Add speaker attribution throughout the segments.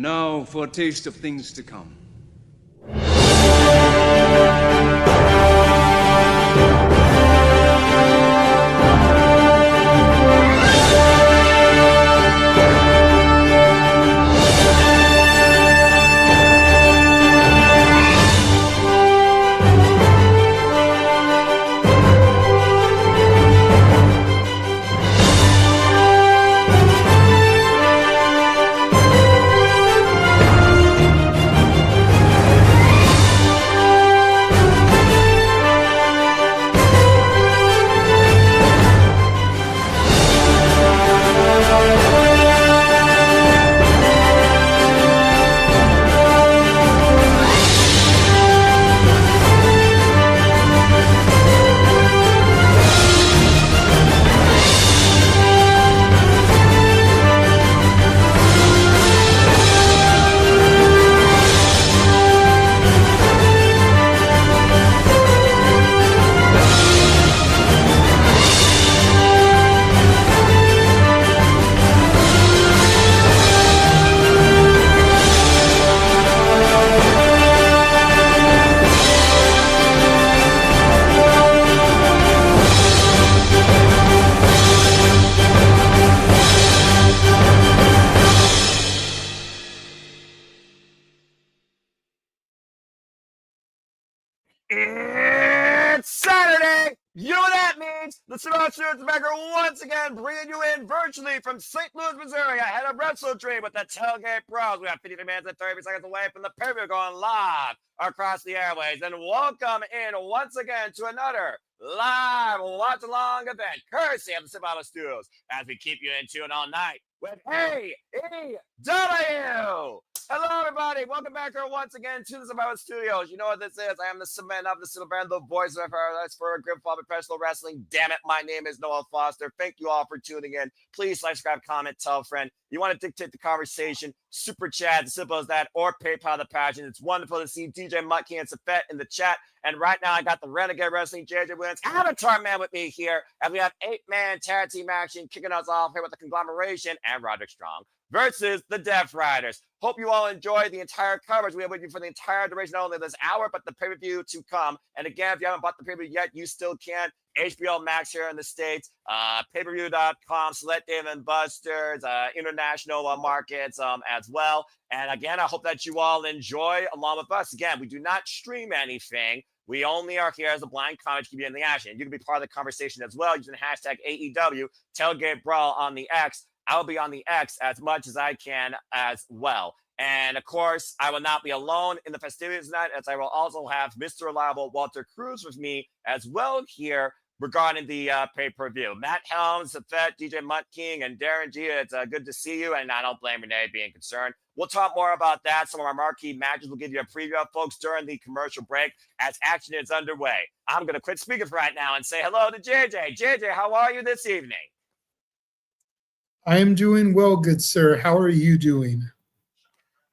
Speaker 1: now for a taste of things to come.
Speaker 2: It's Saturday! You know what that means? The Samoa Backer once again bringing you in virtually from St. Louis, Missouri ahead of WrestleDream with the Tailgate Bros. We have 50 minutes and 30 seconds away from the pay-per-view going live across the airways. And welcome in once again to another live watch-along event, courtesy of the Samoa Studios, as we keep you in tune all night with AEW! Hello, everybody. Welcome back here once again to the Samoa Studios. You know what this is. I am the cement of the silver band, the voice of for grip for professional wrestling. Damn it. My name is Noah Foster. Thank you all for tuning in. Please like, subscribe, comment, tell a friend. You want to dictate the conversation, super chat, as simple as that, or PayPal the passion. It's wonderful to see DJ Muttkey and Safet in the chat. And right now, I got the Renegade Wrestling, JJ Williams, Avatar Man with me here. And we have 8-man tag team action kicking us off here with the Conglomeration and Roderick Strong versus the Death Riders. Hope you all enjoy the entire coverage. We have with you for the entire duration, not only this hour, but the pay-per-view to come. And again, if you haven't bought the pay-per-view yet, you still can. HBO Max here in the States, payperview.com, select Dave & Buster's, international markets as well. And again, I hope that you all enjoy along with us. Again, we do not stream anything. We only are here as a blind comment to keep you in the action. You can be part of the conversation as well using the hashtag AEW Tailgate Brawl on the X. I'll be on the X as much as I can as well. And of course, I will not be alone in the festivities tonight, as I will also have Mr. Reliable Walter Cruz with me as well here regarding the pay-per-view. Matt Helms, Safet, DJ Mutt King, and Darren G. It's good to see you, and I don't blame Renee being concerned. We'll talk more about that. Some of our marquee matches will give you a preview of, folks, during the commercial break as action is underway. I'm going to quit speaking for right now and say hello to JJ. JJ, how are you this evening?
Speaker 3: I am doing well, good sir. How are you doing?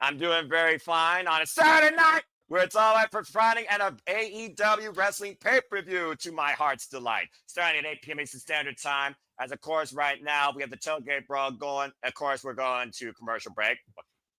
Speaker 2: I'm doing very fine on a Saturday night where it's all right for Friday and a AEW wrestling pay-per-view to my heart's delight. Starting at 8 p.m. Eastern Standard Time. As, of course, right now we have the Tailgate Brawl going. Of course, we're going to commercial break.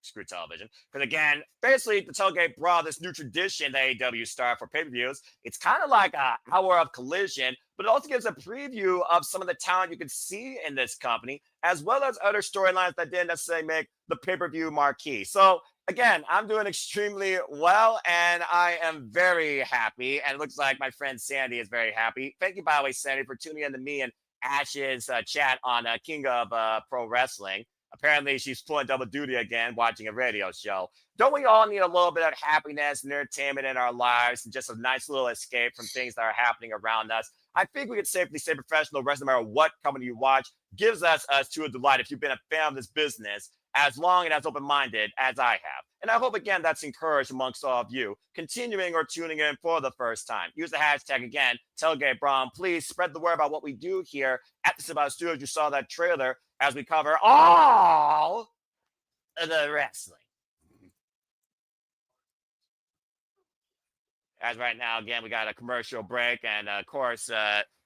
Speaker 2: Screw television. Because again, basically the Tailgate Brawl, this new tradition that AEW started for pay-per-views, it's kind of like an hour of collision, but it also gives a preview of some of the talent you can see in this company, as well as other storylines that didn't necessarily make the pay-per-view marquee. So again, I'm doing extremely well, and I am very happy. And it looks like my friend Sandy is very happy. Thank you, by the way, Sandy, for tuning in to me and Ash's chat on King of Pro Wrestling. Apparently, she's pulling double duty again, watching a radio show. Don't we all need a little bit of happiness and entertainment in our lives and just a nice little escape from things that are happening around us? I think we could safely say professional wrestling, no matter what company you watch, gives us to a delight if you've been a fan of this business as long and as open-minded as I have. And I hope, again, that's encouraged amongst all of you, continuing or tuning in for the first time. Use the hashtag, again, Tailgate Brawl. Please spread the word about what we do here at the Samoa Studios. You saw that trailer as we cover all of the wrestling. As right now, again, we got a commercial break. And, of course,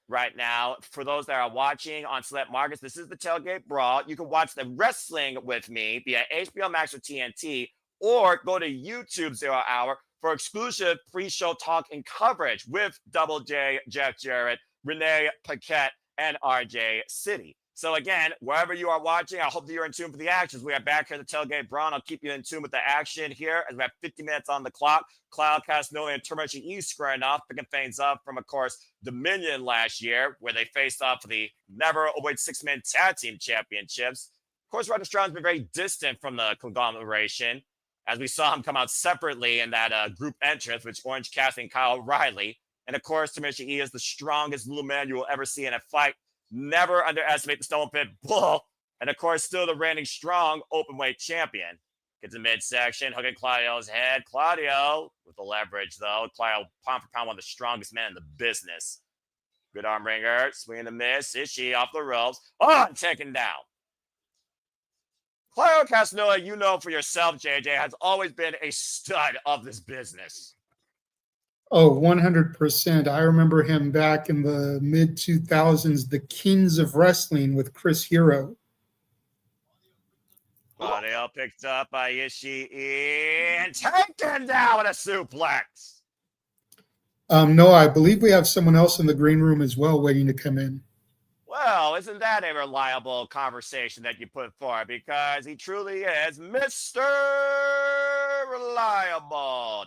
Speaker 2: right now. For those that are watching on Select Markets, this is the Tailgate Brawl. You can watch the wrestling with me via HBO Max or TNT, or go to YouTube 0 Hour for exclusive pre-show talk and coverage with Double J, Jeff Jarrett, Renee Paquette, and RJ City. So again, wherever you are watching, I hope that you're in tune for the actions. We are back here at the Tailgate Brawl. I'll keep you in tune with the action here as we have 50 minutes on the clock. Cloud Casanova and Termination East squaring off, picking things up from, of course, Dominion last year, where they faced off for the never-overweight six-man tag team championships. Of course, Roderick Strong's been very distant from the Conglomeration, as we saw him come out separately in that group entrance with Orange Cassidy and Kyle O'Reilly. And of course, Termination E is the strongest little man you will ever see in a fight. Never underestimate the Stone Pit Bull. And of course, still the reigning strong openweight champion. Gets a midsection, hooking Claudio's head. Claudio with the leverage, though. Claudio, pound for pound, one of the strongest men in the business. Good arm wringer, swing and a miss. Ishii off the ropes. Oh, taken down. Claudio Casanova, you know for yourself, JJ, has always been a stud of this business.
Speaker 3: Oh, 100%. I remember him back in the mid-2000s, the Kings of Wrestling with Chris Hero.
Speaker 2: Claudio picked up by Ishii and taken down with a suplex.
Speaker 3: No, I believe we have someone else in the green room as well waiting to come in.
Speaker 2: Well, isn't that a reliable conversation that you put forward? Because he truly is Mr. Reliable. ...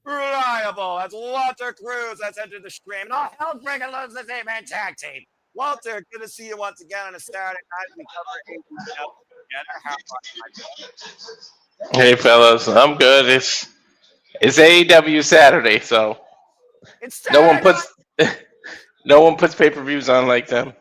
Speaker 2: Reliable. That's Walter Cruz that's entered the stream. And all hell freaking loves this 8-man tag team. Walter, good to see you once again on a Saturday night. We cover AEW together.
Speaker 4: Hey fellas, I'm good. It's AEW Saturday, so
Speaker 2: It's
Speaker 4: no one
Speaker 2: Saturday.
Speaker 4: puts pay-per-views on like them.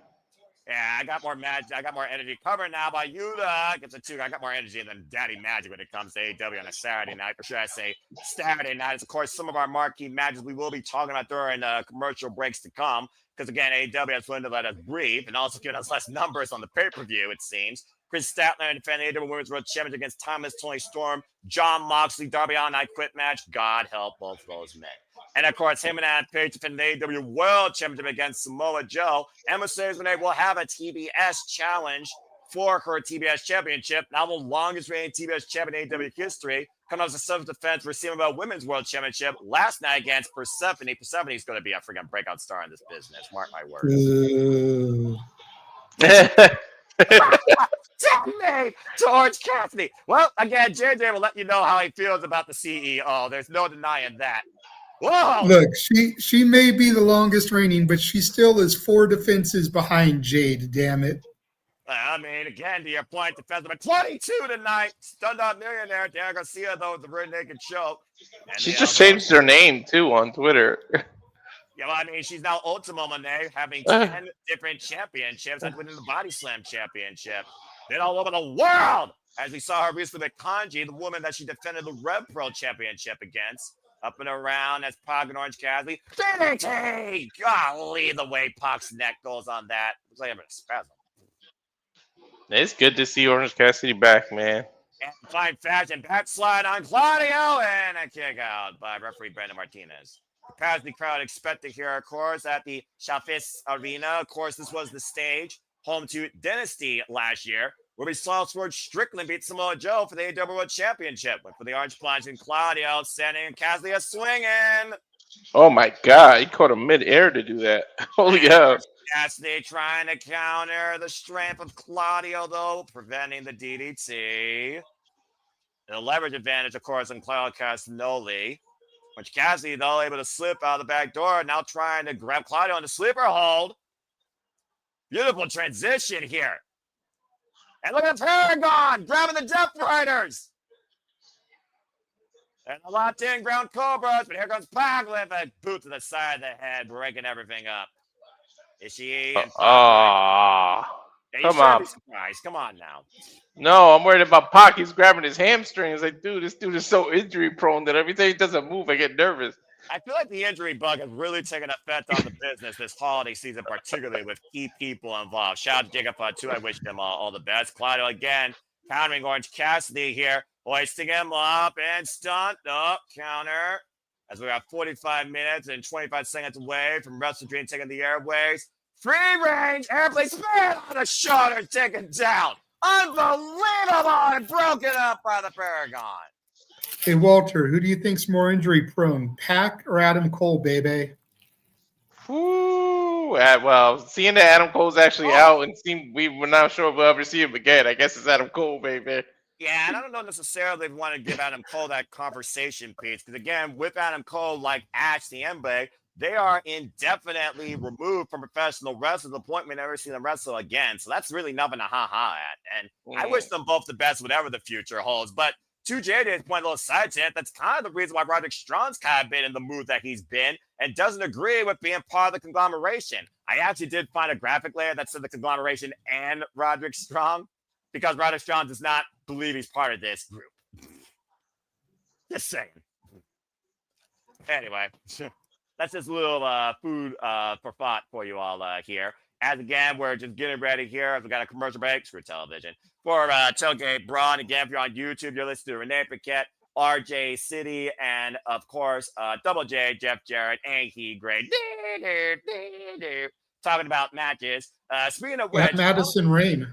Speaker 2: Yeah, I got more magic. I got more energy. Covered now by Yuta. Gets a 2. I got more energy than Daddy Magic when it comes to AEW on a Saturday night. Or should I say Saturday night? It's, of course, some of our marquee matches we will be talking about during commercial breaks to come. Because, again, AEW has willing to let us breathe and also giving us less numbers on the pay-per-view, it seems. Kris Statlander defending AEW Women's World Championship against Thomas Toni Storm, Jon Moxley, Darby Allin Night Quit match. God help both those men. And, of course, him and Adam Page defending the AEW World Championship against Samoa Joe. And Mercedes Moné will have a TBS challenge for her TBS Championship. Now the longest reigning TBS champion in AEW history. Coming out as a self-defense for Samoa Women's World Championship last night against Persephone. Persephone is going to be a freaking breakout star in this business. Mark my words. Teammate to Orange Cassidy. Well, again, JJ will let you know how he feels about the CEO. There's no denying that. Whoa.
Speaker 3: Look, she may be the longest reigning, but she still is 4 defenses behind Jade, damn it.
Speaker 2: I mean, again, to your point, defensive 22 tonight. Stunned Up Millionaire. Darren Garcia, though, with the rear naked choke. And
Speaker 4: She just changed her name, too, on Twitter.
Speaker 2: Yeah, well, I mean, she's now Ultimo Moné, having 10 different championships, including the Body Slam Championship. Then all over the world, as we saw her recently with Kanji, the woman that she defended the Rev Pro Championship against. Up and around as Pac and Orange Cassidy. DDT! Golly, the way Pac's neck goes on that. Looks like I'm in a spasm.
Speaker 4: It's good to see Orange Cassidy back, man.
Speaker 2: And fine fashion, backslide on Claudio, and a kick out by referee Brandon Martinez. Capacity crowd expected here, of course, at the Chafis Arena. Of course, this was the stage, home to Dynasty last year, where we saw Swerve Strickland beat Samoa Joe for the AEW World Championship. Went for the Orange Plunge and Claudio sending Cassidy a swinging.
Speaker 4: Oh my God, he caught him mid-air to do that. Holy cow.
Speaker 2: Cassidy trying to counter the strength of Claudio, though, preventing the DDT. The leverage advantage, of course, on Claudio Castagnoli. Which Cassidy, though, able to slip out the back door, now trying to grab Claudio in the sleeper hold. Beautiful transition here. And look at the Paragon grabbing the Death Riders. And the locked in ground Cobras, but here comes Pac with a boot to the side of the head, breaking everything up. Ishii and
Speaker 4: come on.
Speaker 2: Be surprised. Come on now.
Speaker 4: No, I'm worried about Pac. He's grabbing his hamstrings. Like, dude, this dude is so injury prone that every time he doesn't move, I get nervous.
Speaker 2: I feel like the injury bug has really taken effect on the business this holiday season, particularly with key people involved. Shout out to Jacob too. I wish them all the best. Claudio again countering Orange Cassidy here, hoisting him up and stunt up counter. as we are 45 minutes and 25 seconds away from WrestleDream taking the airways. Free range airplane spin on the shoulder, taken down. Unbelievable and broken up by the Paragon.
Speaker 3: Hey, Walter, who do you think's more injury prone, Pac or Adam Cole, baby?
Speaker 4: Ooh, well, seeing that Adam Cole's actually out and we're not sure if we'll ever see him again. I guess it's Adam Cole, baby.
Speaker 2: Yeah, and I don't know necessarily want to give Adam Cole that conversation piece. Because again, with Adam Cole, like Ash the Embe, they are indefinitely removed from professional wrestling to the point we never see them wrestle again. So that's really nothing to ha-ha at. And I wish them both the best, whatever the future holds. But to JJ's point, a little side tangent, that's kind of the reason why Roderick Strong's kind of been in the mood that he's been and doesn't agree with being part of the Conglomeration. I actually did find a graphic layer that said the Conglomeration and Roderick Strong, because Roderick Strong does not believe he's part of this group. Just saying. Anyway, that's just a little food for thought for you all here. As again, we're just getting ready here. As we got a commercial break, screw television, for Tailgate Brawl. And again, if you're on YouTube, you're listening to Renee Paquette, RJ City, and of course, Double J, Jeff Jarrett, and He Great. Talking about matches. Speaking of which,
Speaker 3: Madison Rain.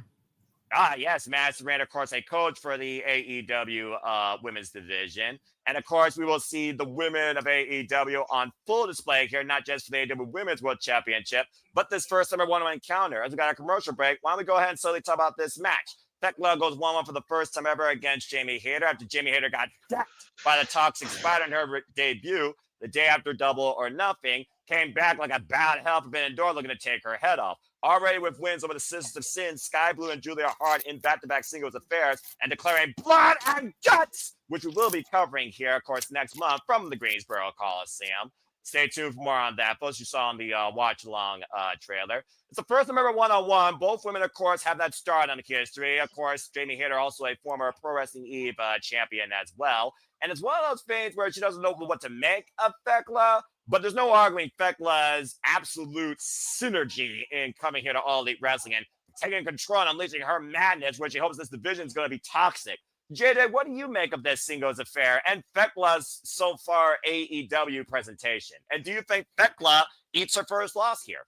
Speaker 2: Yes, Madison Rain, of course, a coach for the AEW women's division. And, of course, we will see the women of AEW on full display here, not just for the AEW Women's World Championship, but this first ever one-on-one encounter. As we got a commercial break, why don't we go ahead and slowly talk about this match? Thekla goes 1-1 for the first time ever against Jamie Hayter after Jamie Hayter got decked by the Toxic Spider in her debut the day after Double or Nothing. Came back like a bad hell for being indoor, looking to take her head off. Already with wins over the Sisters of Sin, Sky Blue, and Julia Hart in back-to-back singles affairs, and declaring blood and guts, which we will be covering here, of course, next month from the Greensboro Coliseum. Stay tuned for more on that. Plus, you saw on the watch-along trailer. It's the first time ever one-on-one. Both women, of course, have that start on the history. Of course, Jamie Hayter, also a former Pro Wrestling Eve champion as well. And it's one of those things where she doesn't know what to make of Thekla, but there's no arguing Thekla's absolute synergy in coming here to All Elite Wrestling and taking control and unleashing her madness, where she hopes this division is going to be toxic. JJ, what do you make of this singles affair and Thekla's so far AEW presentation? And do you think Thekla eats her first loss here?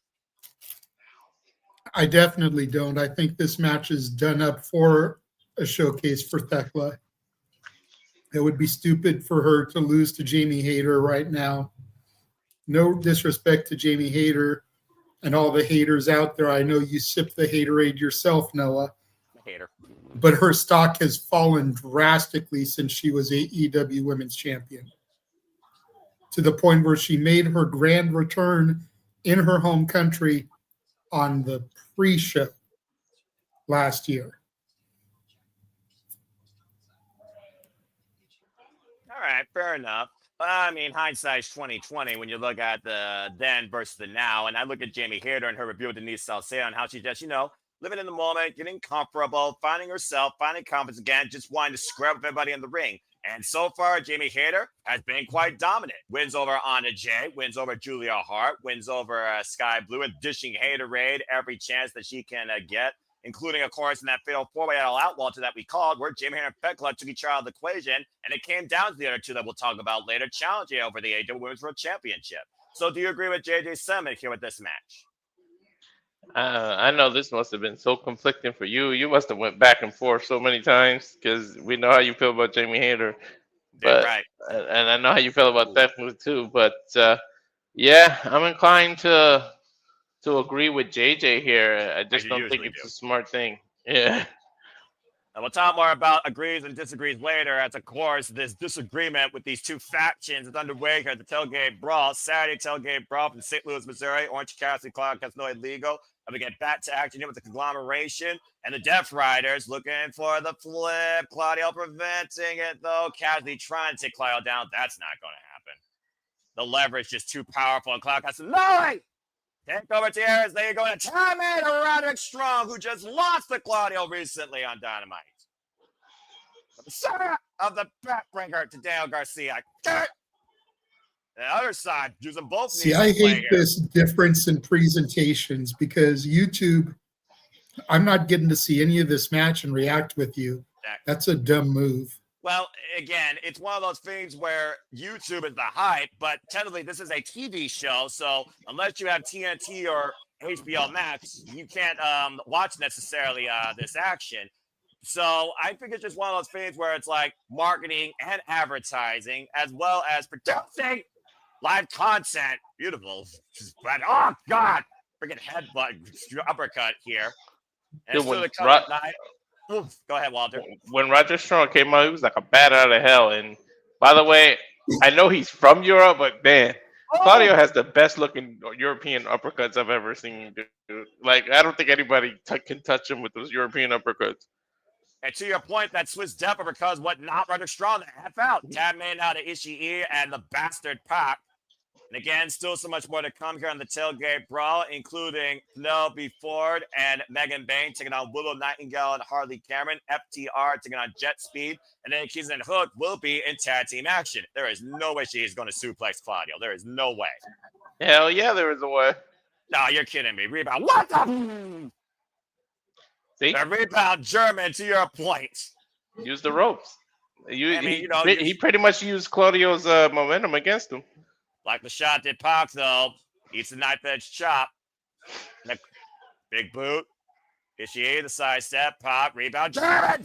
Speaker 3: I definitely don't. I think this match is done up for a showcase for Thekla. It would be stupid for her to lose to Jamie Hayter right now. No disrespect to Jamie Hayter and all the haters out there. I know you sip the haterade yourself, Noah.
Speaker 2: Hater.
Speaker 3: But her stock has fallen drastically since she was AEW Women's Champion, to the point where she made her grand return in her home country on the pre-show last year.
Speaker 2: All right, fair enough. I mean, hindsight's 2020 when you look at the then versus the now. And I look at Jamie Hayter and her review of Denise Salcedo and how she just, living in the moment, getting comfortable, finding herself, finding confidence again, just wanting to square up with everybody in the ring. And so far, Jamie Hayter has been quite dominant. Wins over Anna Jay, wins over Julia Hart, wins over Sky Blue, and dishing haterade every chance that she can get, including, of course, in that fatal four-way at All Out Walter that we called, where Jamie Hayter and Thekla took each other out of the equation, and it came down to the other two that we'll talk about later, challenging over the AEW Women's World Championship. So do you agree with JJ's sentiment here with this match?
Speaker 4: I know this must have been so conflicting for you. You must have went back and forth so many times, because we know how you feel about Jamie Hayter. But,
Speaker 2: right.
Speaker 4: And I know how you feel about Thekla too. But, yeah, I'm inclined to agree with JJ here. I just don't think it's a smart thing. Yeah.
Speaker 2: And we'll talk more about agrees and disagrees later, as, of course, this disagreement with these two factions is underway here at the Tailgate Brawl. Saturday Tailgate Brawl from St. Louis, Missouri. Orange Cassidy, Cloud Casino Legal. And we get back to action here with the Conglomeration and the Death Riders looking for the flip. Claudio preventing it, though. Cassidy trying to take Claudio down. That's not going to happen. The leverage just too powerful. And Cloud Casino, no way! Take over to Aries. They are going to time in Roderick Strong, who just lost to Claudio recently on Dynamite. The Messiah of the Backbringer to Daniel Garcia. The other side, using both knees.
Speaker 3: See, I hate this difference in presentations, because YouTube, I'm not getting to see any of this match and react with you. That's a dumb move.
Speaker 2: Well, again, it's one of those things where YouTube is the hype, but technically this is a TV show, so unless you have TNT or HBO Max, you can't watch necessarily this action. So I think it's just one of those things where it's like marketing and advertising, as well as producing live content. Beautiful. But, oh, God. Freaking headbutt, uppercut here. And
Speaker 4: Dude,
Speaker 2: Oof, go ahead, Walter.
Speaker 4: When Roger Strong came out, he was like a bat out of hell. And by the way, I know he's from Europe, but man, Claudio has the best looking European uppercuts I've ever seen. Dude. Like, I don't think anybody can touch him with those European uppercuts.
Speaker 2: And to your point, that Swiss Death uppercut what not Roger Strong, the F out. Tab man out of Ishii and the bastard Pac. And again, still so much more to come here on the Tailgate Brawl, including Penelope Ford and Megan Bayne taking on Willow, Nightingale, and Harley Cameron. FTR taking on JetSpeed. And then Kingston and Hook will be in tag team action. There is no way she is going to suplex Claudio. There is no way.
Speaker 4: Hell yeah, there is a way.
Speaker 2: No, you're kidding me. Rebound. What the?
Speaker 4: See?
Speaker 2: The rebound German, to your point.
Speaker 4: Use the ropes. He pretty much used Claudio's momentum against him.
Speaker 2: Like the shot did Pac, though. Eats the knife edge chop. Big boot. Ishii, the side step. Pop. Rebound. German!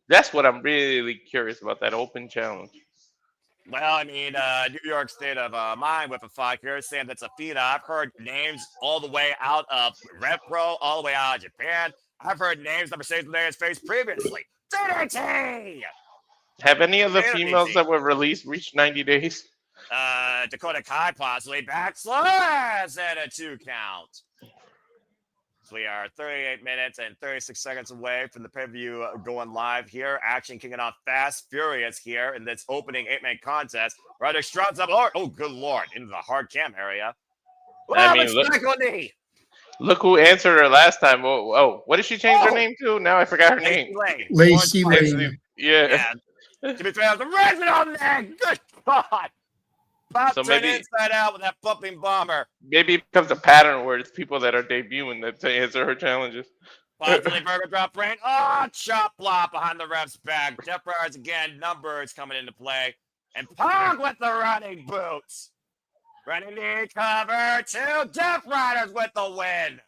Speaker 4: That's what I'm really curious about, that open challenge.
Speaker 2: Well, I mean, New York State of Mind with a fight here saying that's a feat. I've heard names all the way out of Rev Pro, all the way out of Japan. I've heard names that Mercedes Benz faced previously. DDT!
Speaker 4: Have any of the females that were released reached 90 days?
Speaker 2: Dakota Kai possibly backslash and a 2 count. So we are 38 minutes and 36 seconds away from the pay-per-view going live here. Action kicking off fast, furious here in this opening 8-man contest. Ryder Strong's up. Oh, good Lord. Into the hard cam area.
Speaker 4: Look who answered her last time. Oh, what did she change her name to? Now I forgot her name.
Speaker 3: Lacey Lane.
Speaker 4: Yeah.
Speaker 2: To be fair, the resin on there. Good God. Pop maybe inside out with that pumping bomber.
Speaker 4: Maybe it becomes a pattern where it's people that are debuting that answer her challenges.
Speaker 2: Possibly burger drop brain. Oh, chop block behind the ref's back. Death Riders again. Numbers coming into play. And Pog with the running boots. Running knee cover. 2 Death Riders with the win.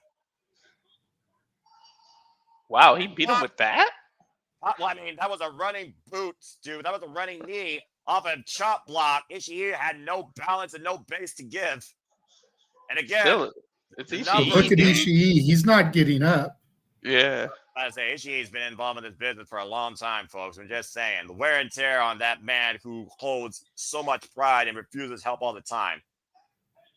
Speaker 4: Wow, he beat him with that?
Speaker 2: Well, I mean, that was a running boot, dude. That was a running knee. Off a chop block. Ishii had no balance and no base to give. And again,
Speaker 4: it's Ishii.
Speaker 3: Look at Ishii. He's not getting up.
Speaker 4: Yeah.
Speaker 2: I say Ishii's been involved in this business for a long time, folks. I'm just saying. The wear and tear on that man who holds so much pride and refuses help all the time.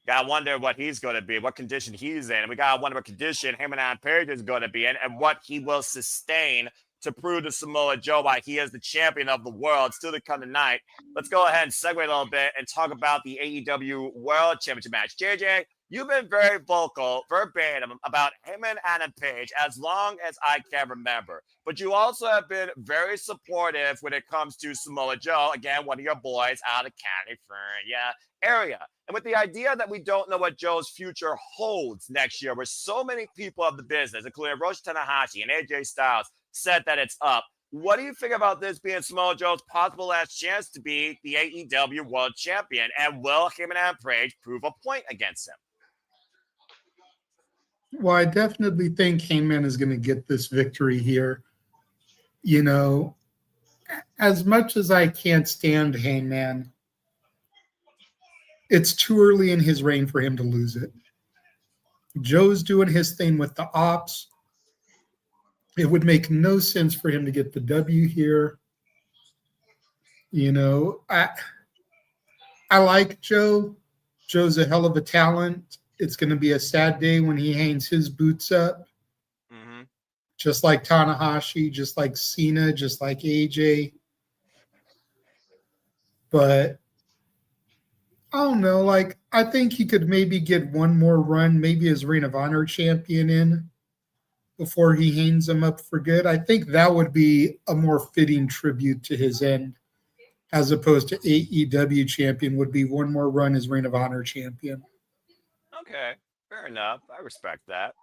Speaker 2: Gotta wonder what he's going to be, what condition he's in. And we gotta wonder what condition Hangman Page is going to be in and what he will sustain to prove to Samoa Joe why he is the champion of the world. Still to come tonight. Let's go ahead and segue a little bit and talk about the AEW World Championship match. JJ, you've been very vocal, verbatim, about Hangman Adam Page as long as I can remember. But you also have been very supportive when it comes to Samoa Joe, again, one of your boys out of California area. And with the idea that we don't know what Joe's future holds next year, where so many people of the business, including Hiroshi Tanahashi and AJ Styles, said that it's up. What do you think about this being Samoa Joe's possible last chance to be the AEW World Champion? And will Hangman Page prove a point against him?
Speaker 3: Well, I definitely think Hangman is going to get this victory here. You know, as much as I can't stand Hangman, it's too early in his reign for him to lose it. Joe's doing his thing with the ops. It would make no sense for him to get the W here. You know, I like Joe. Joe's a hell of a talent. It's going to be a sad day when he hangs his boots up. Mm-hmm. Just like Tanahashi, just like Cena, just like AJ. But I don't know. Like, I think he could maybe get one more run, maybe as Ring of Honor champion in, before he hangs him up for good. I think that would be a more fitting tribute to his end, as opposed to AEW champion would be one more run as Ring of Honor champion.
Speaker 2: Okay, fair enough. I respect that.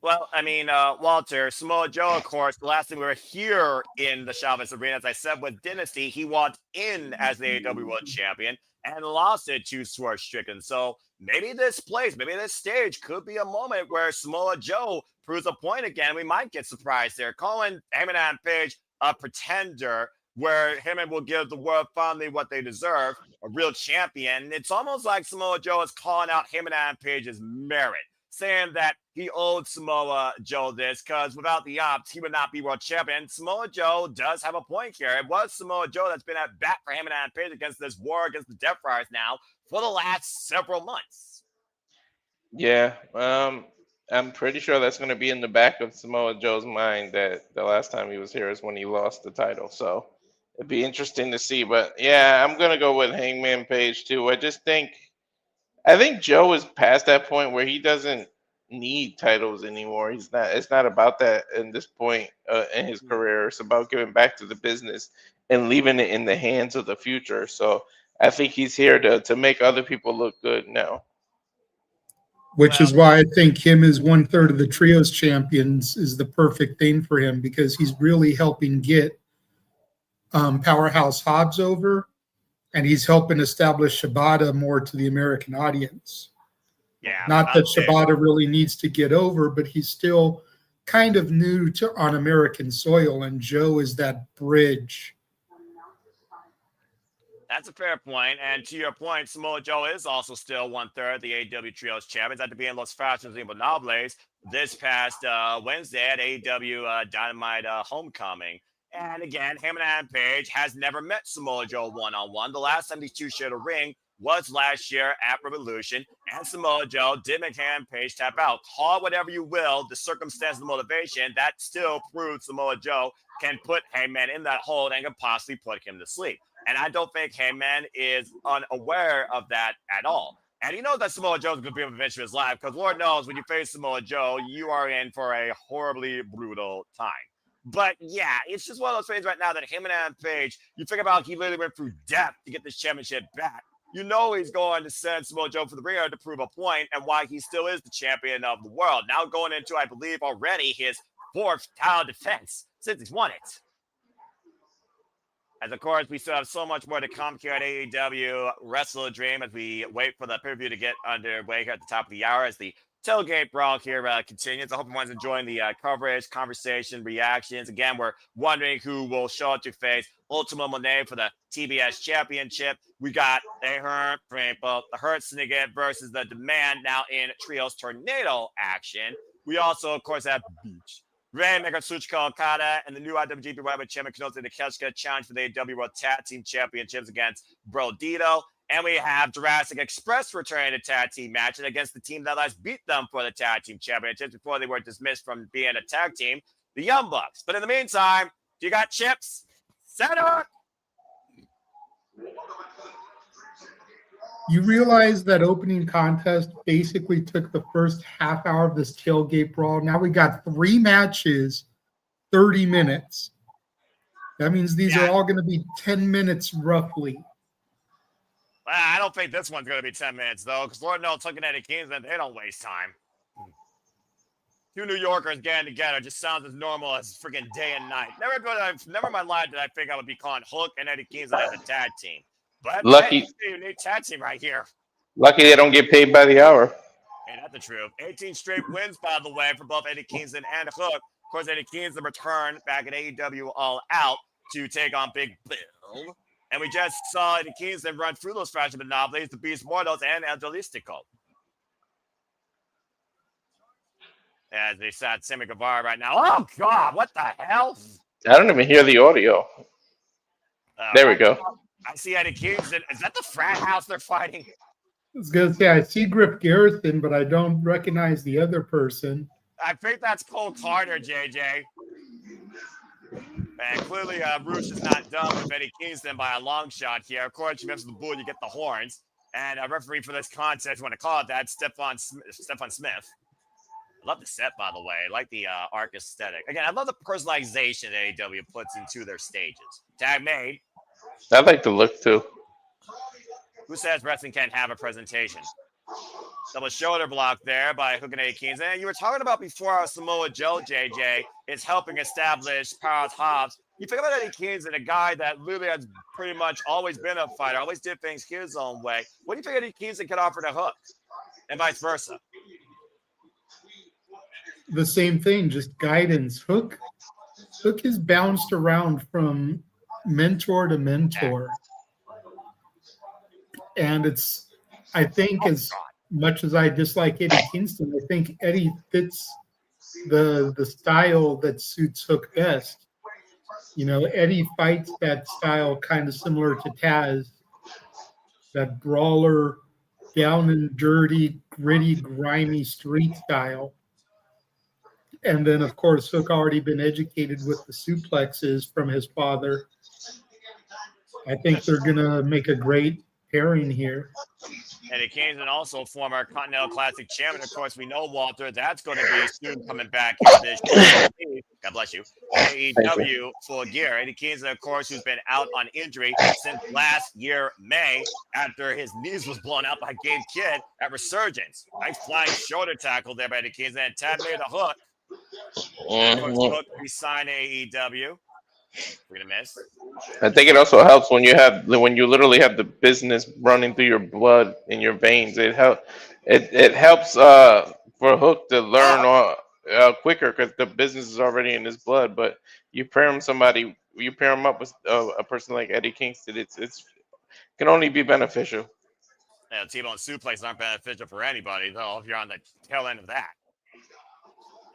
Speaker 2: Well, I mean, Walter, Samoa Joe, of course, the last time we were here in the Chavez Arena, as I said, with Dynasty, he walked in as the AEW World Champion and lost it to Swerve Strickland. So maybe this place, maybe this stage could be a moment where Samoa Joe proves a point again. We might get surprised there. Calling Hangman Page a pretender, where Heyman will give the world finally what they deserve, a real champion. It's almost like Samoa Joe is calling out Heyman Page's merit, saying that he owed Samoa Joe this because without the ops, he would not be world champion. Samoa Joe does have a point here. It was Samoa Joe that's been at bat for Heyman Page against this war against the Death Friars now for the last several months.
Speaker 4: Yeah, I'm pretty sure that's going to be in the back of Samoa Joe's mind that the last time he was here is when he lost the title. So it'd be interesting to see. But yeah, I'm going to go with Hangman Page too. I think Joe is past that point where he doesn't need titles anymore. It's not about that in this point in his career. It's about giving back to the business and leaving it in the hands of the future. So I think he's here to make other people look good now.
Speaker 3: Which is why I think him as 1/3 of the trios champions is the perfect thing for him, because he's really helping get Powerhouse Hobbs over, and he's helping establish Shibata more to the American audience.
Speaker 2: Yeah,
Speaker 3: not that Shibata really needs to get over, but he's still kind of new on American soil, and Joe is that bridge.
Speaker 2: That's a fair point. And to your point, Samoa Joe is also still 1/3 of the AEW Trios champions after being Los Fashions Ingobernables this past Wednesday at AEW Dynamite Homecoming. And again, Hangman Page has never met Samoa Joe one-on-one. The last time these two shared a ring was last year at Revolution, and Samoa Joe did make Hangman Page tap out. Call whatever you will, the circumstance, the motivation, that still proves Samoa Joe can put Hangman in that hold and can possibly put him to sleep. And I don't think Hangman is unaware of that at all. And he knows that Samoa Joe is going to be able to adventure his life, because Lord knows when you face Samoa Joe, you are in for a horribly brutal time. But yeah, it's just one of those things right now that Hangman Page, you think about, he literally went through death to get this championship back. You know he's going to send Samoa Joe for the ringer to prove a point and why he still is the champion of the world. Now going into, I believe, already his 4th title defense since he's won it. As, of course, we still have so much more to come here at AEW WrestleDream as we wait for the pay-per-view to get underway here at the top of the hour as the Tailgate Brawl here continues. I hope everyone's enjoying the coverage, conversation, reactions. Again, we're wondering who will show up to face Ultimo Monet for the TBS Championship. We got the Hurt Syndicate versus the Demand now in Trios Tornado action. We also, of course, have Beach, Kazuichka, Okada, and the new IWGP World Champion Konosuke Takeshita challenge for the AEW World Tag Team Championships against Brodido. And we have Jurassic Express returning to tag team match against the team that last beat them for the tag team championships before they were dismissed from being a tag team, the Young Bucks. But in the meantime, you got chips? Set up!
Speaker 3: You realize that opening contest basically took the first half hour of this Tailgate Brawl. Now we got 3 matches, 30 minutes. That means these are all going to be 10 minutes roughly.
Speaker 2: I don't think this one's going to be 10 minutes, though, because Lord knows, looking at Kingston, they don't waste time. 2 New Yorkers getting together just sounds as normal as freaking day and night. Never in my life did I think I would be calling Hook and Eddie Kingston as a tag team. But
Speaker 4: Lucky,
Speaker 2: you need tag team right here.
Speaker 4: Lucky they don't get paid by the hour.
Speaker 2: Ain't that the truth? 18 straight wins, by the way, for both Eddie Kingston and Hook. Of course, Eddie Kingston returned back at AEW All Out to take on Big Bill. And we just saw Eddie Kingston run through those fashion monopolies, the Beast Mortals, and El Dolistico. As they sat Sammy Guevara right now. Oh, God, what the hell?
Speaker 4: I don't even hear the audio. There we go.
Speaker 2: I see Eddie Kingston. Is that the frat house they're fighting?
Speaker 3: I was going to say, I see Griff Garrison, but I don't recognize the other person.
Speaker 2: I think that's Cole Carter, JJ. And clearly, Roosh is not done with Eddie Kingston by a long shot here. Of course, you mentioned the bull, you get the horns. And a referee for this contest, if you want to call it that, Stefan Smith. I love the set, by the way. I like the arc aesthetic. Again, I love the personalization that AEW puts into their stages. Tag made.
Speaker 4: I like the look, too.
Speaker 2: Who says wrestling can't have a presentation? Double shoulder block there by Hook and Eddie Kingston. And you were talking about before how Samoa Joe, JJ, is helping establish Powerhouse Hobbs. You think about Eddie Kingston, a guy that literally has pretty much always been a fighter, always did things his own way. What do you think Eddie Kingston could offer to Hook? And vice versa?
Speaker 3: The same thing, just guidance. Hook is bounced around from mentor to mentor. And I think as much as I dislike Eddie Kingston, I think Eddie fits the style that suits Hook best. You know, Eddie fights that style kind of similar to Taz, that brawler, down and dirty, gritty, grimy street style. And then, of course, Hook already been educated with the suplexes from his father. I think they're going to make a great pairing here.
Speaker 2: Eddie Kingston, also former Continental Classic champion. Of course, we know, Walter, that's going to be soon coming back here this year. God bless you. AEW Full Gear. Eddie Kingston, of course, who's been out on injury since last year, May, after his knees was blown out by Gabe Kidd at Resurgence. Nice flying shoulder tackle there by Eddie Kingston. And Tad made the hook. Of course, Hook re-signed AEW. We're gonna miss.
Speaker 4: I think it also helps when you literally have the business running through your blood in your veins. It helps for Hook to learn quicker because the business is already in his blood. But you pair him up with a person like Eddie Kingston, it can only be beneficial.
Speaker 2: Yeah, T-bone suplexes aren't beneficial for anybody though if you're on the tail end of that.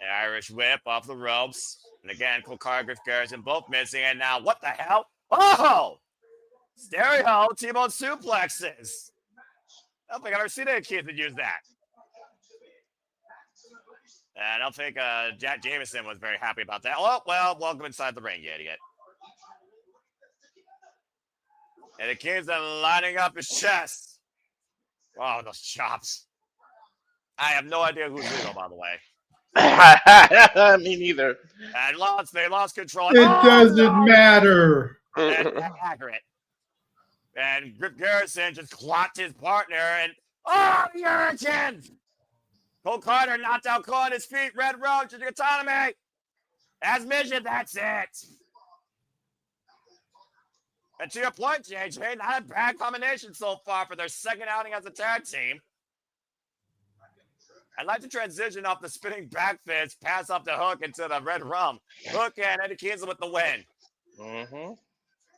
Speaker 2: An Irish whip off the ropes. And again, Griff Garrison both missing. And now, what the hell? Oh! Stereo T-bone suplexes. I don't think I've ever seen any kids that use that. And I don't think Jack Jameson was very happy about that. Oh, well, welcome inside the ring, you idiot. And the Kingston lining up his chest. Oh, those chops. I have no idea who's legal, by the way.
Speaker 4: Me neither.
Speaker 2: And they lost control.
Speaker 3: It doesn't matter.
Speaker 2: Accurate. And Griff Garrison just clocked his partner and you're a chin. Cole Carter knocked out Cole on his feet. Red Road to the autonomy. As mission, that's it. And to your point, JJ, not a bad combination so far for their second outing as a tag team. I'd like to transition off the spinning back fist, pass off the Hook into the Red Rum. Hook and Eddie Kingston with the win.
Speaker 4: Mm-hmm.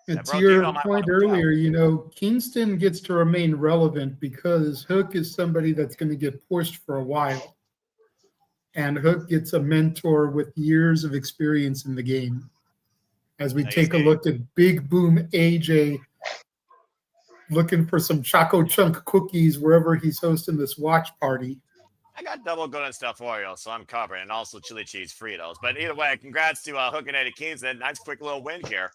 Speaker 3: And to your point earlier, you know, Kingston gets to remain relevant because Hook is somebody that's going to get pushed for a while. And Hook gets a mentor with years of experience in the game. As we take a look at Big Boom AJ looking for some Choco Chunk cookies wherever he's hosting this watch party.
Speaker 2: I got double golden stuffed Oreo, so I'm covered, and also chili cheese Fritos. But either way, congrats to Hook and Eddie Kingston. Nice quick little win here.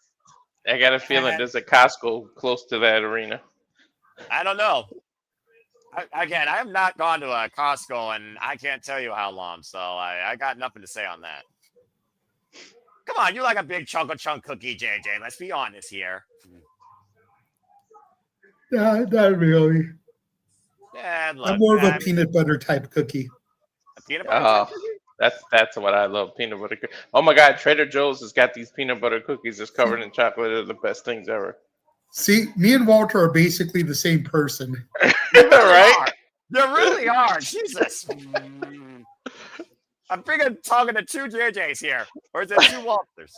Speaker 4: I got a feeling there's a Costco close to that arena.
Speaker 2: I don't know. I have not gone to a Costco, and I can't tell you how long, so I got nothing to say on that. Come on, you like a big Choco Chunk cookie, JJ. Let's be honest here.
Speaker 3: Not really.
Speaker 2: Yeah, look,
Speaker 3: I'm more of a peanut butter type cookie.
Speaker 2: A peanut butter cookie?
Speaker 4: That's what I love, peanut butter cookies. Oh my God, Trader Joe's has got these peanut butter cookies that's covered in chocolate. They're the best things ever.
Speaker 3: See, me and Walter are basically the same person.
Speaker 4: Right?
Speaker 2: You really are. Jesus. I'm freaking talking to two JJs here. Or is it two Walters?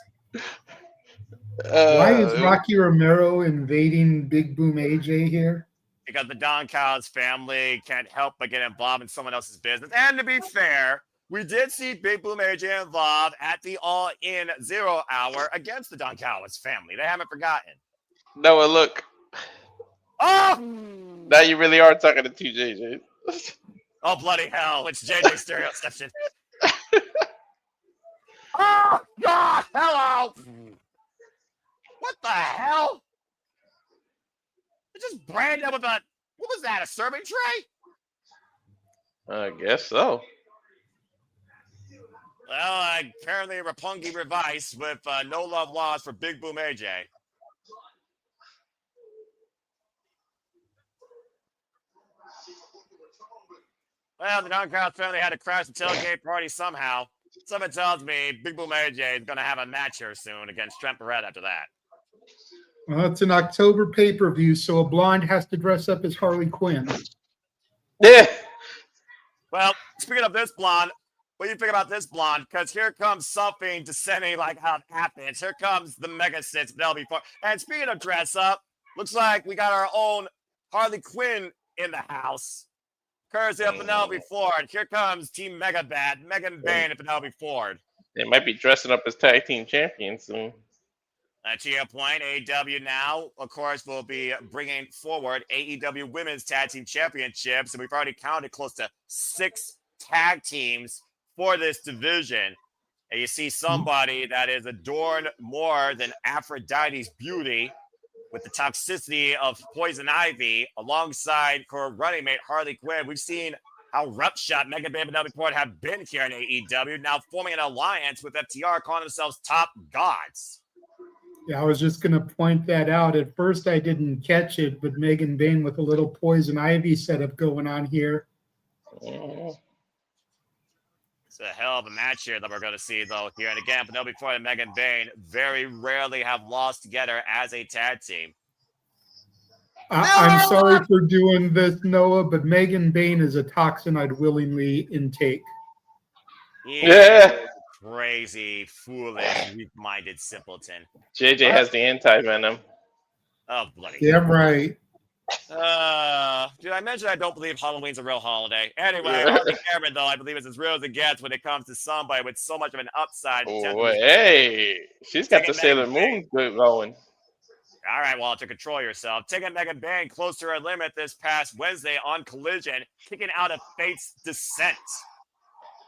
Speaker 3: Why is Rocky Romero invading Big Boom AJ here?
Speaker 2: Because the Don Callis family can't help but get involved in someone else's business. And to be fair, we did see Big Boom AJ involved at the All-In 0 Hour against the Don Callis family. They haven't forgotten.
Speaker 4: Noah, look.
Speaker 2: Oh!
Speaker 4: Now you really are talking to two JJ.
Speaker 2: Oh, bloody hell. It's JJ Stereoception. Oh, God! Hello! What the hell? It just branded with what was that, a serving tray?
Speaker 4: I guess so.
Speaker 2: Well, apparently Roppongi revised with no love lost for Big Boom AJ. Well, the Dunkout family had to crash the tailgate party somehow. Someone tells me Big Boom AJ is going to have a match here soon against Trent Barrett after that.
Speaker 3: Well, it's an October pay-per-view, so a blonde has to dress up as Harley Quinn.
Speaker 4: Yeah.
Speaker 2: Well, speaking of this blonde, what do you think about this blonde? Because here comes something descending like how it happens. Here comes the Mega Six Penelope Ford. And speaking of dress up, looks like we got our own Harley Quinn in the house. Courtesy of Penelope Ford. Here comes Team Mega Bad, Megan Bayne and Penelope Ford.
Speaker 4: They might be dressing up as tag team champions soon.
Speaker 2: To your point, AEW now, of course, will be bringing forward AEW Women's Tag Team Championships. And we've already counted close to 6 tag teams for this division. And you see somebody that is adorned more than Aphrodite's beauty with the toxicity of Poison Ivy alongside her running mate Harley Quinn. We've seen how roughshod Megan Bayne and Penelope Ford have been here in AEW, now forming an alliance with FTR, calling themselves Top Gods.
Speaker 3: Yeah, I was just going to point that out. At first, I didn't catch it, but Megan Bayne with a little Poison Ivy setup going on here.
Speaker 2: It's a hell of a match here that we're going to see, though, here. And again, Penelope Ford and Megan Bayne very rarely have lost together as a tag team.
Speaker 3: I'm sorry for doing this, Noah, but Megan Bayne is a toxin I'd willingly intake.
Speaker 4: Yeah.
Speaker 2: Crazy, foolish, weak-minded simpleton.
Speaker 4: JJ has the anti-venom.
Speaker 2: Oh, bloody.
Speaker 3: Damn right.
Speaker 2: Did I mention I don't believe Halloween's a real holiday? Anyway, Harley Cameron, though, I believe is as real as it gets when it comes to somebody with so much of an upside.
Speaker 4: Oh, hey, she's got the Sailor Moon going.
Speaker 2: All right, well, to control yourself. Taking Megan Bayne close to her limit this past Wednesday on Collision, kicking out of Fate's Descent.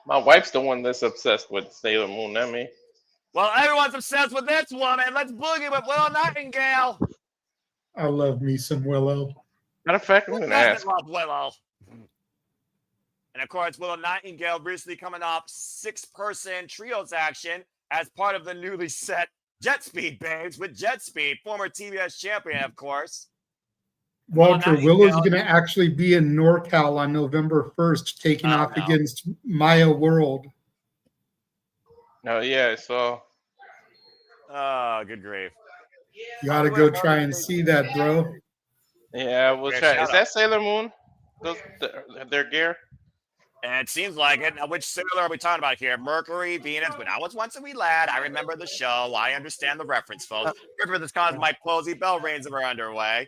Speaker 4: My wife's the one that's obsessed with Sailor Moon, not me.
Speaker 2: Well, everyone's obsessed with this woman. Let's boogie with Willow Nightingale.
Speaker 3: I love me some Willow.
Speaker 4: Matter of fact, I'm going to ask.
Speaker 2: I love Willow. And of course, Willow Nightingale recently coming off 6-person trios action as part of the newly set JetSpeed Babes with JetSpeed, former TBS champion, of course.
Speaker 3: Walter, Willow's going to actually be in NorCal on November 1st, taking off against Maya World.
Speaker 4: Oh, yeah, so.
Speaker 2: Oh, good grief.
Speaker 3: You got to go try and see that, bro.
Speaker 4: Yeah, we'll try. Is that Sailor Moon? Their gear?
Speaker 2: And it seems like it. Now, which Sailor are we talking about here? Mercury, Venus, when I was once a wee lad. I remember the show. I understand the reference, folks. Remember this cause my Posey bell rings are underway.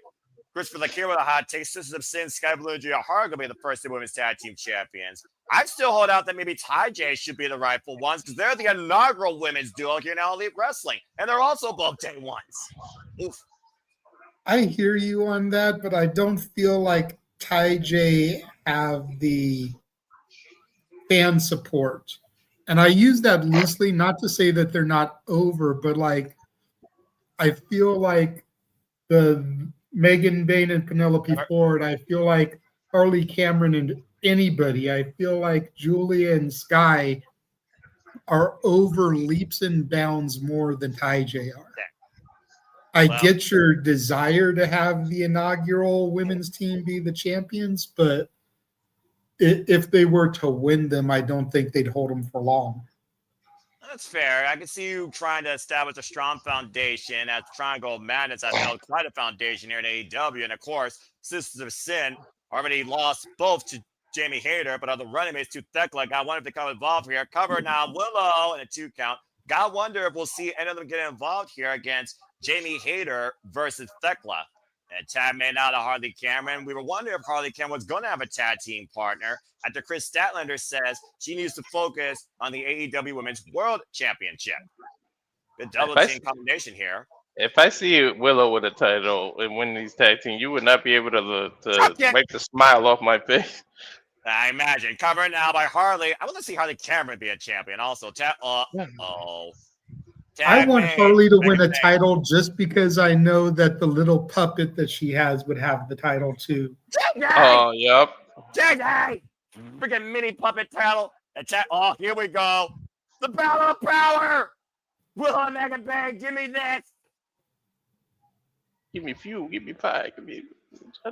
Speaker 2: Christopher Lakir with a hot take. Sisters of Sin, Sky Blue, and Gia Hart will be the first 2 women's tag team champions. I still hold out that maybe Ty J should be the rightful ones because they're the inaugural women's duo here in All Elite Wrestling. And they're also both day ones. Oof.
Speaker 3: I hear you on that, but I don't feel like Ty J have the fan support. And I use that loosely, not to say that they're not over, but like I feel like the Megan Bayne and Penelope Ford, I feel like Harley Cameron and anybody, I feel like Julia and Sky are over leaps and bounds more than Ty J are. I get your desire to have the inaugural women's team be the champions, but if they were to win them, I don't think they'd hold them for long.
Speaker 2: That's fair. I can see you trying to establish a strong foundation as Triangle Madness has held quite a foundation here in AEW. And of course, Sisters of Sin already lost both to Jamie Hayter, but other running mates to Thekla. God wonder if they come involved here. Cover now Willow in a 2 count. God wonder if we'll see any of them get involved here against Jamie Hayter versus Thekla. And tag made out of Harley Cameron. We were wondering if Harley Cameron was going to have a tag team partner after Kris Statlander says she needs to focus on the AEW Women's World Championship. Good double team combination here.
Speaker 4: If I see Willow with a title and win these tag team, you would not be able to wipe the smile off my face.
Speaker 2: I imagine. Covered now by Harley. I want to see Harley Cameron be a champion also.
Speaker 3: I want Harley to win a title just because I know that the little puppet that she has would have the title too.
Speaker 4: Oh, yep.
Speaker 2: Freaking mini puppet title. Oh, here we go. The Battle of Power. Willow and Megan Bayne, give me this.
Speaker 4: Give me fuel. Give me pie. Give me.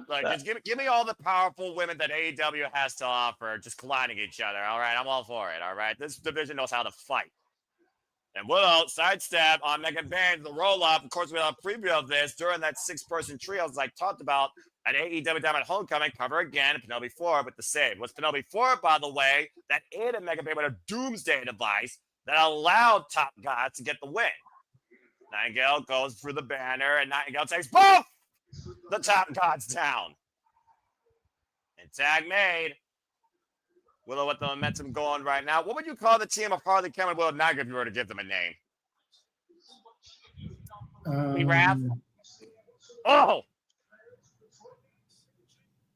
Speaker 2: Like, just give me all the powerful women that AEW has to offer, just colliding each other. All right, I'm all for it. All right, this division knows how to fight. And Willow sidestep on Megan Bayne, the roll up. Of course, we have a preview of this during that 6-person trio, as I talked about at AEW Diamond Homecoming. Cover again, Penelope Ford with the save. Was Penelope Ford, by the way, that aided Megan Bayne with a doomsday device that allowed Top God to get the win. Nightingale goes through the banner, and Nightingale takes both the Top Gods down. And tag made. Willow with the momentum going right now. What would you call the team of Harley, Cameron, Willow, Nightingale if you were to give them a name? Wrath? Oh!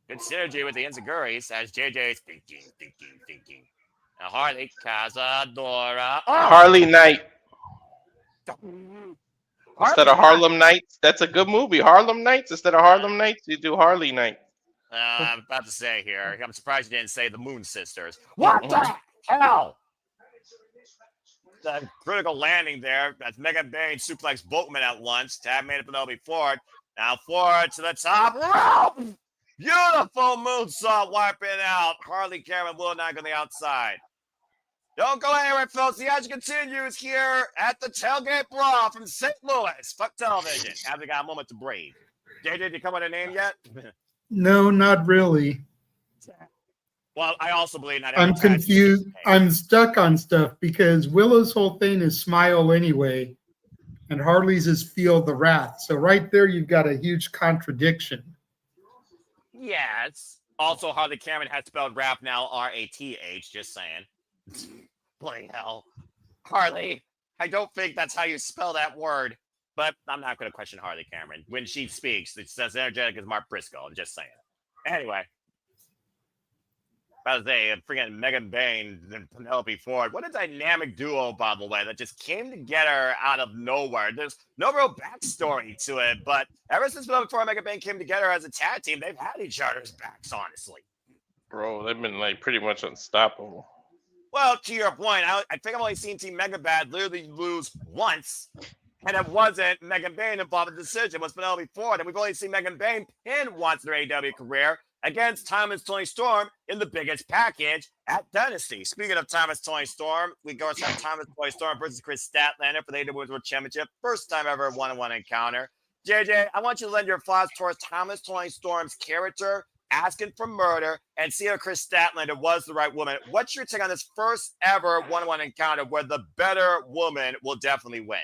Speaker 2: Good synergy with the Inziguris as JJ's thinking. Now Harley, Cazadora. Oh!
Speaker 4: Harley Knight. Instead of Harlem Nights, that's a good movie. Harlem Nights. Instead of Harlem Nights, you do Harley Night.
Speaker 2: I'm about to say here. I'm surprised you didn't say the Moon Sisters. What the hell? The critical landing there as Megan Bayne suplex Boatman at once. Tab made it Penelope Ford. Now Ford to the top rope. Beautiful moonsault wiping out. Harley, Cameron, Willow Knight on the outside. Don't go anywhere, folks. The action continues here at the Tailgate Brawl from St. Louis. Fuck television. Have got a moment to breathe. JJ, did you come with a name yet?
Speaker 3: No, not really.
Speaker 2: Well, I also believe not.
Speaker 3: I'm confused. I'm stuck on stuff because Willow's whole thing is smile anyway, and Harley's is feel the wrath. So right there, you've got a huge contradiction.
Speaker 2: Yes. Also, Harley Cameron has spelled wrath now R-A-T-H. Just saying. Bloody hell. Harley, I don't think that's how you spell that word, but I'm not going to question Harley Cameron. When she speaks, it's as energetic as Mark Briscoe. I'm just saying. Anyway. About to say, freaking Megan Bayne and Penelope Ford. What a dynamic duo, by the way, that just came together out of nowhere. There's no real backstory to it, but ever since Penelope Ford and Megan Bayne came together as a tag team, they've had each other's backs, honestly.
Speaker 4: Bro, they've been like pretty much unstoppable.
Speaker 2: Well, to your point, I think I've only seen Team Megabad literally lose once, and it wasn't Megan Bayne involved in the decision. It was Penelope Ford, and we've only seen Megan Bayne pin once in her AEW career against Timeless Toni Storm in the biggest package at Dynasty. Speaking of Timeless Toni Storm, we go to Timeless Toni Storm versus Kris Statlander for the AEW World Championship. First time ever one-on-one encounter. JJ, I want you to lend your thoughts towards Timeless Toni Storm's character, asking for murder, and see if Kris Statlander was the right woman. What's your take on this first ever one-on-one encounter where the better woman will definitely win?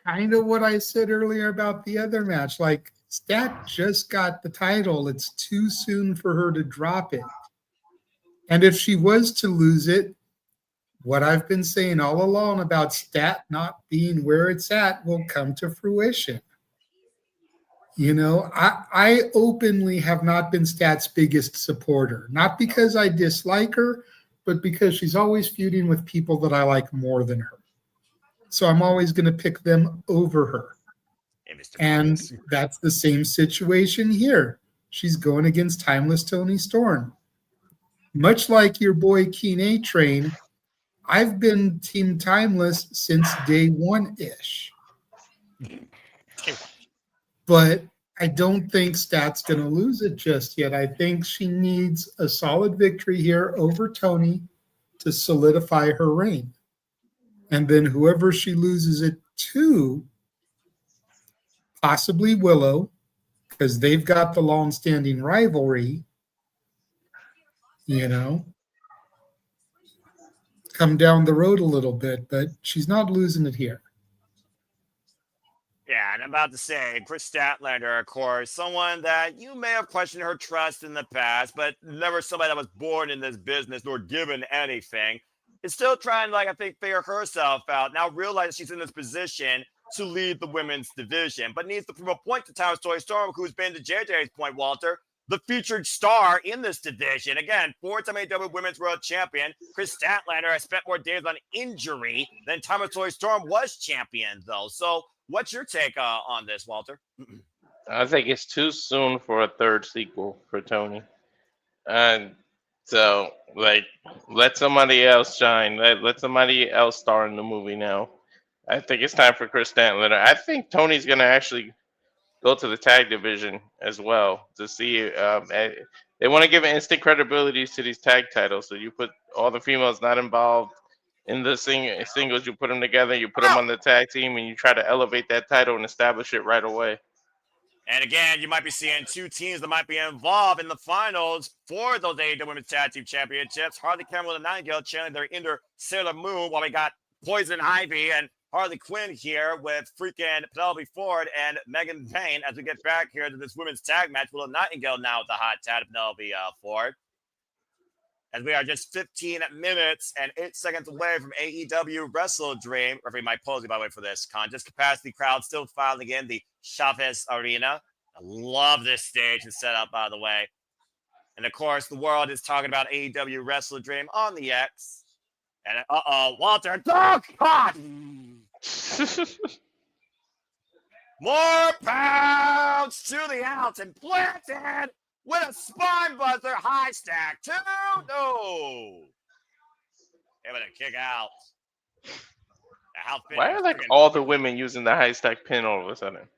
Speaker 3: Kind of what I said earlier about the other match. Like, Stat just got the title. It's too soon for her to drop it. And if she was to lose it, what I've been saying all along about Stat not being where it's at will come to fruition. You know, I openly have not been Stat's biggest supporter. Not because I dislike her, but because she's always feuding with people that I like more than her. So I'm always going to pick them over her. And that's the same situation here. She's going against Timeless Toni Storm. Much like your boy Keen A-Train, I've been Team Timeless since day one-ish. But I don't think Stat's going to lose it just yet. I think she needs a solid victory here over Toni to solidify her reign. And then whoever she loses it to, possibly Willow, because they've got the long-standing rivalry, you know, come down the road a little bit, but she's not losing it here.
Speaker 2: Yeah, and I'm about to say, Kris Statlander, of course, someone that you may have questioned her trust in the past, but never somebody that was born in this business nor given anything. Is still trying to, like, I think, figure herself out. Now realize she's in this position to lead the women's division, but needs to prove a point to Timeless Toni Storm, who's been, to JJ's point, Walter, the featured star in this division. Again, 4-time AEW Women's World Champion. Kris Statlander has spent more days on injury than Timeless Toni Storm was champion, though. So what's your take on this, Walter?
Speaker 4: I think it's too soon for a third sequel for Toni. And so, like, let somebody else shine. Let somebody else star in the movie now. I think it's time for Kris Statlander. I think Tony's gonna actually go to the tag division as well to see. They want to give instant credibility to these tag titles. So you put all the females not involved in the singles, you put them together, you put them on the tag team, and you try to elevate that title and establish it right away.
Speaker 2: And again, you might be seeing two teams that might be involved in the finals for those AEW Women's Tag Team Championships. Harley Cameron and Nightingale channeling their inner Sailor Moon, while we got Poison Ivy and Harley Quinn here with freaking Penelope Ford and Megan Bayne as we get back here to this women's tag match. Willow Nightingale now with the hot tag of Penelope Ford. As we are just 15 minutes and 8 seconds away from AEW WrestleDream. Referee Mike Posey, by the way, for this contest. Capacity crowd still filing in the Chavez Arena. I love this stage and setup, by the way. And of course, the world is talking about AEW WrestleDream on the X. And Walter, oh God! More pounds to the outs and planted with a spine buster high stack. 2, no. Able to kick out.
Speaker 4: Why are like all the women using the high stack pin all of a sudden?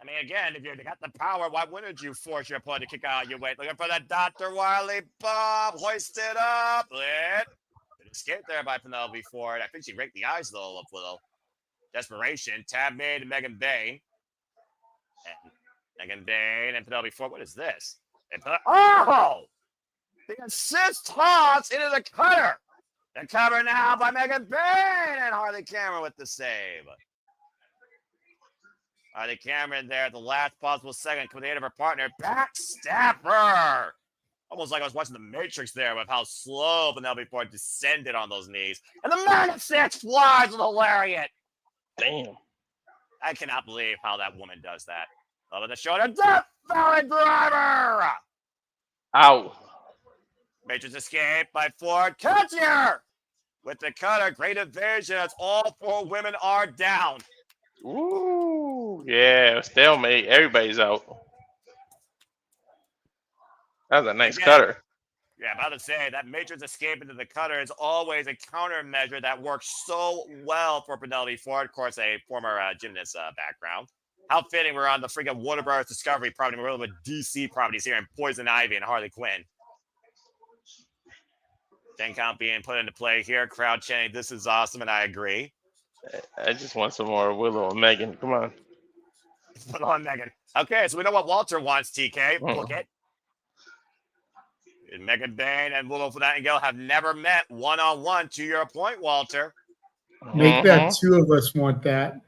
Speaker 2: I mean, again, if you got the power, why wouldn't you force your opponent to kick out your weight? Looking for that Dr. Wiley bomb. Hoist it up. Escape there by Penelope Ford. I think she raked the eyes though of Willow. Desperation. Tab made to Megan Bayne. And Megan Bayne and Penelope Ford. What is this? Oh! The assist toss into the cutter. The cover now by Megan Bayne and Harley Cameron with the save. Harley Cameron there at the last possible second with the aid of her partner. Backstabber. Almost like I was watching The Matrix there with how slow Penelope Ford descended on those knees. And the Mega Six flies with a lariat.
Speaker 4: Damn.
Speaker 2: I cannot believe how that woman does that. Over the shoulder. Death Valley Driver.
Speaker 4: Ow.
Speaker 2: Matrix escape by Ford. Catch here. With the cutter. Great evasion as all 4 women are down.
Speaker 4: Ooh. Yeah. Stalemate. Everybody's out. That was a nice cutter.
Speaker 2: Yeah, I'm about to say that Matrix escape into the cutter is always a countermeasure that works so well for Penelope Ford. Of course, a former gymnast background. How fitting we're on the freaking Warner Bros. Discovery property. We're with DC properties here in Poison Ivy and Harley Quinn. 10 count being put into play here. Crowd chanting, this is awesome, and I agree.
Speaker 4: I just want some more Willow and Megan. Come on.
Speaker 2: Willow and Megan. Okay, so we know what Walter wants, TK. Book it. Megan Bayne and Willow Nightingale have never met one-on-one, to your point, Walter.
Speaker 3: Make that 2 of us want that.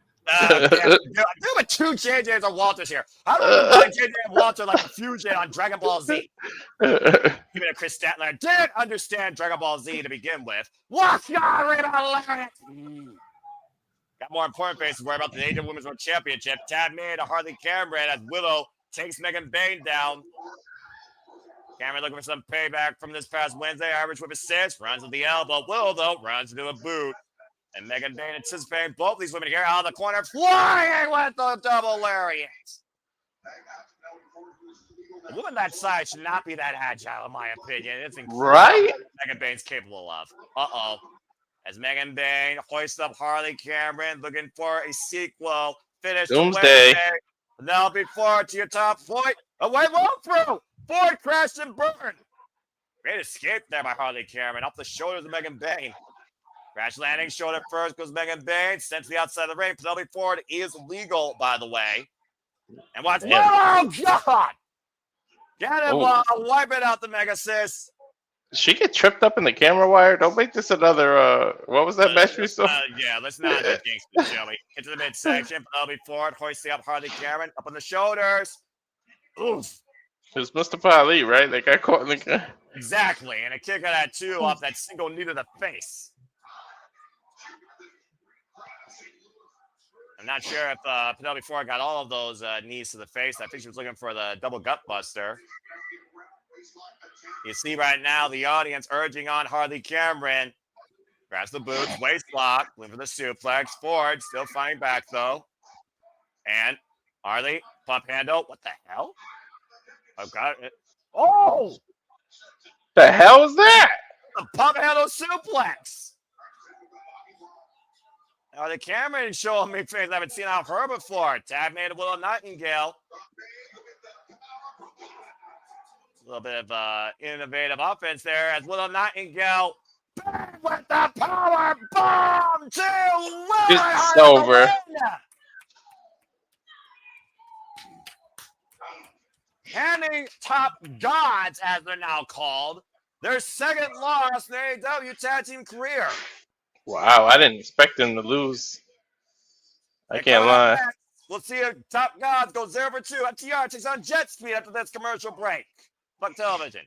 Speaker 2: Do with 2 JJs or Walters here. How do I find JJ and Walter like a fusion on Dragon Ball Z? Even a Kris Statlander didn't understand Dragon Ball Z to begin with. What's your Got more important faces. Worry about the AEW Women's World Championship. Tab made to Harley Cameron as Willow takes Megan Bayne down. Cameron looking for some payback from this past Wednesday. Irish whip assist, runs with the elbow. Willow, though, runs into a boot. And Megan Bayne anticipating both these women here out of the corner, flying with the double lariat. A woman that size should not be that agile, in my opinion. It's incredible
Speaker 4: right?
Speaker 2: what Megan Bayne's capable of. As Megan Bayne hoists up Harley Cameron, looking for a sequel. Finish
Speaker 4: Doomsday.
Speaker 2: Now before to your top point. Away roll through. Ford crashed and burned. Great escape there by Harley Cameron. Off the shoulders of Megan Bayne. Crash landing. Shoulder first goes Megan Bayne. Sent to the outside of the ring. Penelope Ford is legal, by the way. And watch. Oh, God. Cannonball. Wiping out the Mega Sis.
Speaker 4: Did she get tripped up in the camera wire? Don't make this another, what was that match we saw?
Speaker 2: Yeah, let's not get Kingston, shall we? Into the midsection. Penelope Ford hoisting up Harley Cameron. Up on the shoulders. Oof.
Speaker 4: It was Mustafa Ali, right? That got caught in the...
Speaker 2: Exactly. And a kick of that, too, off that single knee to the face. I'm not sure if Penelope Ford got all of those knees to the face. I think she was looking for the double gut buster. You see right now the audience urging on Harley Cameron. Grabs the boots, waist lock, looking for the suplex. Ford still fighting back, though. And Harley, pump handle. What the hell? I've got it. Oh!
Speaker 4: The hell is that?
Speaker 2: A pump handle suplex. The camera showing me things I haven't seen out of her before. Tag made Willow Nightingale. A little bit of innovative offense there as Willow Nightingale with the power bomb to Willow.
Speaker 4: It's over.
Speaker 2: Handing Top Gods, as they're now called, their second loss in their AEW tag team career.
Speaker 4: Wow, I didn't expect them to lose. I can't lie.
Speaker 2: We'll see if Top Gods go 0 for 2. FTR takes on JetSpeed after this commercial break. Fuck television.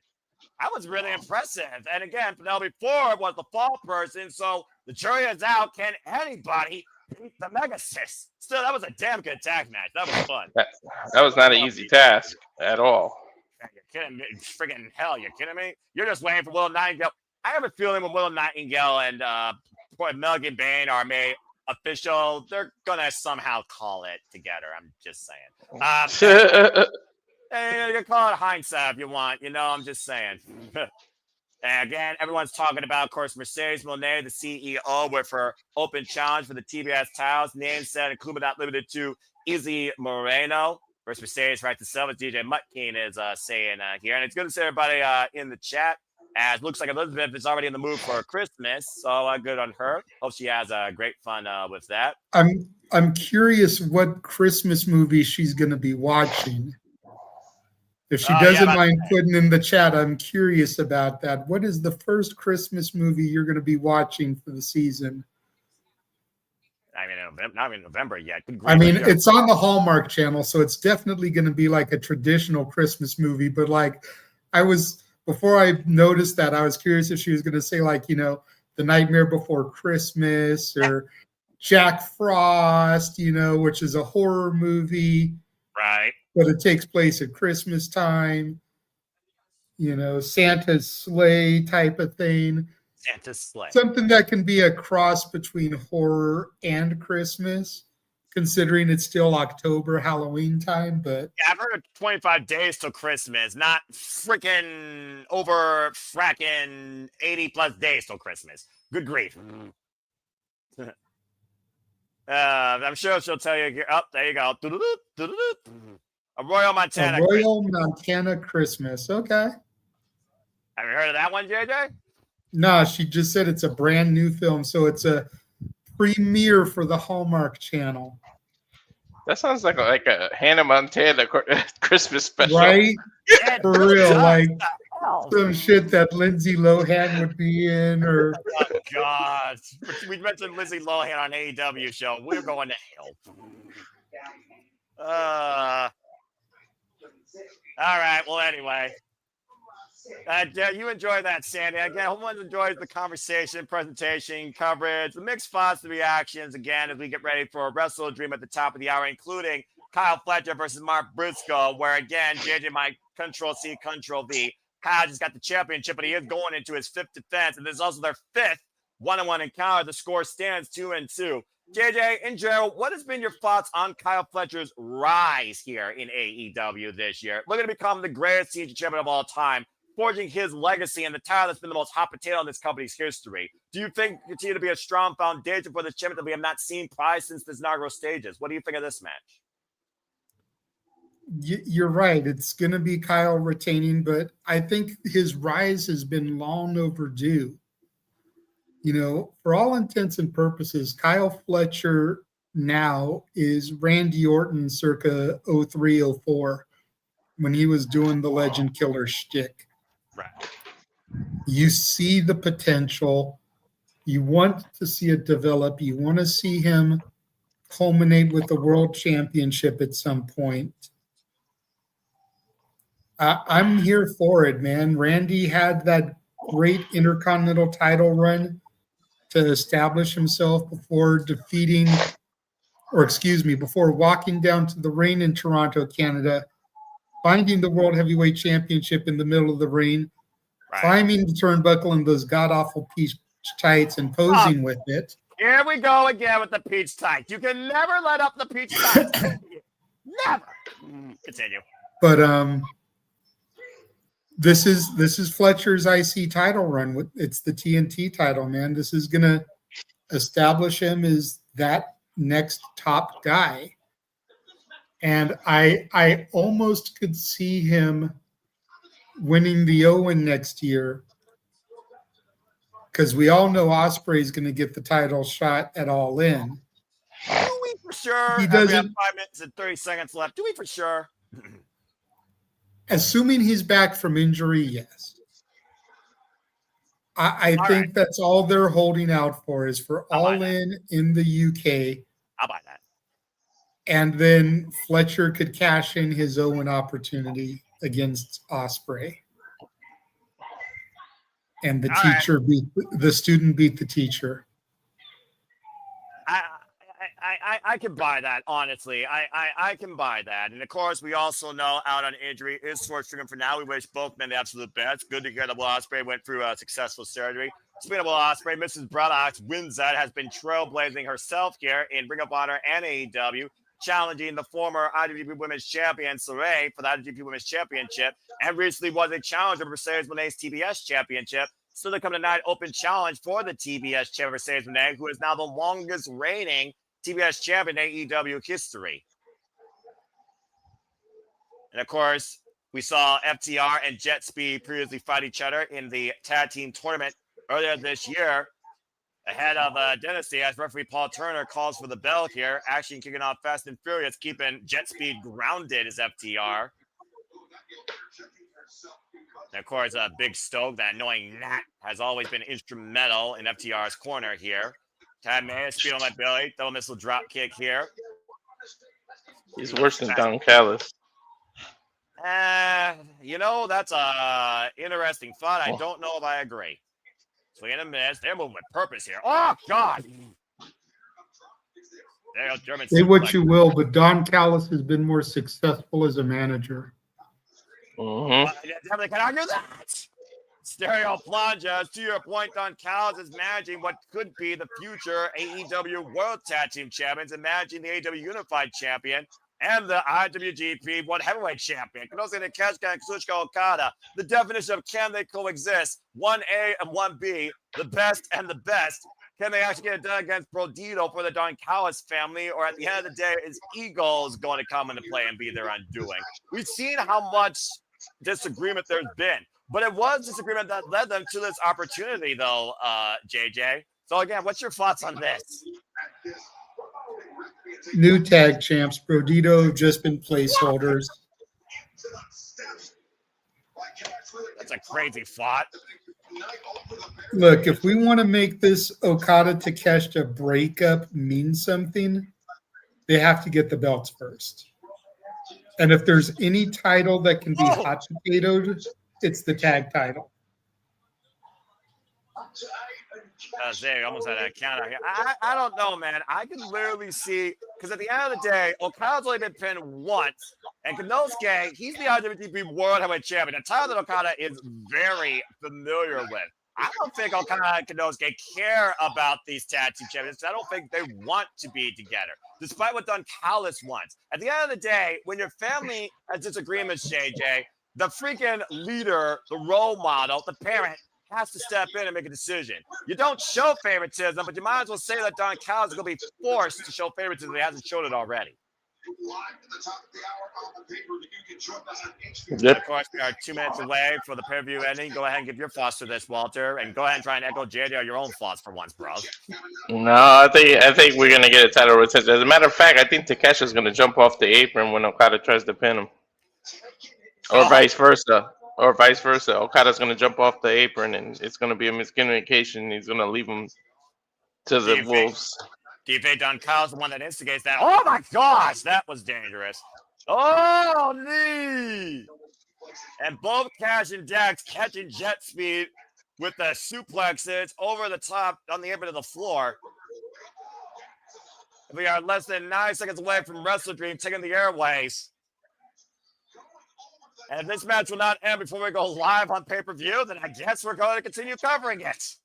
Speaker 2: That was really impressive. And again, Penelope Ford was the fall person, so the jury is out. Can anybody beat the Mega Sis? Still, that was a damn good tag match. That was fun.
Speaker 4: That was not an easy task at all.
Speaker 2: You're kidding me? Friggin' hell, you're kidding me? You're just waiting for Willow Nightingale. I have a feeling when Willow Nightingale and Penelope Bayne are made official, they're gonna somehow call it together. I'm just saying. You can call it hindsight if you want. I'm just saying. And again, everyone's talking about, of course, Mercedes Monet, the CEO, with her open challenge for the TBS titles. Name said, including but not limited to Izzy Moreno versus Mercedes right to sell, as DJ Mutkeen is saying here. And it's good to see everybody in the chat, as it looks like Elizabeth is already in the mood for Christmas. So good on her. Hope she has great fun with that.
Speaker 3: I'm curious what Christmas movie she's going to be watching. If she doesn't mind putting in the chat, I'm curious about that. What is the first Christmas movie you're going to be watching for the season?
Speaker 2: I mean, not in November yet.
Speaker 3: I mean, it's on the Hallmark Channel, so it's definitely going to be like a traditional Christmas movie. But before I noticed that, I was curious if she was going to say The Nightmare Before Christmas or Jack Frost, which is a horror movie.
Speaker 2: Right.
Speaker 3: But it takes place at Christmas time, Santa's sleigh type of thing.
Speaker 2: Santa's sleigh.
Speaker 3: Something that can be a cross between horror and Christmas, considering it's still October, Halloween time. But
Speaker 2: yeah, I've heard of 25 days till Christmas, not freaking over fracking 80 plus days till Christmas. Good grief. I'm sure she'll tell you. Oh, there you go. A Royal Montana.
Speaker 3: Montana Christmas. Okay.
Speaker 2: Have you heard of that one, JJ?
Speaker 3: No, she just said it's a brand new film, so it's a premiere for the Hallmark Channel.
Speaker 4: That sounds like a Hannah Montana Christmas special.
Speaker 3: Right? For real. Like some shit that Lindsay Lohan would be in. Or
Speaker 2: oh, God. We mentioned Lindsay Lohan on AEW show. We're going to hell. All right. Well, anyway. You enjoy that, Sandy. Again, everyone enjoys the conversation, presentation, coverage, the mixed thoughts, the reactions, again, as we get ready for WrestleDream at the top of the hour, including Kyle Fletcher versus Mark Briscoe, where, again, JJ might Control-C, Control-V. Kyle just got the championship, but he is going into his fifth defense, and this is also their fifth one-on-one encounter. The score stands 2-2. JJ, in general, what has been your thoughts on Kyle Fletcher's rise here in AEW this year? Looking to become the greatest CG champion of all time, forging his legacy and the title that's been the most hot potato in this company's history. Do you think it continue to be a strong foundation for the champion that we have not seen probably since this inaugural stages? What do you think of this match?
Speaker 3: You're right. It's going to be Kyle retaining, but I think his rise has been long overdue. For all intents and purposes, Kyle Fletcher now is Randy Orton circa 03-04 when he was doing the Legend Killer shtick.
Speaker 2: Right.
Speaker 3: You see the potential. You want to see it develop. You want to see him culminate with the world championship at some point. I'm here for it, man. Randy had that great Intercontinental title run to establish himself before before walking down to the ring in Toronto, Canada, finding the World Heavyweight Championship in the middle of the ring, climbing the turnbuckle in those god-awful peach tights and posing with it.
Speaker 2: Here we go again with the peach tights. You can never let up the peach tights. Never. Continue.
Speaker 3: But this is Fletcher's IC title run. It's the TNT title, man. This is going to establish him as that next top guy. And I almost could see him winning the Owen next year, because we all know Ospreay is going to get the title shot at All In.
Speaker 2: Do we for sure?
Speaker 3: He
Speaker 2: We have
Speaker 3: doesn't.
Speaker 2: 5 minutes and 30 seconds left. Do we for sure?
Speaker 3: Assuming he's back from injury, yes. I
Speaker 2: All
Speaker 3: think
Speaker 2: right.
Speaker 3: that's all they're holding out for, is for
Speaker 2: I'll buy
Speaker 3: All In the UK.
Speaker 2: I'll buy that.
Speaker 3: And then Fletcher could cash in his Owen opportunity against Ospreay. And the
Speaker 2: All
Speaker 3: teacher beat the student beat the teacher.
Speaker 2: I can buy that, honestly. I can buy that. And of course, we also know out on injury is short-stricken for now. We wish both men the absolute best. Good to hear that Will Ospreay went through a successful surgery. Speaking of Will Ospreay, Mrs. Brodox wins that, has been trailblazing herself here in Ring of Honor and AEW, challenging the former IWGP Women's Champion, Saray, for the IWGP Women's Championship, and recently was a challenger for Mercedes Moné's TBS Championship. So they come tonight, open challenge for the TBS champion, Mercedes Moné, who is now the longest reigning TBS champion in AEW history. And of course, we saw FTR and JetSpeed previously fight each other in the tag team tournament earlier this year, ahead of Dynasty, as referee Paul Turner calls for the bell here. Action kicking off fast and furious, keeping JetSpeed grounded as FTR. And of course, Big Stoke, that annoying gnat, has always been instrumental in FTR's corner here. Tad May, speed on that belly, double missile drop kick here.
Speaker 4: He's worse than Don Callis.
Speaker 2: You know, that's a interesting thought. I don't know if I agree. Swing and a miss. They're moving with purpose here. Oh, God. There goes German.
Speaker 3: Say what you will, but Don Callis has been more successful as a manager.
Speaker 2: Definitely can argue that. Stereo plunges. To your point, Don Callis is managing what could be the future AEW World Tag Team Champions, and managing the AEW Unified Champion and the IWGP World Heavyweight Champion. Konosuke, Takeshita, and Kazuichka Okada. The definition of can they coexist? 1A and 1B, the best and the best. Can they actually get it done against Brodido for the Don Callis family? Or at the end of the day, is egos going to come into play and be their undoing? We've seen how much disagreement there's been. But it was disagreement that led them to this opportunity, though, JJ. So, again, what's your thoughts on this?
Speaker 3: New tag champs. Brodido have just been placeholders.
Speaker 2: That's a crazy thought.
Speaker 3: Look, if we want to make this Okada Takeshita breakup mean something, they have to get the belts first. And if there's any title that can be hot potatoed, it's the tag title.
Speaker 2: They almost had a count out here. I don't know, man. I can literally see, because at the end of the day, Okada's only been pinned once, and Konosuke, he's the IWGP World Heavyweight Champion, a title that Okada is very familiar with. I don't think Okada and Konosuke care about these tag team champions. I don't think they want to be together, despite what Don Callis wants. At the end of the day, when your family has disagreements, JJ, the freaking leader, the role model, the parent, has to step in and make a decision. You don't show favoritism, but you might as well say that Don Callis is going to be forced to show favoritism if he hasn't shown it already.
Speaker 4: Yep.
Speaker 2: Of course, we are 2 minutes away for the pay-per-view ending. Go ahead and give your thoughts to this, Walter, and go ahead and try and echo JJ or your own thoughts for once, bro.
Speaker 4: No, I think we're gonna get a title retention. As a matter of fact, I think Takeshi's gonna jump off the apron when Okada tries to pin him, or vice versa. Okada's gonna jump off the apron, and it's gonna be a miscommunication. He's gonna leave him to the wolves.
Speaker 2: Do you think Don Callis is the one that instigates that? Oh my gosh, that was dangerous. Oh, knee! And both Cash and Dax catching JetSpeed with the suplexes over the top on the apron of the floor. We are less than 9 seconds away from WrestleDream taking the airways. And if this match will not end before we go live on pay-per-view, then I guess we're going to continue covering it.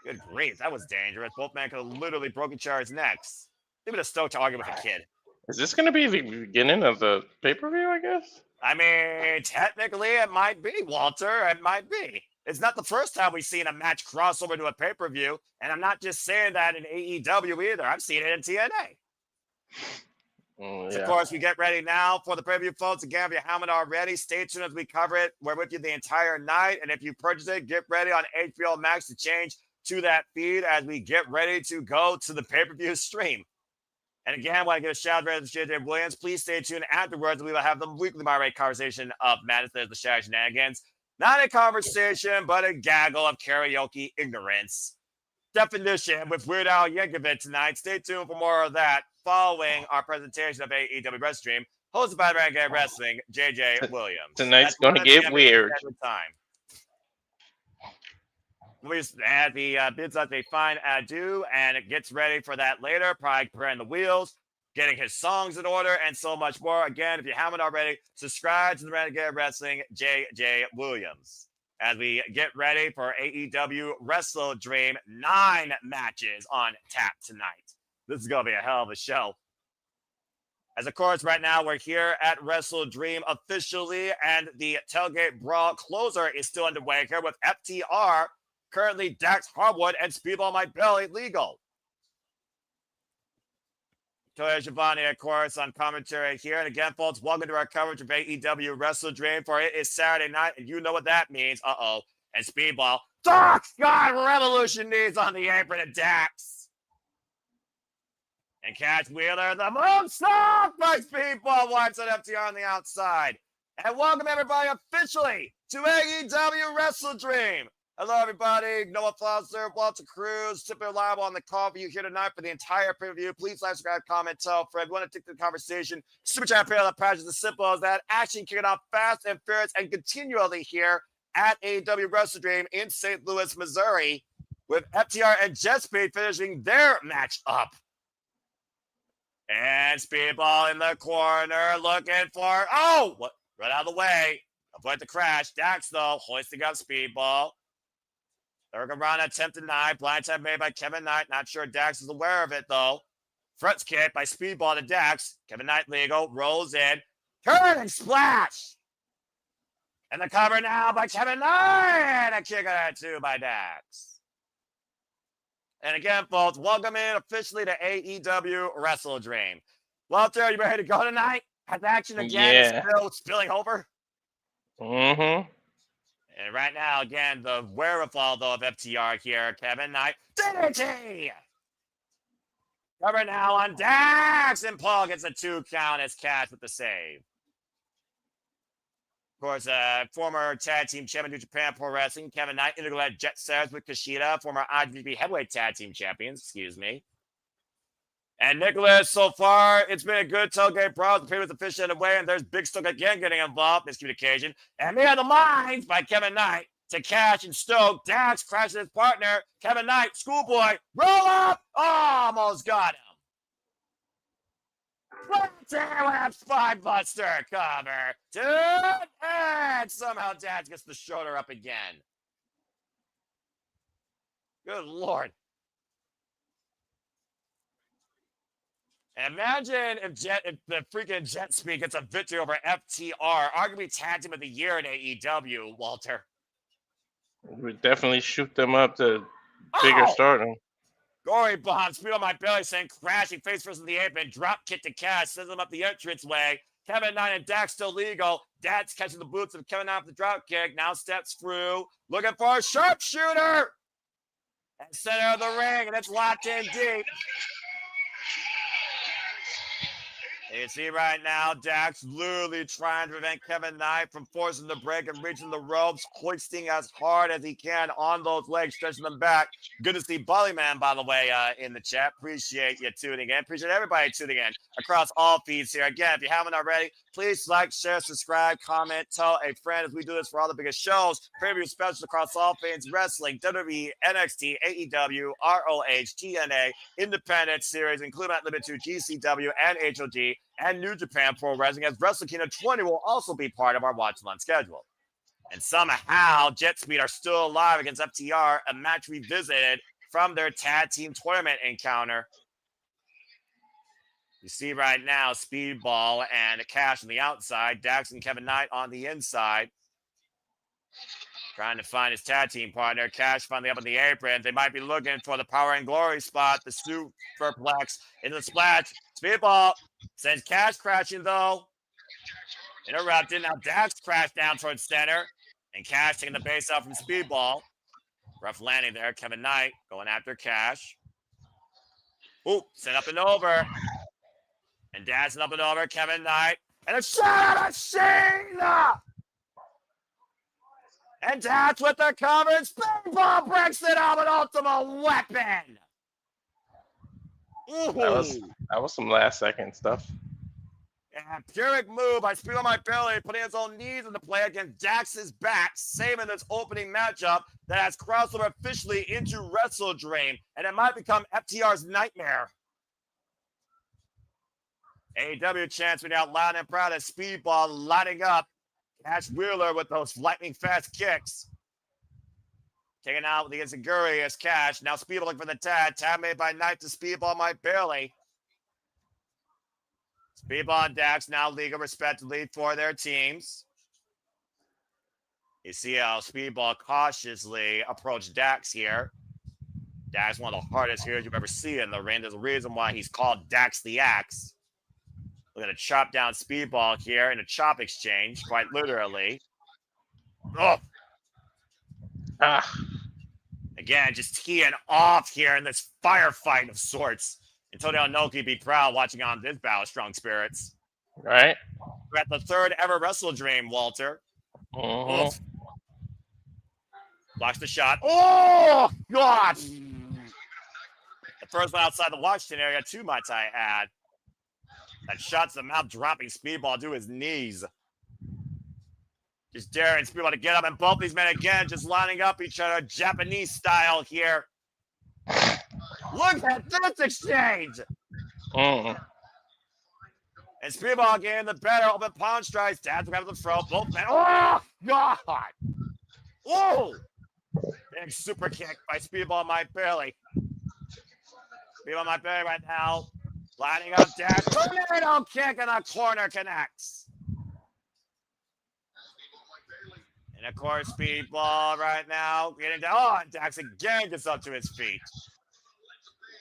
Speaker 2: Good grief, that was dangerous. Both men could have literally broken each other's necks. Leave it a Stoke to argue with a kid.
Speaker 4: Is this going to be the beginning of the pay-per-view, I guess?
Speaker 2: I mean, technically it might be, Walter. It might be. It's not the first time we've seen a match crossover to a pay-per-view, and I'm not just saying that in AEW either. I've seen it in TNA. Of course, we get ready now for the preview, folks. Again, if you haven't already, stay tuned as we cover it. We're with you the entire night. And if you purchase it, get ready on HBO Max to change to that feed as we get ready to go to the pay-per-view stream. And again, I want to give a shout out to JJ Williams. Please stay tuned afterwards. We will have the weekly moderate conversation of Madness, the Shadow Shenanigans. Not a conversation, but a gaggle of karaoke ignorance. Definition with Weird Al Yankovic tonight. Stay tuned for more of that following our presentation of AEW WrestleDream, hosted by Renegade Wrestling, JJ Williams.
Speaker 4: Tonight's going to get weird.
Speaker 2: Time. As he bids us a fine adieu, and it gets ready for that later, probably preparing the wheels, getting his songs in order, and so much more. Again, if you haven't already, subscribe to the Renegade Wrestling, JJ Williams. As we get ready for AEW WrestleDream, 9 matches on tap tonight. This is going to be a hell of a show. As of course, right now we're here at WrestleDream officially, and the Tailgate Brawl closer is still underway here with FTR, currently Dax Harwood and Speedball My Belly legal. Toya Giovanni, of course, on commentary here. And again, folks, welcome to our coverage of AEW WrestleDream, for it is Saturday night, and you know what that means. Uh-oh. And Speedball, God, Revolution knees on the apron of Dax. And Catch Wheeler, the moonsault by Speedball, wipes at FTR on the outside. And welcome, everybody, officially to AEW WrestleDream. Hello, everybody. Noah Foster, Walter Cruz, Tip Reliable on the call for you here tonight for the entire preview. Please like, subscribe, comment, tell a friend. We want to take the conversation. Super chat pay that prize is as simple as that. Action kicking off fast and furious and continually here at AEW WrestleDream in St. Louis, Missouri, with FTR and JetSpeed finishing their match up. And Speedball in the corner looking for, what? Right out of the way. Avoid the crash. Dax, though, hoisting up Speedball. Third round attempt denied. Blindside made by Kevin Knight. Not sure Dax is aware of it, though. Front kick by Speedball to Dax. Kevin Knight legal. Rolls in. Turn and splash. And the cover now by Kevin Knight. A kick out of 2 by Dax. And again, folks, welcome in officially to AEW WrestleDream. Walter, are you ready to go tonight? Has action again is spilling over?
Speaker 4: Mm-hmm.
Speaker 2: And right now, again, the wherewithal, though, of FTR here. Kevin Knight. DDT! Cover now on Dax. And Paul gets a 2 count as Cash with the save. Of course, former tag team champion of New Japan Pro Wrestling, Kevin Knight, integral at Jet Stars with Takeshita, former IWGP Heavyweight Tag Team Champions, excuse me. And Nicholas, so far, it's been a good tailgate brawl. The pay was officially underway, and there's Big Stoke again getting involved. Miscommunication. And me on the lines by Kevin Knight to Cash and Stoke. Dax crashes his partner. Kevin Knight, schoolboy, roll up. Almost got him. Spine buster cover. And somehow Dax gets the shoulder up again. Good Lord. Imagine if the freaking JetSpeed gets a victory over FTR, arguably tag team of the year in AEW, Walter.
Speaker 4: We definitely shoot them up to bigger stardom.
Speaker 2: Gory bomb, Speed on My Belly, saying crashing face first in the apron, drop kick to Cash, sends him up the entranceway. Kevin Knight and Dax still legal. Dax catching the boots of Kevin Knight with the drop kick, now steps through, looking for a sharpshooter. And center of the ring, and it's locked in deep. You see right now, Dax literally trying to prevent Kevin Knight from forcing the break and reaching the ropes, hoisting as hard as he can on those legs, stretching them back. Good to see Bullyman, by the way, in the chat. Appreciate you tuning in. Appreciate everybody tuning in across all feeds here. Again, if you haven't already, please like, share, subscribe, comment, tell a friend as we do this for all the biggest shows. Preview specials across all things wrestling, WWE, NXT, AEW, ROH, TNA, independent series, including at Limit 2, GCW, and HOG, and New Japan Pro Wrestling, as Wrestle Kingdom 20 will also be part of our watch-along schedule. And somehow, JetSpeed are still alive against FTR, a match revisited from their tag team tournament encounter. You see right now, Speedball and Cash on the outside, Dax and Kevin Knight on the inside. Trying to find his tag team partner. Cash finally up on the apron. They might be looking for the Power and Glory spot. The superplex into the splash. Speedball sends Cash crashing, though. Interrupted. Now Dax crashed down towards center. And Cash taking the base out from Speedball. Rough landing there. Kevin Knight going after Cash. Ooh, sent up and over. And dancing up and over. Kevin Knight. And a shot out of Shayna! And Dax with the cover. And Speedball breaks it up. An ultimate weapon. Ooh.
Speaker 4: That was some last second stuff.
Speaker 2: And Pyrrhic move by Speedball my belly, putting his own knees into play against Dax's back, saving this opening matchup that has crossed over officially into WrestleDream, and it might become FTR's nightmare. AEW chants went out loud and proud as Speedball lighting up Cash Wheeler with those lightning fast kicks. Taking out the Izaguri as Cash. Now Speedball looking for the tag. Tag made by Knight to Speedball my barely. Speedball and Dax now legal respectively for their teams. You see how Speedball cautiously approached Dax here. Dax, one of the hardest heroes you've ever seen in the ring. There's a reason why he's called Dax the Axe. We're going to chop down Speedball here in a chop exchange, quite literally. Oh. Again, just teeing off here in this firefight of sorts. Antonio Inoki be proud watching on this Battle of Strong Spirits.
Speaker 4: Right.
Speaker 2: We're at the third ever WrestleDream, Walter.
Speaker 4: Mm-hmm.
Speaker 2: Blocks the shot. Oh, God. The first one outside the Washington area, too, might I add. That shot's the mouth dropping Speedball to his knees. Just daring Speedball to get up, and both these men again just lining up each other, Japanese style here. Look at this exchange!
Speaker 4: Mm.
Speaker 2: And Speedball getting the better, open pawn strikes. Dad's grab the throat. Both men. Oh, God! Oh! Big super kick by Speedball might barely. Speedball might barely right now. Lining up Dax. Tornado kick and a corner connects. And of course, Speedball right now getting down. Oh, and Dax again gets up to his feet.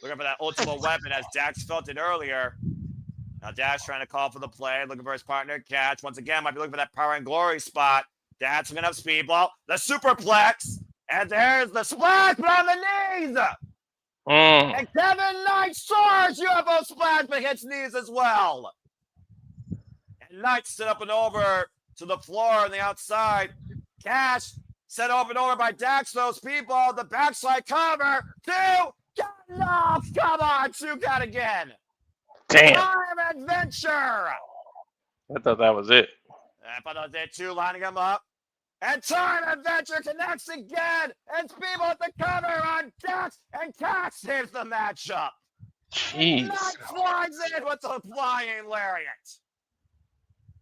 Speaker 2: Looking for that ultimate weapon as Dax felt it earlier. Now Dax trying to call for the play, looking for his partner, Catch. Once again, might be looking for that Power and Glory spot. Dax looking up Speedball. The superplex. And there's the splash, but on the knees. And Kevin Knight soars UFO splash, but hits knees as well. And Knight stood up and over to the floor on the outside. Cash set up and over by Dax, though. Speedball, the backslide cover. Two. No, come on, two count again.
Speaker 4: Damn.
Speaker 2: Time adventure.
Speaker 4: I thought that was it.
Speaker 2: I thought that was it, too, lining them up. And time adventure connects again. And Speedball with the cover on Dax. And Cash saves the matchup.
Speaker 4: Jeez.
Speaker 2: Knight flies in with the flying lariat.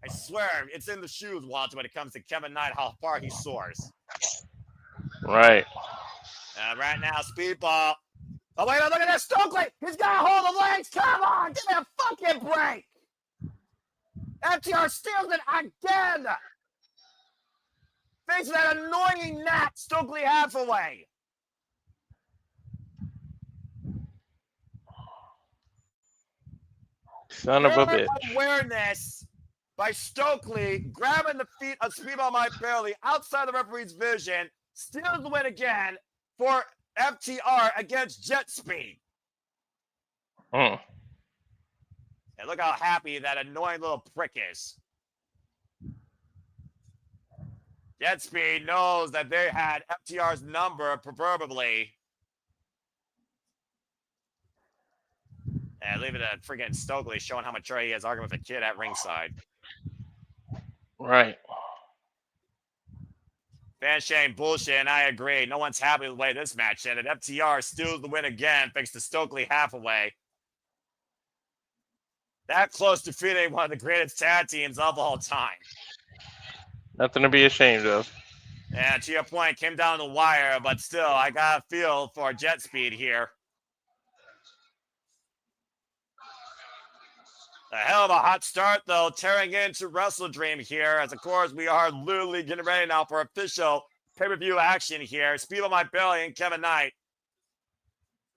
Speaker 2: I swear, it's in the shoes, Walter, when it comes to Kevin Knight, how far he soars.
Speaker 4: Right.
Speaker 2: Right now, Speedball. Oh, wait, look at this. Stokely. He's got a hold of legs. Come on. Give me a fucking break. FTR steals it again. Facing that annoying gnat, Stokely Hathaway.
Speaker 4: Son of a bitch.
Speaker 2: Awareness by Stokely, grabbing the feet of Speedball Mike Bailey outside the referee's vision, steals the win again for FTR against JetSpeed. And look how happy that annoying little prick is. JetSpeed knows that they had FTR's number, proverbially. And leave it at friggin' Stokely showing how mature he is, arguing with a kid at ringside.
Speaker 4: Right.
Speaker 2: Fan shame bullshit, and I agree. No one's happy with the way this match ended. FTR steals the win again, thanks to Stokely Hathaway. That close to defeating one of the greatest tag teams of all time.
Speaker 4: Nothing to be ashamed of.
Speaker 2: Yeah, to your point, came down the wire, but still, I got a feel for JetSpeed here. A hell of a hot start, though, tearing into WrestleDream here, as of course we are literally getting ready now for official pay-per-view action here. Speed on my belly and Kevin Knight.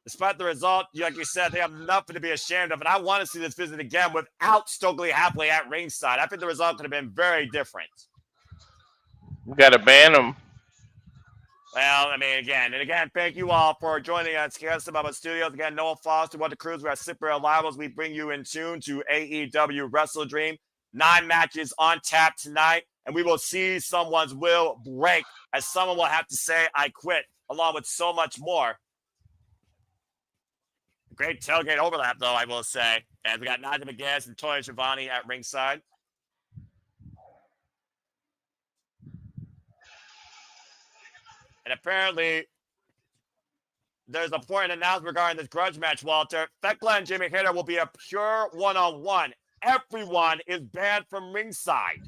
Speaker 2: Despite the result, like you said, they have nothing to be ashamed of. And I want to see this visit again without Stokely Hathaway at ringside. I think the result could have been very different.
Speaker 4: We got to ban them.
Speaker 2: Well, I mean, again, thank you all for joining us here at Subaba Studios. Again, Noah Foster, what the Cruz. We're at Super Arrivals. We bring you in tune to AEW WrestleDream. 9 matches on tap tonight, and we will see someone's will break as someone will have to say, I quit, along with so much more. Great tailgate overlap, though, I will say. And we got Nadia McGuinness and Toni Schiavone at ringside. And apparently, there's a important announcement regarding this grudge match, Walter. Thekla and Jamie Hayter will be a pure one-on-one. Everyone is banned from ringside.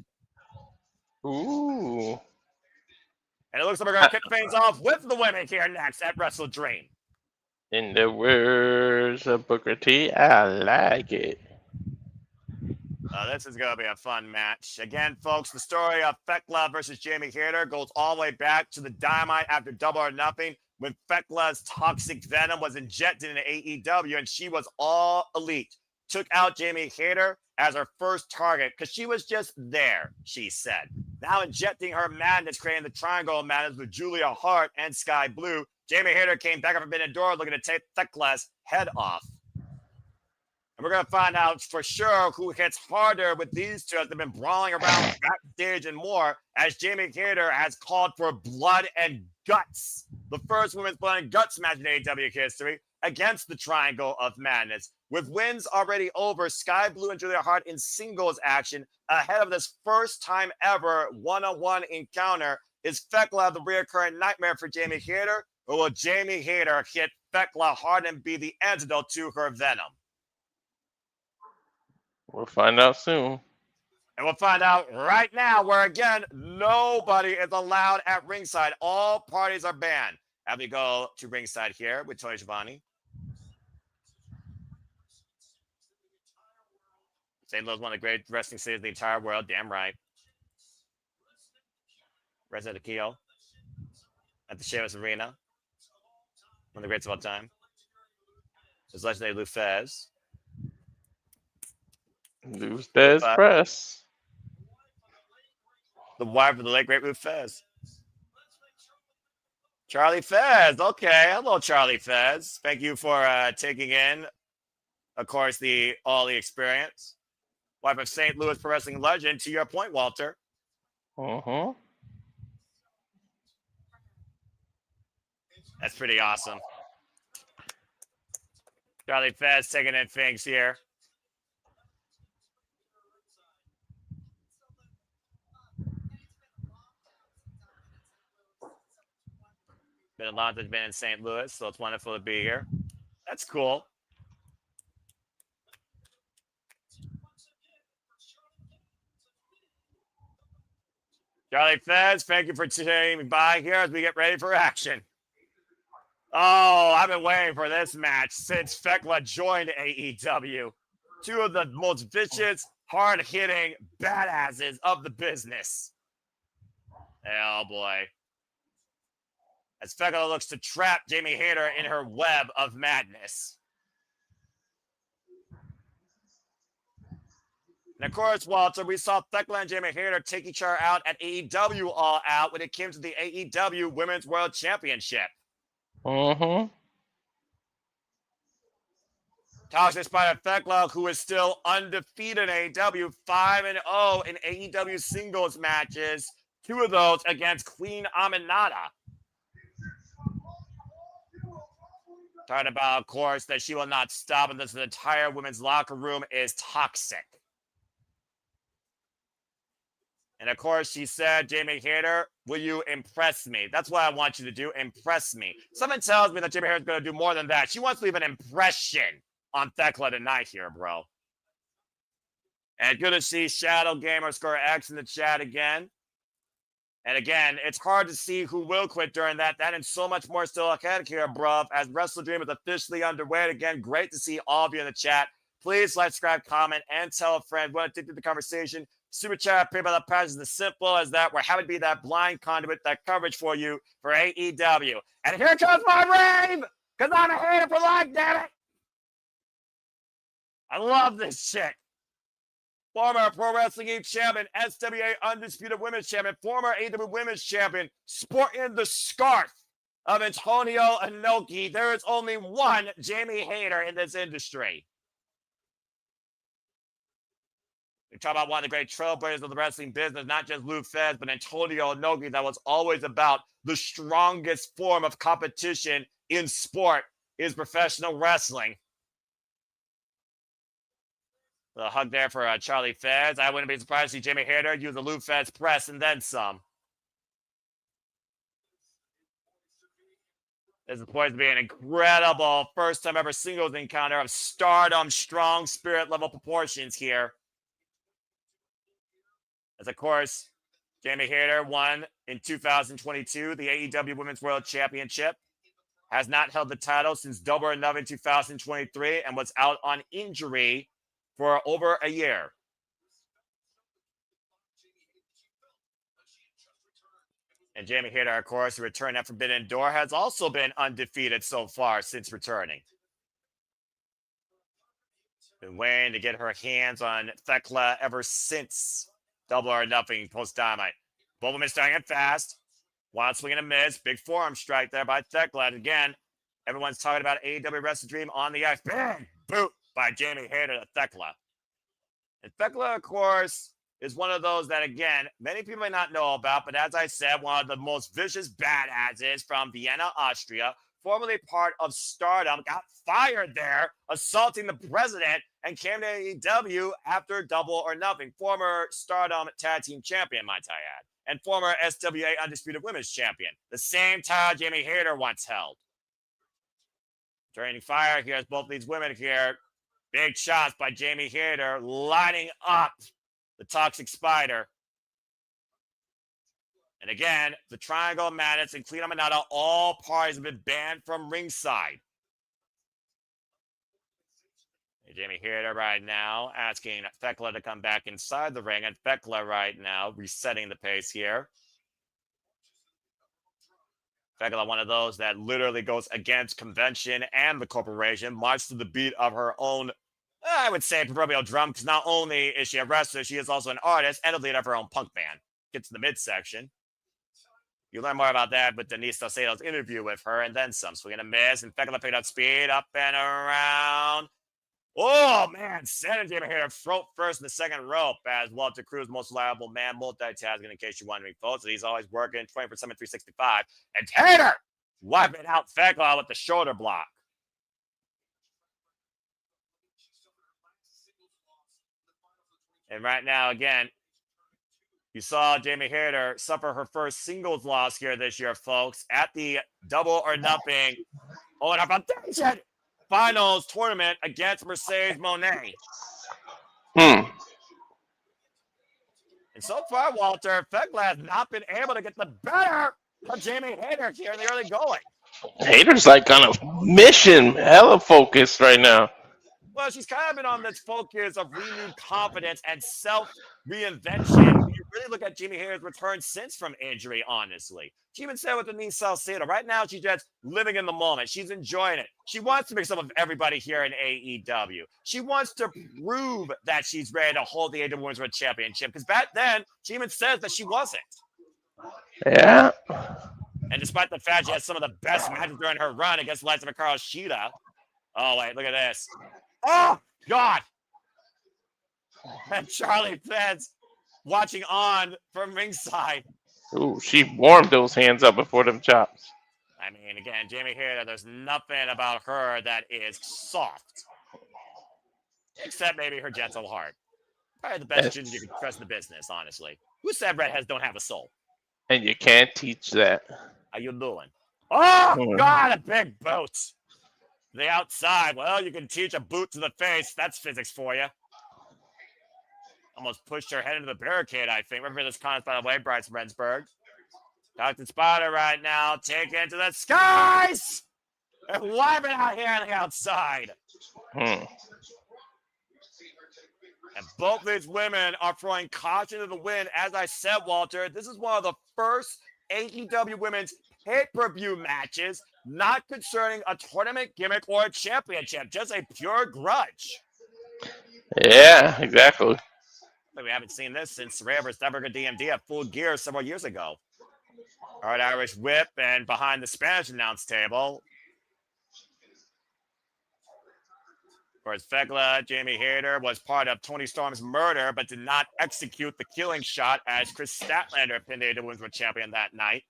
Speaker 4: Ooh.
Speaker 2: And it looks like we're going to kick things off with the women here next at WrestleDream.
Speaker 4: In the words of Booker T, I like it.
Speaker 2: This is going to be a fun match. Again, folks, the story of Thekla versus Jamie Hayter goes all the way back to the Dynamite after Double or Nothing when Thekla's toxic venom was injected into AEW and she was all elite. Took out Jamie Hayter as her first target because she was just there, she said. Now injecting her madness, creating the triangle of madness with Julia Hart and Sky Blue, Jamie Hayter came back up from Forbidden Door looking to take Thekla's head off. And we're going to find out for sure who hits harder with these two as they've been brawling around backstage and more as Jamie Hayter has called for blood and guts. The first women's blood and guts match in AEW history against the Triangle of Madness. With wins already over, Sky Blue and Julia Hart in singles action ahead of this first time ever one-on-one encounter. Is Thekla the reoccurring nightmare for Jamie Hayter, or will Jamie Hayter hit Thekla hard and be the antidote to her venom?
Speaker 4: We'll find out soon.
Speaker 2: And we'll find out right now where, again, nobody is allowed at ringside. All parties are banned. As we go to ringside here with Toni Schiavone. St. Louis is one of the great wrestling cities in the entire world. Damn right. Resident Keo at the Sheamus Arena. One of the greats of all time. There's legendary Lou Fez.
Speaker 4: Lou Fez Press.
Speaker 2: The wife of the late great Lou Fez. Charlie Fez. Okay. Hello, Charlie Fez. Thank you for taking in, of course, the experience. Wife of St. Louis pro wrestling legend. To your point, Walter.
Speaker 4: Uh-huh.
Speaker 2: That's pretty awesome. Charlie Fez taking in things here. Been a lot that's been in St. Louis, so it's wonderful to be here. That's cool. Charlie Fez, thank you for tuning by here as we get ready for action. Oh, I've been waiting for this match since Thekla joined AEW. Two of the most vicious, hard-hitting badasses of the business. Oh, boy. As Thekla looks to trap Jamie Hayter in her web of madness. And of course, Walter, we saw Thekla and Jamie Hayter take each other out at AEW All Out when it came to the AEW Women's World Championship.
Speaker 4: Uh-huh.
Speaker 2: Talks despite Thekla, who is still undefeated in AEW, 5-0 in AEW singles matches. 2 of those against Queen Aminata. Talking about, of course, that she will not stop and this entire women's locker room is toxic. And of course, she said, Jamie Hayter, will you impress me? That's what I want you to do, impress me. Something tells me that Jamie Hayter is going to do more than that. She wants to leave an impression on Thekla tonight here, bro. And good to see Shadow Gamer Score X in the chat again. And again, it's hard to see who will quit during that. That and so much more still ahead here, bruv, as WrestleDream is officially underway. And again, great to see all of you in the chat. Please like, subscribe, comment, and tell a friend. Want to take to the conversation? Super chat paid by the price is as simple as that. We're happy to be that blind conduit, that coverage for you for AEW. And here comes my rave, because I'm a hater for life, damn it. I love this shit. Former Pro Wrestling Inc. champion, SWA Undisputed Women's champion, former AEW Women's champion, sporting the scarf of Antonio Inoki. There is only one Jamie Hayter in this industry. We talk about one of the great trailblazers of the wrestling business, not just Lou Fez, but Antonio Inoki, that was always about the strongest form of competition in sport is professional wrestling. The hug there for Charlie Fez. I wouldn't be surprised to see Jamie Hayter use the Lou Fez press and then some. This is poised to be an incredible first time ever singles encounter of Stardom strong spirit level proportions here. As of course, Jamie Hayter won in 2022 the AEW Women's World Championship. Has not held the title since Double or Nothing 2023 and was out on injury for over a year. And Jamie Hayter, of course, who returned at Forbidden Door, has also been undefeated so far since returning. Been waiting to get her hands on Thekla ever since Double or Nothing post-Dynamite. Both women starting it fast. Wild swing and a miss. Big forearm strike there by Thekla. And again, everyone's talking about AEW WrestleDream on the ice. Bang! Boot by Jamie Hayter to Thekla. And Thekla, of course, is one of those that, again, many people may not know about, but as I said, one of the most vicious badasses from Vienna, Austria, formerly part of Stardom, got fired there, assaulting the president, and came to AEW after Double or Nothing. Former Stardom Tag Team Champion, might I add, and former SWA Undisputed Women's Champion. The same title Jamie Hayter once held. Draining fire here as both these women here. Big shots by Jamie Hayter lining up the Toxic Spider. And again, the Triangle of Madness and Clean Minata, all parties have been banned from ringside. And Jamie Hayter right now asking Thekla to come back inside the ring. And Thekla right now resetting the pace here. Thekla, one of those that literally goes against convention and the corporation, marches to the beat of her own, I would say, proverbial drum, because not only is she a wrestler, she is also an artist and a leader of her own punk band. Get to the midsection. You learn more about that with Denise Salcedo's interview with her, and then some. Swing and a miss, and Thekla picked up speed, up and around. Oh, man, sending Jamie Hayter throat first in the second rope as Walter Cruz, most reliable man, multitasking in case you're wondering, folks. He's always working 24/7, 365. And Hayter wiping out Thekla with the shoulder block. And right now, again, you saw Jamie Hayter suffer her first singles loss here this year, folks, at the Double or Nothing Owen Hart Foundation Finals tournament against Mercedes Moné. And so far, Walter, Thekla has not been able to get the better of Jamie Hayter here in the early going.
Speaker 4: Hayter's like on a mission, hella focused right now.
Speaker 2: Well, she's kind of been on this focus of renewed confidence and self-reinvention. You really look at Jamie Hayter's return since from injury, honestly. She even said with Denise Salcedo, right now she's just living in the moment. She's enjoying it. She wants to make some of everybody here in AEW. She wants to prove that she's ready to hold the AEW Women's World Championship, because back then, she even says that she wasn't.
Speaker 4: Yeah.
Speaker 2: And despite the fact she had some of the best matches during her run against the likes of Hikaru Shida. Oh, wait, look at this. Oh, God. And Charlie Fez watching on from ringside.
Speaker 4: Ooh, she warmed those hands up before them chops.
Speaker 2: I mean, again, Jamie Hayter, there's nothing about her that is soft. Except maybe her gentle heart. Probably the best ginger you can trust in the business, honestly. Who said redheads don't have a soul?
Speaker 4: And you can't teach that.
Speaker 2: How you doing? Oh, God, a big boot. The outside. Well, you can teach a boot to the face. That's physics for you. Almost pushed her head into the barricade, I think. Remember this comment, by the way, Bryce Rensburg. Dr. Spider right now, taking it to the skies! And wiping out here on the outside. And And both these women are throwing caution to the wind. As I said, Walter, this is one of the first AEW women's pay-per-view matches, not concerning a tournament gimmick or a championship, just a pure grudge.
Speaker 4: Yeah, exactly.
Speaker 2: But we haven't seen this since Saraya vs. DMD at Full Gear several years ago. Hard Irish whip and behind the Spanish announce table. Of course, Thekla, Jamie Hayter, was part of Toni Storm's murder, but did not execute the killing shot as Kris Statlander pinned AEW Women's World Champion that night.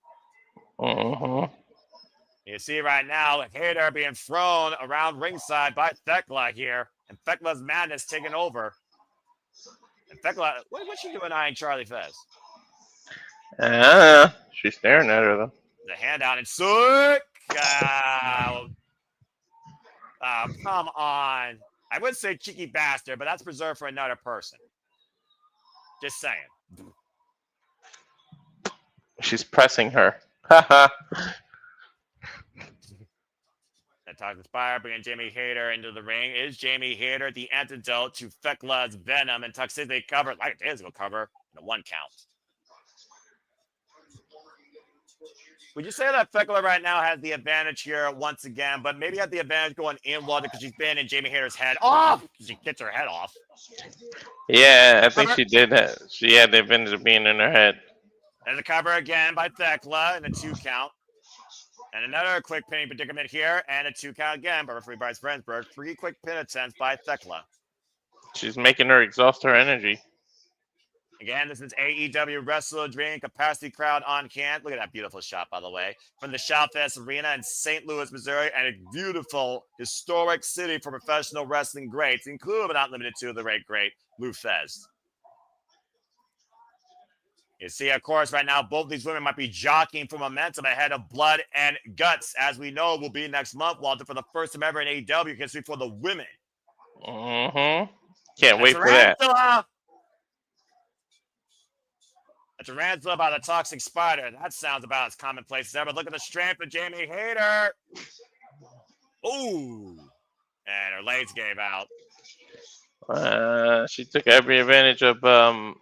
Speaker 2: You see right now, Hayter being thrown around ringside by Thekla here, and Thekla's madness taking over. And Thekla, what's she doing eyeing Charlie Fez?
Speaker 4: She's staring at her, though.
Speaker 2: The hand out and Sook! Come on. I would say cheeky bastard, but that's reserved for another person. Just saying.
Speaker 4: She's pressing her. Haha.
Speaker 2: That talks inspire, bringing Jamie Hayter into the ring. Is Jamie Hayter the antidote to Thekla's venom and toxicity cover? Like a days ago cover in a 1 count. Would you say that Thekla right now has the advantage here once again, but maybe had the advantage going in, Walter, because she's been in Jamie Hayter's head off? She gets her head off.
Speaker 4: Yeah, I think she did. She had the advantage of being in her head.
Speaker 2: There's a cover again by Thekla in a 2 count. And another quick pinning predicament here, and a 2 count again by referee Bryce Brensberg. 3 quick pin attempts by Thekla.
Speaker 4: She's making her exhaust her energy.
Speaker 2: Again, this is AEW WrestleDream capacity crowd on hand. Look at that beautiful shot, by the way, from the Shoutfest Arena in St. Louis, Missouri, and a beautiful, historic city for professional wrestling greats, including but not limited to the great Lou Thesz. You see, of course, right now, both these women might be jockeying for momentum ahead of Blood and Guts, as we know will be next month, Walter, for the first time ever in AEW history for the women.
Speaker 4: Can't wait for that.
Speaker 2: A tarantula by the Toxic Spider. That sounds about as commonplace as ever. Look at the strength of Jamie Hayter. Ooh. And her legs gave out.
Speaker 4: She took every advantage of the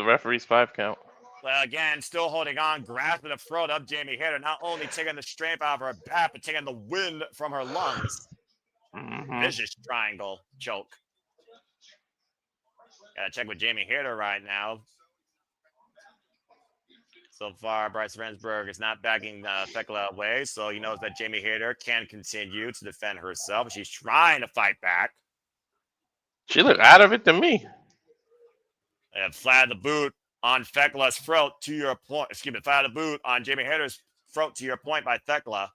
Speaker 4: referee's 5 count.
Speaker 2: Well, again, still holding on, grasping the throat of Jamie Hayter, not only taking the strength out of her back, but taking the wind from her lungs. Vicious triangle choke. Gotta check with Jamie Hayter right now. So far, Bryce Rensburg is not backing Thekla away, so he knows that Jamie Hayter can continue to defend herself. She's trying to fight back.
Speaker 4: She looked out of it to me.
Speaker 2: And flat of the boot on Thekla's throat to your point. Excuse me, flat of the boot on Jamie Hayter's throat to your point by Thekla.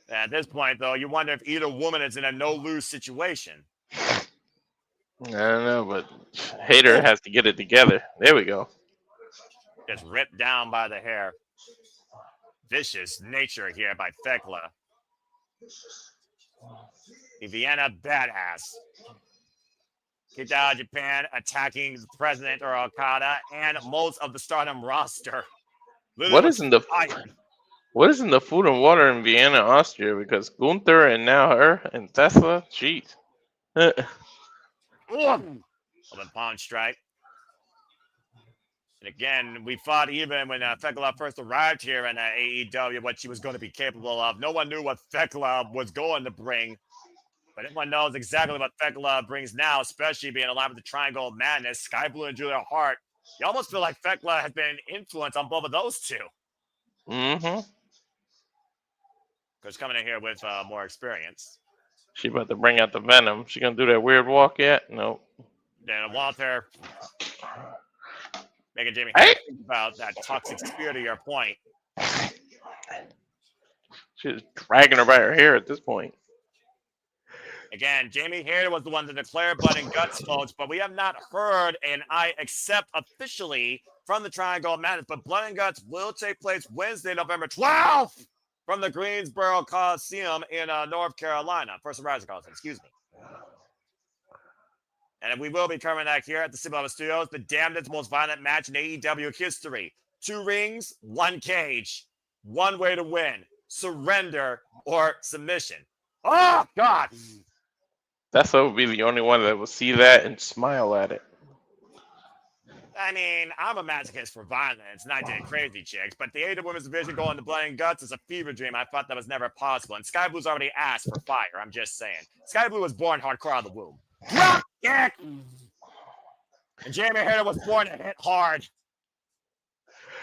Speaker 2: At this point, though, you wonder if either woman is in a no-lose situation.
Speaker 4: I don't know, but Hayter has to get it together. There we go.
Speaker 2: Just ripped down by the hair. Vicious nature here by Thekla. The Vienna badass. Kicked out of Japan, attacking the president or Okada and most of the Stardom roster.
Speaker 4: What is in the food and water in Vienna, Austria? Because Gunther and now her and Tesla, jeez.
Speaker 2: Open palm strike. And again, we thought even when Thekla first arrived here in AEW what she was going to be capable of. No one knew what Thekla was going to bring. But everyone knows exactly what Thekla brings now, especially being aligned with the Triangle of Madness, Sky Blue and Julia Hart. You almost feel like Thekla has been influenced on both of those two. Because coming in here with more experience.
Speaker 4: She about to bring out the venom. She gonna do that weird walk yet? No.
Speaker 2: Then Walter making Jamie think about that toxic spirit to your point.
Speaker 4: She's dragging her by her hair at this point.
Speaker 2: Again, Jamie Hayter was the one to declare Blood and Guts, folks, but we have not heard and I accept officially from the Triangle of Madness. But Blood and Guts will take place Wednesday, November 12th from the Greensboro Coliseum in North Carolina. First Horizon Coliseum, excuse me. And we will be covering that here at the Simba Studios, the damnedest, most violent match in AEW history. 2 rings, 1 cage. 1 way to win. Surrender or submission. Oh, God.
Speaker 4: Thekla would be the only one that will see that and smile at it.
Speaker 2: I mean, I'm a masochist for violence, not dating crazy chicks, but the AEW Women's Division going to blood and guts is a fever dream. I thought that was never possible. And Sky Blue's already asked for fire. I'm just saying. Sky Blue was born hardcore out of the womb. Drop kick! And Jamie Hayter was born to hit hard.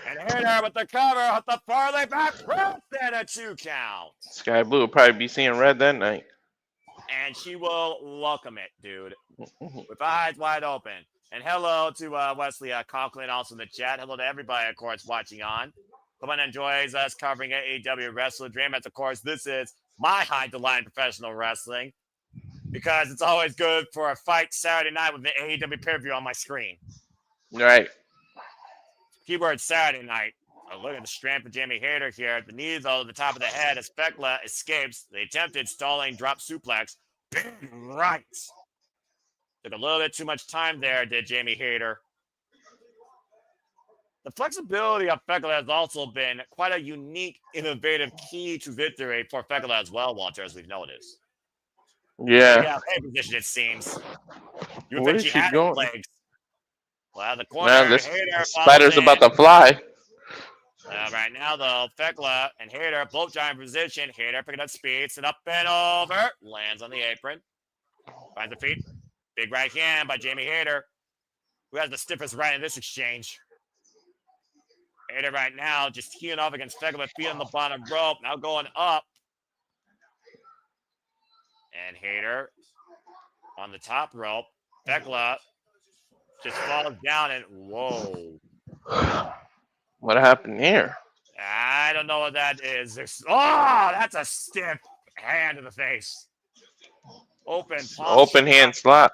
Speaker 2: And Hayter with the cover with the parlay back press and a 2 count.
Speaker 4: Sky Blue will probably be seeing red that night.
Speaker 2: And she will welcome it, dude, with eyes wide open. And hello to Wesley Conklin, also in the chat. Hello to everybody, of course, watching on. Hope everyone enjoys us covering AEW WrestleDream. As, of course, this is my high delight in professional wrestling because it's always good for a fight Saturday night with the AEW pay-per-view on my screen.
Speaker 4: Right.
Speaker 2: Keyword Saturday night. Oh, look at the strength of Jamie Hayter here. The knee, though, at the top of the head as Thekla escapes the attempted stalling drop suplex. Big right. Took a little bit too much time there, did Jamie Hayter. The flexibility of Thekla has also been quite a unique, innovative key to victory for Thekla as well, Walter, as we've noticed.
Speaker 4: Yeah.
Speaker 2: Yeah, head position, it seems. You would
Speaker 4: Where
Speaker 2: think
Speaker 4: is
Speaker 2: she
Speaker 4: she
Speaker 2: had
Speaker 4: going?
Speaker 2: legs. Well, the corner,
Speaker 4: Man, this
Speaker 2: Hayter
Speaker 4: spider's
Speaker 2: follows
Speaker 4: about
Speaker 2: in.
Speaker 4: to fly.
Speaker 2: Right now, though, Thekla and Hayter both giant position. Hayter picking up speed, and up and over. Lands on the apron. Finds the feet. Big right hand by Jamie Hayter, who has the stiffest right in this exchange. Hayter right now just heeling off against Thekla, feet on the bottom rope. Now going up. And Hayter on the top rope. Thekla just falls down and whoa.
Speaker 4: What happened here?
Speaker 2: I don't know what that is. That's a stiff hand to the face. Open palm.
Speaker 4: Open hand slap.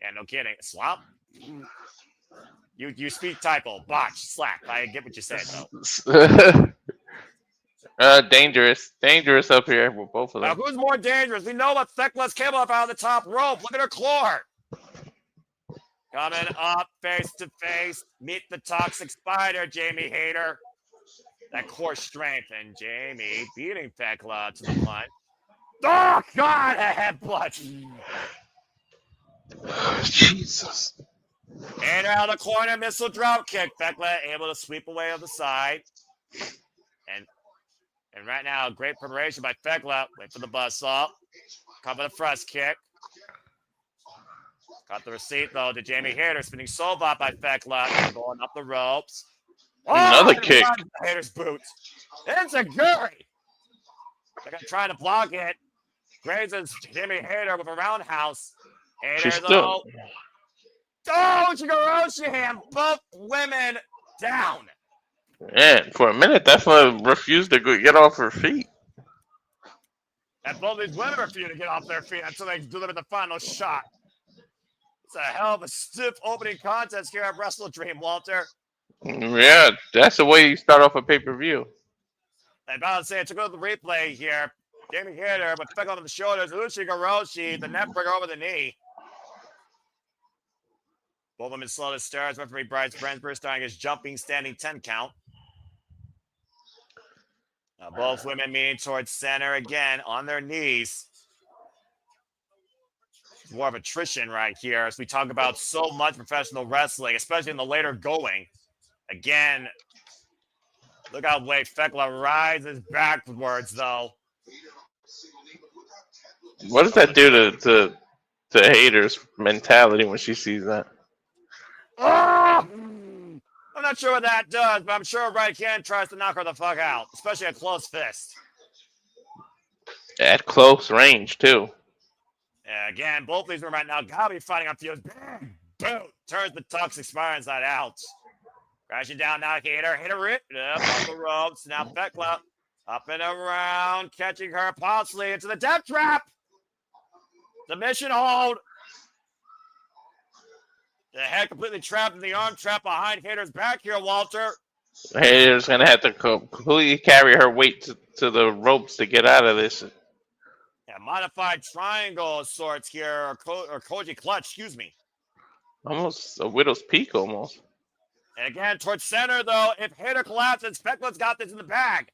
Speaker 2: Yeah, no kidding. Slop? You speak typo. Botch. Slap. I get what you said, though.
Speaker 4: Dangerous. Dangerous up here with both of
Speaker 2: Now,
Speaker 4: them.
Speaker 2: who's more dangerous? We know what Thekla's came up out of the top rope. Look at her claw. Coming up face to face. Meet the toxic spider, Jamie Hayter. That core strength. And Jamie beating Thekla to the punch. Oh, God, a headbutt.
Speaker 4: Jesus.
Speaker 2: And out of the corner, missile drop kick. Thekla able to sweep away on the side. And right now, great preparation by Thekla. Wait for the buzz up. Cover the thrust kick. Got the receipt, though, to Jamie Hayter. Spinning Sobot by Thekla. Going up the ropes.
Speaker 4: Another kick.
Speaker 2: Hayter's boot. It's a Guri. They're trying to block it. Grazes Jamie Hayter with a roundhouse. Hayter, though. Oh, Chigoroshi hand. Both women down.
Speaker 4: Man, for a minute, Thekla refused to get off her feet.
Speaker 2: And both these women refuse to get off their feet until they deliver the final shot. It's a hell of a stiff opening contest here at WrestleDream, Walter.
Speaker 4: Yeah, that's the way you start off a pay-per-view.
Speaker 2: And about to say, to go to the replay here, Jamie Hayter with Thekla on the shoulders, Uchigoroshi, the neck breaker over the knee. Both women slow to start. Referee Bryce Brensburg starting his jumping standing 10 count. Now both women meeting towards center again on their knees. More of attrition right here as we talk about so much professional wrestling, especially in the later going. Again, look how way Thekla rises backwards, though.
Speaker 4: What does that do to Hayter's mentality when she sees that?
Speaker 2: Oh! I'm not sure what that does, but I'm sure right hand tries to knock her the fuck out, especially a close fist.
Speaker 4: At close range, too.
Speaker 2: Again, both these men right now gotta be fighting on fields. Boom! Turns the toxic spider inside out. Crashing down now, Hayter. Hayter it up on the ropes. Now Thekla up and around, catching her possibly into the death trap. Submission hold. The head completely trapped in the arm trap behind Hayter's back here, Walter.
Speaker 4: Hayter's going to have to completely carry her weight to the ropes to get out of this.
Speaker 2: Yeah, modified triangle of sorts here, or Koji clutch, excuse me.
Speaker 4: Almost a widow's peak, almost.
Speaker 2: And again, towards center, though, if Hayter collapses, Thekla's got this in the bag.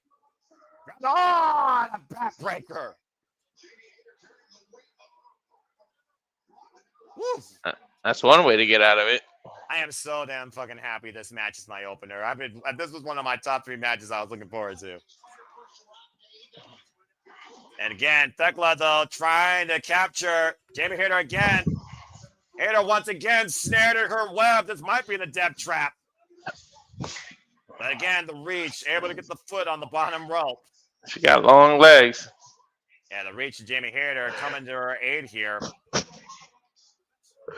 Speaker 2: Oh, the backbreaker. Woo.
Speaker 4: That's one way to get out of it.
Speaker 2: I am so damn fucking happy this match is my opener. This was one of my top 3 matches I was looking forward to. And again, Thekla, though, trying to capture Jamie Hayter again. Hayter once again snared in her web. This might be the death trap. But again, the reach, able to get the foot on the bottom rope.
Speaker 4: She got long legs.
Speaker 2: Yeah, the reach of Jamie Hayter coming to her aid here.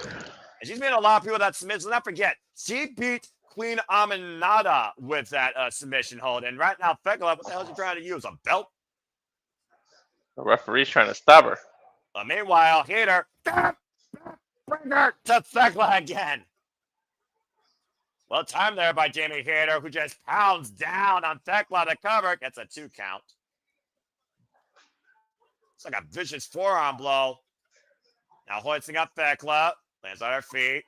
Speaker 2: And she's made a lot of people that submit. So not forget, she beat Queen Aminata with that submission hold. And right now, Thekla, what the hell is she trying to use? A belt?
Speaker 4: The referee's trying to stop her.
Speaker 2: But meanwhile, Hayter, bring her to Thekla again. Well, time there by Jamie Hayter, who just pounds down on Thekla to cover. Gets a 2 count. It's like a vicious forearm blow. Now hoisting up Thekla. Lands on her feet.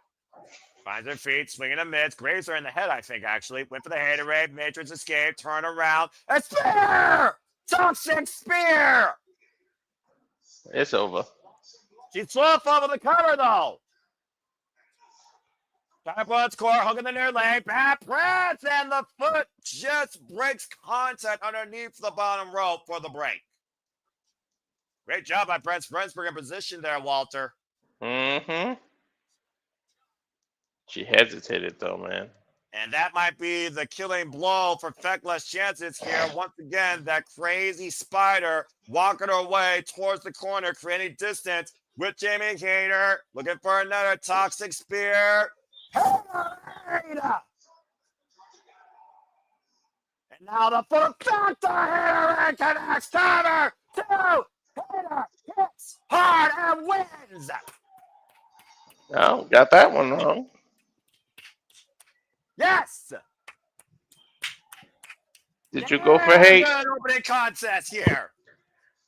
Speaker 2: Finds her feet. Swinging amidst. Grazed her in the head, I think, actually. Went for the Hayter raid. Matrix escape. Turn around. A spear! Toxic spear!
Speaker 4: It's over.
Speaker 2: She's slow over the cover, though. Type score, hooking the near leg, bad press, and the foot just breaks contact underneath the bottom rope for the break. Great job by Brent Sprensberg in position there, Walter.
Speaker 4: Mm-hmm. She hesitated, though, man.
Speaker 2: And that might be the killing blow for Thekla's chances here. Once again, that crazy spider walking her way towards the corner, creating distance with Jamie Hayter. Looking for another toxic spear. Hayter! And now the full factor Hayter connects cover. 2. Hayter hits hard and wins.
Speaker 4: Oh, got that one wrong.
Speaker 2: Yes.
Speaker 4: Did you go for hate?
Speaker 2: Good opening contest here.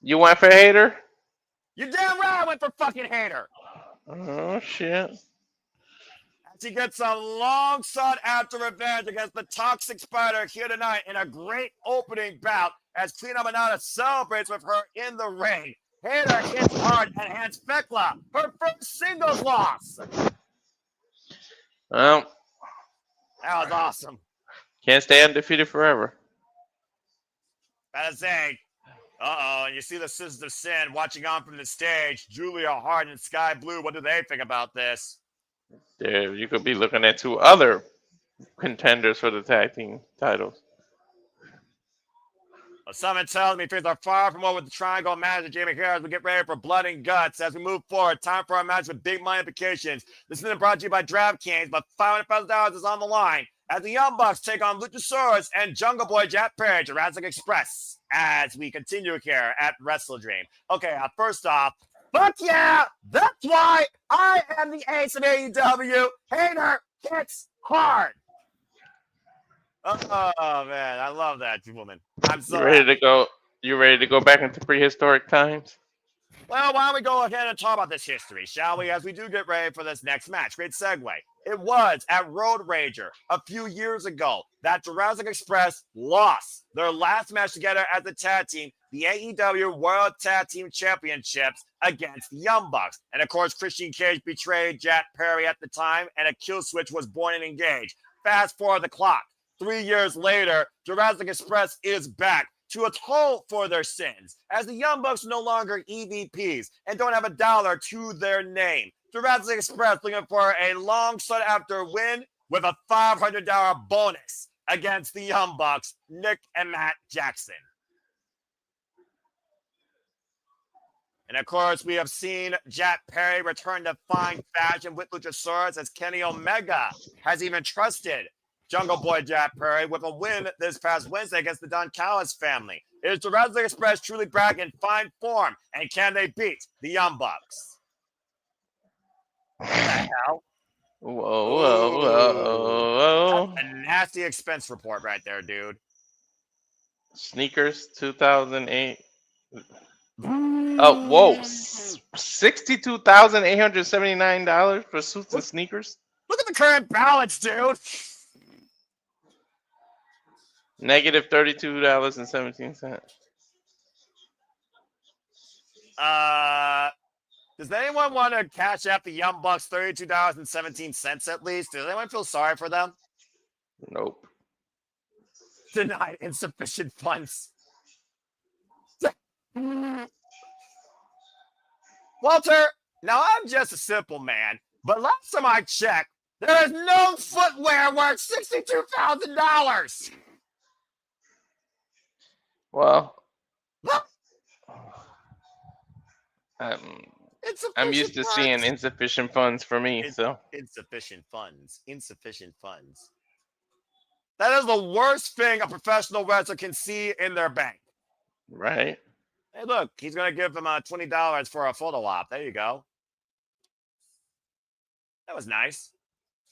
Speaker 4: You went for Hayter?
Speaker 2: You damn right I went for fucking Hayter.
Speaker 4: Oh, shit.
Speaker 2: As he gets a long sought after revenge against the Toxic Spider here tonight in a great opening bout as Queen Aminata celebrates with her in the ring. Hayter hits hard and hands Thekla her first singles loss.
Speaker 4: Well,
Speaker 2: that was awesome.
Speaker 4: Can't stay undefeated forever.
Speaker 2: Gotta say, and you see the Sisters of Sin watching on from the stage. Julia Hart and Sky Blue, what do they think about this?
Speaker 4: There, you could be looking at 2 other contenders for the tag team titles.
Speaker 2: Well, someone tells me things are far from over the triangle match of Jamie Hayter as we get ready for blood and guts. As we move forward, time for our match with big money implications. This is brought to you by DraftKings, but $500,000 is on the line as the Young Bucks take on Luchasaurus and Jungle Boy Jack Perry, Jurassic Express, as we continue here at WrestleDream. Okay, first off, fuck yeah, that's why I am the ace of AEW. Hayter hits hard. Oh man, I love that woman. I'm so
Speaker 4: You ready to go? You ready to go back into prehistoric times?
Speaker 2: Well, why don't we go ahead and talk about this history, shall we? As we do get ready for this next match. Great segue. It was at Road Rager a few years ago that Jurassic Express lost their last match together as a tag team, the AEW World Tag Team Championships against the Young Bucks. And of course, Christian Cage betrayed Jack Perry at the time, and a kill switch was born and engaged. Fast forward the clock. 3 years later, Jurassic Express is back to atone for their sins, as the Young Bucks are no longer EVPs and don't have $1 to their name. Jurassic Express looking for a long sought-after win with a $500 bonus against the Young Bucks, Nick and Matt Jackson. And of course, we have seen Jack Perry return to fine fashion with Luchasaurus, as Kenny Omega has even trusted Jungle Boy Jack Perry with a win this past Wednesday against the Don Callis family. Is Jurassic Express truly back in fine form, and can they beat the Young Bucks? What the hell?
Speaker 4: Whoa.
Speaker 2: That's a nasty expense report right there, dude.
Speaker 4: Sneakers, 2008. Oh, whoa. $62,879 for suits and sneakers?
Speaker 2: Look at the current balance, dude.
Speaker 4: Negative $32.17.
Speaker 2: Does anyone want to cash out the Young Bucks $32.17 at least? Does anyone feel sorry for them?
Speaker 4: Nope.
Speaker 2: Denied insufficient funds. Walter, now I'm just a simple man, but last time I checked, there is no footwear worth $62,000.
Speaker 4: Well, I'm used to seeing insufficient funds for me, so.
Speaker 2: Insufficient funds. That is the worst thing a professional wrestler can see in their bank.
Speaker 4: Right.
Speaker 2: Hey, look, he's going to give them $20 for a photo op. There you go. That was nice.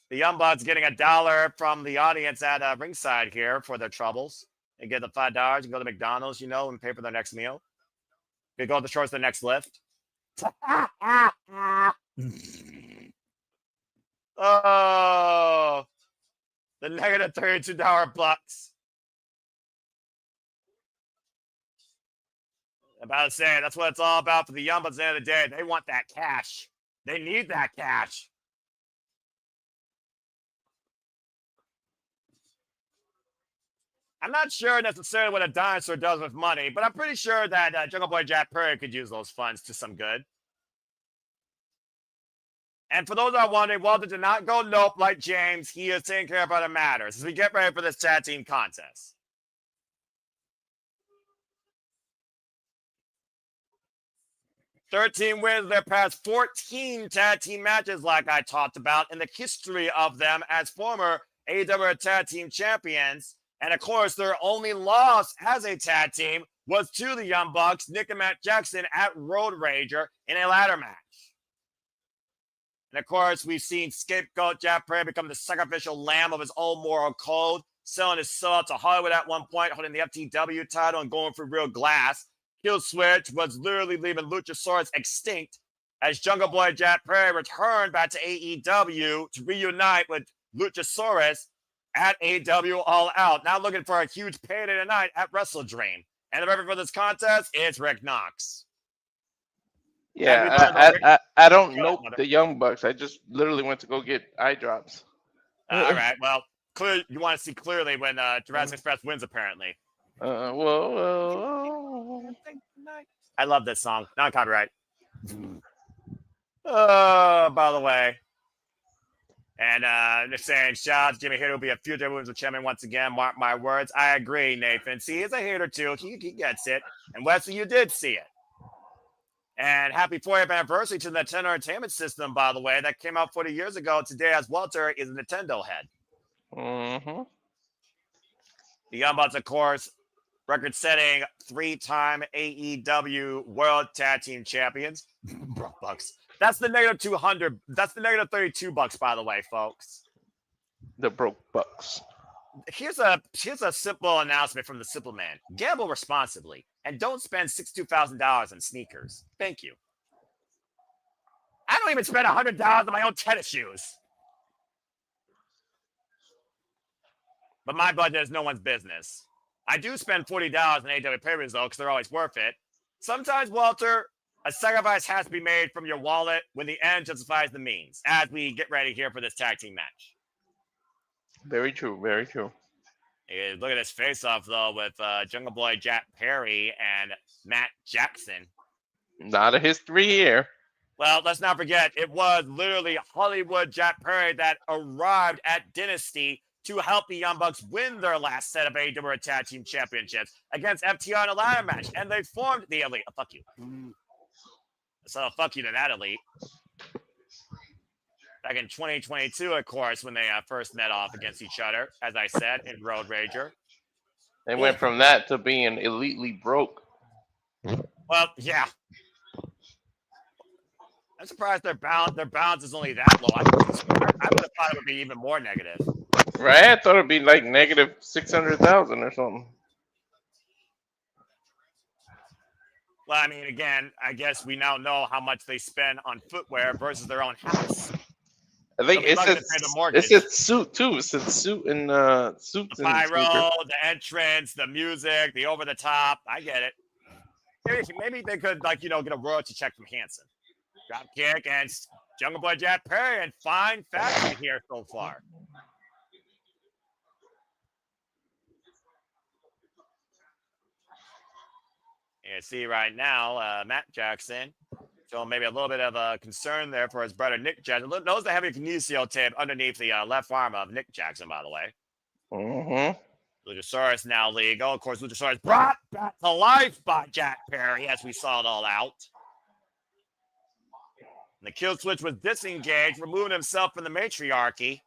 Speaker 2: The Young Bucks getting $1 from the audience at ringside here for their troubles. They get the $5 and go to McDonald's, and pay for their next meal. They go to the shorts their next lift. Oh, the negative $32 bucks. About to say, that's what it's all about for the Young Bucks at the end of the day. They want that cash. They need that cash. I'm not sure necessarily what a dinosaur does with money, but I'm pretty sure that Jungle Boy Jack Perry could use those funds to some good. And for those that are wondering, Walter did not go nope like James. He is taking care of other matters as we get ready for this tag team contest. "13 wins their past 14 tag team matches, like I talked about, in the history of them as former AEW tag team champions. And of course, their only loss as a tag team was to the Young Bucks, Nick and Matt Jackson at Road Rager in a ladder match. And of course, we've seen scapegoat Jack Perry become the sacrificial lamb of his own moral code, selling his soul to Hollywood at one point, holding the FTW title and going for real glass. Kill Switch was literally leaving Luchasaurus extinct as Jungle Boy Jack Perry returned back to AEW to reunite with Luchasaurus at AEW All Out. Now looking for a huge payday tonight at WrestleDream. And the referee for this contest is Rick Knox.
Speaker 4: Yeah, I don't know the Young Bucks. I just literally went to go get eye drops.
Speaker 2: All right, well, you want to see clearly when Jurassic Express wins, apparently.
Speaker 4: Whoa.
Speaker 2: I love this song. Non-copyright. By the way. And they're saying, shout out to Jimmy Hayter will be a future women's champion once again. Mark my words. I agree, Nathan. See, he's a hater too. He gets it. And Wesley, you did see it. And happy 40th anniversary to the Nintendo Entertainment System, by the way. That came out 40 years ago. Today, as Walter is a Nintendo head.
Speaker 4: Mm-hmm.
Speaker 2: The Young Bucks, of course, record-setting 3-time AEW World Tag Team Champions. Broke Bucks. That's the negative 200. That's the negative 32 bucks, by the way, folks.
Speaker 4: The broke bucks.
Speaker 2: Here's a simple announcement from the Simple Man. Gamble responsibly and don't spend $62,000 on sneakers. Thank you. I don't even spend $100 on my own tennis shoes. But my budget is no one's business. I do spend $40 on AEW pay-per-views, though, because they're always worth it. Sometimes, Walter, a sacrifice has to be made from your wallet when the end justifies the means, as we get ready here for this tag team match.
Speaker 4: Very true, very true.
Speaker 2: Hey, look at this face-off, though, with Jungle Boy Jack Perry and Matt Jackson.
Speaker 4: Not a history here.
Speaker 2: Well, let's not forget, it was literally Hollywood Jack Perry that arrived at Dynasty to help the Young Bucks win their last set of AEW Tag Team Championships against FTR in a ladder match, and they formed the Elite. Oh, fuck you. So fuck you to that Elite. Back in 2022, of course, when they first met off against each other, as I said, in Road Rager.
Speaker 4: They went from that to being elitely broke.
Speaker 2: Well, yeah. I'm surprised their balance is only that low. I would have thought it would be even more negative.
Speaker 4: Right? I thought it'd be like negative 600,000 or something.
Speaker 2: Well, I mean, again, I guess we now know how much they spend on footwear versus their own house.
Speaker 4: I think it's a suit too. It's a suit and suits.
Speaker 2: The pyro, the entrance, the music, the over the top. I get it. Maybe they could get a royalty check from Hanson. Drop kick and Jungle Boy Jack Perry in fine fashion here so far. You see right now, Matt Jackson showing maybe a little bit of a concern there for his brother Nick Jackson. Knows the heavy kinesio tape underneath the left arm of Nick Jackson, by the way. Luchasaurus now legal. Of course, Luchasaurus brought back to life by Jack Perry as we saw it all out. And the kill switch was disengaged, removing himself from the matriarchy.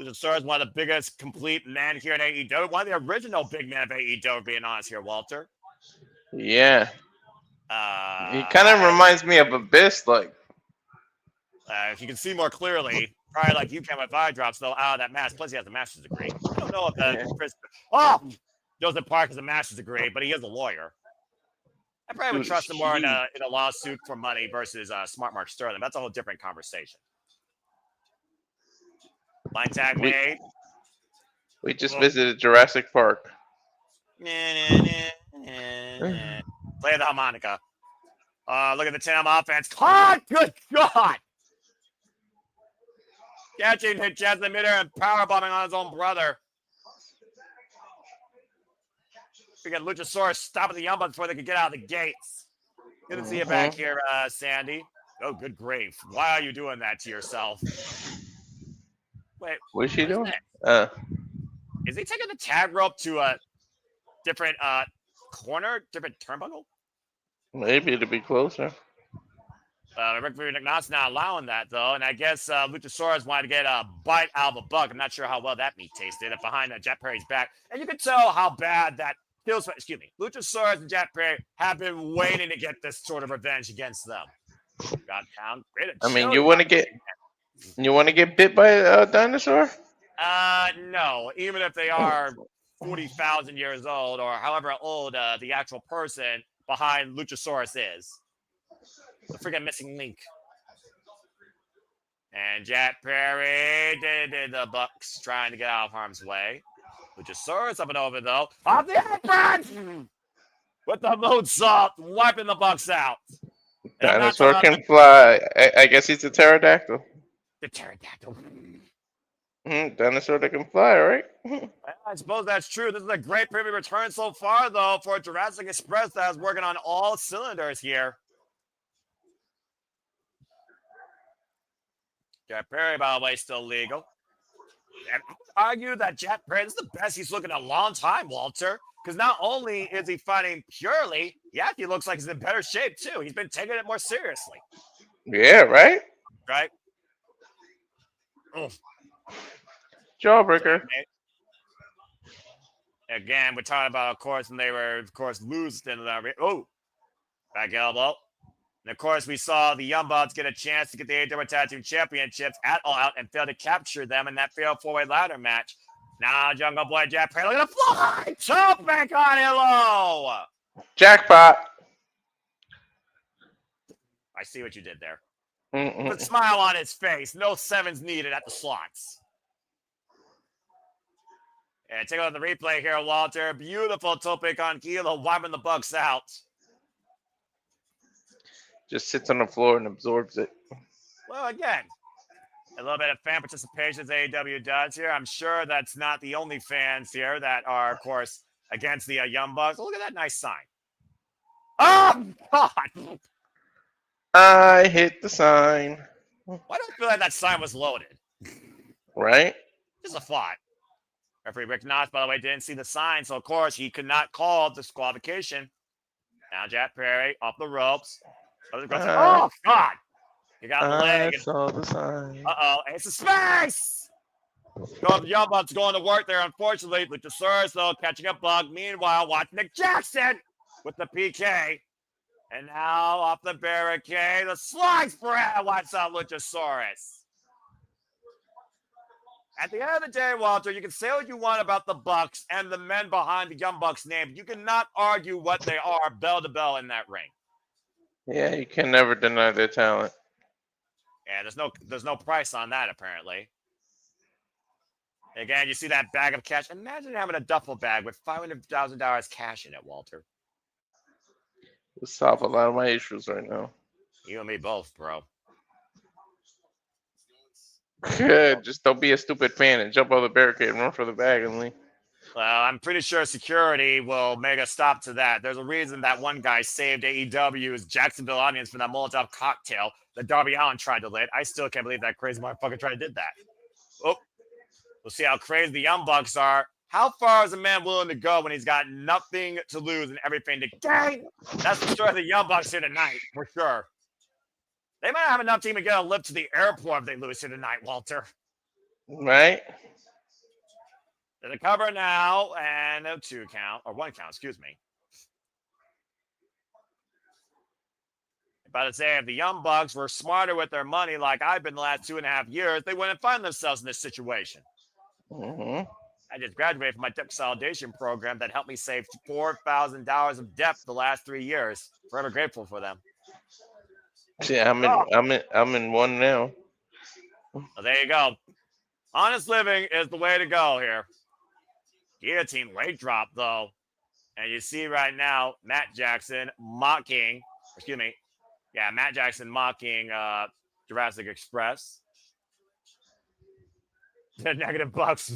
Speaker 2: Luchasaurus, one of the biggest complete men here in AEW. One of the original big men of AEW, being honest here, Walter.
Speaker 4: Yeah. He kind of reminds me of Abyss, like.
Speaker 2: If you can see more clearly, probably like you can with eye drops, though, out of that mask. Plus, he has a master's degree. I don't know if Joseph Park has a master's degree, but he is a lawyer. I probably would trust him more in a lawsuit for money versus Smart Mark Sterling. That's a whole different conversation. Line tag made.
Speaker 4: We just visited Jurassic Park.
Speaker 2: Play the harmonica. Look at the Tam offense. Oh, good God! Catching hit Jazz in the midair and powerbombing on his own brother. We got Luchasaurus stopping the Young Bucks before they could get out of the gates. Good to see you back here, Sandy. Oh, good grief. Why are you doing that to yourself? Wait.
Speaker 4: What's she doing?
Speaker 2: Is he taking the tag rope to a different corner, different turnbuckle?
Speaker 4: Maybe it'll be closer.
Speaker 2: Rick McNaught's not allowing that, though. And I guess Luchasaurus wanted to get a bite out of a buck. I'm not sure how well that meat tasted behind Jack Perry's back. And you can tell how bad that feels. Luchasaurus and Jack Perry have been waiting to get this sort of revenge against them. Got down.
Speaker 4: I mean, you want to get bit by a dinosaur?
Speaker 2: No. Even if they are 40,000 years old or however old the actual person behind Luchasaurus is. The freaking missing link. And Jack Perry did the Bucks trying to get out of harm's way. Luchasaurus up and over, though. Off the apron! With the moonsault, wiping the Bucks out.
Speaker 4: Dinosaur can fly. I guess he's a pterodactyl.
Speaker 2: The pterodactyl.
Speaker 4: Dinosaur that can fly, right?
Speaker 2: I suppose that's true. This is a great premium return so far, though, for Jurassic Express that is working on all cylinders here. Jack Perry, by the way, still legal. And I would argue that Jack Perry is the best he's looking in a long time, Walter. Because not only is he fighting purely, he actually looks like he's in better shape, too. He's been taking it more seriously.
Speaker 4: Yeah, right?
Speaker 2: Right?
Speaker 4: Jawbreaker.
Speaker 2: Again, we're talking about, of course, and they were, of course, losing into that. Back elbow. And, of course, we saw the Young Bucks get a chance to get the AEW Tag Team Championships at All Out and fail to capture them in that failed four-way ladder match. Now, Jungle Boy Jack Perry, look at the fly! Chop back on Hello!
Speaker 4: Jackpot.
Speaker 2: I see what you did there.
Speaker 4: Mm-mm.
Speaker 2: With a smile on his face. No sevens needed at the slots. And take a look at the replay here, Walter. Beautiful tope con Kilo wiping the Bucks out.
Speaker 4: Just sits on the floor and absorbs it.
Speaker 2: Well, again, a little bit of fan participation as AEW does here. I'm sure that's not the only fans here that are, of course, against the Young Bucks. Look at that nice sign. Oh, God!
Speaker 4: I hit the sign.
Speaker 2: Why do I feel like that sign was loaded?
Speaker 4: Right?
Speaker 2: Just a thought. Referee Rick Knox, by the way, didn't see the sign, so, of course, he could not call disqualification. Now Jack Perry off the ropes. Oh, God! You got the leg.
Speaker 4: I saw the sign.
Speaker 2: Uh-oh, it's a space! The Young Bucks going to work there, unfortunately. Luchasaurus, though, catching a bug. Meanwhile, watch Nick Jackson with the PK. And now off the barricade, the slide spread. Watch out, Luchasaurus. At the end of the day, Walter, you can say what you want about the Bucks and the men behind the Young Bucks name. You cannot argue what they are bell to bell in that ring.
Speaker 4: Yeah, you can never deny their talent.
Speaker 2: Yeah, there's no price on that, apparently. Again, you see that bag of cash. Imagine having a duffel bag with $500,000 cash in it, Walter.
Speaker 4: solve a lot of my issues right now.
Speaker 2: You and me both, bro.
Speaker 4: Just don't be a stupid fan and jump over the barricade and run for the bag and leave.
Speaker 2: Well, I'm pretty sure security will make a stop to that. There's a reason that one guy saved AEW's Jacksonville audience from that Molotov cocktail that Darby Allin tried to lit. I still can't believe that crazy motherfucker tried to did that. Oh, we'll see how crazy the Young Bucks are. How far is a man willing to go when he's got nothing to lose and everything to gain? That's the story of the Young Bucks here tonight, for sure. They might not have enough team to get a lift to the airport if they lose here tonight, Walter.
Speaker 4: Right?
Speaker 2: They're the cover now, and a 2 count, or 1 count, excuse me. About to say, if the Young Bucks were smarter with their money like I've been the last 2.5 years, they wouldn't find themselves in this situation. I just graduated from my debt consolidation program that helped me save $4,000 of debt for the last 3 years. Forever grateful for them.
Speaker 4: Yeah, I'm in one now.
Speaker 2: Well, there you go. Honest living is the way to go here. Guillotine weight drop, though. And you see right now, Matt Jackson mocking Jurassic Express. The negative bucks.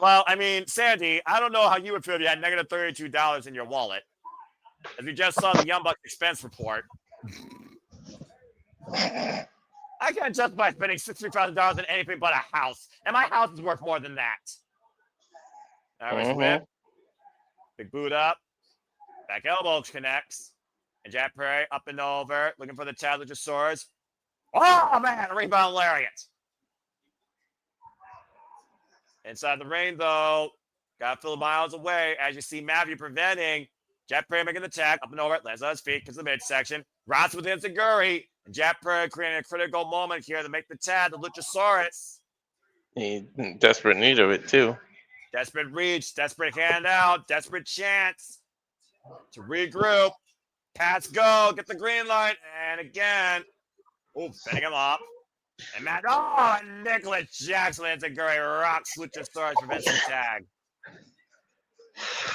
Speaker 2: Well, I mean, Sandy, I don't know how you would feel if you had negative $32 in your wallet. If you just saw the Young Bucks expense report. I can't justify spending $63,000 on anything but a house. And my house is worth more than that. All right, whip. Big boot up. Back elbow connects. And Jack Perry up and over. Looking for the Taz Luchasaurus. Oh, man. A rebound lariat. Inside the ring, though. Got Phil miles away. As you see Matthew preventing. Jack Perry making the tag. Up and over. Lands on his feet. Because the midsection. Rots with Enziguri. And Jack Perry creating a critical moment here to make the tag. The Luchasaurus.
Speaker 4: He's in desperate need of it, too.
Speaker 2: Desperate reach, desperate handout, desperate chance to regroup. Pats go, get the green light, and again, setting him up. And Matt, Nicholas Jackson into Gurry rocks Luchasaurus, prevents the tag.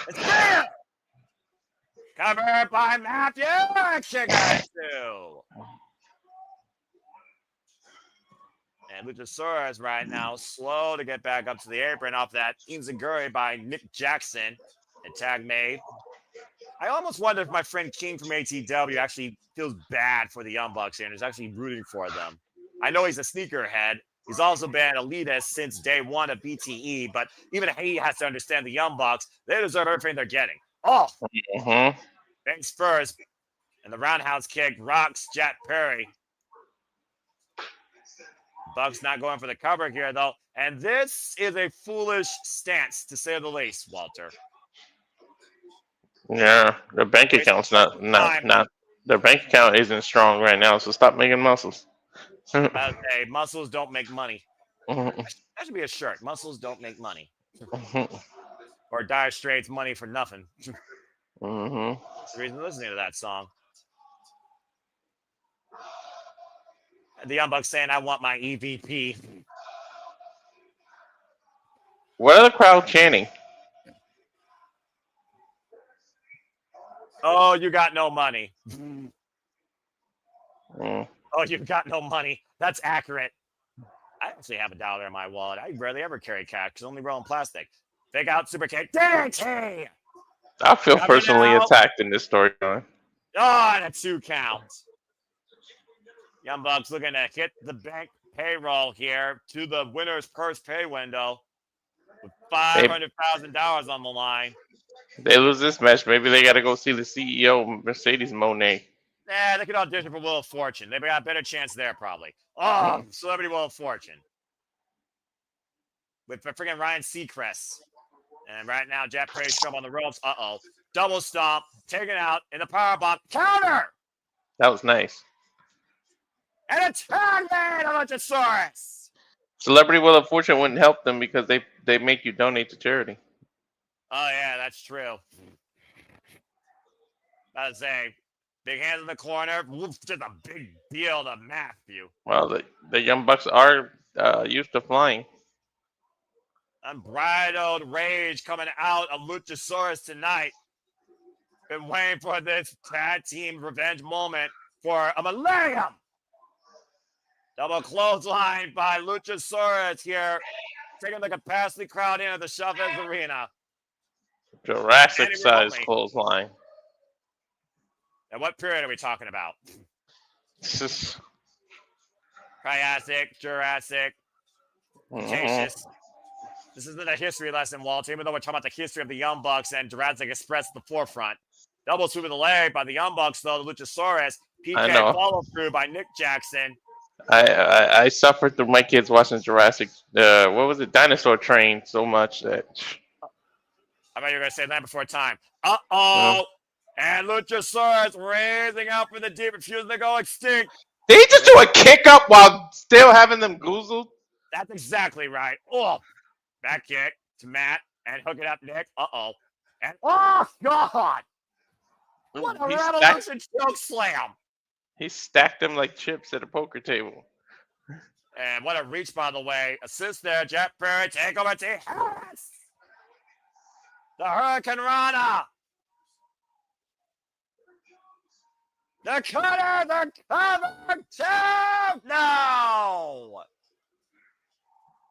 Speaker 2: It's there! Covered by Matthew, kick out 2. And Luchasaurus right now slow to get back up to the apron off that Enziguri by Nick Jackson. And tag made. I almost wonder if my friend King from ATW actually feels bad for the Young Bucks here and is actually rooting for them. I know he's a sneakerhead. He's also been an elitist since day one of BTE, but even he has to understand the Young Bucks. They deserve everything they're getting. Thanks first. And the roundhouse kick rocks Jack Perry. Bucks not going for the cover here, though. And this is a foolish stance, to say the least, Walter.
Speaker 4: Yeah, their bank account's not. Their bank account isn't strong right now, so stop making muscles.
Speaker 2: Okay, muscles don't make money. That should be a shirt. Muscles don't make money. Or Dire Straits money for nothing. That's the reason listening to that song. The Young Bucks saying, I want my EVP.
Speaker 4: What are the crowd chanting?
Speaker 2: Oh, you got no money. Oh, you've got no money. That's accurate. I actually have $1 in my wallet. I rarely ever carry cash because only roll in plastic. Fake out super kick. DDT!
Speaker 4: I feel personally attacked in this storyline.
Speaker 2: Oh, and a 2 count. Young Bucks looking to hit the bank payroll here to the winner's purse pay window with $500,000 on the line.
Speaker 4: They lose this match. Maybe they got to go see the CEO, Mercedes Moné.
Speaker 2: They could audition for Wheel of Fortune. They got a better chance there, probably. Oh, Celebrity Wheel of Fortune. With freaking Ryan Seacrest. And right now, Jack Perry's jump on the ropes. Double stomp. Taken out in the powerbomb. Counter!
Speaker 4: That was nice.
Speaker 2: And a tag made on Luchasaurus.
Speaker 4: Celebrity Wheel of Fortune wouldn't help them because they make you donate to charity.
Speaker 2: Oh, yeah, that's true. I was saying, big hands in the corner. Just a big deal to Matthew.
Speaker 4: Well, the Young Bucks are used to flying.
Speaker 2: Unbridled rage coming out of Luchasaurus tonight. Been waiting for this tag team revenge moment for a millennium. Double clothesline by Luchasaurus here, taking the capacity crowd into the Chavez Arena.
Speaker 4: Jurassic size clothesline.
Speaker 2: And what period are we talking about? Triassic, Jurassic, Cretaceous. This isn't a history lesson, Walter, even though we're talking about the history of the Young Bucks and Jurassic Express at the forefront. Double sweep of the leg by the Young Bucks, though, the Luchasaurus. PK follow through by Nick Jackson.
Speaker 4: I suffered through my kids watching Jurassic, what was it, Dinosaur Train so much that...
Speaker 2: I bet you were going to say that before time. Uh-oh. And Luchasaurus raising out for the deep, refusing to go extinct.
Speaker 4: Did he just do a kick up while still having them goozled?
Speaker 2: That's exactly right. Oh, back kick to Matt and hook it up, Nick. Uh-oh. And oh, God. What a revolution choke slam.
Speaker 4: He stacked them like chips at a poker table.
Speaker 2: And what a reach, by the way. Assist there, Jet Perry. Take over to Harris. The Hurricane Rana. The cutter, the cover, two! No!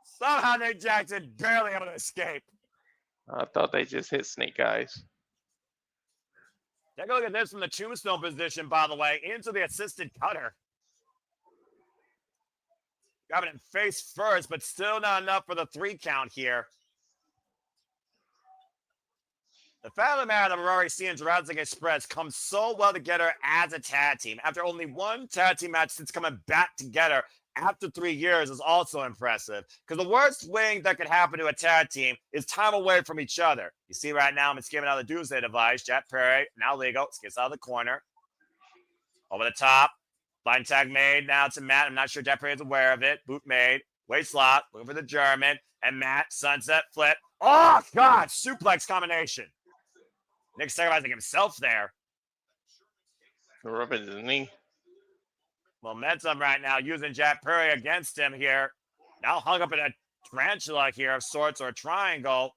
Speaker 2: Somehow Nick Jackson barely able to escape.
Speaker 4: I thought they just hit Snake Eyes.
Speaker 2: Take a look at this from the tombstone position, by the way, into the assisted cutter. Grabbing it face first, but still not enough for the 3 count here. The fact of the matter that we're already seeing Jurassic Express come so well together as a tag team after only one tag team match since coming back together after 3 years is also impressive. Because the worst thing that could happen to a tag team is time away from each other. You see right now, I'm skipping out of the Doomsday device. Jet Perry, now legal, skips out of the corner. Over the top. Blind tag made now to Matt. I'm not sure Jet Perry is aware of it. Boot made. Waist lock. Looking for the German. And Matt, sunset flip. Oh, God. Suplex combination. Nick sacrificing himself there.
Speaker 4: Rubbing his knee.
Speaker 2: Momentum right now using Jet Perry against him here. Now hung up in a tarantula here of sorts or a triangle.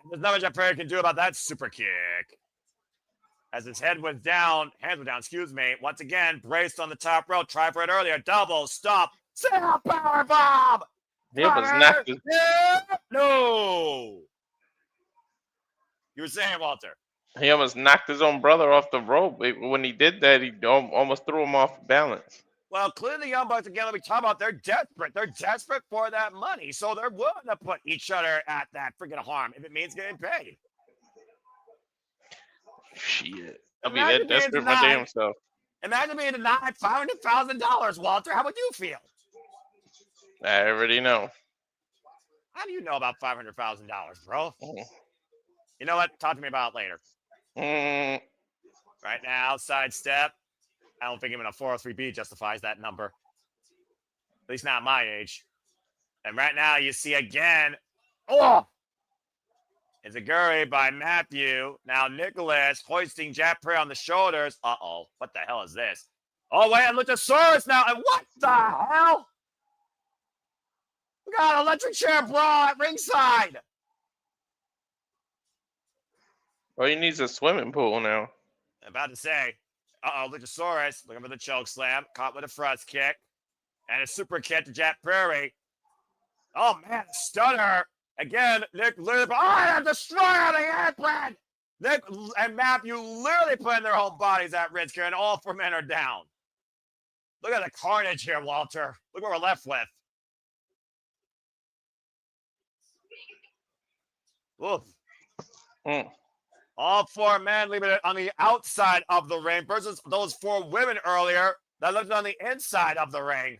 Speaker 2: And there's nothing Jet Perry can do about that super kick. As his head was down, hands were down, excuse me. Once again, braced on the top rope. Tried for it earlier. Double, stop. Sit-up power bomb.
Speaker 4: He was knocked.
Speaker 2: No. You were saying, Walter?
Speaker 4: He almost knocked his own brother off the rope. When he did that, he almost threw him off balance.
Speaker 2: Well, clearly the Young Bucks, again, let me talk about, they're desperate. They're desperate for that money. So they're willing to put each other at that freaking harm if it means getting paid.
Speaker 4: Shit. I'll be that desperate my damn self.
Speaker 2: Imagine being denied $500,000, Walter. How would you feel?
Speaker 4: I already know.
Speaker 2: How do you know about $500,000, bro? You know what? Talk to me about it later. Right now, outside step. I don't think even a 403B justifies that number. At least not my age. And right now, you see again. Oh! It's a Guri by Matthew. Now Nicholas hoisting Jet Perry on the shoulders. Uh-oh. What the hell is this? Oh, wait, and Luchasaurus now. And what the hell? We got an electric chair brawl at ringside.
Speaker 4: Well, he needs a swimming pool now.
Speaker 2: I'm about to say. Uh-oh, Luchasaurus looking for the choke slam. Caught with a thrust kick. And a super kick to Jet Perry. Oh, man, stunner. Again, Nick literally, I'm destroyer the airplane. Nick and Matthew literally putting their whole bodies at risk here, and all 4 men are down. Look at the carnage here, Walter. Look what we're left with. Oof. All 4 men leaving it on the outside of the ring versus those 4 women earlier that looked on the inside of the ring.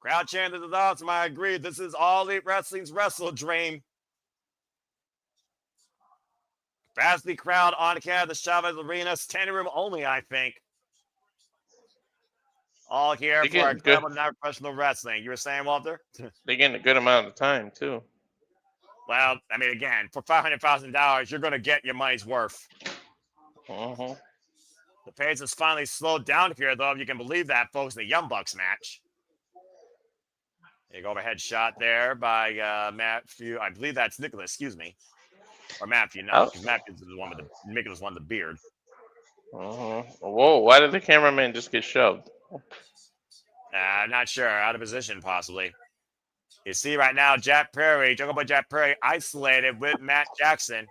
Speaker 2: Crowd chanting this is awesome. I agree. This is All Elite Wrestling's WrestleDream. Capacity crowd on Canada, the Chavez Arena. Standing room only, I think. All here for a club of non-professional wrestling. You were saying, Walter?
Speaker 4: They're getting a good amount of time, too.
Speaker 2: Well, I mean, again, for $500,000, you're going to get your money's worth.
Speaker 4: The
Speaker 2: pace has finally slowed down here, though, if you can believe that, folks, in the Young Bucks match. Big overhead shot there by Matthew. I believe that's Nicholas, excuse me. Or Matthew, no, because Matthew was the one with the Mickey was one with the beard.
Speaker 4: Whoa! Why did the cameraman just get shoved?
Speaker 2: I'm not sure. Out of position, possibly. You see right now, Jack Perry, Jungle Boy Jack Perry, isolated with Matt Jackson.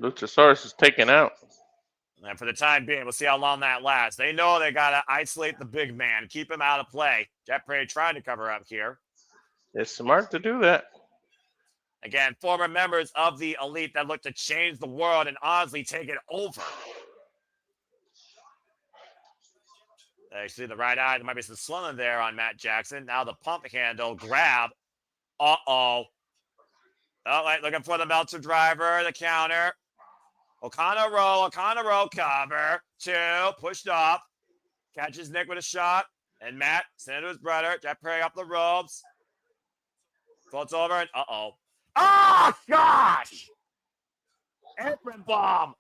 Speaker 4: Luchasaurus is taken out.
Speaker 2: And for the time being, we'll see how long that lasts. They know they got to isolate the big man, keep him out of play. Jack Perry trying to cover up here.
Speaker 4: It's smart to do that.
Speaker 2: Again, former members of the Elite that look to change the world and honestly take it over. You see the right eye. There might be some swelling there on Matt Jackson. Now the pump handle grab. Uh-oh. Oh, wait, looking for the Meltzer driver, the counter. Okada roll, cover. 2, pushed off. Catches Nick with a shot. And Matt, send it to his brother. Jack Perry up the ropes. Floats over and uh-oh. Oh, gosh! Apron bomb.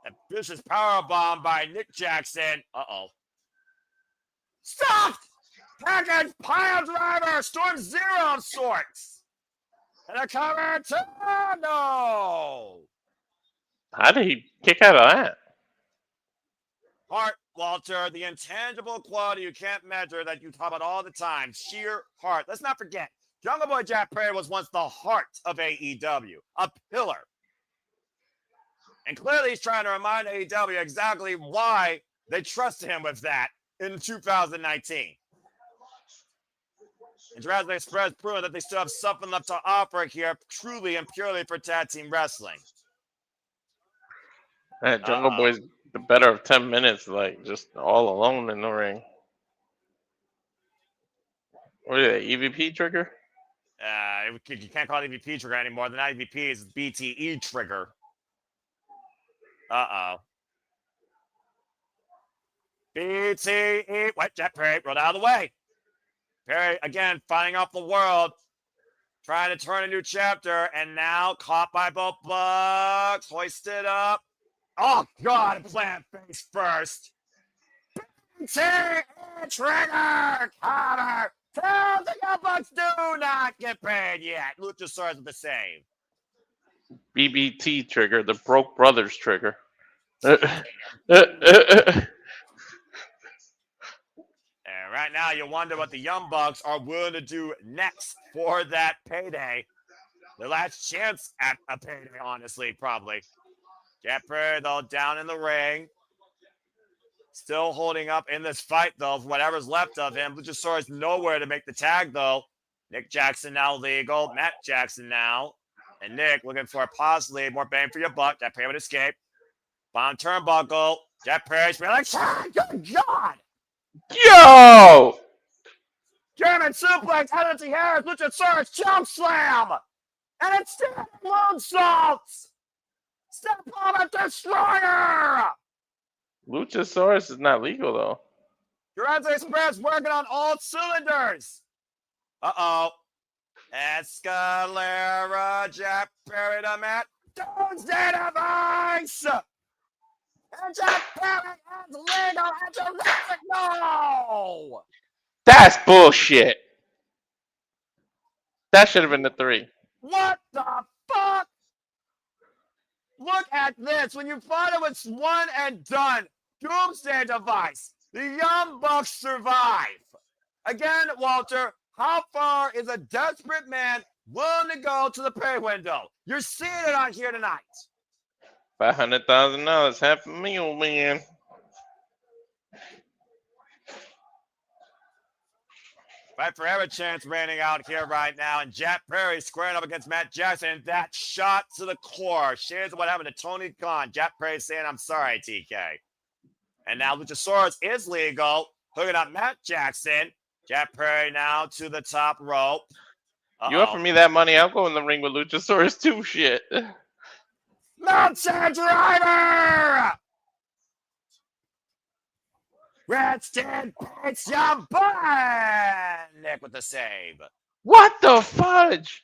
Speaker 2: A vicious power bomb by Nick Jackson. Uh-oh. Stopped! Package pile driver. Storm Zero of sorts. And a cover to no.
Speaker 4: How did he kick out of that?
Speaker 2: Heart, Walter, the intangible quality you can't measure that you talk about all the time. Sheer heart. Let's not forget, Jungle Boy Jack Perry was once the heart of AEW. A pillar. And clearly he's trying to remind AEW exactly why they trusted him with that in 2019. And Jurassic Express proving that they still have something left to offer here, truly and purely for tag team wrestling.
Speaker 4: That Jungle Boy's the better of 10 minutes, like just all alone in the ring. What is it, EVP trigger?
Speaker 2: You can't call it EVP trigger anymore. The not EVP is BTE trigger. Uh-oh. BTE. What? Jack Perry rolled out of the way. Perry, again, fighting off the world. Trying to turn a new chapter. And now caught by both Bucks. Hoisted up. Oh, God. Plant face first. BTE trigger. Cover. Tell the Young Bucks do not get paid yet. Luchasaurus with the save.
Speaker 4: BBT trigger, the Broke Brothers trigger.
Speaker 2: And right now, you wonder what the Young Bucks are willing to do next for that payday. Their last chance at a payday, honestly, probably. Jack Perry, though, down in the ring. Still holding up in this fight, though, for whatever's left of him. Luchasaurus nowhere to make the tag, though. Nick Jackson now legal. Matt Jackson now. And Nick looking for possibly more bang for your buck. Jack Perry would escape. Bomb turnbuckle. Jack Perry's like, good God!
Speaker 4: Yo!
Speaker 2: German suplex, Hennessy Harris, Luchasaurus, choke slam! And it's still moonsaults! Step on a destroyer!
Speaker 4: Luchasaurus is not legal, though.
Speaker 2: Jurassic Express working on all cylinders. Uh-oh. Escalera, Jack Perry to Matt. Doomsday device! And Jack Perry has legal and Jurassic no!
Speaker 4: That's bullshit. That should have been the 3.
Speaker 2: What the fuck? Look at this. When you thought it was one and done, Doomsday device. The Young Bucks survive. Again, Walter, how far is a desperate man willing to go to the pay window? You're seeing it on here tonight.
Speaker 4: $500,000, $500,000, man.
Speaker 2: Fight forever chance reigning out here right now. And Jack Perry squaring up against Matt Jackson. And that shot to the core. Shares of what happened to Tony Khan. Jack Perry saying, I'm sorry, TK. And now Luchasaurus is legal. Hooking up Matt Jackson. Jack Perry now to the top rope.
Speaker 4: You offer me that money, I'll go in the ring with Luchasaurus too, shit.
Speaker 2: Meltzer driver! Redstead picks your butt! Nick with the save.
Speaker 4: What the fudge?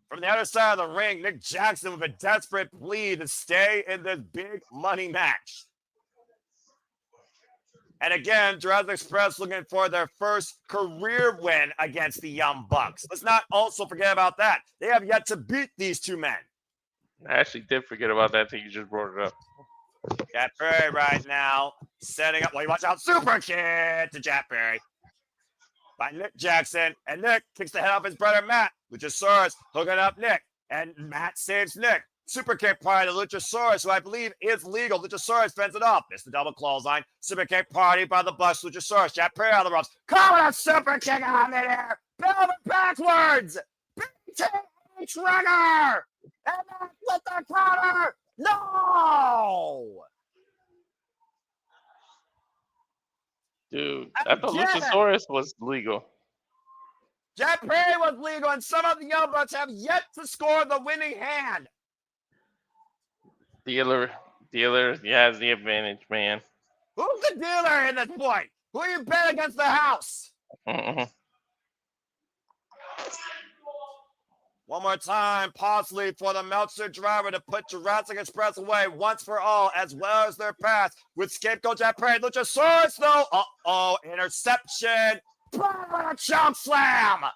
Speaker 2: From the other side of the ring, Nick Jackson with a desperate plea to stay in this big money match. And again, Jurassic Express looking for their first career win against the Young Bucks. Let's not also forget about that. They have yet to beat these two men.
Speaker 4: I actually did forget about that till you just brought it up.
Speaker 2: Jack Perry right now setting up. Well, you watch out. Super kick to Jack Perry by Nick Jackson. And Nick kicks the head off his brother Matt. Luchasaurus hooking up Nick. And Matt saves Nick. Super kick party to Luchasaurus, who I believe is legal. Luchasaurus fends it off. It's the double clothesline. Super kick party by the Bucks. Luchasaurus. Jack Perry on the ropes. Calling a super kick on midair. Build it backwards. BT trigger. And then with the counter. No.
Speaker 4: Dude, I thought Luchasaurus was legal.
Speaker 2: Jack Perry was legal, and some of the Young Bucks have yet to score the winning hand.
Speaker 4: Dealer, he has the advantage, man.
Speaker 2: Who's the dealer in this point? Who you bet against the house? One more time, possibly for the Meltzer driver to put Jurassic Express away once for all, as well as their past with scapegoat Jack Perry. Luchasaurus, though. Uh-oh, interception. A choke slam. A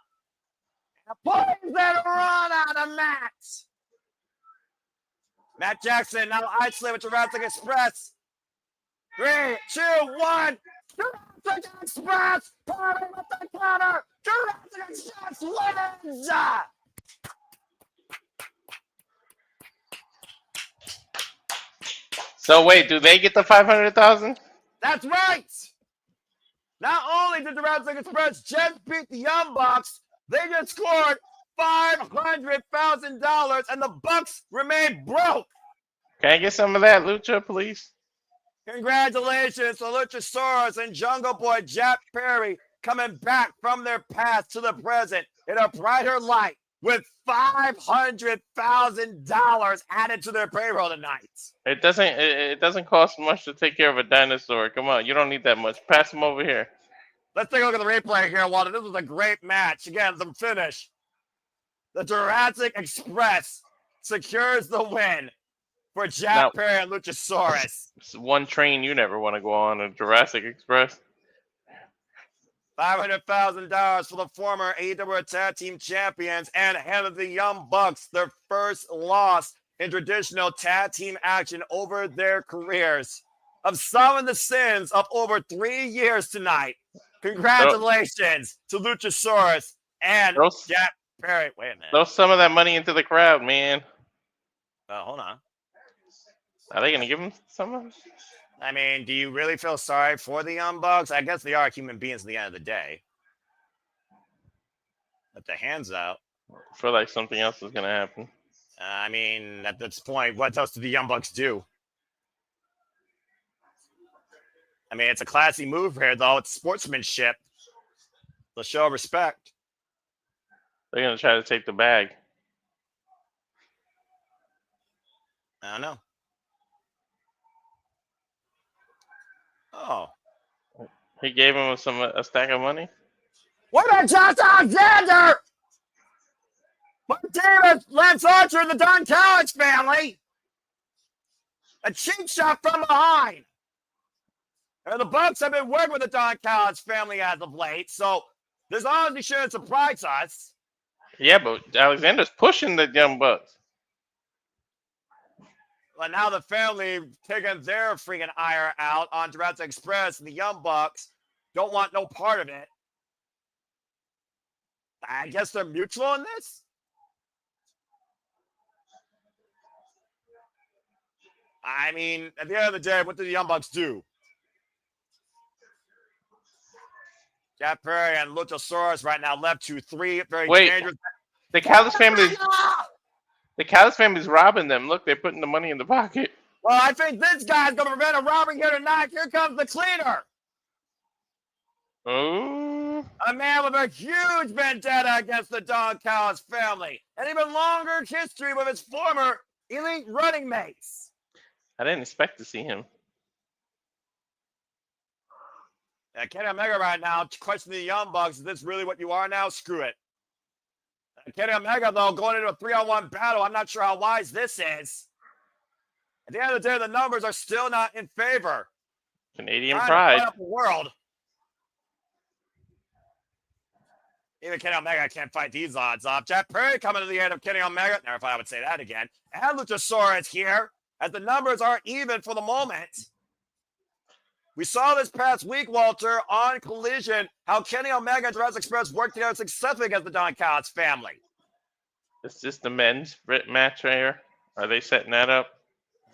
Speaker 2: poison run on the mat. Matt Jackson now isolated with Jurassic Express. 3, 2, 1. Jurassic Express. Party with the counter. Jurassic Express wins.
Speaker 4: So wait, do they get the 500,000?
Speaker 2: That's right. Not only did Jurassic Express just beat the Young Bucks, they just scored $500,000, and the Bucks remain broke.
Speaker 4: Can I get some of that, Lucha, please?
Speaker 2: Congratulations to Luchasaurus and Jungle Boy Jack Perry coming back from their past to the present in a brighter light with $500,000 added to their payroll tonight.
Speaker 4: It doesn't cost much to take care of a dinosaur. Come on, you don't need that much. Pass him over here.
Speaker 2: Let's take a look at the replay here, Walter. This was a great match. Again, the finish. The Jurassic Express secures the win for Jack Perry and Luchasaurus.
Speaker 4: It's one train you never want to go on, a Jurassic Express.
Speaker 2: $500,000 for the former AEW Tag Team Champions and head of the Young Bucks, their first loss in traditional tag team action over their careers. Of some of the sins of over 3 years tonight. Congratulations to Luchasaurus and Jack Perry. Wait a minute.
Speaker 4: Throw some of that money into the crowd, man.
Speaker 2: Oh, hold on.
Speaker 4: Are they going to give him some of it?
Speaker 2: I mean, do you really feel sorry for the Young Bucks? I guess they are human beings at the end of the day. Let the hands out.
Speaker 4: I feel like something else is going to happen.
Speaker 2: I mean, at this point, what else do the Young Bucks do? I mean, it's a classy move here, though. It's sportsmanship. The show of respect.
Speaker 4: They're going to try to take the bag.
Speaker 2: I don't know. Oh.
Speaker 4: He gave him a stack of money?
Speaker 2: What about Josh Alexander? What team is Lance Archer and the Don Callis family? A cheap shot from behind. And the Bucks have been working with the Don Callis family as of late, so this honestly shouldn't surprise us.
Speaker 4: Yeah, but Alexander's pushing the Young Bucks.
Speaker 2: But now the family taking their freaking ire out on Jurassic Express, and the Young Bucks don't want no part of it. I guess they're mutual in this? I mean, at the end of the day, what did the Young Bucks do? Jack Perry and Luchasaurus right now left 2-3. Very dangerous.
Speaker 4: The Callis family. The Callis family's robbing them. Look, they're putting the money in the pocket.
Speaker 2: Well, I think this guy's going to prevent a robbery here tonight. Here comes the cleaner.
Speaker 4: Oh.
Speaker 2: A man with a huge vendetta against the Don Callis family. And even longer history with his former elite running mates.
Speaker 4: I didn't expect to see him.
Speaker 2: Kenny Omega right now questioning the Young Bucks. Is this really what you are now? Screw it. Kenny Omega, though, going into a 3-on-1 battle. I'm not sure how wise this is. At the end of the day, the numbers are still not in favor
Speaker 4: Canadian
Speaker 2: Trying to
Speaker 4: pride.
Speaker 2: fight up the world. Even Kenny Omega can't fight these odds off. Jack Perry coming to the end of Kenny Omega. Never thought I would say that again. And Luchasaurus here, as the numbers are even for the moment. We saw this past week, Walter, on Collision, how Kenny Omega and Jurassic Express worked together successfully against the Don Callis family.
Speaker 4: Is this the men's match right here? Are they setting that up?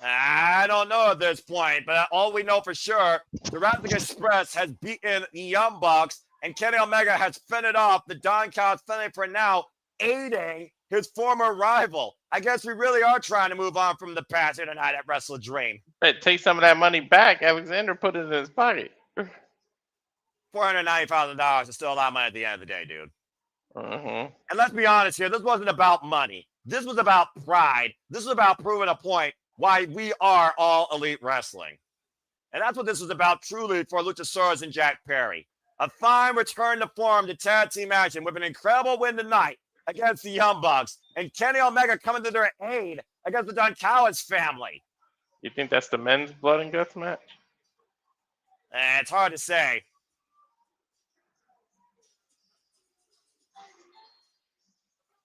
Speaker 2: I don't know at this point, but all we know for sure, Jurassic Express has beaten the Young Bucks, and Kenny Omega has fended off the Don Callis family for now, aiding his former rival. I guess we really are trying to move on from the past here tonight at WrestleDream.
Speaker 4: Hey, take some of that money back. Alexander put it in his pocket.
Speaker 2: $490,000 is still a lot of money at the end of the day, dude.
Speaker 4: Mm-hmm.
Speaker 2: And let's be honest here, this wasn't about money. This was about pride. This was about proving a point why we are all elite wrestling. And that's what this was about truly for Luchasaurus and Jack Perry. A fine return to form to tag team action with an incredible win tonight against the Young Bucks. And Kenny Omega coming to their aid against the Don Callis family.
Speaker 4: You think that's the men's blood and guts match?
Speaker 2: It's hard to say.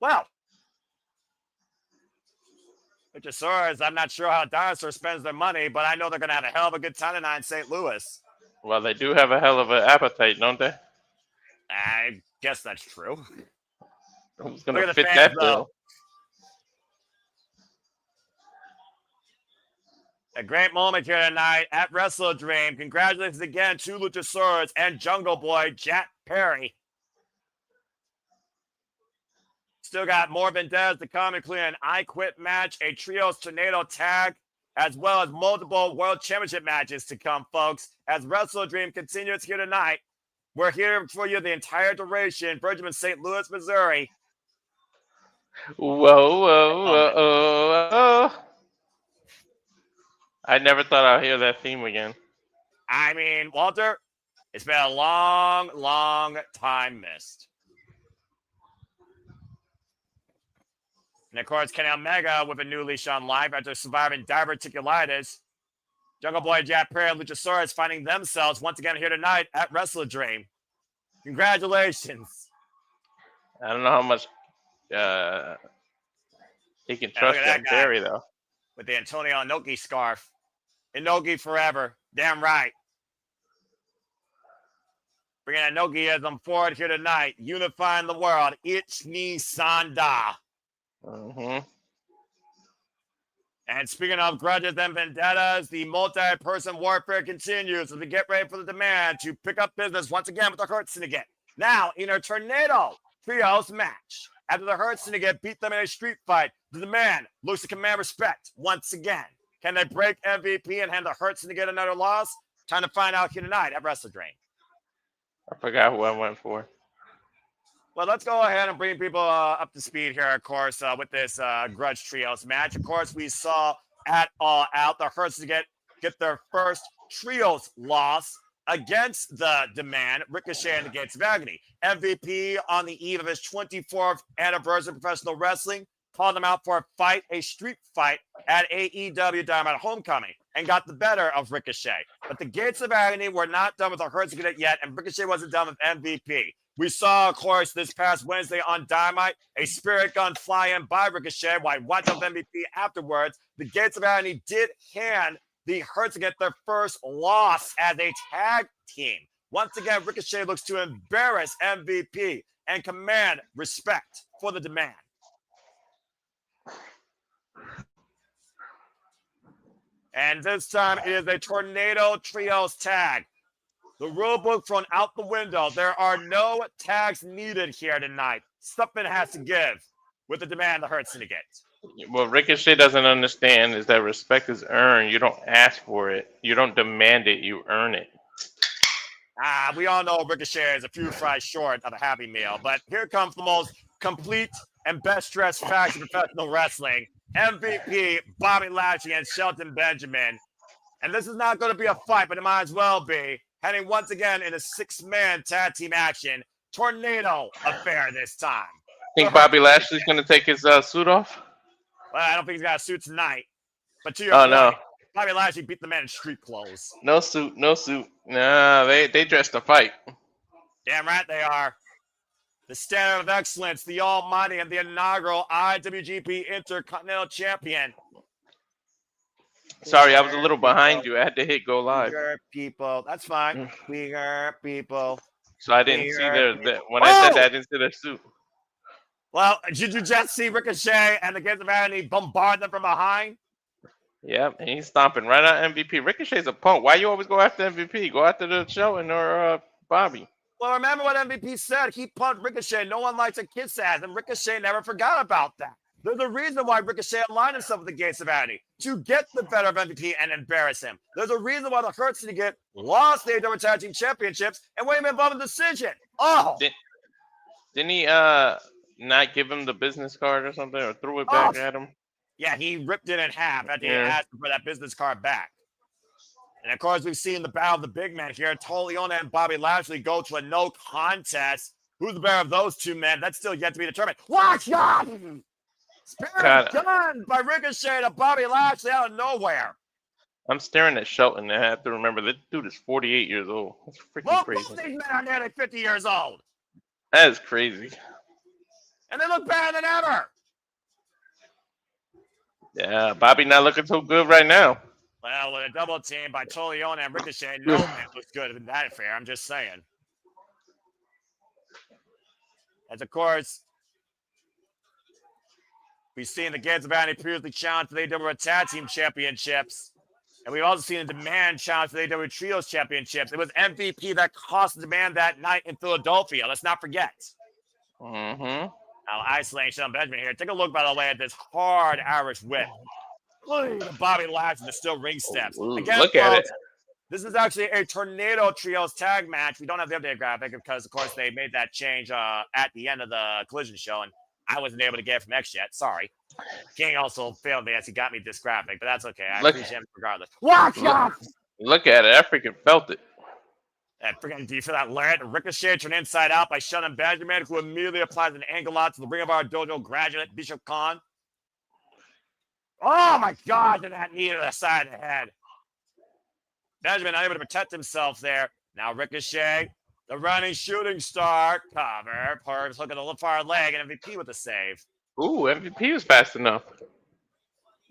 Speaker 2: Well, Luchasaurus, I'm not sure how Dinosaur spends their money, but I know they're going to have a hell of a good time tonight in St. Louis.
Speaker 4: Well, they do have a hell of an appetite, don't they?
Speaker 2: I guess that's true.
Speaker 4: Who's going to
Speaker 2: Look at the
Speaker 4: fit
Speaker 2: fans,
Speaker 4: that
Speaker 2: though.
Speaker 4: bill?
Speaker 2: A great moment here tonight at WrestleDream. Congratulations again to Luchasaurus and Jungle Boy Jack Perry. Still got more vendettas to come, including an I Quit match, a Trios Tornado tag, as well as multiple World Championship matches to come, folks. As WrestleDream continues here tonight, we're here for you the entire duration. Bridgman, St. Louis, Missouri.
Speaker 4: Whoa, whoa, whoa, whoa. I never thought I'd hear that theme again.
Speaker 2: I mean, Walter, it's been a long, long time missed. And of course, Kenny Omega with a new leash on life after surviving diverticulitis. Jungle Boy Jack Perry and Luchasaurus finding themselves once again here tonight at WrestleDream. Congratulations.
Speaker 4: I don't know how much he can trust that Perry, though.
Speaker 2: With the Antonio Inoki scarf. Inoki forever. Damn right. Bringing Inokiism forward here tonight. Unifying the world. Ich ni Sanda.
Speaker 4: Mm-hmm.
Speaker 2: And speaking of grudges and vendettas, the multi-person warfare continues as we get ready for the demand to pick up business once again with the Hurt Syndicate. Now, in a Tornado Trios match, after the Hurt Syndicate beat them in a street fight, the demand looks to command respect once again. Can they break MVP and hand the Hurt Syndicate another loss? Time to find out here tonight at WrestleDream.
Speaker 4: I forgot who I went for.
Speaker 2: Well, let's go ahead and bring people up to speed here, of course, with this Grudge Trios match. Of course, we saw at All Out the Hurt Syndicate get their first Trios loss against the Demand, Ricochet and the Gates of Agony. MVP on the eve of his 24th anniversary of professional wrestling called them out for a fight, a street fight at AEW Dynamite Homecoming, and got the better of Ricochet. But the Gates of Agony were not done with the Hurt Syndicate yet, and Ricochet wasn't done with MVP. We saw, of course, this past Wednesday on Dynamite, a spirit gun fly in by Ricochet while watching MVP afterwards. The Gates of Agony did hand the Hurt Syndicate their first loss as a tag team. Once again, Ricochet looks to embarrass MVP and command respect for the Demand. And this time it is a Tornado Trios tag. The rule book thrown out the window. There are no tags needed here tonight. Something has to give with the Demand the Hurt Syndicate.
Speaker 4: What Ricochet doesn't understand is that respect is earned. You don't ask for it. You don't demand it. You earn it.
Speaker 2: We all know Ricochet is a few fries short of a Happy Meal. But here comes the most complete and best dressed faction of professional wrestling. MVP, Bobby Lashley, and Shelton Benjamin. And this is not going to be a fight, but it might as well be. Heading once again in a six-man tag team action. Tornado affair this time.
Speaker 4: Think Bobby Lashley's going to take his suit off?
Speaker 2: Well, I don't think he's got a suit tonight. But to your
Speaker 4: Oh,
Speaker 2: point,
Speaker 4: no.
Speaker 2: Bobby Lashley beat the man in street clothes.
Speaker 4: No suit. Nah, they dressed to fight.
Speaker 2: Damn right they are. The standard of excellence, the almighty, and the inaugural IWGP Intercontinental Champion.
Speaker 4: Sorry, I was a little behind you. I had to hit go live.
Speaker 2: People. That's fine. We are people.
Speaker 4: So I didn't see when I said that, I didn't see their suit.
Speaker 2: Well, did you just see Ricochet and the Gates of Vanity bombard them from behind?
Speaker 4: Yeah, and he's stomping right on MVP. Ricochet's a punk. Why you always go after MVP? Go after the Shelton or Bobby.
Speaker 2: Well, remember what MVP said. He punked Ricochet. No one likes a kiss ass, and Ricochet never forgot about that. There's a reason why Ricochet aligned himself with the Gates of Vanity, to get the better of MVP and embarrass him. There's a reason why the Hurt Syndicate lost the AEW Tag Team Championships and wouldn't be involved in the decision. Oh!
Speaker 4: Didn't he not give him the business card or something, or threw it back at him?
Speaker 2: Yeah, he ripped it in half after he asked for that business card back. And of course, we've seen the battle of the big men here. Leona and Bobby Lashley go to a no contest. Who's the better of those two men? That's still yet to be determined. Watch out! Spirit done by Ricochet to Bobby Lashley out of nowhere.
Speaker 4: I'm staring at Shelton, and I have to remember this dude is 48 years old. That's freaking crazy.
Speaker 2: Both these men are nearly 50 years old.
Speaker 4: That is crazy.
Speaker 2: And they look better than ever.
Speaker 4: Yeah, Bobby not looking so good right now.
Speaker 2: Well, with a double team by Leona and Ricochet, no man looks good in that affair. I'm just saying. As of course, we've seen the Gates of Vanity previously challenge for the AEW Tag Team Championships. And we've also seen a demand challenge for the AEW Trios Championships. It was MVP that cost the demand that night in Philadelphia. Let's not forget.
Speaker 4: Mm-hmm.
Speaker 2: Now, isolating Shelton Benjamin here. Take a look, by the way, at this hard Irish whip. Look at Bobby Lashley, the still ring steps. Again,
Speaker 4: look at it.
Speaker 2: This is actually a Tornado Trios tag match. We don't have the updated graphic because, of course, they made that change at the end of the Collision show, and I wasn't able to get it from X yet. Sorry. King also failed me as he got me this graphic, but that's okay. I appreciate him regardless. Watch out!
Speaker 4: Look at it. I freaking felt it.
Speaker 2: That freaking D for that lariat. Ricochet turned inside out by Shelton Benjamin, who immediately applies an angle out to the Ring of Our Dojo graduate, Bishop Khan. Oh my God, to that knee to the side of the head. Benjamin unable to protect himself there. Now Ricochet, the running shooting star, cover. Purves look at the far leg, and MVP with the save.
Speaker 4: Ooh, MVP was fast enough.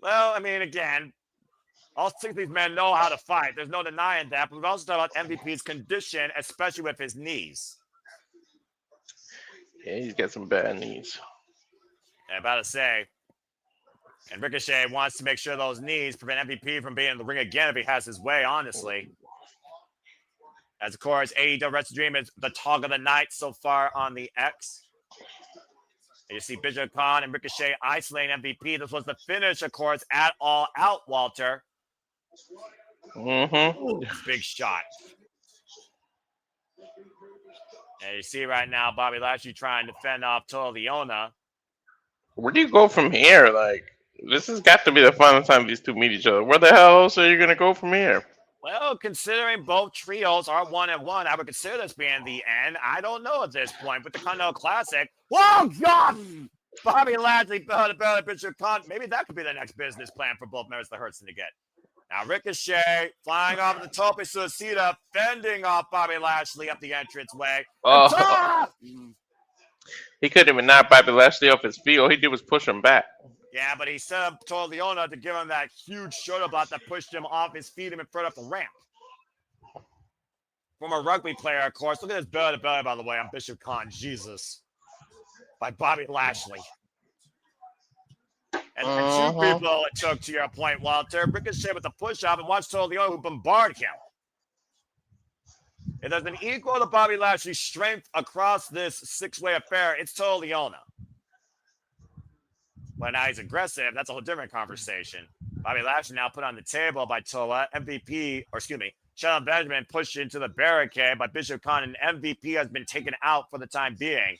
Speaker 2: Well, I mean, again, all six of these men know how to fight. There's no denying that. But we've also talked about MVP's condition, especially with his knees.
Speaker 4: Yeah, he's got some bad knees.
Speaker 2: I'm about to say. And Ricochet wants to make sure those knees prevent MVP from being in the ring again if he has his way, honestly. As, of course, AEW WrestleDream is the talk of the night so far on the X. And you see Bishop Khan and Ricochet isolating MVP. This was the finish, of course, at All Out, Walter.
Speaker 4: Mm-hmm.
Speaker 2: Ooh, big shot. And you see right now Bobby Lashley trying to fend off Leona.
Speaker 4: Where do you go from here? Like, this has got to be the final time these two meet each other. Where the hell else are you going to go from here?
Speaker 2: Well, considering both trios are 1-1, I would consider this being the end. I don't know at this point. With the Continental Classic, whoa, God! Bobby Lashley, Bishop Khan. Maybe that could be the next business plan for both members of the Hurt Syndicate. Now, Ricochet flying off the Tope Suicida, fending off Bobby Lashley up the entranceway.
Speaker 4: He couldn't even knock Bobby Lashley off his feet. All he did was push him back.
Speaker 2: Yeah, but he set up Leona to give him that huge shoulder block that pushed him off his feet and in front of the ramp. From a rugby player, of course. Look at this belly to belly, by the way, on Bishop Khan. Jesus. By Bobby Lashley. And two people it took, to your point, Walter. Ricochet with the push-off and watch Leona who bombarded him. It doesn't equal to Bobby Lashley's strength across this six-way affair. It's Leona. But now he's aggressive. That's a whole different conversation. Bobby Lashley now put on the table by Toa. Shelton Benjamin pushed into the barricade by Bishop Khan, and MVP has been taken out for the time being.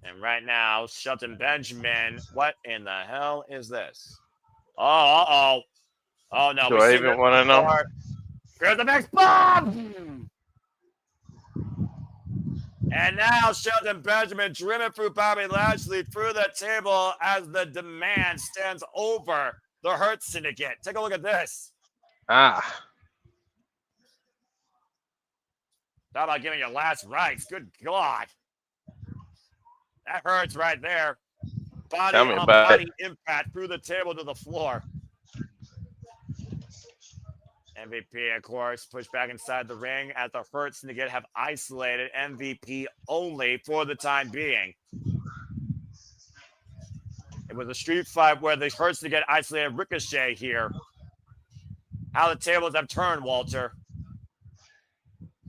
Speaker 2: And right now, Shelton Benjamin, what in the hell is this? Oh, no.
Speaker 4: Do I even want to know?
Speaker 2: Here's the next bomb! And now Shelton Benjamin driven through Bobby Lashley through the table as the demand stands over the Hurt Syndicate. Take a look at this.
Speaker 4: Ah.
Speaker 2: Talk about giving your last rites. Good God. That hurts right there. Body
Speaker 4: Tell me
Speaker 2: on
Speaker 4: about
Speaker 2: body impact through the table to the floor. MVP, of course, pushed back inside the ring as the Hurt Syndicate have isolated MVP only for the time being. It was a street fight where the Hurt Syndicate isolated Ricochet here. How the tables have turned, Walter.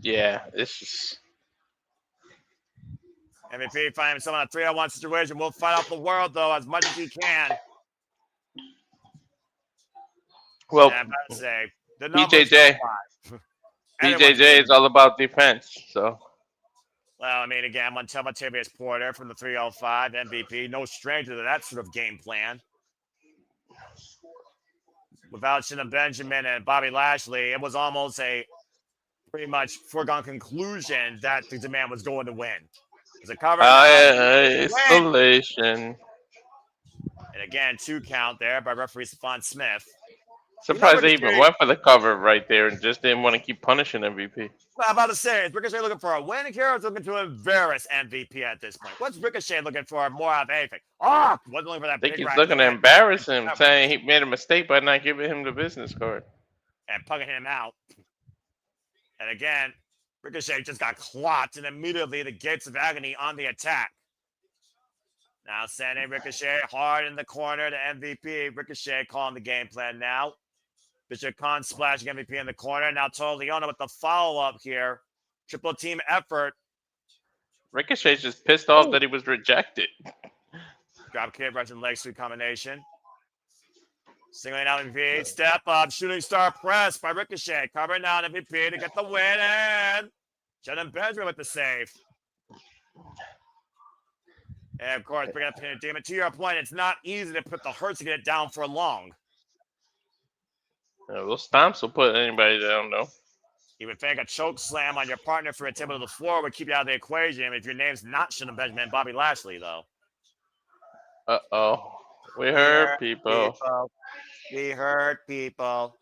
Speaker 4: Yeah, this is.
Speaker 2: MVP finding himself in a 3-on-1 situation. Will fight out the world, though, as much as he can.
Speaker 4: Well,
Speaker 2: I'm about to say, the
Speaker 4: BJJ.
Speaker 2: Everyone's
Speaker 4: BJJ is all about defense, so.
Speaker 2: Well, I mean, again, Montelmatavius Porter from the 305, MVP, no stranger to that sort of game plan. Without Shinna Benjamin and Bobby Lashley, it was almost a pretty much foregone conclusion that the man was going to win. It was a cover.
Speaker 4: Isolation.
Speaker 2: And again, 2 count there by referee Stephon Smith.
Speaker 4: Surprised they even went for the cover right there and just didn't want to keep punishing MVP.
Speaker 2: Well, I'm about to say, is Ricochet looking for a win here or is looking to embarrass MVP at this point? What's Ricochet looking for more of anything? Oh, wasn't looking for that
Speaker 4: I think
Speaker 2: big
Speaker 4: he's looking to embarrass him, saying he made a mistake by not giving him the business card.
Speaker 2: And pugging him out. And again, Ricochet just got clocked and immediately the Gates of Agony on the attack. Now sending Ricochet hard in the corner to MVP. Ricochet calling the game plan now. Bishop Khan splashing MVP in the corner. Now Toa Leona with the follow-up here. Triple team effort.
Speaker 4: Ricochet's just pissed off that he was rejected.
Speaker 2: Drop kick, Russian leg sweep combination. Singling out MVP. Step up. Shooting star press by Ricochet. Covering down MVP to get the win. And Shannon Benjamin with the save. And of course, bringing up Demon. To your point, it's not easy to put the Hurts to get it down for long.
Speaker 4: Those stomps will put anybody down, though.
Speaker 2: You would think a choke slam on your partner for a table to the floor would keep you out of the equation if your name's not Shannon Benjamin and Bobby Lashley, though.
Speaker 4: Uh-oh. We hurt people.
Speaker 2: We hurt people.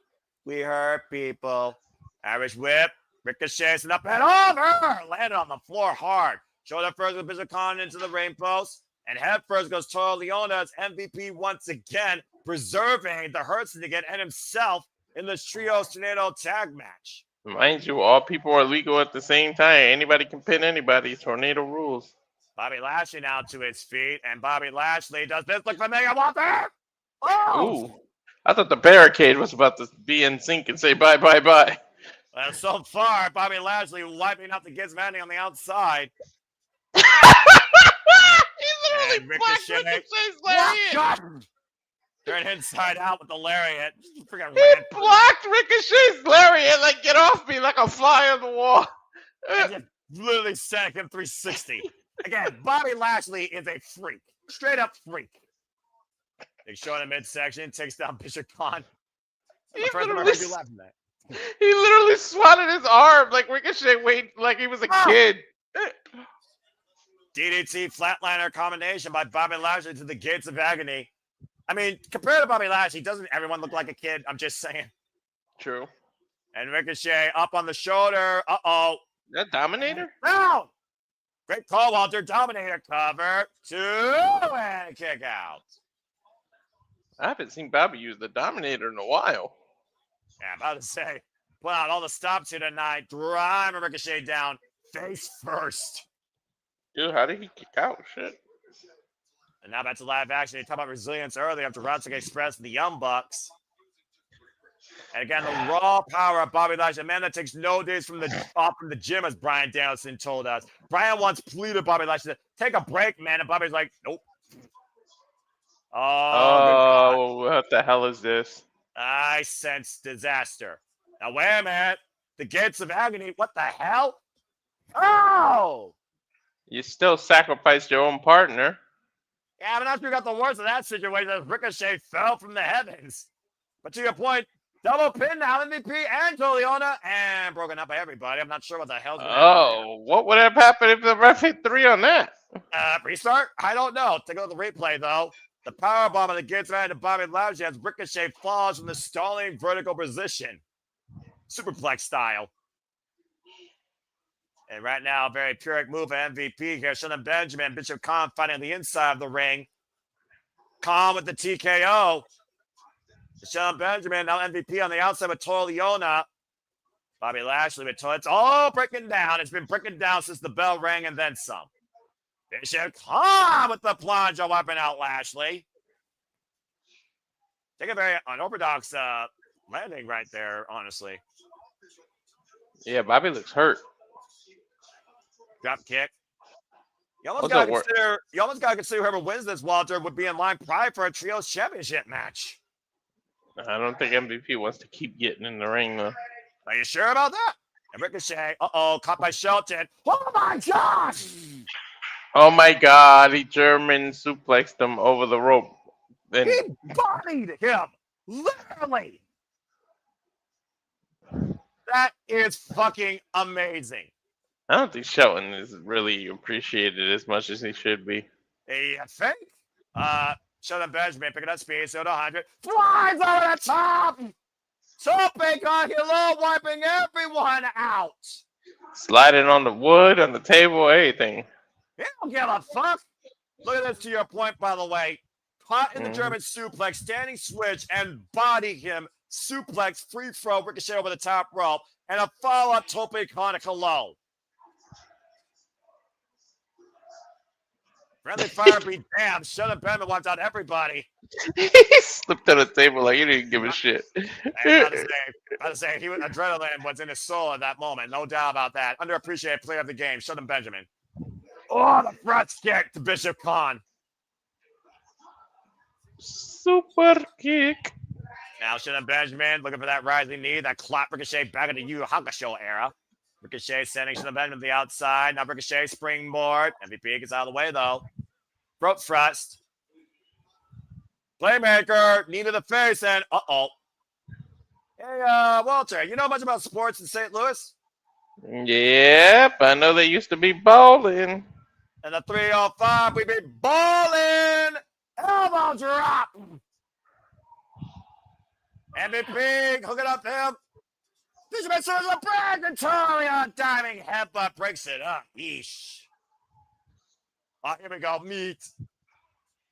Speaker 2: We hurt people. Irish whip. Ricochets and up and over. Landed on the floor hard. Shoulder first with Bishop Khan into the ring post. And head first goes Toa Leona as MVP once again, preserving the Hurt Syndicate and himself in this Trios Tornado tag match.
Speaker 4: Mind you, all people are legal at the same time. Anybody can pin anybody. Tornado rules.
Speaker 2: Bobby Lashley now to his feet, and Bobby Lashley does this. Look for Mega Walter. Oh!
Speaker 4: Ooh. I thought the barricade was about to be in sync and say bye, bye, bye.
Speaker 2: Well, so far, Bobby Lashley wiping out the Giz Manning on the outside.
Speaker 4: He literally blocked Ricochet's lariat.
Speaker 2: Turn inside out with the lariat.
Speaker 4: He blocked Ricochet's lariat like, get off me, like a fly on the wall.
Speaker 2: And just literally sent him 360. Again, Bobby Lashley is a freak. Straight up freak. Big show in the midsection, takes down Bishop Khan.
Speaker 4: He literally swatted his arm like Ricochet waited like he was a kid.
Speaker 2: DDT Flatliner combination by Bobby Lashley to the Gates of Agony. I mean, compared to Bobby Lashley, doesn't everyone look like a kid? I'm just saying.
Speaker 4: True.
Speaker 2: And Ricochet up on the shoulder. Uh-oh.
Speaker 4: That Dominator?
Speaker 2: No! Great call, Walter. Dominator cover. 2 and kick out.
Speaker 4: I haven't seen Bobby use the Dominator in a while.
Speaker 2: Yeah, I'm about to say. Put out all the stops here tonight. Driving Ricochet down face first.
Speaker 4: Dude, how did he kick out? Shit.
Speaker 2: And now back to live action. They talked about resilience earlier after Jurassic Express and the Young Bucks. And again, the raw power of Bobby Lashley, a man that takes no days from off from the gym, as Brian Danielson told us. Brian once pleaded Bobby Lashley to take a break, man, and Bobby's like, nope.
Speaker 4: Oh, what the hell is this?
Speaker 2: I sense disaster. Now, wait a minute. The Gates of Agony, what the hell? Oh!
Speaker 4: You still sacrificed your own partner.
Speaker 2: Yeah, I'm not sure you got the worst of that situation as Ricochet fell from the heavens. But to your point, double pin now, MVP and Toa Leona, and broken up by everybody. I'm not sure what the hell's going on.
Speaker 4: Oh, what would have happened if the ref hit 3 on that?
Speaker 2: Restart? I don't know. Take a look at the replay, though. The powerbomb of the gates right to Bobby Lashley as Ricochet falls from the stalling vertical position. Superplex style. And right now, a very Pyrrhic move at MVP here. Shelton Benjamin, Bishop Khan fighting on the inside of the ring. Khan with the TKO. Shelton Benjamin, now MVP on the outside with Toa Liona. Bobby Lashley with Toa. It's all breaking down. It's been breaking down since the bell rang and then some. Bishop Khan with the plunge of wiping out Lashley. Take a very unorthodox landing right there, honestly.
Speaker 4: Yeah, Bobby looks hurt.
Speaker 2: Drop kick. You almost got to consider whoever wins this, Walter, would be in line probably for a trios championship match.
Speaker 4: I don't think MVP wants to keep getting in the ring, though.
Speaker 2: Are you sure about that? And Ricochet, caught by Shelton. Oh my gosh!
Speaker 4: Oh my God, he German suplexed him over the rope. Then
Speaker 2: He bodied him, literally. That is fucking amazing.
Speaker 4: I don't think Shelton is really appreciated as much as he should be.
Speaker 2: You think? Shelton Benjamin picking up speed, so to 100. Flies over the top! Topic on Hello, wiping everyone out.
Speaker 4: Sliding on the wood, on the table, everything.
Speaker 2: He don't give a fuck. Look at this to your point, by the way. Caught in the German suplex, standing switch, and body him. Suplex, free throw, Ricochet over the top rope, and a follow-up tope con Hello. Friendly fire be damned. Shelton Benjamin wiped out everybody.
Speaker 4: He slipped on the table like he didn't give a shit.
Speaker 2: I gotta say, he was adrenaline was in his soul at that moment. No doubt about that. Underappreciated player of the game, Shelton Benjamin. Oh, the front kick to Bishop Khan.
Speaker 4: Super kick.
Speaker 2: Now Shelton Benjamin looking for that rising knee, that clap Ricochet back in the Yu Hakusho era. Ricochet sending Shelton Benjamin to the outside. Now Ricochet springboard. MVP gets out of the way though. Throat thrust. Playmaker, knee to the face, and Hey, Walter, you know much about sports in St. Louis?
Speaker 4: Yep, I know they used to be bowling.
Speaker 2: And the 305, we be balling. Elbow drop. MVP, hook it up to him. Fisherman serves a brand and on diving headbutt breaks it up. Yeesh. Here we go. Meat.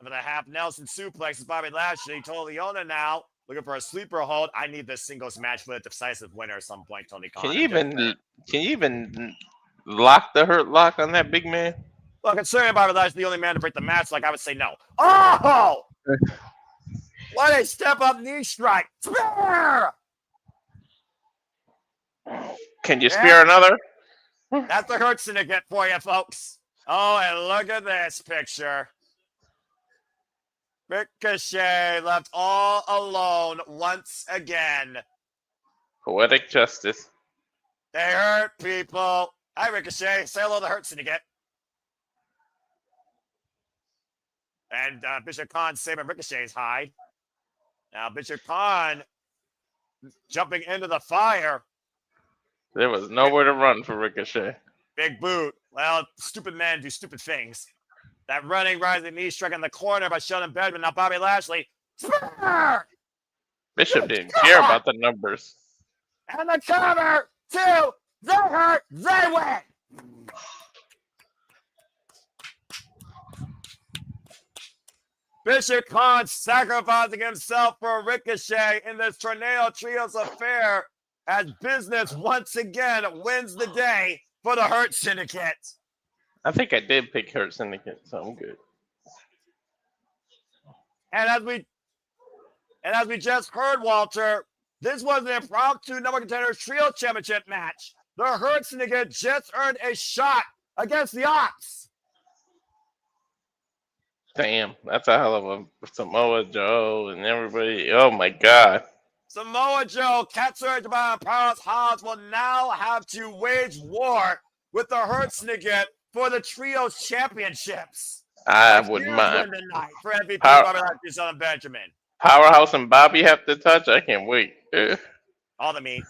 Speaker 2: For the half Nelson suplex is Bobby Lashley. Toa Liona now looking for a sleeper hold. I need this singles match for a decisive winner at some point, Tony Khan.
Speaker 4: Can you even lock the hurt lock on that big man?
Speaker 2: Well, considering Bobby Lashley the only man to break the match, like I would say no. Oh! What a step up knee strike. Spear!
Speaker 4: Can you spear another?
Speaker 2: That's the Hurt Syndicate for you, folks. Oh, and look at this picture. Ricochet left all alone once again.
Speaker 4: Poetic justice.
Speaker 2: They hurt people. Hi, Ricochet. Say hello to the Hurt Syndicate. And Bishop Khan saving Ricochet's hide. Now Bishop Khan jumping into the fire.
Speaker 4: There was nowhere to run for Ricochet.
Speaker 2: Big boot. Well, stupid men do stupid things. That running rising knee struck in the corner by Shelton Benjamin. Now Bobby Lashley. Spear!
Speaker 4: Bishop didn't care about the numbers.
Speaker 2: And the cover. 2. They hurt. They win. Bishop Khan sacrificing himself for Ricochet in this Tornado Trios affair as business once again wins the day for the Hurt Syndicate.
Speaker 4: I think I did pick Hurt Syndicate, so I'm good.
Speaker 2: And as we just heard, Walter, this was an impromptu number contenders trio championship match. The Hurt Syndicate just earned a shot against the Ops.
Speaker 4: Damn, that's a hell of a Samoa Joe and everybody. Oh my God.
Speaker 2: Samoa Joe, Katsura Jabba, and Powerhouse Hobbs will now have to wage war with the Hurt Syndicate for the Trios Championships.
Speaker 4: I wouldn't mind.
Speaker 2: Tonight for MVP Bobby Lashley and Benjamin.
Speaker 4: Powerhouse and Bobby have to touch. I can't wait.
Speaker 2: All the meat.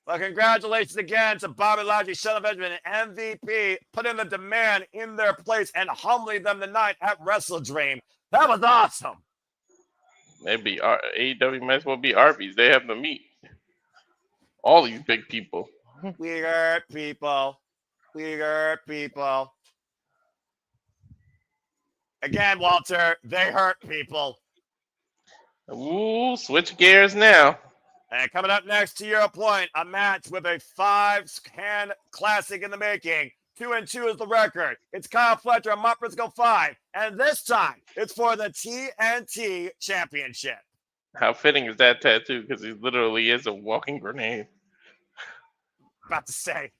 Speaker 2: Well, congratulations again to Bobby Lashley, Shelton Benjamin, and MVP, putting the demand in their place and humbling them tonight at WrestleDream. That was awesome.
Speaker 4: Maybe AEW might as well be Arby's. They have the meat. All these big people.
Speaker 2: We hurt people. We hurt people. Again, Walter, they hurt people.
Speaker 4: Ooh, switch gears now.
Speaker 2: And coming up next, to your point, a match with a 5-hand classic in the making. 2-2 is the record. It's Kyle Fletcher and Mark Briscoe 5. And this time, it's for the TNT Championship.
Speaker 4: How fitting is that tattoo? Because he literally is a walking grenade.
Speaker 2: About to say,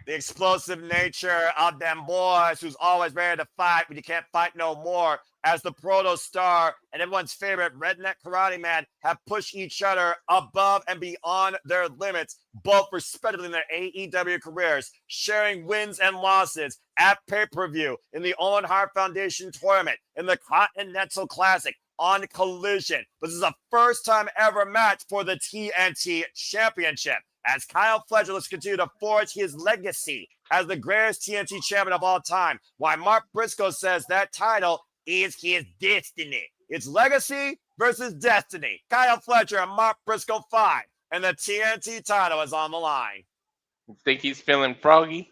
Speaker 2: the explosive nature of them boys who's always ready to fight when you can't fight no more, as the Proto Star and everyone's favorite redneck karate man have pushed each other above and beyond their limits, both respectively in their AEW careers, sharing wins and losses at pay-per-view, in the Owen Hart Foundation tournament, in the Continental Classic, on Collision. This is a first-time ever match for the TNT Championship, as Kyle Fletcher looks to continue to forge his legacy as the greatest TNT champion of all time, while Mark Briscoe says that title is his destiny. It's legacy versus destiny. Kyle Fletcher and Mark Briscoe 5, and the TNT title is on the line.
Speaker 4: Think he's feeling froggy?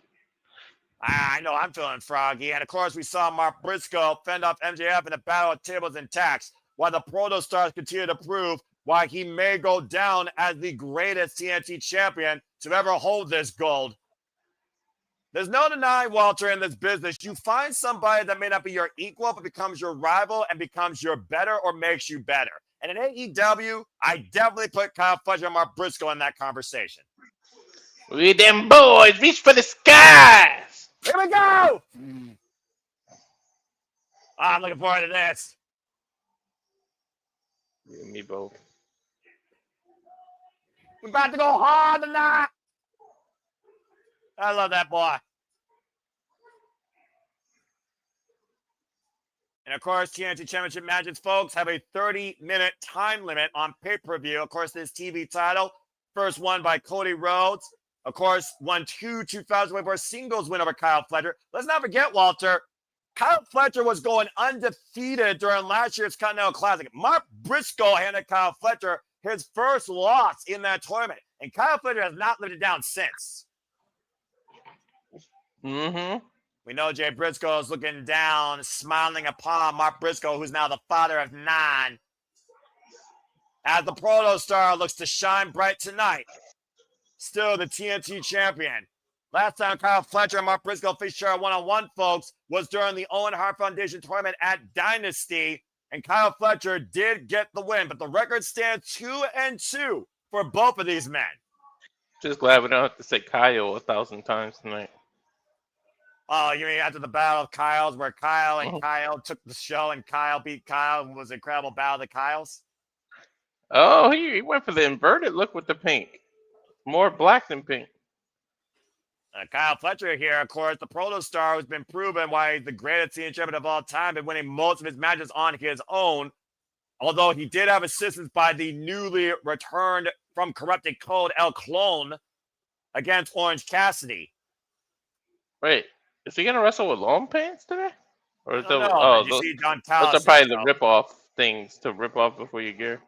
Speaker 2: I know I'm feeling froggy. And of course, we saw Mark Briscoe fend off MJF in a battle of tables and tacks, while the Proto Stars continue to prove why he may go down as the greatest TNT champion to ever hold this gold. There's no denying, Walter, in this business, you find somebody that may not be your equal, but becomes your rival and becomes your better or makes you better. And in AEW, I definitely put Kyle Fletcher and Mark Briscoe in that conversation.
Speaker 4: We them boys, reach for the skies!
Speaker 2: Here we go! I'm looking forward to this.
Speaker 4: You and me both.
Speaker 2: We're about to go hard tonight. I love that boy. And of course, TNT Championship matches, folks, have a 30-minute time limit on pay-per-view. Of course, this TV title, first won by Cody Rhodes. Of course, won 2024 singles win over Kyle Fletcher. Let's not forget, Walter, Kyle Fletcher was going undefeated during last year's Continental Classic. Mark Briscoe handed Kyle Fletcher his first loss in that tournament. And Kyle Fletcher has not lived it down since.
Speaker 4: Mm-hmm.
Speaker 2: We know Jay Briscoe is looking down, smiling upon Mark Briscoe, who's now the father of 9. As the Proto Star looks to shine bright tonight, still the TNT champion. Last time Kyle Fletcher and Mark Briscoe faced each other one-on-one, folks, was during the Owen Hart Foundation tournament at Dynasty, and Kyle Fletcher did get the win, but the record stands 2-2 for both of these men.
Speaker 4: Just glad we don't have to say Kyle 1,000 times tonight.
Speaker 2: Oh, you mean after the Battle of Kyles, where Kyle and Kyle took the show and Kyle beat Kyle and was an incredible Battle of the Kyles?
Speaker 4: Oh, he went for the inverted look with the pink. More black than pink.
Speaker 2: Kyle Fletcher here, of course, the Proto Star, who's been proven why he's the greatest TNT champion of all time, been winning most of his matches on his own. Although he did have assistance by the newly returned from corrupted code El Clone against Orange Cassidy.
Speaker 4: Wait, is he gonna wrestle with long pants today? Or is
Speaker 2: those
Speaker 4: are probably the rip-off things to rip off before you gear.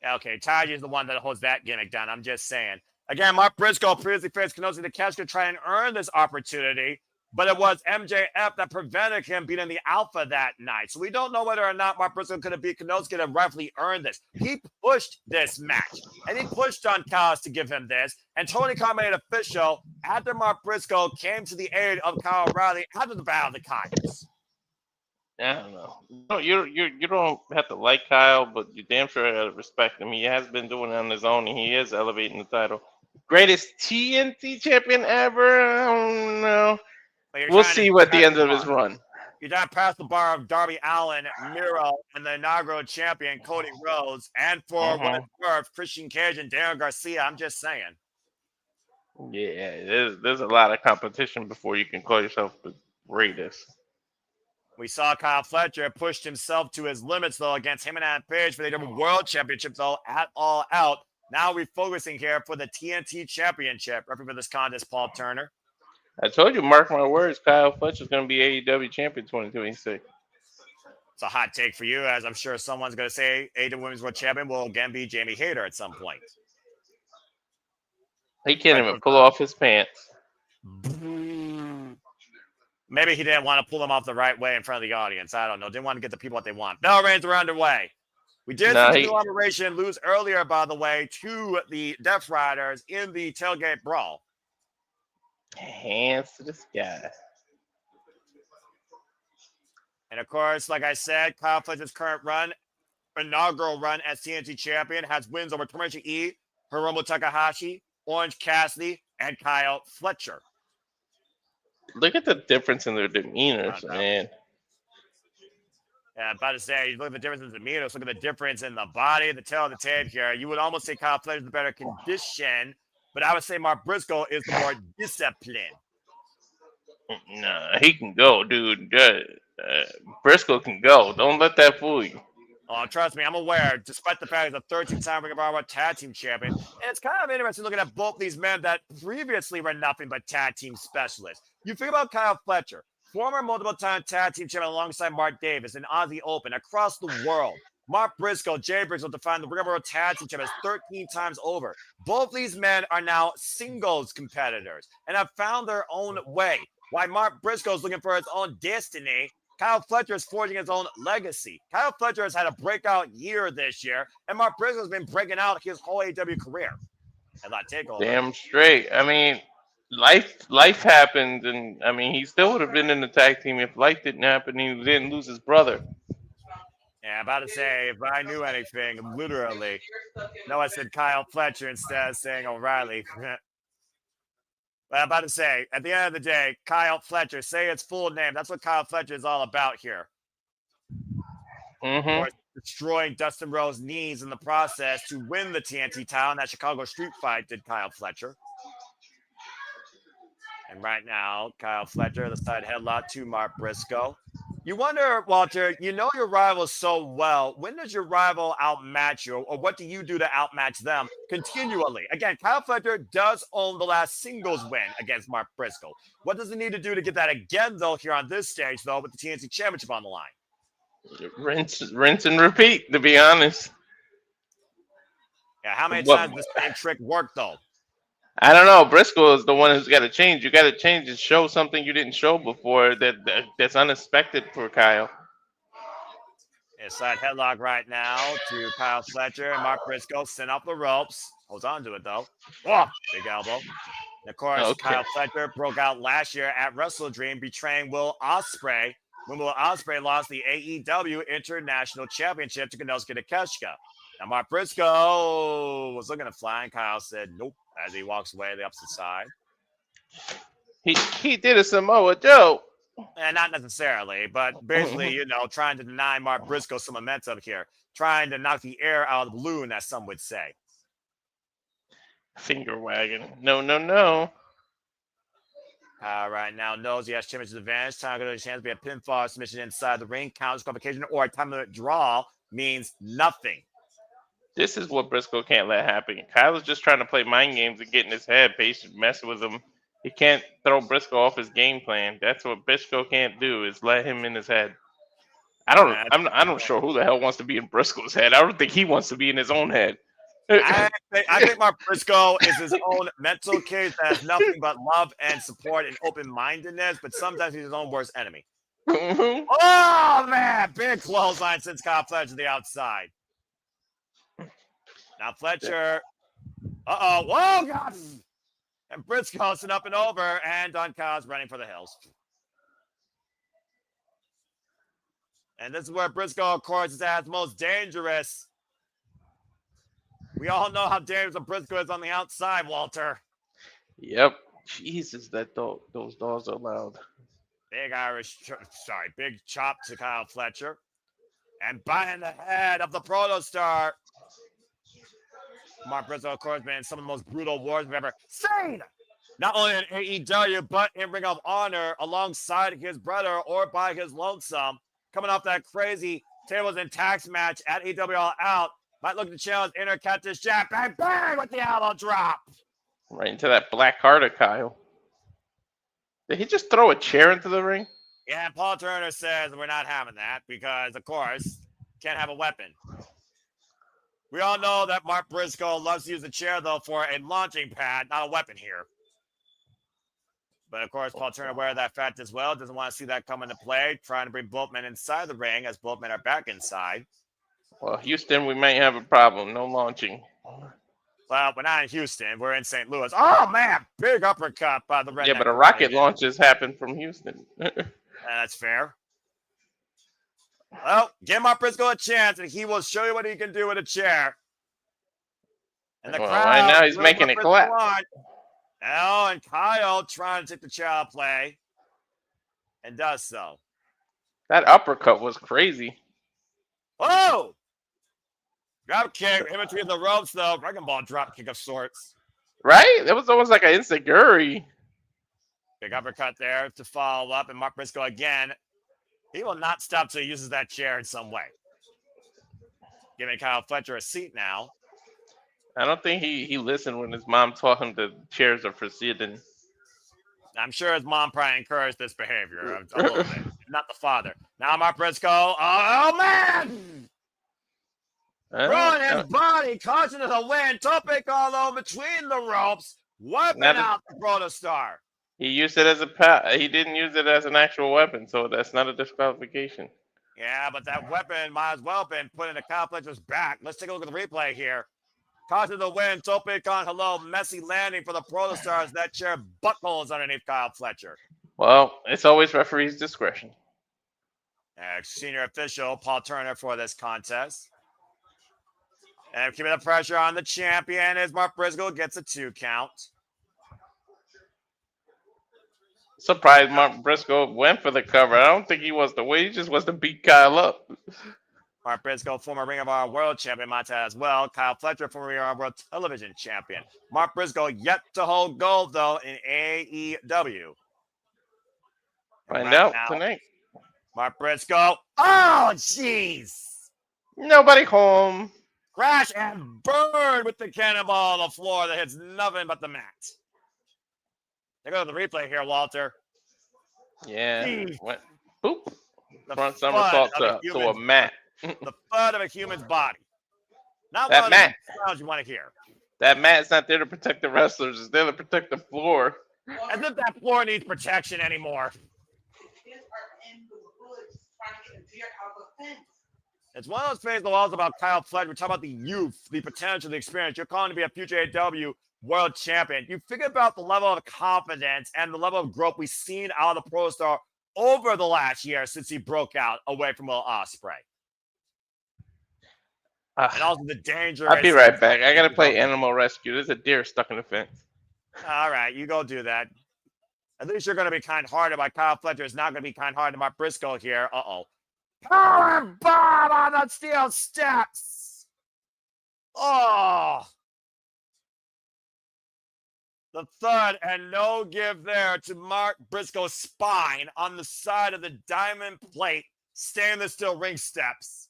Speaker 2: Okay, Taji is the one that holds that gimmick down. I'm just saying. Again, Mark Briscoe previously faced Konosuke Takeshita to try and earn this opportunity, but it was MJF that prevented him beating the Alpha that night. So we don't know whether or not Mark Briscoe could have beat Konosuke to rightfully earn this. He pushed this match, and he pushed on Kyle to give him this. And Tony Khan made it official after Mark Briscoe came to the aid of Kyle O'Reilly after the Battle of the Kyles.
Speaker 4: I don't know. No, you don't have to like Kyle, but you damn sure have to respect him. He has been doing it on his own, and he is elevating the title. Greatest TNT champion ever? I don't know. We'll see at the end of his run.
Speaker 2: You're trying to pass the bar of Darby Allin, Miro, and the inaugural champion, Cody Rhodes, and for what it's worth, Christian Cage and Darren Garcia. I'm just saying.
Speaker 4: Yeah, there's a lot of competition before you can call yourself the greatest.
Speaker 2: We saw Kyle Fletcher pushed himself to his limits, though, against him and Adam Page for the World Championship, though, at All Out. Now we're focusing here for the TNT Championship. Referee for this contest, Paul Turner.
Speaker 4: I told you, mark my words, Kyle Fletcher's going to be AEW champion 2026.
Speaker 2: It's a hot take for you, as I'm sure someone's going to say AEW Women's World Champion will again be Jamie Hayter at some point.
Speaker 4: He can't even pull off his pants.
Speaker 2: Maybe he didn't want to pull them off the right way in front of the audience. I don't know. Didn't want to get the people what they want. Bell reigns are underway. We did see Conglomeration lose earlier, by the way, to the Death Riders in the Tailgate Brawl.
Speaker 4: Hands to the sky.
Speaker 2: And of course, like I said, Kyle Fletcher's current run, inaugural run as TNT champion, has wins over Tomohiro E, Hiromu Takahashi, Orange Cassidy, and Kyle Fletcher.
Speaker 4: Look at the difference in their demeanors, man.
Speaker 2: Yeah, I'm about to say, you look at the difference in the demeanors, look at the difference in the body, the tail of the tape here. You would almost say Kyle Fletcher's the better condition, but I would say Mark Briscoe is the more disciplined.
Speaker 4: Nah, he can go, dude. Briscoe can go. Don't let that fool you.
Speaker 2: Oh, trust me, I'm aware. Despite the fact he's a 13-time Ring of Honor Tag Team Champion, and it's kind of interesting looking at both these men that previously were nothing but tag team specialists. You think about Kyle Fletcher, former multiple-time tag team champion alongside Mark Davis in Aussie Open across the world. Mark Briscoe, Jay Briscoe, defined the Ring of Honor Tag Team Champions 13 times over. Both these men are now singles competitors and have found their own way. While Mark Briscoe is looking for his own destiny, Kyle Fletcher is forging his own legacy. Kyle Fletcher has had a breakout year this year, and Mark Briscoe has been breaking out his whole AEW career. And that takeover.
Speaker 4: Damn straight. I mean, life happened, and I mean, he still would have been in the tag team if life didn't happen and he didn't lose his brother.
Speaker 2: Yeah, I'm about to say, if I knew anything, literally. No, I said Kyle Fletcher instead of saying O'Reilly. But I'm about to say, at the end of the day, Kyle Fletcher, say its full name. That's what Kyle Fletcher is all about here.
Speaker 4: Mm-hmm.
Speaker 2: Of course, destroying Dustin Rhodes' knees in the process to win the TNT title in that Chicago street fight, did Kyle Fletcher. And right now, Kyle Fletcher, the side headlock to Mark Briscoe. You wonder, Walter, you know your rivals so well. When does your rival outmatch you, or what do you do to outmatch them continually? Again, Kyle Fletcher does own the last singles win against Mark Briscoe. What does he need to do to get that again, though, here on this stage, though, with the TNT Championship on the line?
Speaker 4: Rinse and repeat, to be honest.
Speaker 2: Yeah, how many times does this same trick work, though?
Speaker 4: I don't know. Briscoe is the one who's got to change. You got to change and show something you didn't show before that's unexpected for Kyle.
Speaker 2: Inside headlock right now to Kyle Fletcher and Mark Briscoe sent off the ropes. Holds on to it though. Oh, big elbow. And of course, Kyle Fletcher broke out last year at WrestleDream, betraying Will Ospreay when Will Ospreay lost the AEW International Championship to Konosuke Takeshita. Now Mark Briscoe was looking to fly, and Kyle said nope as he walks away to the opposite side.
Speaker 4: He did a Samoa Joe.
Speaker 2: And not necessarily, but basically, you know, trying to deny Mark Briscoe some momentum here, trying to knock the air out of the balloon, as some would say.
Speaker 4: Finger wagging. No.
Speaker 2: Right now, knows he has championship advantage. Time to go to the chance to be a pinfall submission inside the ring. Count disqualification or a time limit draw means nothing.
Speaker 4: This is what Briscoe can't let happen. Kyle is just trying to play mind games and get in his head. Pace messing with him. He can't throw Briscoe off his game plan. That's what Briscoe can't do, is let him in his head. I'm not sure who the hell wants to be in Briscoe's head. I don't think he wants to be in his own head.
Speaker 2: I think Mark Briscoe is his own mental case that has nothing but love and support and open-mindedness, but sometimes he's his own worst enemy.
Speaker 4: Mm-hmm.
Speaker 2: Oh, man! Big clothesline since Kyle Fletcher to the outside. Now Fletcher. Uh-oh. Whoa, God! And Briscoe's up and over, and Don Kyle's running for the hills. And this is where Briscoe, of course, is at his most dangerous. We all know how dangerous a Briscoe is on the outside, Walter.
Speaker 4: Yep. Jesus, those dogs are loud.
Speaker 2: Big chop to Kyle Fletcher. And biting the head of the Protostar. Mark Briscoe, of course, been in some of the most brutal wars we've ever seen. Not only in AEW, but in Ring of Honor, alongside his brother or by his lonesome. Coming off that crazy tables and tax match at AEW All Out, Might look to challenge inner Cactus Jack. Bang, bang with the elbow drop.
Speaker 4: Right into that black heart of Kyle. Did he just throw a chair into the ring?
Speaker 2: Yeah, Paul Turner says we're not having that because, of course, can't have a weapon. We all know that Mark Briscoe loves to use the chair, though, for a launching pad, not a weapon here. But, of course, Paul Turner aware of that fact as well. Doesn't want to see that come into play. Trying to bring both men inside the ring as both men are back inside.
Speaker 4: Well, Houston, we might have a problem. No launching.
Speaker 2: Well, we're not in Houston. We're in St. Louis. Oh, man. Big uppercut by the Redneck.
Speaker 4: Yeah, but a rocket launches happen from Houston.
Speaker 2: That's fair. Well, give Mark Briscoe a chance, and he will show you what he can do with a chair. And the crowd
Speaker 4: right now he's making it clap.
Speaker 2: Oh, and Kyle trying to take the chair out of play, and does so.
Speaker 4: That uppercut was crazy.
Speaker 2: Whoa! Drop kick in between the ropes, though. Wrecking ball drop kick of sorts.
Speaker 4: Right? It was almost like an insecurity.
Speaker 2: Big uppercut there to follow up, and Mark Briscoe again. He will not stop till he uses that chair in some way. Giving Kyle Fletcher a seat now.
Speaker 4: I don't think he listened when his mom taught him the chairs are for sitting.
Speaker 2: I'm sure his mom probably encouraged this behavior a little bit. Not the father. Now Mark Briscoe. Oh, man! Throwing his body, caution to the wind. Topic all over between the ropes. Wiping out the Protostar.
Speaker 4: He used it as he didn't use it as an actual weapon, so that's not a disqualification.
Speaker 2: Yeah, but that weapon might as well have been put into Kyle Fletcher's back. Let's take a look at the replay here. Caught to the wind, tope con, hello, messy landing for the Protostars. That chair buckles underneath Kyle Fletcher.
Speaker 4: Well, it's always referee's discretion.
Speaker 2: Senior official Paul Turner for this contest. And keeping the pressure on the champion as Mark Briscoe gets a 2 count.
Speaker 4: Surprised Mark Briscoe went for the cover. I don't think he was the way. He just was to beat Kyle up.
Speaker 2: Mark Briscoe, former Ring of Honor World Champion, might add as well. Kyle Fletcher, former Ring of Honor World Television Champion. Mark Briscoe yet to hold gold, though, in AEW.
Speaker 4: Find out tonight.
Speaker 2: Mark Briscoe. Oh, jeez.
Speaker 4: Nobody home.
Speaker 2: Crash and burn with the cannonball on the floor that hits nothing but the mat. They go to the replay here, Walter.
Speaker 4: Yeah. Went, boop. Front somersault to a mat.
Speaker 2: The thud of a human's body. Not
Speaker 4: that
Speaker 2: one
Speaker 4: mat.
Speaker 2: of the sounds you want to hear.
Speaker 4: That mat's not there to protect the wrestlers. It's there to protect the floor.
Speaker 2: As if that floor needs protection anymore. It's one of those things, though, also about Kyle Fletcher. We're talking about the youth, the potential, the experience. You're calling to be a future AEW World Champion. You figure about the level of confidence and the level of growth we've seen out of the Pro Star over the last year since he broke out away from Will Ospreay. And also the danger.
Speaker 4: I'll be right back. I got to play Animal Rescue. There's a deer stuck in the fence.
Speaker 2: All right, you go do that. At least you're going to be kind-hearted, while Kyle Fletcher is not going to be kind-hearted to Mark Briscoe here. Uh-oh. Power bomb on the steel steps. Oh. The thud and no give there to Mark Briscoe's spine on the side of the diamond plate stainless steel ring steps.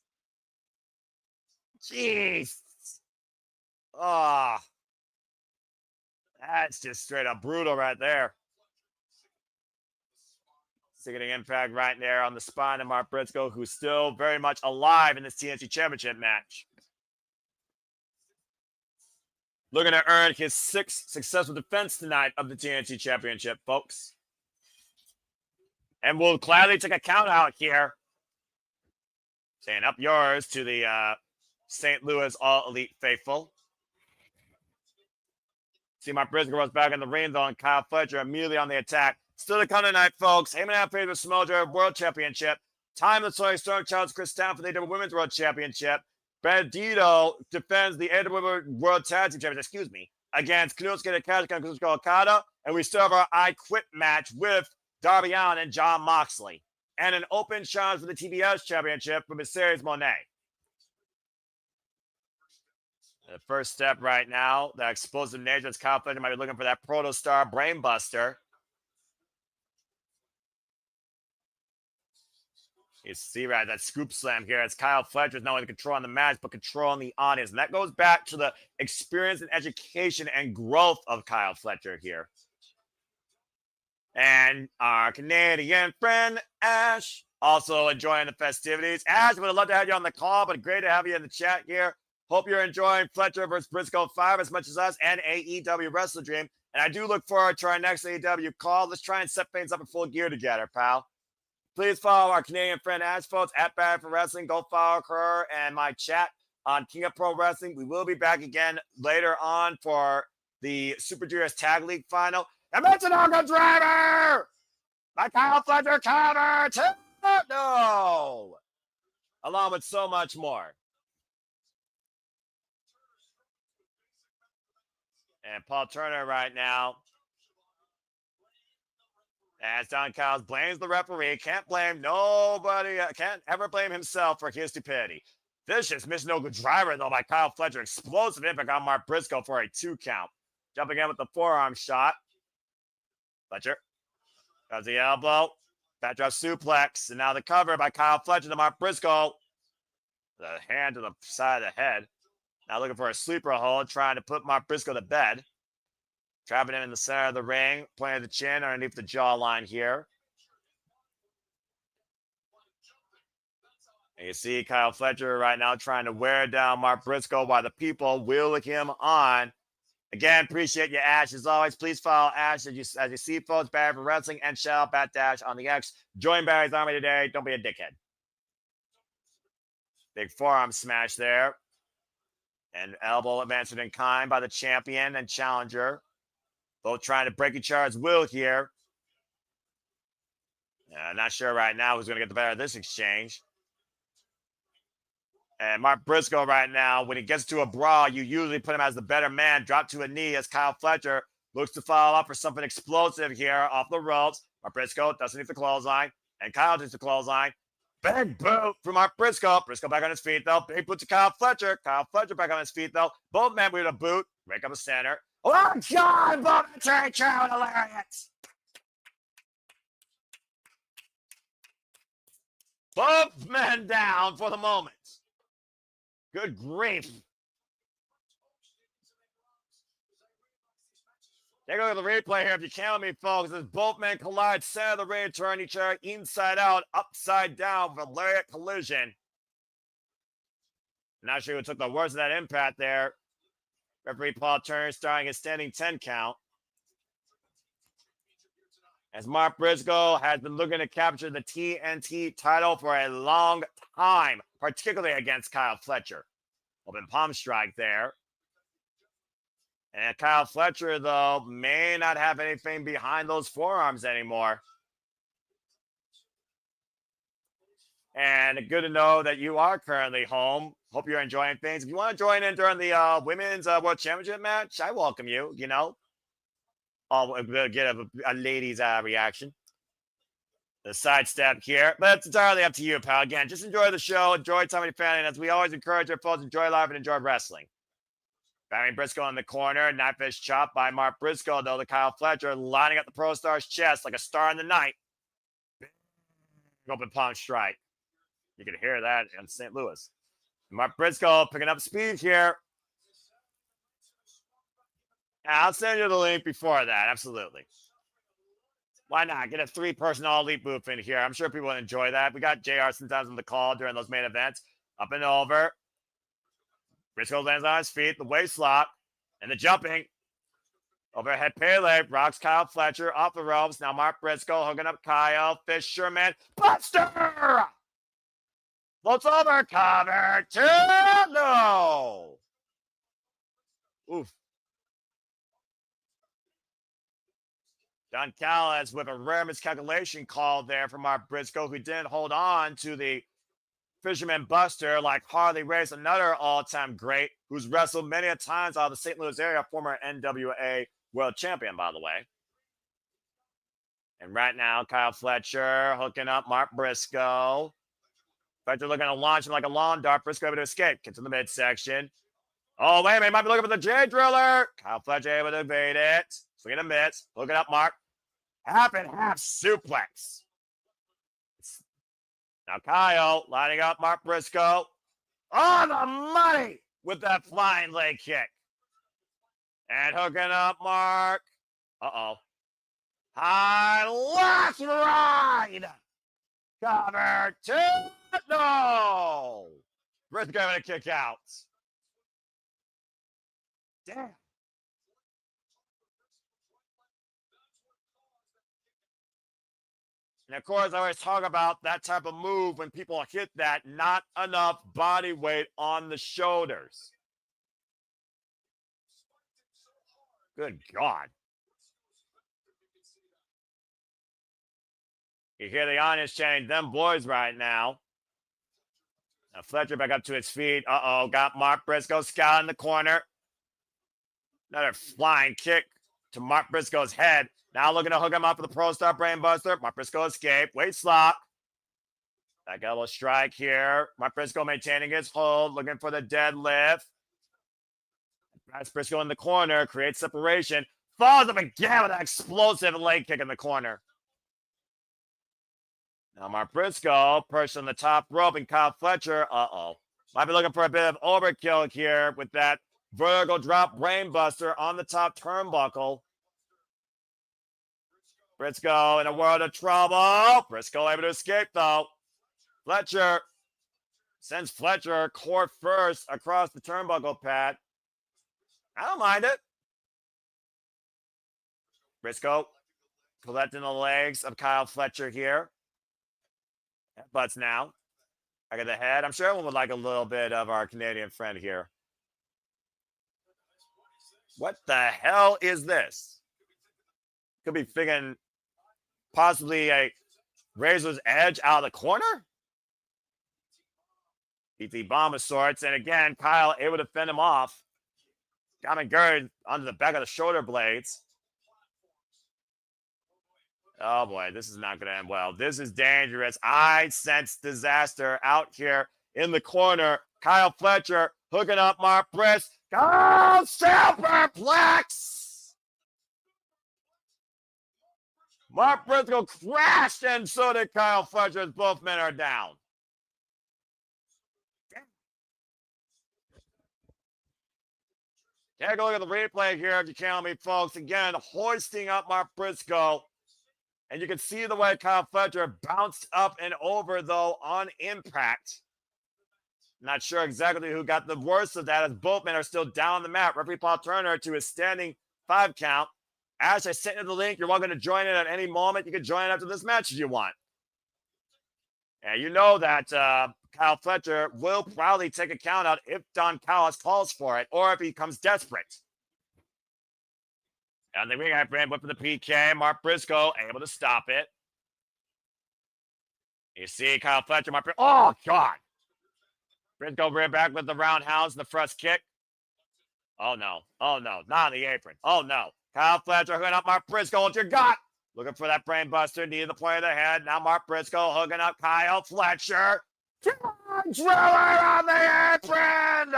Speaker 2: Jeez. Oh. That's just straight up brutal right there. Sickening impact right there on the spine of Mark Briscoe, who's still very much alive in this TNT Championship match. Looking to earn his 6th successful defense tonight of the TNT Championship, folks. And we'll gladly take a count out here. Saying up yours to the St. Louis All Elite faithful. See Mark Briscoe goes back in the ring, though, and Kyle Fletcher immediately on the attack. Still to come tonight, folks. Heyman out favor Samoa World Championship. Time the Soy Storm Challenge Kris down for the AEW Women's World Championship. Brodido defends the AEW World Tag Team Championship, against Konosuke Kazuichka and Kazuichka Okada. And we still have our I Quit match with Darby Allin and Jon Moxley. And an open challenge for the TBS Championship from Mercedes Moné. The first step right now, the explosive nature is Kyle Fletcher might be looking for that Protostar Brainbuster. You see right that scoop slam here as Kyle Fletcher is not only controlling the match, but controlling the audience. And that goes back to the experience and education and growth of Kyle Fletcher here. And our Canadian friend, Ash, also enjoying the festivities. Ash, would have loved to have you on the call, but great to have you in the chat here. Hope you're enjoying Fletcher versus Briscoe 5 as much as us and AEW WrestleDream. And I do look forward to our next AEW call. Let's try and set things up in full gear together, pal. Please follow our Canadian friend Ash, folks, at Bad for Wrestling. Go follow her and my chat on King of Pro Wrestling. We will be back again later on for the Super Juniors Tag League final. And Mitsunoka Driver! By Kyle Fletcher cover to no! Along with so much more. And Paul Turner right now. As Don Kyles blames the referee. Can't blame nobody. Can't ever blame himself for his stupidity. Vicious Mitsunoka Driver, though, by Kyle Fletcher. Explosive impact on Mark Briscoe for a 2 count. Jumping in with the forearm shot. Fletcher. Does the elbow. Backdrop suplex. And now the cover by Kyle Fletcher to Mark Briscoe. The hand to the side of the head. Now looking for a sleeper hold. Trying to put Mark Briscoe to bed. Trapping him in the center of the ring. Planting the chin underneath the jawline here. And you see Kyle Fletcher right now trying to wear down Mark Briscoe while the people wheel him on. Again, appreciate you, Ash. As always, please follow Ash as you see, folks. Barry for Wrestling and shout out Bat Dash on the X. Join Barry's Army today. Don't be a dickhead. Big forearm smash there. And elbow advancement in kind by the champion and challenger. Both trying to break each other's will here. Not sure right now who's going to get the better of this exchange. And Mark Briscoe right now, when he gets to a brawl, you usually put him as the better man. Drop to a knee as Kyle Fletcher looks to follow up for something explosive here off the ropes. Mark Briscoe doesn't need the clothesline. And Kyle takes the clothesline. Big boot from Mark Briscoe. Briscoe back on his feet, though. Big boot to Kyle Fletcher. Kyle Fletcher back on his feet, though. Both men with a boot. Break up the center. Oh, God! Momentary crowd hilarious. Both men down for the moment. Good grief. Take a look at the replay here if you can with me, folks. As both men collide, center of the ring, turn each other inside out, upside down with a lariat collision. Not sure who took the worst of that impact there. Referee Paul Turner starting a standing 10 count. As Mark Briscoe has been looking to capture the TNT title for a long time, particularly against Kyle Fletcher. Open palm strike there. And Kyle Fletcher, though, may not have anything behind those forearms anymore. And good to know that you are currently home. Hope you're enjoying things. If you want to join in during the Women's World Championship match, I welcome you, you know. I'll get a ladies' reaction. The sidestep here. But it's entirely up to you, pal. Again, just enjoy the show. Enjoy time with your family. And as we always encourage our folks, enjoy life and enjoy wrestling. Barry Briscoe in the corner. Knife fish chop by Mark Briscoe, though, to Kyle Fletcher, lining up the Pro Star's chest like a star in the night. Open palm strike. You can hear that in St. Louis. Mark Briscoe picking up speed here. I'll send you the link before that. Absolutely. Why not? Get a 3-person all-elite booth in here. I'm sure people will enjoy that. We got JR sometimes on the call during those main events. Up and over. Briscoe lands on his feet. The waist lock. And the jumping. Overhead Pele. Rocks Kyle Fletcher off the ropes. Now Mark Briscoe hooking up Kyle. Fisherman. Buster! Floats over. Cover. 2. No. Oof. Don Callis with a rare miscalculation call there from Mark Briscoe, who didn't hold on to the Fisherman Buster like Harley Race, another all-time great, who's wrestled many a times out of the St. Louis area, former NWA World Champion, by the way. And right now, Kyle Fletcher hooking up Mark Briscoe. Fletcher looking to launch him like a lawn dart. Briscoe able to escape. Gets in the midsection. Oh, wait a minute. Might be looking for the J Driller. Kyle Fletcher able to evade it. Swing and a miss. Hooking up Mark. Half and half suplex. Now Kyle lining up Mark Briscoe. On the money with that flying leg kick. And hooking up Mark. Uh-oh. High last ride. Cover two. No. Briscoe going to kick out. Damn. And of course, I always talk about that type of move when people hit that, not enough body weight on the shoulders. Good God. You hear the audience chanting, them boys right now. Now Fletcher back up to his feet. Uh-oh, got Mark Briscoe scouting the corner. Another flying kick to Mark Briscoe's head. Now looking to hook him up for the Pro Star Brainbuster. Mark Briscoe escaped. Waist lock. That elbow strike here. Mark Briscoe maintaining his hold. Looking for the deadlift. Mark Briscoe in the corner. Creates separation. Falls up again with an explosive leg kick in the corner. Now Mark Briscoe perched on the top rope, and Kyle Fletcher, might be looking for a bit of overkill here with that vertical drop brainbuster on the top turnbuckle. Briscoe in a world of trouble. Briscoe able to escape, though. Fletcher sends Fletcher core first across the turnbuckle pad. I don't mind it. Briscoe collecting the legs of Kyle Fletcher here. Butts now. Back of the head. I'm sure everyone would like a little bit of our Canadian friend here. What the hell is this? Could be figuring possibly a Razor's Edge out of the corner? PT bomb of sorts. And again, Kyle able to fend him off. Got him girded onto the back of the shoulder blades. Oh boy, this is not going to end well. This is dangerous. I sense disaster out here in the corner. Kyle Fletcher hooking up Mark Briscoe. Oh, superplex! Mark Briscoe crashed, and so did Kyle Fletcher as both men are down. Take a look at the replay here if you count me, folks. Again, hoisting up Mark Briscoe. And you can see the way Kyle Fletcher bounced up and over, though, on impact. Not sure exactly who got the worst of that, as both men are still down on the mat. Referee Paul Turner to his standing 5 count. Ash, I sent you the link. You're welcome to join in at any moment. You can join after this match if you want. And you know that Kyle Fletcher will probably take a count out if Don Callis calls for it, or if he becomes desperate. And the ring brand went for the PK. Mark Briscoe able to stop it. You see Kyle Fletcher, Mark Briscoe. Oh, God. Briscoe rear back with the roundhouse and the thrust kick. Oh, no. Oh, no. Not on the apron. Oh, no. Kyle Fletcher hooking up Mark Briscoe. What you got? Looking for that brain buster. Needed the play of the head. Now Mark Briscoe hooking up Kyle Fletcher. Driller on the apron.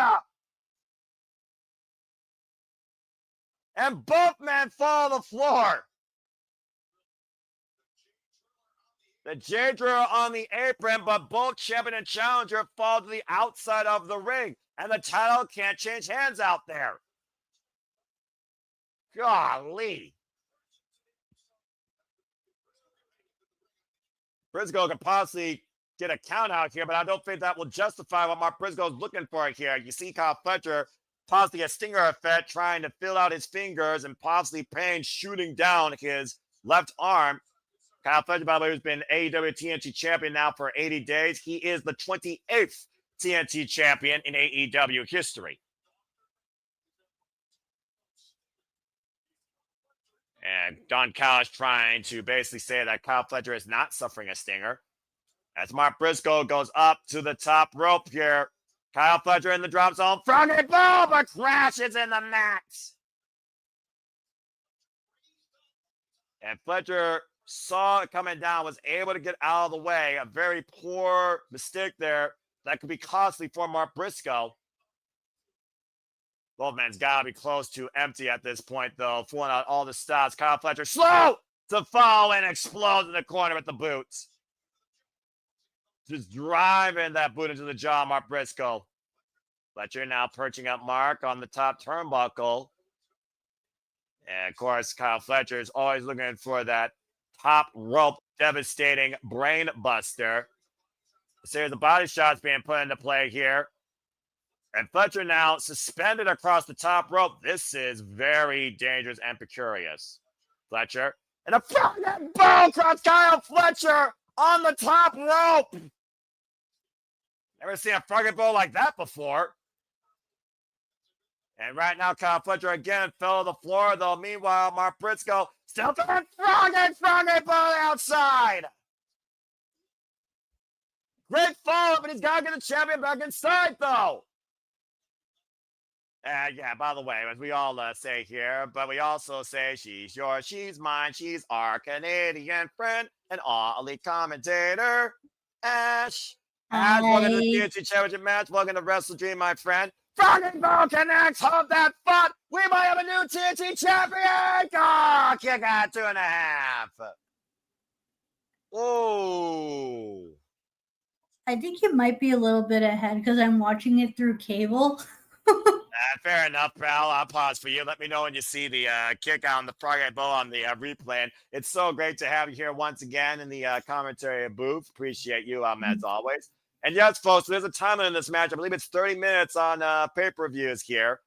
Speaker 2: And both men fall to the floor. The J Drill on the apron, but both champion and challenger fall to the outside of the ring. And the title can't change hands out there. Golly. Briscoe could possibly get a count out here, but I don't think that will justify what Mark Briscoe is looking for here. You see Kyle Fletcher possibly a stinger effect, trying to fill out his fingers, and possibly Payne shooting down his left arm. Kyle Fletcher, by the way, has been AEW TNT champion now for 80 days. He is the 28th TNT champion in AEW history. And Don Callis trying to basically say that Kyle Fletcher is not suffering a stinger. As Mark Briscoe goes up to the top rope here. Kyle Fletcher in the drop zone. Froggy ball, but crashes in the mat. And Fletcher saw it coming down, was able to get out of the way. A very poor mistake there that could be costly for Mark Briscoe. Both men's got to be close to empty at this point, though. Pulling out all the stops. Kyle Fletcher slow to fall and explodes in the corner with the boots. just driving that boot into the jaw, Mark Briscoe. Fletcher now perching up Mark on the top turnbuckle. And of course, Kyle Fletcher is always looking for that top rope devastating brain buster. A series of body shots being put into play here. And Fletcher now suspended across the top rope. This is very dangerous and precarious. Fletcher and a front bow across Kyle Fletcher on the top rope. Never seen a froggy bow like that before. And right now, Kyle Fletcher again fell to the floor, though. Meanwhile, Mark Briscoe still throwing froggy bow outside. Great follow, but he's got to get the champion back inside, though. Yeah, by the way, as we all say here, but we also say she's yours, she's mine, she's our Canadian friend and all elite commentator, Ash. Ash, welcome to the TNT Championship match. Welcome to WrestleDream, my friend. Froggy Bow connects, hold that thought. We might have a new TNT champion. Oh, kick out 2.5. Oh.
Speaker 5: I think you might be a little bit ahead because I'm watching it through cable.
Speaker 2: Fair enough, pal. I'll pause for you. Let me know when you see the kick out on the froggy bow on the replay. And it's so great to have you here once again in the commentary booth. Appreciate you as always. And yes, folks, there's a time in this match. I believe it's 30 minutes on pay-per-views here.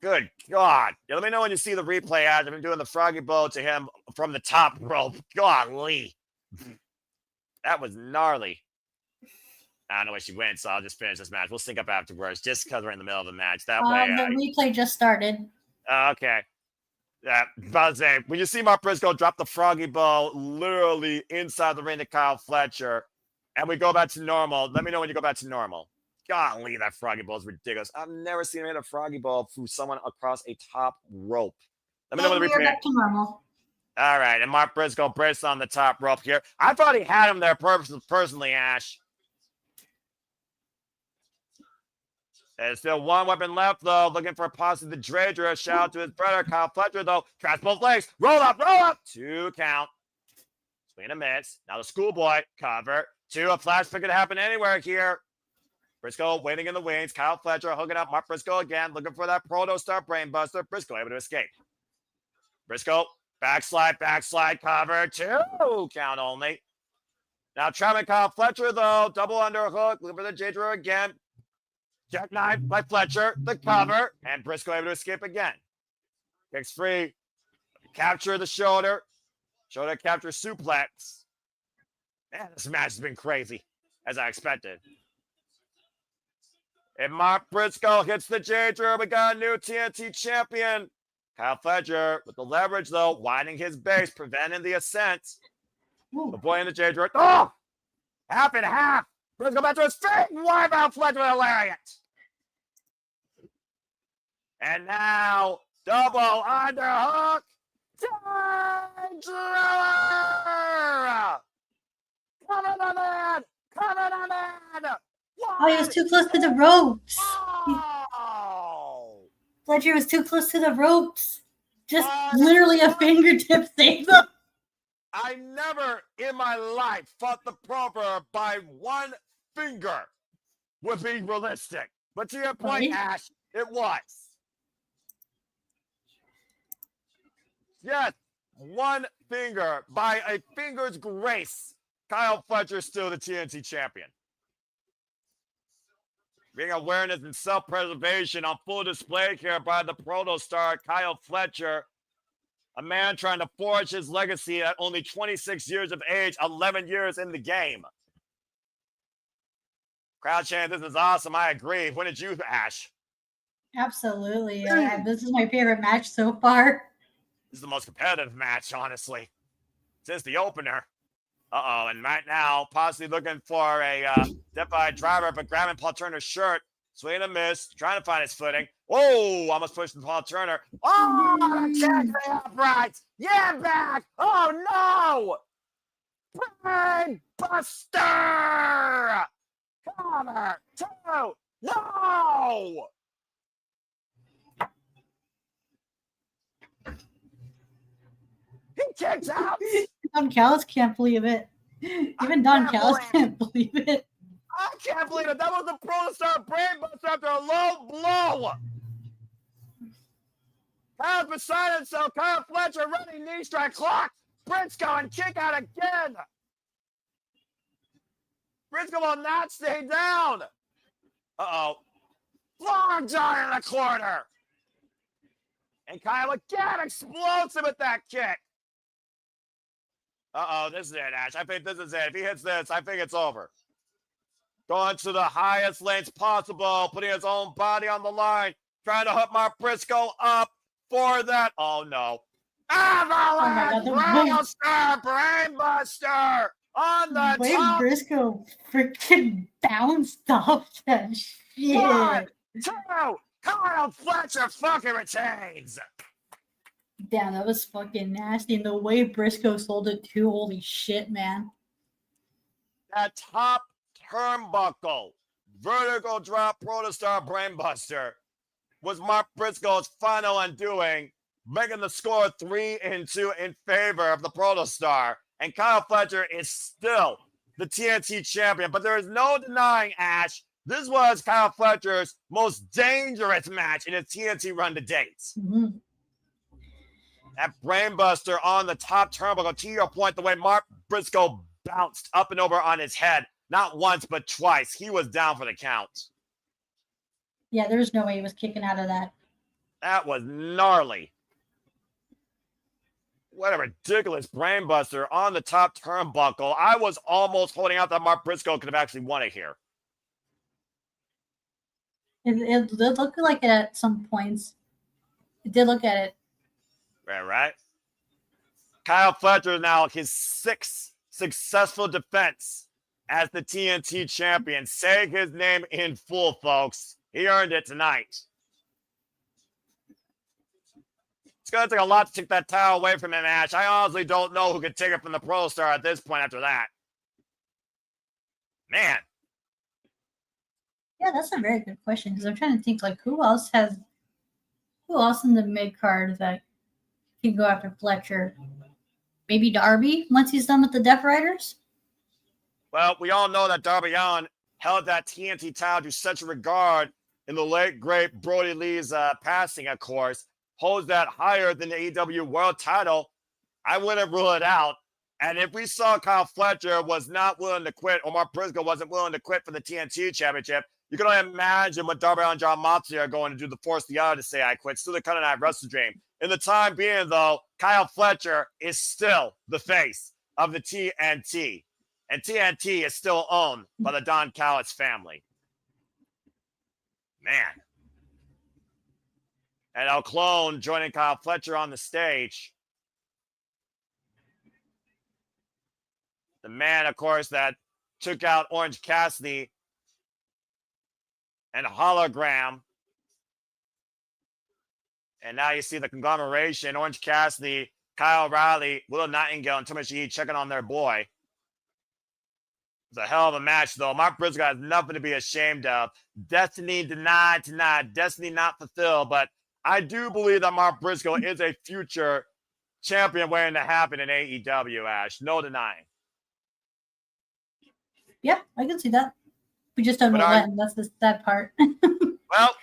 Speaker 2: Good God. Yeah, let me know when you see the replay. I've been doing the froggy bow to him from the top rope. Golly. That was gnarly. I don't know where she went, so I'll just finish this match. We'll sync up afterwards, just because we're in the middle of the match. That way.
Speaker 5: The replay just started.
Speaker 2: Okay. About to say, when you see Mark Briscoe drop the froggy bow literally inside the ring to Kyle Fletcher, and we go back to normal, let me know when you go back to normal. Golly, that froggy bow is ridiculous. I've never seen him hit a froggy bow through someone across a top rope. Let me know when the replay.
Speaker 5: Back to normal.
Speaker 2: All right, and Mark Briscoe braced on the top rope here. I thought he had him there personally, Ash. There's still one weapon left, though. Looking for possibly the Dredger. Shout out to his brother, Kyle Fletcher, though. Traps both legs. Roll up. 2 count. Swing and miss. Now the schoolboy. Cover. 2. A flash pick could happen anywhere here. Briscoe waiting in the wings. Kyle Fletcher hooking up. Mark Briscoe again. Looking for that Proto Star Brainbuster. Briscoe able to escape. Briscoe. Backslide. Cover. 2 count only. Now trapping Kyle Fletcher, though. Double underhook. Looking for the Dredger again. Jackknife by Fletcher, the cover, and Briscoe able to escape again. Kicks free. Capture the shoulder. Shoulder capture suplex. Man, this match has been crazy, as I expected. And Mark Briscoe hits the J-Drum. We got a new TNT champion. Kyle Fletcher with the leverage, though, widening his base, preventing the ascent. Avoiding the J-Drum. Oh! Half and half. Briscoe back to his feet. Wipe out Fletcher with a lariat. And now, double underhook. Driller! Cover the man!
Speaker 5: Oh, he was too close to the ropes.
Speaker 2: Oh!
Speaker 5: Fletcher was too close to the ropes. Just literally a fingertip save them.
Speaker 2: I never in my life thought the proper by one finger would be realistic. But to your point,
Speaker 5: Right?
Speaker 2: Ash, it was. Yes, one finger. By a finger's grace, Kyle Fletcher is still the TNT champion. Being awareness and self-preservation on full display here by the Proto Star, Kyle Fletcher. A man trying to forge his legacy at only 26 years of age, 11 years in the game. Crowd chant, this is awesome. I agree. When did you, Ash?
Speaker 5: Absolutely. This is my favorite match so far.
Speaker 2: This is the most competitive match, honestly, since the opener. Uh-oh, and right now, possibly looking for a death-by driver, but grabbing Paul Turner's shirt. Swing and a miss, trying to find his footing. Whoa, almost pushed Paul Turner. Oh, check the uprights. Yeah, back. Oh, no. Brain Buster. Cover. 2. No. He kicks out.
Speaker 5: Callis can't believe it. Even Don Callis can't believe it.
Speaker 2: I can't believe it. That was the Protostar brainbuster after a low blow. Kyle's beside himself. Kyle Fletcher running knee strike clock. Briscoe and kick out again. Briscoe will not stay down. Uh-oh. Long John in the corner. And Kyle again explodes him with that kick. Uh-oh, this is it, Ash. I think this is it. If he hits this, I think it's over. Going to the highest lengths possible, putting his own body on the line, trying to hook Mark Briscoe up for that. Oh, no. Avalanche Brawl Brainbuster on the
Speaker 5: Wade
Speaker 2: top.
Speaker 5: Briscoe freaking bounced off that shit.
Speaker 2: 1, 2, Kyle Fletcher fucking retains.
Speaker 5: Damn, that was fucking nasty. And the way Briscoe sold it too, holy shit, man.
Speaker 2: That top turnbuckle, vertical drop Protostar Brainbuster was Mark Briscoe's final undoing, making the score 3-2 in favor of the Protostar. And Kyle Fletcher is still the TNT champion, but there is no denying, Ash, this was Kyle Fletcher's most dangerous match in his TNT run to date.
Speaker 5: Mm-hmm.
Speaker 2: That brainbuster on the top turnbuckle, to your point, the way Mark Briscoe bounced up and over on his head, not once, but twice. He was down for the count.
Speaker 5: Yeah, there's no way he was kicking out of that.
Speaker 2: That was gnarly. What a ridiculous brainbuster on the top turnbuckle. I was almost holding out that Mark Briscoe could have actually won it here.
Speaker 5: It looked like it at some points. It did look at it.
Speaker 2: Right. Kyle Fletcher now his 6th successful defense as the TNT champion. Say his name in full, folks. He earned it tonight. It's going to take a lot to take that title away from him, Ash. I honestly don't know who could take it from the Protostar at this point after that. Man.
Speaker 5: Yeah, that's a very good question because I'm trying to think like who else in the mid card that can go after Fletcher? Maybe Darby once he's done with the Death Riders?
Speaker 2: Well, we all know that Darby Allin held that TNT title to such a regard in the late, great Brody Lee's passing, of course. Holds that higher than the AEW World title. I wouldn't rule it out. And if we saw Kyle Fletcher was not willing to quit, or Mark Briscoe wasn't willing to quit for the TNT championship, you can only imagine what Darby Allin and John Moxley are going to do to force the other to say I quit. Still the Sunday Night WrestleDream. In the time being, though, Kyle Fletcher is still the face of the TNT. And TNT is still owned by the Don Callis family. Man. And El Clone joining Kyle Fletcher on the stage. The man, of course, that took out Orange Cassidy and Hologram. And now you see the Conglomeration, Orange Cassidy, Kyle O'Reilly, Willow Nightingale, and Tomoshi checking on their boy. It's a hell of a match, though. Mark Briscoe has nothing to be ashamed of. Destiny denied tonight. Destiny not fulfilled. But I do believe that Mark Briscoe is a future champion waiting to happen in AEW, Ash. No denying.
Speaker 5: Yeah, I can see that. We just don't know when. That's the sad part.
Speaker 2: Well,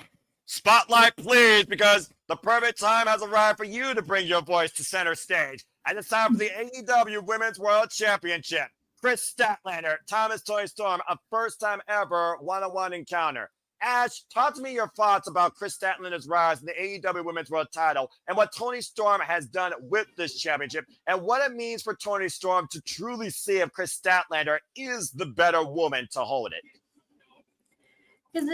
Speaker 2: spotlight, please, because the perfect time has arrived for you to bring your voice to center stage. And it's time for the AEW Women's World Championship. Kris Statlander, Thomas Toni Storm, a first-time ever one-on-one encounter. Ash, talk to me your thoughts about Kris Statlander's rise in the AEW Women's World title and what Toni Storm has done with this championship and what it means for Toni Storm to truly see if Kris Statlander is the better woman to hold it.
Speaker 5: Because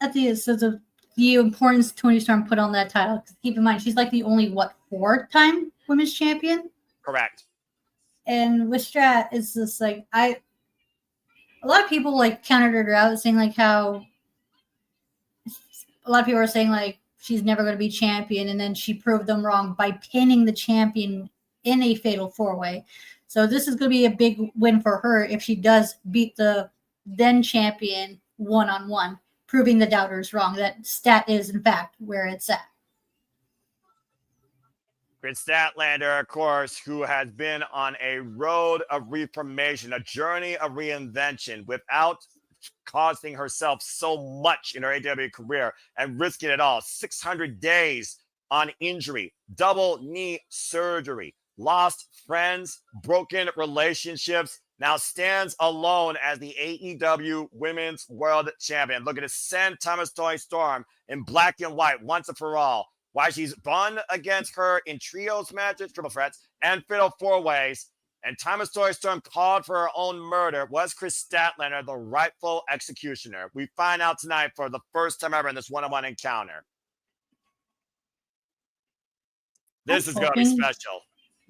Speaker 5: at the importance Toni Storm put on that title. Keep in mind, she's like the only, 4-time women's champion?
Speaker 2: Correct.
Speaker 5: And with Strat, it's just like, a lot of people like countered her out saying like how a lot of people are saying like she's never going to be champion, and then she proved them wrong by pinning the champion in a fatal 4-way. So this is going to be a big win for her if she does beat the then champion one-on-one, proving the doubters wrong, that Stat is in fact where it's at.
Speaker 2: Kris Statlander, of course, who has been on a road of reformation, a journey of reinvention without costing herself so much in her AEW career and risking it all. 600 days on injury, double knee surgery, lost friends, broken relationships, now stands alone as the AEW Women's World Champion. Looking to send Toni Storm in black and white once and for all. Why she's won against her in trios matches, triple threats, and fatal four-ways. And Toni Storm called for her own murder. Was Kris Statlander the rightful executioner? We find out tonight for the first time ever in this one-on-one encounter. This is going to be special.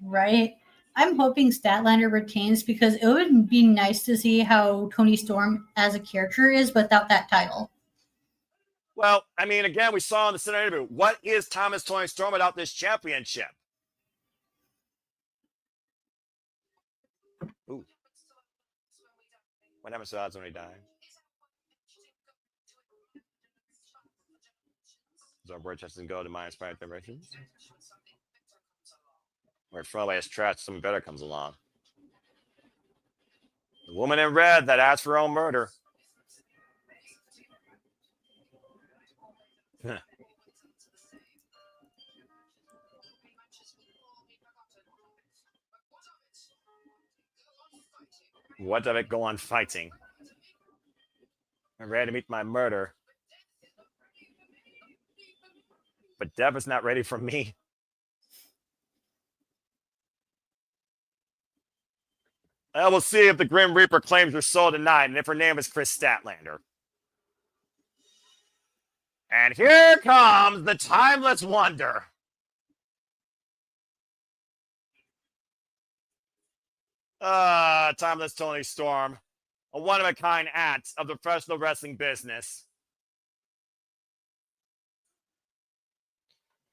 Speaker 5: Right? I'm hoping Statlander retains because it would be nice to see how Toni Storm as a character is without that title.
Speaker 2: Well, I mean, again, we saw in the center interview, what is Toni Storm without this championship? Ooh. What happens to odds when he dies? Does our word doesn't go to my inspired vibrations? Where throwaway is trash, something better comes along. The woman in red that asked for her own murder. What of it go on fighting? I'm ready to meet my murder. But Dev is not ready for me. I will see if the Grim Reaper claims her soul tonight and if her name is Kris Statlander. And here comes the timeless wonder. Timeless Toni Storm. A one-of-a-kind act of the professional wrestling business.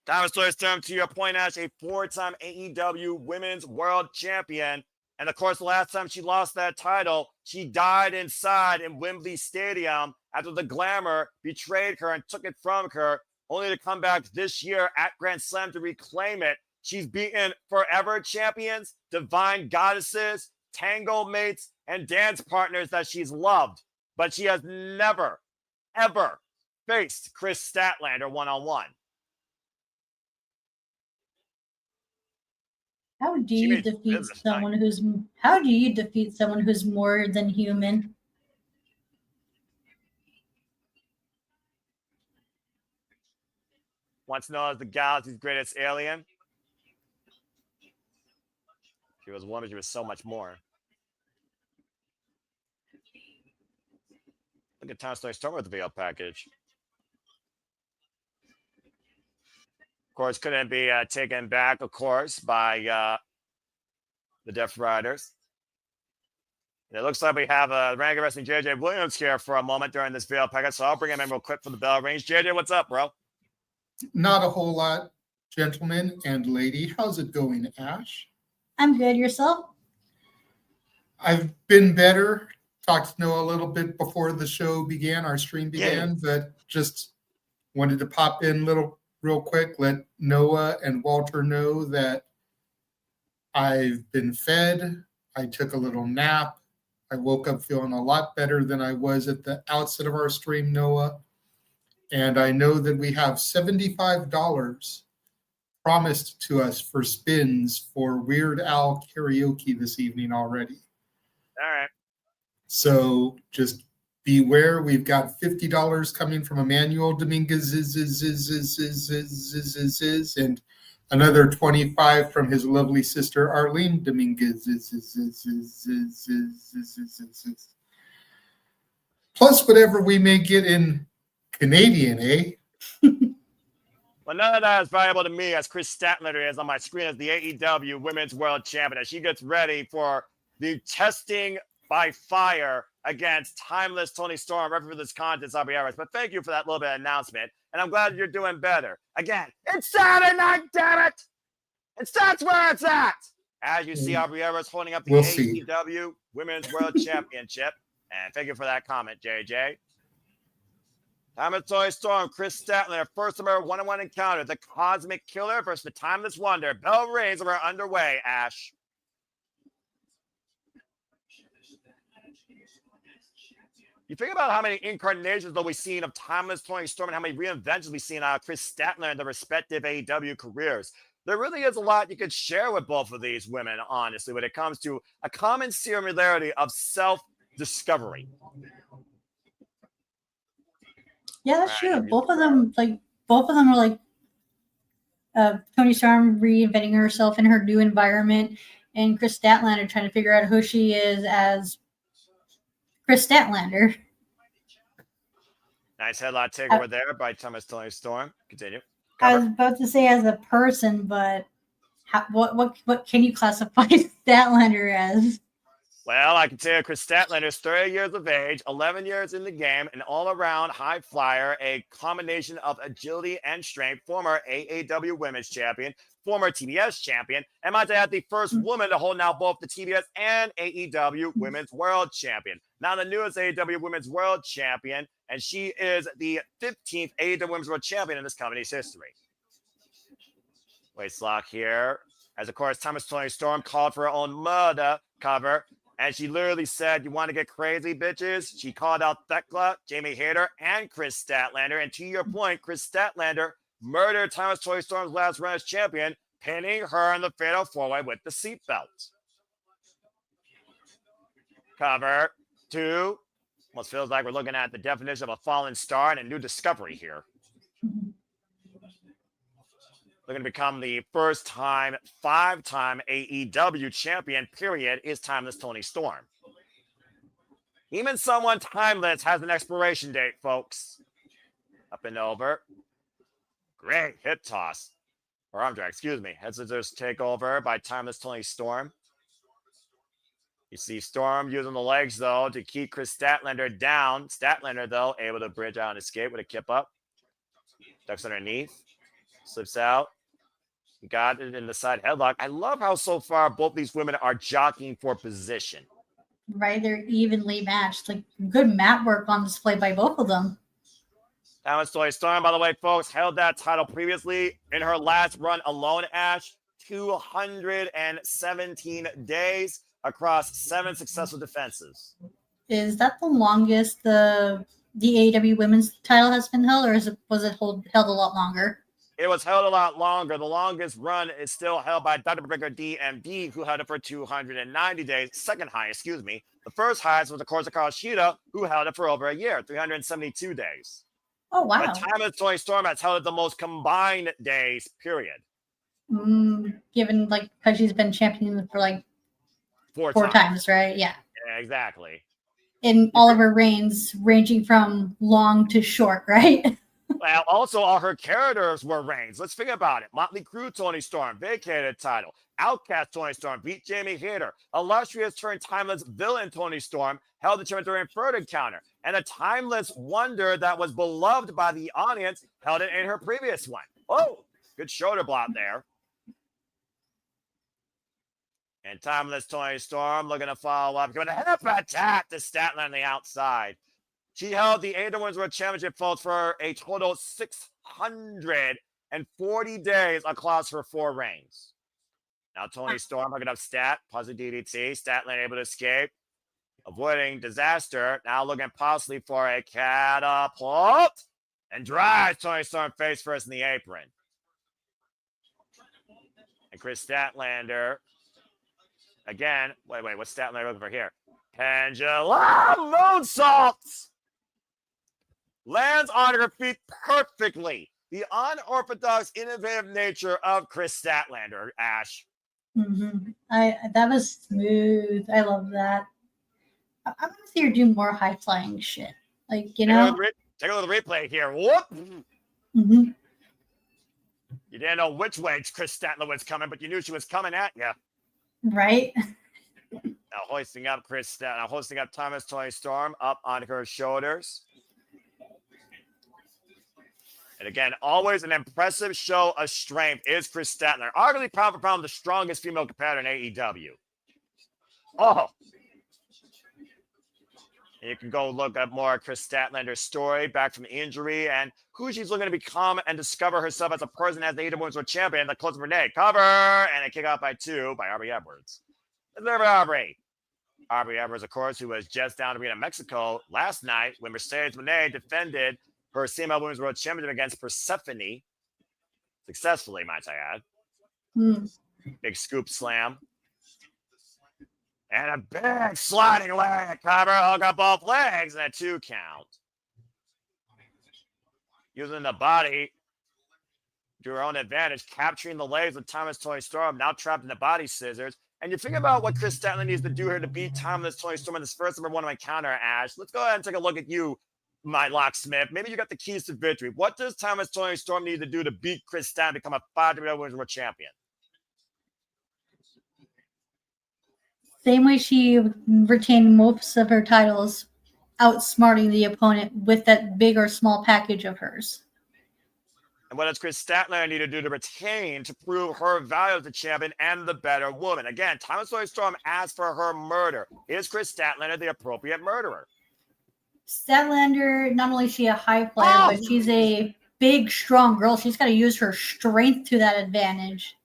Speaker 2: Toni Storm, to your point, Ash, a four-time AEW Women's World Champion. And of course, the last time she lost that title, she died inside in Wembley Stadium after the Glamour betrayed her and took it from her, only to come back this year at Grand Slam to reclaim it. She's beaten forever champions, divine goddesses, tango mates, and dance partners that she's loved. But she has never, ever faced Kris Statlander one-on-one.
Speaker 5: How do you defeat someone who's more than human?
Speaker 2: Once known as the galaxy's greatest alien. She was one, but she was so much more. Look at Toni Storm with the VL package. Of course, couldn't be taken back, of course, by the Death Riders. And it looks like we have Ranking Wrestling JJ Williams here for a moment during this VL package, so I'll bring him in real quick for the bell range. JJ, what's up, bro?
Speaker 3: Not a whole lot, gentlemen and lady. How's it going, Ash?
Speaker 5: I'm good. Yourself?
Speaker 3: I've been better. Talked to Noah a little bit before the show began, our stream began, but just wanted to pop in real quick, let Noah and Walter know that I've been fed. I took a little nap. I woke up feeling a lot better than I was at the outset of our stream, Noah. And I know that we have $75 promised to us for spins for Weird Al karaoke this evening already.
Speaker 2: All right.
Speaker 3: So just beware. We've got $50 coming from Emmanuel Dominguez and another 25 from his lovely sister Arlene Dominguez. Plus whatever we may get in Canadian, eh?
Speaker 2: Well, none of that is valuable to me as Kris Statlander is on my screen as the AEW Women's World Champion as she gets ready for the testing by fire against timeless Toni Storm, referee for this contest, Aubrey Harris. But thank you for that little bit of announcement, and I'm glad you're doing better. Again, it's Saturday night, damn it! That's where it's at! As you see, Aubrey Harris holding up the AEW Women's World Championship. And thank you for that comment, JJ. Time of Toni Storm, Kris Statlander, first ever one-on-one encounter. The Cosmic Killer versus the Timeless Wonder. Bell rings are underway, Ash. You think about how many incarnations that we've seen of Timeless Toni Storm and how many reinventions we've seen out of Kris Statlander in their respective AEW careers. There really is a lot you could share with both of these women, honestly, when it comes to a common similarity of self-discovery.
Speaker 5: Yeah, that's true. Both of them are like Toni Storm reinventing herself in her new environment, and Kris Statlander trying to figure out who she is as Kris Statlander.
Speaker 2: Nice headlock takeover there by Thomas Toni Storm. Continue.
Speaker 5: I was about to say as a person, but what can you classify Statlander as?
Speaker 2: Well, I can tell you Kris Statlander is 30 years of age, 11 years in the game, an all-around high flyer, a combination of agility and strength, former AEW Women's Champion, former TBS Champion, and might add the first woman to hold now both the TBS and AEW Women's World Champion. Now the newest AEW Women's World Champion, and she is the 15th AEW Women's World Champion in this company's history. Waistlock here, as of course Thomas Toni Storm called for her own murder cover. And she literally said, you want to get crazy, bitches? She called out Thekla, Jamie Hayter, and Kris Statlander. And to your point, Kris Statlander murdered Thomas Toni Storm's last run as champion, pinning her in the fatal four-way with the seatbelt. Cover 2. Almost feels like we're looking at the definition of a fallen star and a new discovery here. Looking to become the first-time, 5-time AEW champion, period, is Timeless Toni Storm. Even someone timeless has an expiration date, folks. Up and over. Great hip toss. Or arm drag, excuse me. Head scissors takeover by Timeless Toni Storm. You see Storm using the legs, though, to keep Kris Statlander down. Statlander, though, able to bridge out and escape with a kip up. Ducks underneath. Slips out. Got it in the side headlock. I love how so far both these women are jockeying for position.
Speaker 5: Right, they're evenly matched. Like good mat work on display by both of them.
Speaker 2: Timeless Toni Storm, by the way, folks, held that title previously in her last run alone, Ash. 217 days across 7 successful defenses.
Speaker 5: Is that the longest the AEW women's title has been held, or was it held a lot longer?
Speaker 2: It was held a lot longer. The longest run is still held by Dr. Breaker DMD, who held it for 290 days. Second highest, excuse me. The first highest was, of course, Takeshita, who held it for over a year, 372 days.
Speaker 5: Oh, wow.
Speaker 2: But Timeless Toni Storm has held it the most combined days, period.
Speaker 5: Given, like, because she's been champion for, like, four times, right? Yeah,
Speaker 2: exactly.
Speaker 5: In all of her reigns, ranging from long to short, right?
Speaker 2: Well, also all her characters were reigns. Let's think about it. Motley Crue Toni Storm vacated title. Outcast Toni Storm beat Jamie Hayter. Illustrious turned timeless villain Toni Storm held the championship during third encounter. And a timeless wonder that was beloved by the audience held it in her previous one. Oh, good shoulder block there. And timeless Toni Storm looking to follow up. Giving a hip attack to Statlander on the outside. She held the AEW Women's World Championship, folks, for a total 640 days across her 4 reigns. Now Toni Storm hooking up Stat, positive DDT. Statlander able to escape, avoiding disaster. Now looking possibly for a catapult and drives Toni Storm face first in the apron. And Kris Statlander again. Wait, what's Statlander looking for here? Pendulum moonsaults. Lands on her feet perfectly. The unorthodox, innovative nature of Kris Statlander, Ash.
Speaker 5: That was smooth. I love that. I want to see her do more high flying shit. Like, you know.
Speaker 2: Take a look at the replay here. Whoop.
Speaker 5: You
Speaker 2: didn't know which way Kris Statlander was coming, but you knew she was coming at you.
Speaker 5: Right.
Speaker 2: Now hoisting up Timeless Toni Storm up on her shoulders. And again, always an impressive show of strength is Kris Statlander. Arguably, pound for pound, the strongest female competitor in AEW. Oh. And you can go look at more Kris Statlander's story back from injury and who she's looking to become and discover herself as a person as the AEW Women's World Champion. The close of Renee cover and a kick out by 2 by Aubrey Edwards. Aubrey Edwards, of course, who was just down to be in Mexico last night when Mercedes Moné defended her CML Women's World Championship against Persephone. Successfully, might I add. Big scoop slam. And a big sliding leg cover. Hook up both legs and a 2 count. Using the body to her own advantage, capturing the legs with Timeless Toni Storm, now trapped in the body scissors. And you think about what Kris Statlander needs to do here to beat Timeless Toni Storm in this first #1 encounter, Ash. Let's go ahead and take a look at you, my locksmith. Maybe you got the keys to victory. What does Timeless Toni Storm need to do to beat Kris Statlander and become a 5-time Women's World Champion?
Speaker 5: Same way she retained most of her titles, outsmarting the opponent with that big or small package of hers.
Speaker 2: And what does Kris Statlander need to do to retain, to prove her value as the champion and the better woman? Again, Timeless Toni Storm asked for her murder. Is Kris Statlander the appropriate murderer?
Speaker 5: Statlander, not only is she a high player, but she's a big, strong girl. She's got to use her strength to that advantage.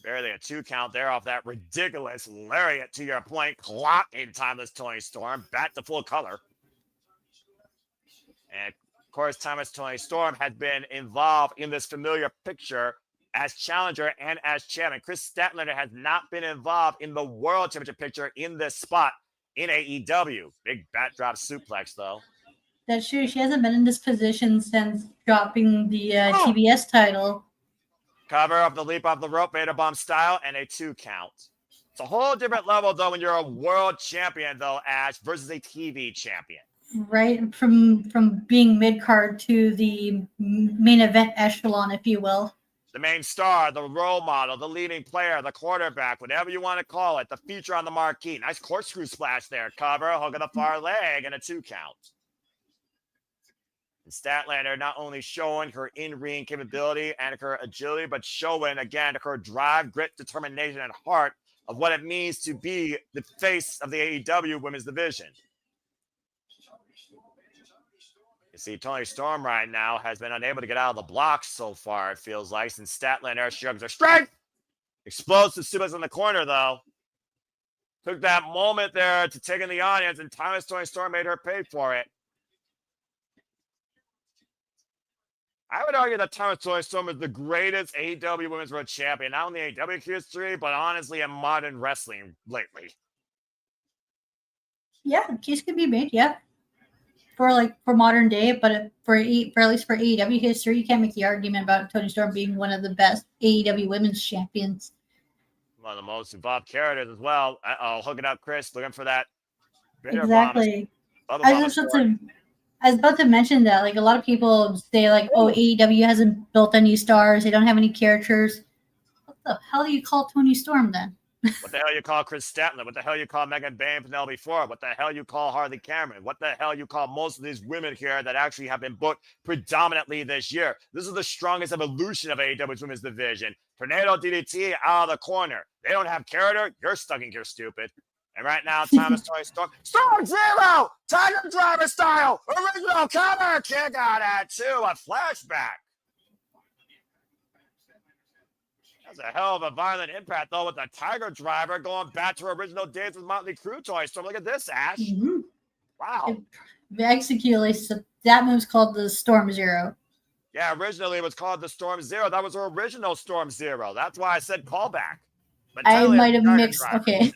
Speaker 2: Barely a 2 count there off that ridiculous lariat, to your point. Clocking Timeless Toni Storm back to full color. And of course, Timeless Toni Storm has been involved in this familiar picture as challenger and as champion. Kris Statlander has not been involved in the World Championship picture in this spot in AEW. Big backdrop suplex, though.
Speaker 5: That's true. She hasn't been in this position since dropping the TBS title.
Speaker 2: Cover up the leap off the rope, Vader Bomb style, and a 2 count. It's a whole different level, though, when you're a world champion, though, Ash, versus a TV champion.
Speaker 5: Right, from being mid-card to the main event echelon, if you will.
Speaker 2: The main star, the role model, the leading player, the quarterback, whatever you want to call it, the feature on the marquee. Nice corkscrew splash there. Cover, hook of the far leg, and a 2 count. And Statlander not only showing her in-ring capability and her agility, but showing, again, her drive, grit, determination, and heart of what it means to be the face of the AEW Women's Division. You see, Toni Storm right now has been unable to get out of the blocks so far, it feels like, since Statlander shrugs her strength. Explosive suplex in the corner, though. Took that moment there to take in the audience, and Toni Storm made her pay for it. I would argue that Toni Storm is the greatest AEW Women's World Champion, not only in AEW history, but honestly in modern wrestling lately.
Speaker 5: Yeah, the case could be made, yeah. For modern day, but for at least for AEW history, you can't make the argument about Toni Storm being one of the best AEW women's champions.
Speaker 2: One of the most involved characters as well. Hooking up Kris, looking for that.
Speaker 5: Exactly. I was about to mention that, like, a lot of people say, like, oh, AEW hasn't built any stars, they don't have any characters. What the hell do you call Toni Storm then?
Speaker 2: What the hell you call Kris Statlander? What the hell you call Megan Bayne, Penelope Ford? What the hell you call Harley Cameron? What the hell you call most of these women here that actually have been booked predominantly this year? This is the strongest evolution of AEW's women's division. Tornado DDT out of the corner. They don't have character. You're stuck in gear, stupid. And right now, Toni Storm. Storm Zero! Tiger Driver style! Original cover! Kick out at 2. A flashback. That's a hell of a violent impact, though, with the Tiger Driver going back to her original days with Motley Crue Toni Storm. Look at this, Ash. Mm-hmm. Wow.
Speaker 5: That move's called the Storm Zero.
Speaker 2: Yeah, originally it was called the Storm Zero. That was her original Storm Zero. That's why I said callback. But
Speaker 5: I might have mixed. Driver. Okay.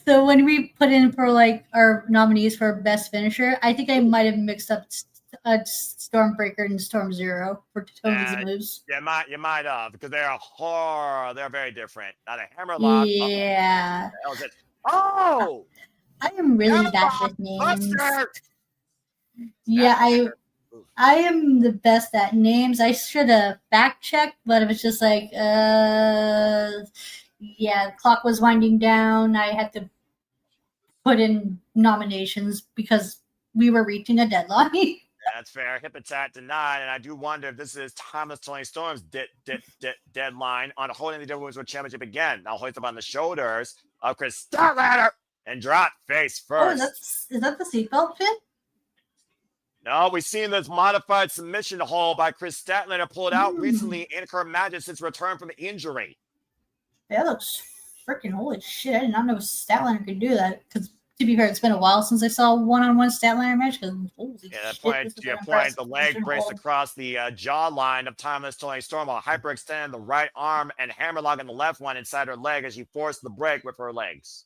Speaker 5: So when we put in for, like, our nominees for best finisher, I think I might have mixed up Stormbreaker and Storm Zero for Tony's moves.
Speaker 2: You might have, because they're very different. Not a hammerlock.
Speaker 5: Yeah.
Speaker 2: Oh!
Speaker 5: I am really bad with names. Yeah, I am the best at names. I should have fact checked, but it was just like, yeah, the clock was winding down. I had to put in nominations because we were reaching a deadline.
Speaker 2: That's fair. Hip attack denied. And I do wonder if this is Timeless Toni Storm's deadline on holding the Women's World Championship again. Now hoist up on the shoulders of Kris Statlander. And drop face
Speaker 5: Oh,
Speaker 2: first.
Speaker 5: is that the seatbelt pin?
Speaker 2: No, we've seen this modified submission hold by Kris Statlander pulled out recently in her matches since return from injury.
Speaker 5: That looks freaking holy shit. I did not know Statlander could do that. Because to be fair, it's been a while since I saw a one-on-one Statlander match. Holy
Speaker 2: Yeah,
Speaker 5: shit,
Speaker 2: to your point, the leg braced across the jawline of timeless Toni Storm while hyperextending the right arm and hammerlocking the left one inside her leg as she forced the break with her legs.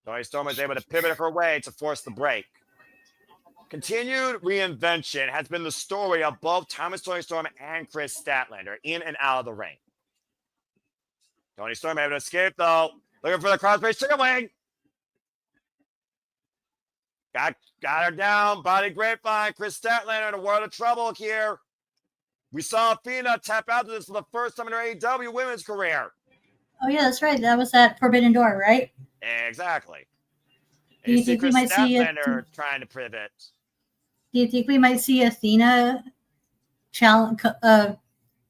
Speaker 2: Toni Storm was able to pivot her way to force the break. Continued reinvention has been the story of both Timeless Toni Storm and Kris Statlander in and out of the ring. Toni Storm able to escape, though. Looking for the crossface chicken wing. Got her down. Body grapevine. Kris Statlander in a world of trouble here. We saw Athena tap out to this for the first time in her AEW women's career.
Speaker 5: Oh, yeah, that's right. That was at Forbidden Door, right?
Speaker 2: Exactly.
Speaker 5: Do you
Speaker 2: see
Speaker 5: think we
Speaker 2: Kris
Speaker 5: might see
Speaker 2: Statlander trying to pivot?
Speaker 5: Do you think we might see Athena challenge,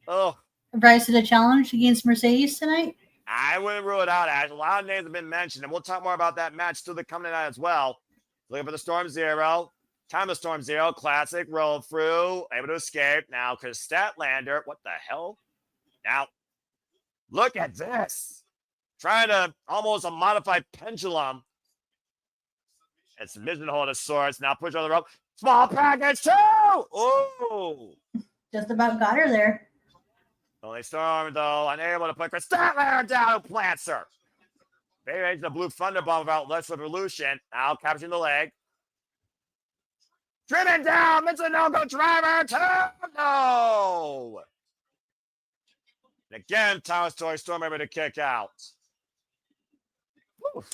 Speaker 2: Oh,
Speaker 5: rise to the challenge against Mercedes tonight?
Speaker 2: I wouldn't rule it out, Ash. A lot of names have been mentioned, and we'll talk more about that match still to come tonight as well. Looking for the Storm Zero. Time of Storm Zero. Classic roll through. Able to escape. Now, Kris Statlander. What the hell? Now, look at this. Trying to almost a modified pendulum. And submission hold of sorts. Now push on the rope. Small package too. Oh.
Speaker 5: Just about got her there.
Speaker 2: Toni Storm, though, unable to put Kris Statlander down, who plants her. Bayne the blue thunder bomb without less revolution. Now capturing the leg. Trimming down. It's a no-go driver. No. And again, Thomas Toni Storm able to kick out. Whew.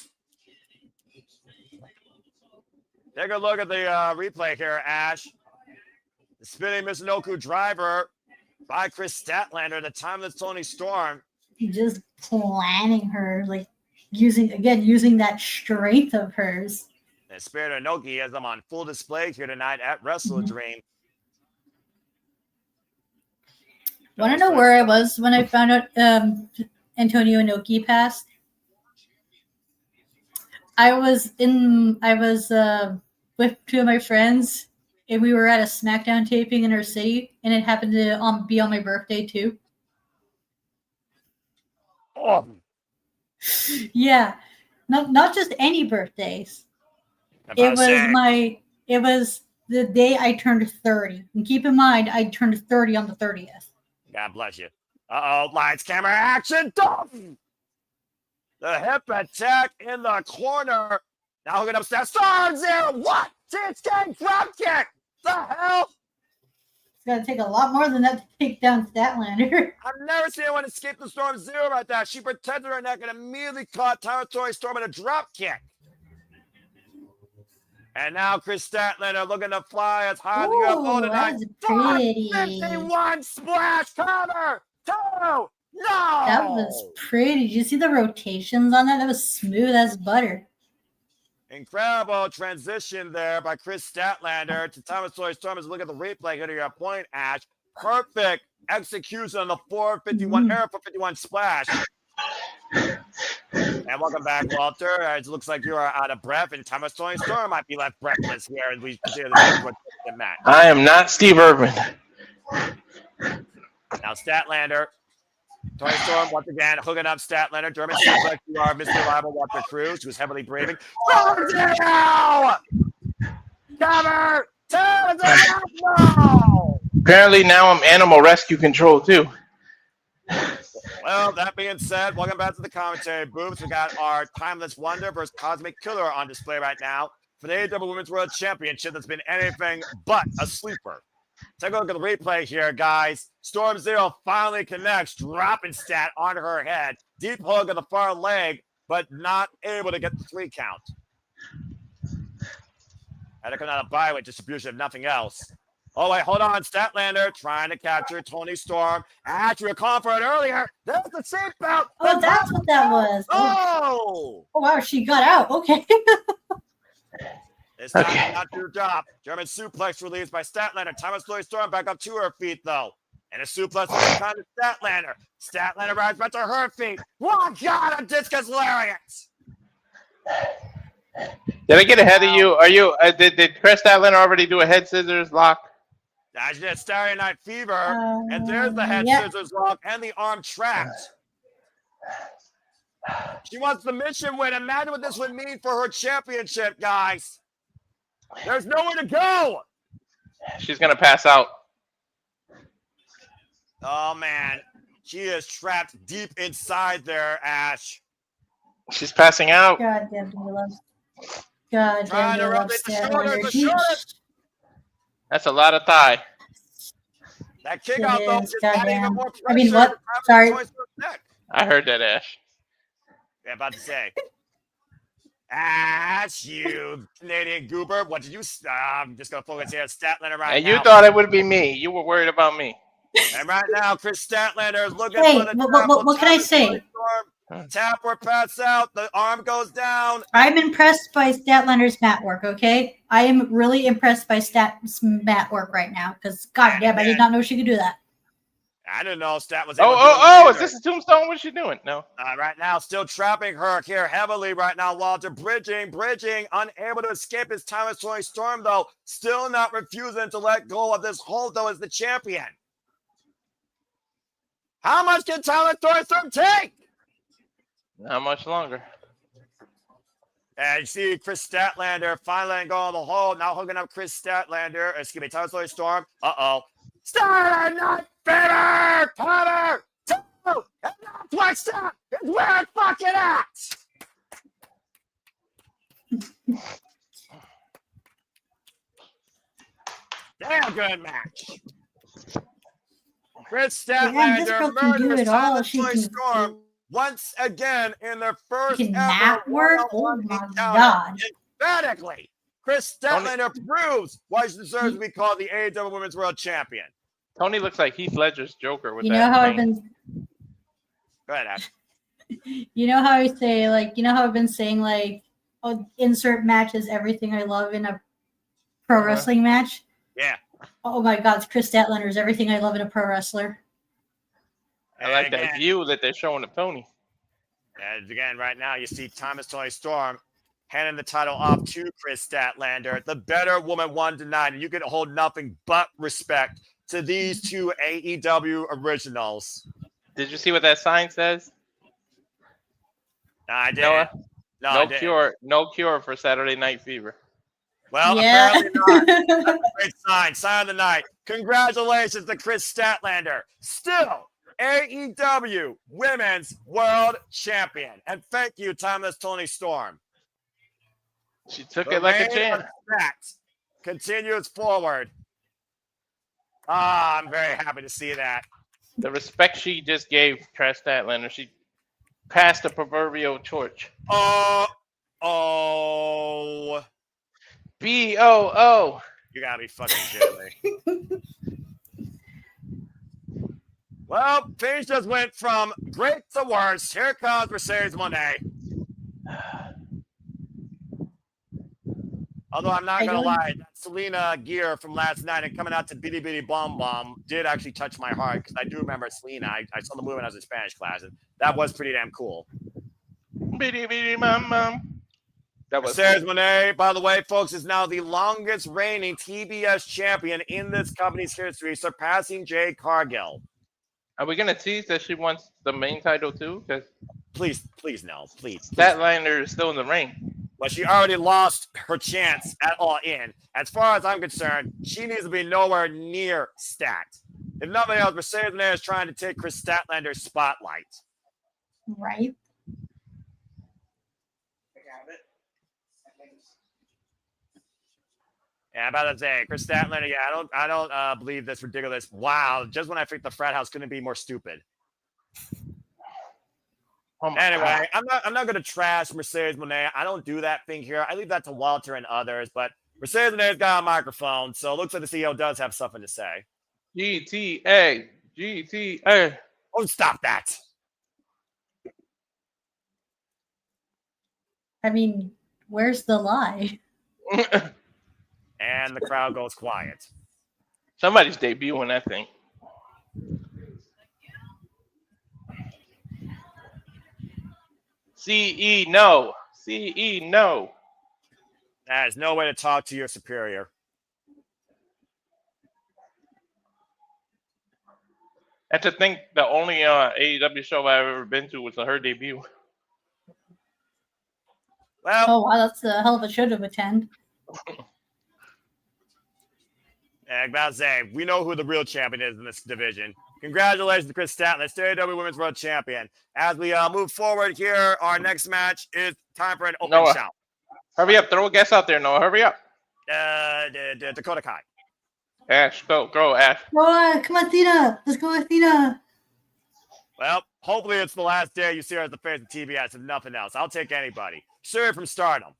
Speaker 2: Take a look at the replay here, Ash. The spinning Michinoku driver by Kris Statlander, the timeless Toni Storm.
Speaker 5: Just planning her, like using that strength of hers.
Speaker 2: And Spirit of Inoki has them on full display here tonight at WrestleDream.
Speaker 5: Want to know where I was when I found out Antonio Inoki passed? I was with two of my friends, and we were at a SmackDown taping in our city, and it happened to be on my birthday too.
Speaker 2: Oh.
Speaker 5: Yeah, not just any birthdays. It was the day I turned 30. And keep in mind, I turned 30 on the 30th.
Speaker 2: God bless you. Uh-oh, lights, camera, action. Done. The hip attack in the corner. Now hooking up Storm Zero. What? It's getting drop kick. The hell?
Speaker 5: It's going to take a lot more than that to take down Statlander.
Speaker 2: I've never seen anyone escape the Storm Zero like that. She protected her neck and immediately caught Toni Storm in a drop kick. And now Kris Statlander looking to fly as high as the UFO tonight.
Speaker 5: Pretty.
Speaker 2: 51 splash cover. 2. No.
Speaker 5: That was pretty. Did you see the rotations on that? That was smooth as butter.
Speaker 2: Incredible transition there by Kris Statlander to Toni Storm. As we look at the replay here to your point, Ash. Perfect execution on the 451 Air 451 splash. And welcome back, Walter. It looks like you are out of breath, and Toni Storm might be left breathless here as we consider the match.
Speaker 4: I am not Steve Irwin.
Speaker 2: Now Statlander. Toni Storm once again hooking up Statlander. German suplex to our Mr. Reliable Walter Cruz, who's heavily breathing. Cover! No!
Speaker 4: Apparently now I'm animal rescue control too.
Speaker 2: Well, that being said, welcome back to the commentary booth. We got our Timeless Wonder versus Cosmic Killer on display right now for the AEW Women's World Championship that's been anything but a sleeper. Take a look at the replay here, guys. Storm Zero finally connects, dropping Stat on her head. Deep hook of the far leg, but not able to get the 3 count. Had to come out of bye with distribution of nothing else. Oh, wait, hold on. Statlander trying to capture Toni Storm. After a call for it earlier. There's the seatbelt.
Speaker 5: Oh, that's what that was.
Speaker 2: Oh,
Speaker 5: wow, she got out. Okay.
Speaker 2: It's time not to drop. German suplex released by Statlander. Toni Storm back up to her feet, though. And a suplex from time to Statlander. Statlander rides back to her feet. Oh, God, a discus lariat.
Speaker 4: Did I get ahead of you? Are you? Did Kris Statlander already do a head scissors lock?
Speaker 2: That's just Saturday Night Fever, and there's the head scissors lock and the arm trapped. She wants the mission win. Imagine what this would mean for her championship, guys. There's nowhere to go.
Speaker 4: She's gonna pass out.
Speaker 2: Oh man, she is trapped deep inside there, Ash.
Speaker 4: She's passing out.
Speaker 5: God damn, we love. God damn, we love Statlander.
Speaker 4: That's a lot of thigh.
Speaker 2: That kick out though is adding even more pressure.
Speaker 5: I mean, what? Sorry.
Speaker 4: I heard that, Ash.
Speaker 2: Yeah, about to say. Ash, you Canadian goober. What did you? I'm just gonna focus here. Statlander right
Speaker 4: and
Speaker 2: now.
Speaker 4: you thought it would be me. You were worried about me.
Speaker 2: And right now, Kris Statlander is looking
Speaker 5: Hey,
Speaker 2: for the
Speaker 5: what can I say?
Speaker 2: Tap or pass out. The arm goes down.
Speaker 5: I'm impressed by Statlander's mat work, okay? I am really impressed by Stat's mat work right now because, goddamn, I did not know she could do that.
Speaker 2: I didn't know Stat was.
Speaker 4: Is this a tombstone? What's she doing? No.
Speaker 2: Right now, still trapping her here heavily right now. Walter bridging, unable to escape his time as Toni Storm, though. Still not refusing to let go of this hold, though, as the champion. How much can Toni Storm take?
Speaker 4: Not much longer.
Speaker 2: And you see Kris Statlander finally letting go of the hold. Now hooking up Kris Statlander. Toni Storm. Uh-oh. Saturday Night Fever! Power! 2! And not twice up! It's where it's fucking at! Damn good match. Kris Statlander murders Toni Storm once again in their first ever
Speaker 5: mat work. Oh my god!
Speaker 2: Emphatically, Kris Statlander proves why she deserves to be called the AEW Women's World Champion.
Speaker 4: Toni looks like Heath Ledger's Joker with
Speaker 5: you
Speaker 4: that.
Speaker 5: Know how
Speaker 4: thing.
Speaker 5: I've been.
Speaker 2: Go ahead, Ash.
Speaker 5: You know how I say, like, you know how I've been saying, like, oh, insert match is everything I love in a pro wrestling match.
Speaker 2: Yeah.
Speaker 5: Oh my God, it's Kris Statlander is everything I love in a pro wrestler.
Speaker 4: I like that view that they're showing of Toni.
Speaker 2: And again, right now, you see Thomas Toni Storm handing the title off to Kris Statlander. The better woman won tonight, and you can hold nothing but respect to these two AEW originals.
Speaker 4: Did you see what that sign says?
Speaker 2: No, I didn't.
Speaker 4: No cure for Saturday Night Fever.
Speaker 2: Well, apparently not. That's a great sign. Sign of the night. Congratulations to Kris Statlander. Still AEW Women's World Champion. And thank you, Timeless Toni Storm.
Speaker 4: She took it like a champ.
Speaker 2: Continues forward. I'm very happy to see that.
Speaker 4: The respect she just gave Kris Statlander, she passed the proverbial torch. B-O-O.
Speaker 2: You gotta be fucking kidding me. Well, things just went from great to worse. Here comes Mercedes Moné. Although I'm not going to lie, that Selena gear from last night and coming out to Bitty Bitty Bom Bom did actually touch my heart because I do remember Selena. I saw the movie when I was in Spanish class, and that was pretty damn cool.
Speaker 4: Bitty Bitty Bom Bom. That was
Speaker 2: Mercedes Moné, by the way, folks, is now the longest reigning TBS champion in this company's history, surpassing Jade Cargill.
Speaker 4: Are we going to tease that she wants the main title too? Because
Speaker 2: Please, no. Please.
Speaker 4: Statlander is still in the ring.
Speaker 2: But she already lost her chance at All In. As far as I'm concerned, she needs to be nowhere near stacked. If nothing else, Mercedes Moné is trying to take Kris Statlander's spotlight.
Speaker 5: Right.
Speaker 2: Yeah, about to say, Kris Statlander. Yeah, I don't believe this ridiculous. Wow, just when I think the frat house couldn't be more stupid. Anyway, I'm not going to trash Mercedes Moné. I don't do that thing here. I leave that to Walter and others. But Mercedes Moné's got a microphone, so it looks like the CEO does have something to say.
Speaker 4: GTA.
Speaker 2: Oh, stop that.
Speaker 5: I mean, where's the lie?
Speaker 2: And the crowd goes quiet.
Speaker 4: Somebody's debuting that thing. CE, no. CE, no.
Speaker 2: There's no way to talk to your superior.
Speaker 4: And to think the only AEW show I've ever been to was her debut.
Speaker 2: Well,
Speaker 5: Oh wow, that's a hell of a show to attend.
Speaker 2: I'm about to say, we know who the real champion is in this division. Congratulations to Kris Statlander, AEW Women's World Champion. As we move forward here, our next match is time for an open shout.
Speaker 4: Hurry up, throw a guess out there, Noah. Hurry up.
Speaker 2: Dakota Kai.
Speaker 4: Ash, go, Ash.
Speaker 5: Come on, Athena. Let's go, Athena.
Speaker 2: Well, hopefully it's the last day you see her as the face of TBS, if nothing else. I'll take anybody. Siri from Stardom.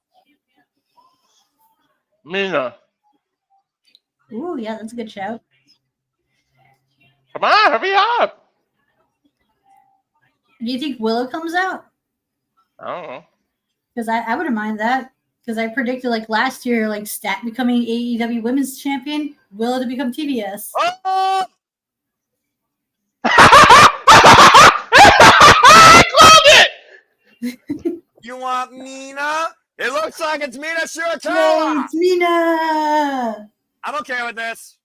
Speaker 4: Mina.
Speaker 5: Ooh, yeah, that's a good shout.
Speaker 4: Come on, hurry up.
Speaker 5: Do you think Willow comes out?
Speaker 4: I don't know.
Speaker 5: Because I wouldn't mind that. Because I predicted like last year, like Stat becoming AEW Women's Champion, Willow to become TBS.
Speaker 2: Oh!
Speaker 4: I called it!
Speaker 2: You want Mina? It looks like it's Mina
Speaker 5: Yay,
Speaker 2: Shirakawa.
Speaker 5: it's Mina!
Speaker 2: I'm okay with this.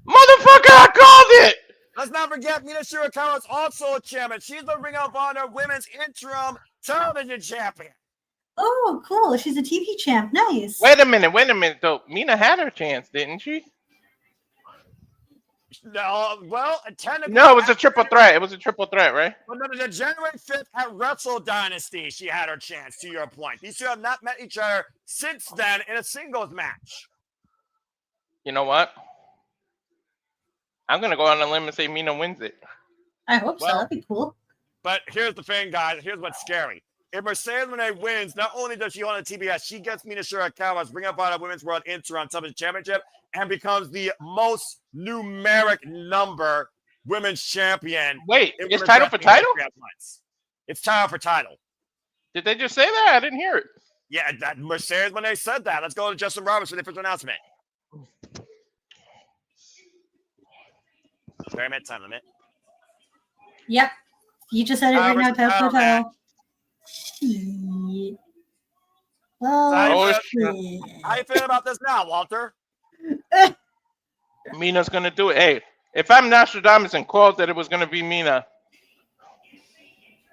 Speaker 4: Motherfucker, I called it!
Speaker 2: Let's not forget Mina Shirakawa is also a champion. She's the Ring of Honor Women's Interim Television Champion.
Speaker 5: Oh, cool. She's a TV champ. Nice.
Speaker 4: Wait a minute, though. Mina had her chance, didn't she?
Speaker 2: No, well, technically.
Speaker 4: No, it was a triple threat. It was a triple threat, right?
Speaker 2: But no, the January 5th at Wrestle Dynasty, she had her chance, to your point. These two have not met each other since then in a singles match.
Speaker 4: You know what? I'm going to go on a limb and say Mina wins it.
Speaker 5: I hope so.
Speaker 2: Well,
Speaker 5: That'd be cool.
Speaker 2: But here's the thing, guys. Here's what's scary. If Mercedes Moné wins, not only does she own a TBS, she gets Mina Shirakawa's Ring of Honor Women's World Interim Television Championship and becomes the most numeric number women's champion.
Speaker 4: Wait, it's title for title?
Speaker 2: It's title for title.
Speaker 4: Did they just say that? I didn't hear it.
Speaker 2: Yeah, that Mercedes Moné said that. Let's go to Justin Roberts for the official announcement. Very minute time limit.
Speaker 5: Yep. You just said it right now. Title for title. Shit. Oh, shit.
Speaker 2: How you feeling about this now, Walter?
Speaker 4: Mina's going to do it. Hey, if I'm Nostradamus and called that it was going to be Mina,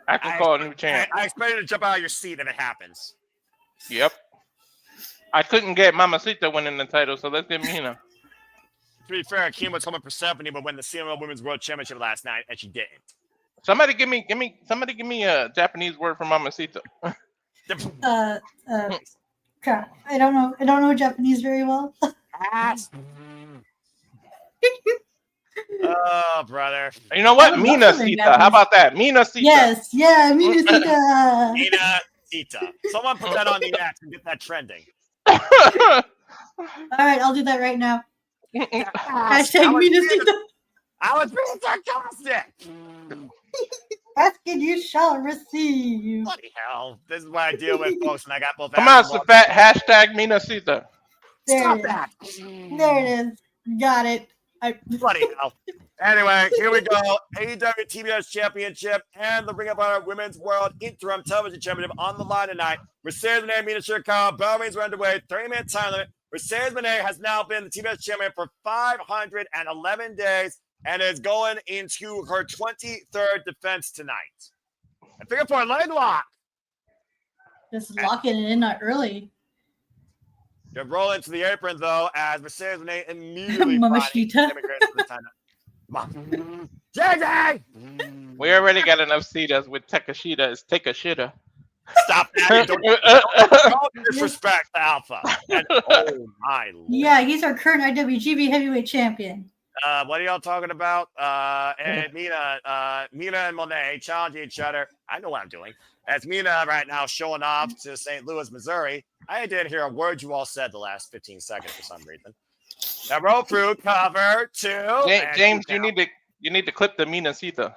Speaker 4: I can call a new champ.
Speaker 2: I expect you to jump out of your seat if it happens.
Speaker 4: Yep. I couldn't get Mamacita winning the title, so let's get Mina.
Speaker 2: To be fair, Kim was hoping Persephone would win the CML Women's World Championship last night, and she didn't.
Speaker 4: Somebody give me a Japanese word for Mamacita.
Speaker 5: Crap. I don't know Japanese very well.
Speaker 2: Oh, brother.
Speaker 4: You know what? Mina Sita. How about that? Mina Sita.
Speaker 5: Yes. Yeah. Mina Sita.
Speaker 2: Mina Sita. Someone put that on the X and get that trending.
Speaker 5: All right. I'll do that right now. Hashtag Mina Sita.
Speaker 2: I was being sarcastic.
Speaker 5: Ask and you shall receive.
Speaker 2: Bloody hell. This is what I deal with, folks, and I got both.
Speaker 4: Come on, Safat. Hashtag Mina Sita.
Speaker 5: Stop that. There it is. Got it.
Speaker 2: Bloody hell. Anyway, here we go. AEW TBS Championship and the Ring of Honor Women's World Interim Television Championship on the line tonight. Mercedes Moné, Mina Shirakawa, bell rings are underway. 30-minute time limit. Mercedes Moné has now been the TBS champion for 511 days and is going into her 23rd defense tonight. I figure for a leg lock.
Speaker 5: Just locking it in early.
Speaker 2: They're rolling to the apron, though, as Mercedes Moné immediately
Speaker 5: Mamacita.
Speaker 2: JJ!
Speaker 4: We already got enough Citas with Takeshita. It's Takeshita.
Speaker 2: Stop that. Don't disrespect Alpha. And, oh, my Lord.
Speaker 5: Yeah, he's our current IWGP Heavyweight Champion.
Speaker 2: What are y'all talking about? And Mina and Monet challenge each other. I know what I'm doing. As Mina right now showing off to St. Louis, Missouri. I didn't hear a word you all said the last 15 seconds for some reason. Now roll through cover 2.
Speaker 4: James, you need to clip the Mina Sita.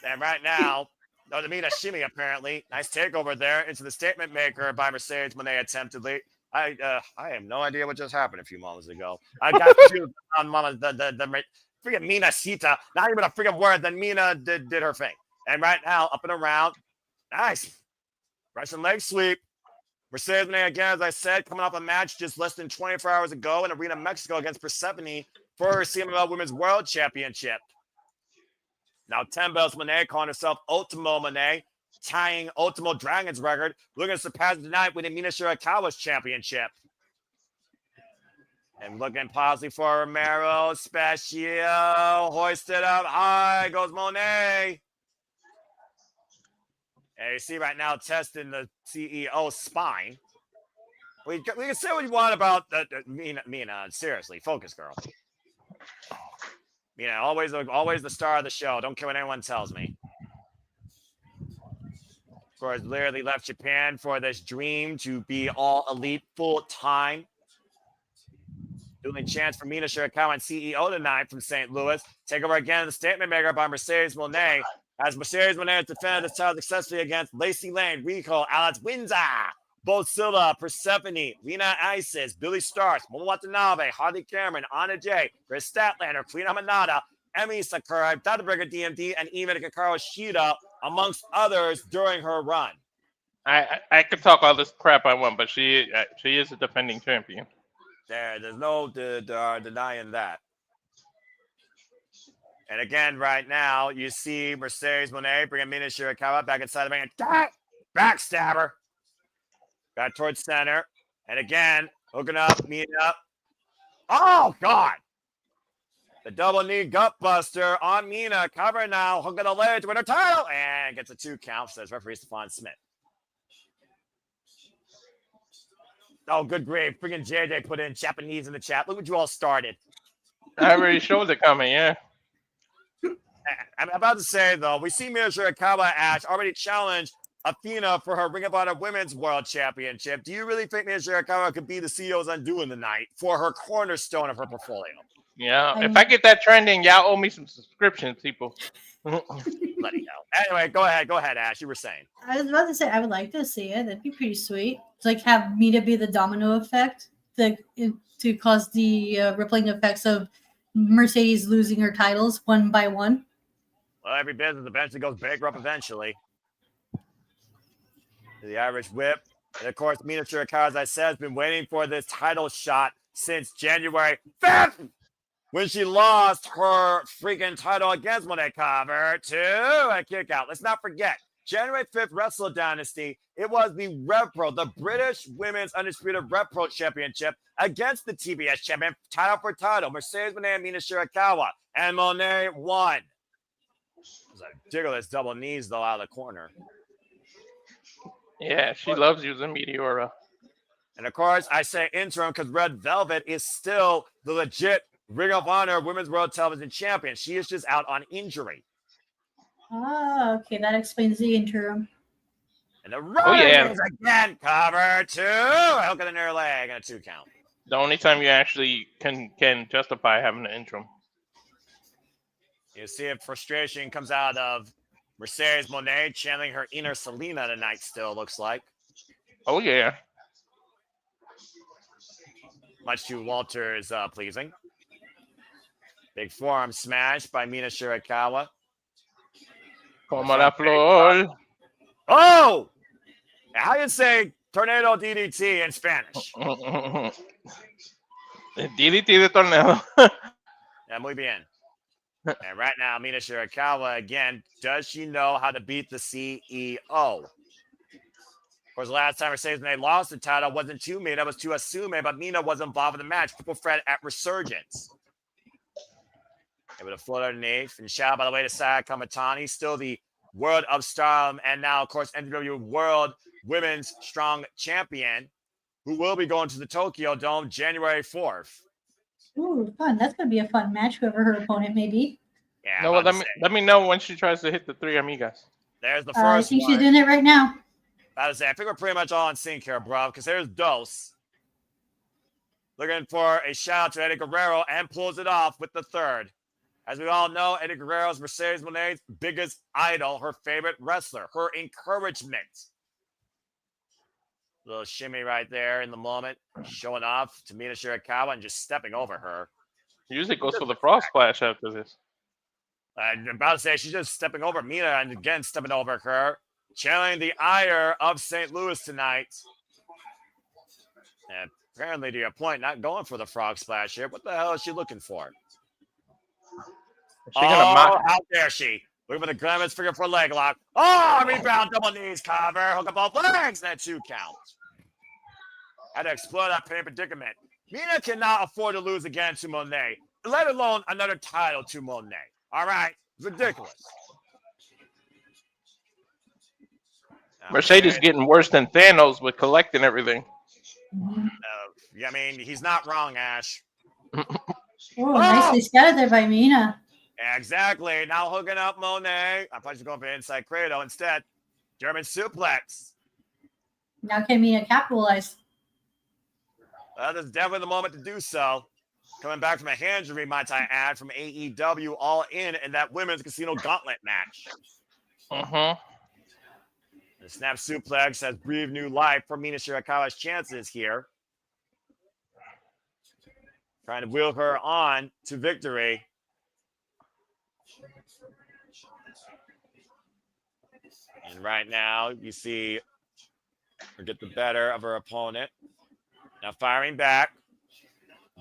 Speaker 2: And right now, the Mina shimmy apparently. Nice takeover there into the statement maker by Mercedes Moné attemptedly. I have no idea what just happened a few moments ago. I got on the freaking Mina Sita. Not even a freaking word. Then Mina did her thing. And right now, up and around. Nice. Russian leg sweep. Mercedes Moné, again, as I said, coming off a match just less than 24 hours ago in Arena, Mexico against Persephone for her CMLL Women's World Championship. Now 10 belts Moné, calling herself Ultimo Moné, tying Ultimo Dragon's record, looking to surpass tonight with Mina Shirakawa's championship. And looking possibly for Romero, Special, hoisted up high, goes Moné. And you see right now testing the CEO's spine. We can say what you want about Mina. Seriously, focus, girl. Mina, always the star of the show. Don't care what anyone tells me. Of course, literally left Japan for this dream to be all elite full time. Dueling chance for Mina Shirakawa and CEO tonight from St. Louis. Take over again the statement maker by Mercedes Moné. As Mercedes Moné has defended this title successfully against Lacey Lane, Rico, Alex Windsor, Bo Silva, Persephone, Lena Isis, Billy Starks, Momo Watanabe, Harley Cameron, Anna J, Kris Statlander, Queen Amanada, Emi Sakura, Databrigger DMD, and even Hikaru Shida, amongst others, during her run.
Speaker 4: I could talk all this crap I want, but she is a defending champion.
Speaker 2: There's no denying that. And again, right now, you see Mercedes Moné bringing Mina Shirakawa back inside the ring. Backstabber. Back towards center. And again, hooking up, Mina up. Oh, God. The double knee gut buster on Mina. Cover now. Hooking the leg to win her title. And gets a 2 count, says referee Stephon Smith. Oh, good grief. Freaking JJ put in Japanese in the chat. Look what you all started.
Speaker 4: I already showed it coming, yeah.
Speaker 2: I'm about to say, though, we see Mina Shirakawa Ash already challenge Athena for her Ring of Honor Women's World Championship. Do you really think Mina Shirakawa could be the CEO's undoing tonight for her cornerstone of her portfolio?
Speaker 4: Yeah, if I get that trending, y'all owe me some subscriptions, people.
Speaker 2: Bloody hell. Anyway, go ahead, Ash. You were saying.
Speaker 5: I was about to say I would like to see it. That'd be pretty sweet. To like have Mina be the domino effect to cause the rippling effects of Mercedes losing her titles one by one.
Speaker 2: Well, every business eventually goes bankrupt eventually. The Irish whip. And of course, Mina Shirakawa, as I said, has been waiting for this title shot since January 5th, when she lost her freaking title against Moné Cover to a kick out. Let's not forget, January 5th Wrestle Dynasty, it was the Rev Pro, the British Women's Undisputed Rev Pro Championship against the TBS champion, title for title. Mercedes Moné and Mina Shirakawa. And Moné won. It was a ridiculous double knees, though, out of the corner.
Speaker 4: Yeah, she loves using Meteora.
Speaker 2: And of course, I say interim because Red Velvet is still the legit Ring of Honor Women's World Television Champion. She is just out on injury.
Speaker 5: Ah, okay, that explains the interim.
Speaker 2: And the Riders again, cover 2. Hook in the near leg and a 2 count.
Speaker 4: The only time you actually can justify having an interim.
Speaker 2: You see if frustration comes out of Mercedes Moné channeling her inner Selena tonight still, looks like.
Speaker 4: Oh, yeah.
Speaker 2: Much to Walter's pleasing. Big forearm smash by Mina Shirakawa.
Speaker 4: Como la flor.
Speaker 2: Oh! How you say tornado DDT in Spanish?
Speaker 4: DDT de tornado.
Speaker 2: Yeah, muy bien. And right now, Mina Shirakawa, again, does she know how to beat the CEO? Of course, the last time Mercedes Moné lost the title wasn't to Mina, it was to Asume, but Mina was involved in the match. Triple threat at Resurgence. Able to float underneath. And shout out, by the way, to Saya Kamatani, still the World of Stardom, and now, of course, NWA World Women's Strong Champion, who will be going to the Tokyo Dome January 4th.
Speaker 5: Ooh, fun. That's going to be a fun match, whoever her opponent may be.
Speaker 2: Yeah.
Speaker 4: No, let me know when she tries to hit the 3 amigas.
Speaker 2: There's the first
Speaker 5: I think
Speaker 2: one.
Speaker 5: she's doing it right now.
Speaker 2: I think we're pretty much all in sync here, bro, because there's Dos. Looking for a shout out to Eddie Guerrero and pulls it off with the third. As we all know, Eddie Guerrero is Mercedes Moné's biggest idol, her favorite wrestler, her encouragement. Little shimmy right there in the moment, showing off to Mina Shirakawa and just stepping over her.
Speaker 4: Usually goes for the frost splash after this.
Speaker 2: I'm about to say she's just stepping over Mina and again stepping over her. channeling the ire of St. Louis tonight. And apparently, to your point, not going for the frog splash here. What the hell is she looking for?
Speaker 4: Is she gonna mock?
Speaker 2: How dare she? Looking for the glamorous figure for a leg lock. Oh, rebound, double knees, cover, hook up both legs, and that 2 count. Had to explore that pain predicament. Mina cannot afford to lose again to Monet, let alone another title to Monet. All right, ridiculous.
Speaker 4: Mercedes getting worse than Thanos with collecting everything.
Speaker 2: Yeah, I mean, he's not wrong, Ash.
Speaker 5: Nicely scattered there by Mina.
Speaker 2: Exactly. Now hooking up Monet. I thought she was going for inside cradle. Instead, German suplex.
Speaker 5: Now can Mina capitalize?
Speaker 2: Well, this is definitely the moment to do so. Coming back from a hand injury, might I add, from AEW All In that women's casino gauntlet match. The snap suplex has breathed new life for Mina Shirakawa's chances here. Trying to wheel her on to victory. And right now, you see her get the better of her opponent. Now firing back.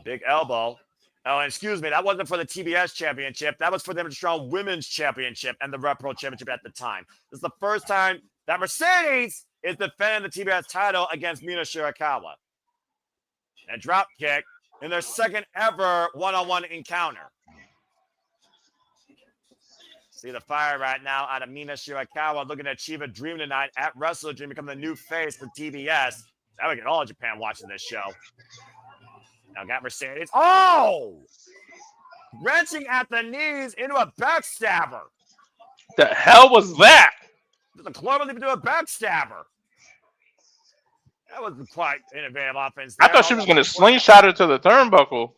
Speaker 2: Big elbow. Oh, and excuse me, that wasn't for the TBS championship. That was for the Strong Women's Championship and the Rep Pro Championship at the time. This is the first time that Mercedes is defending the TBS title against Mina Shirakawa. And drop kick in their second ever one-on-one encounter. See the fire right now out of Mina Shirakawa, looking to achieve a dream tonight at WrestleDream, become the new face for TBS. That would get all of Japan watching this show. Now got Mercedes. Oh! Wrenching at the knees into a backstabber.
Speaker 4: The hell was that?
Speaker 2: The club leap into a backstabber. That was quite innovative offense there.
Speaker 4: I thought she was going to slingshot her to the turnbuckle.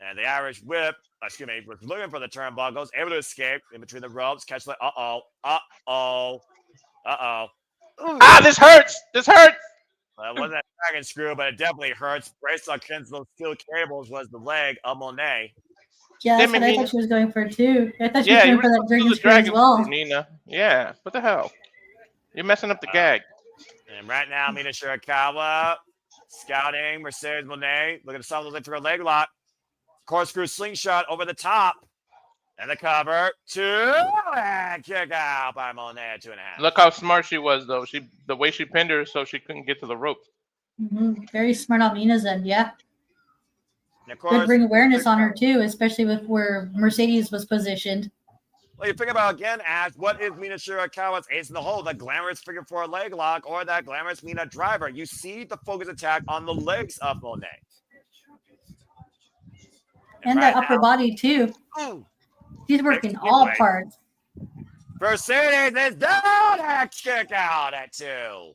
Speaker 2: And the Irish whip, was looking for the turnbuckles, able to escape in between the ropes, catch the
Speaker 4: This hurts. This hurts.
Speaker 2: Well, it wasn't a dragon screw, but it definitely hurts. Brace against those steel cables was the leg of Monet.
Speaker 5: Yeah, that's what I thought she was going for too. I thought she was going for that dragon screw as well.
Speaker 4: Nina. Yeah, what the hell? You're messing up the gag.
Speaker 2: And right now, Mina Shirakawa scouting Mercedes Monet, looking to solve the leg for a leg lock. Corkscrew slingshot over the top. And the cover. 2 and kick out by Monet at 2.5.
Speaker 4: Look how smart she was, though. The way she pinned her so she couldn't get to the rope.
Speaker 5: Very smart on Mina's end, yeah.
Speaker 2: Of course,
Speaker 5: good bring awareness on her too, especially with where Mercedes was positioned.
Speaker 2: Well, you think about again, Ash, what is Mina Shirakawa's ace in the hole? The glamorous figure 4 leg lock or that glamorous Mina driver? You see the focus attack on the legs of Monet.
Speaker 5: And
Speaker 2: right
Speaker 5: the upper body too.
Speaker 2: Ooh.
Speaker 5: She's working all parts.
Speaker 2: Mercedes is down and kick out at 2.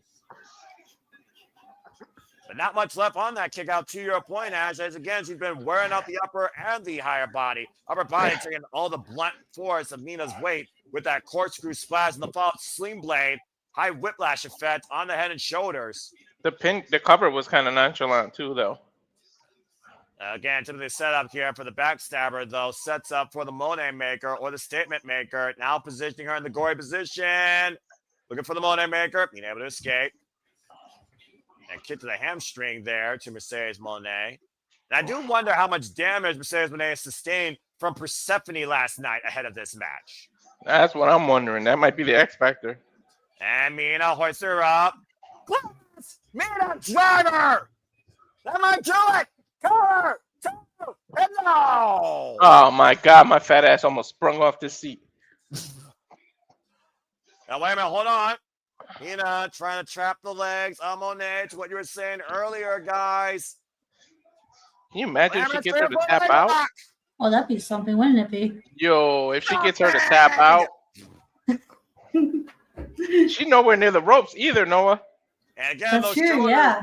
Speaker 2: But not much left on that kick out, to your point, Ash. As again, she's been wearing out the upper and the higher body. Upper body taking all the blunt force of Mina's weight with that corkscrew splash and the fall sling blade. High whiplash effect on the head and shoulders.
Speaker 4: The cover was kind of nonchalant too, though.
Speaker 2: Again, typically set up here for the backstabber, though. Sets up for the Monet maker or the statement maker. Now positioning her in the gory position. Looking for the Monet maker. Being able to escape. And kick to the hamstring there to Mercedes Monet. And I do wonder how much damage Mercedes Monet has sustained from Persephone last night ahead of this match.
Speaker 4: That's what I'm wondering. That might be the X Factor.
Speaker 2: And Mina hoists her up. Mina driver! That might do it! Cover! 2! And no!
Speaker 4: Oh my God, my fat ass almost sprung off this seat.
Speaker 2: Now, wait a minute, hold on. Mina trying to trap the legs of Monet to what you were saying earlier, guys.
Speaker 4: Can you imagine if she gets her to tap out?
Speaker 5: Oh, that'd be something, wouldn't it be?
Speaker 4: Yo, if she gets her to tap out. She's nowhere near the ropes either, Noah.
Speaker 2: And again,
Speaker 5: That's
Speaker 2: those
Speaker 5: true,
Speaker 2: shoulders
Speaker 5: yeah.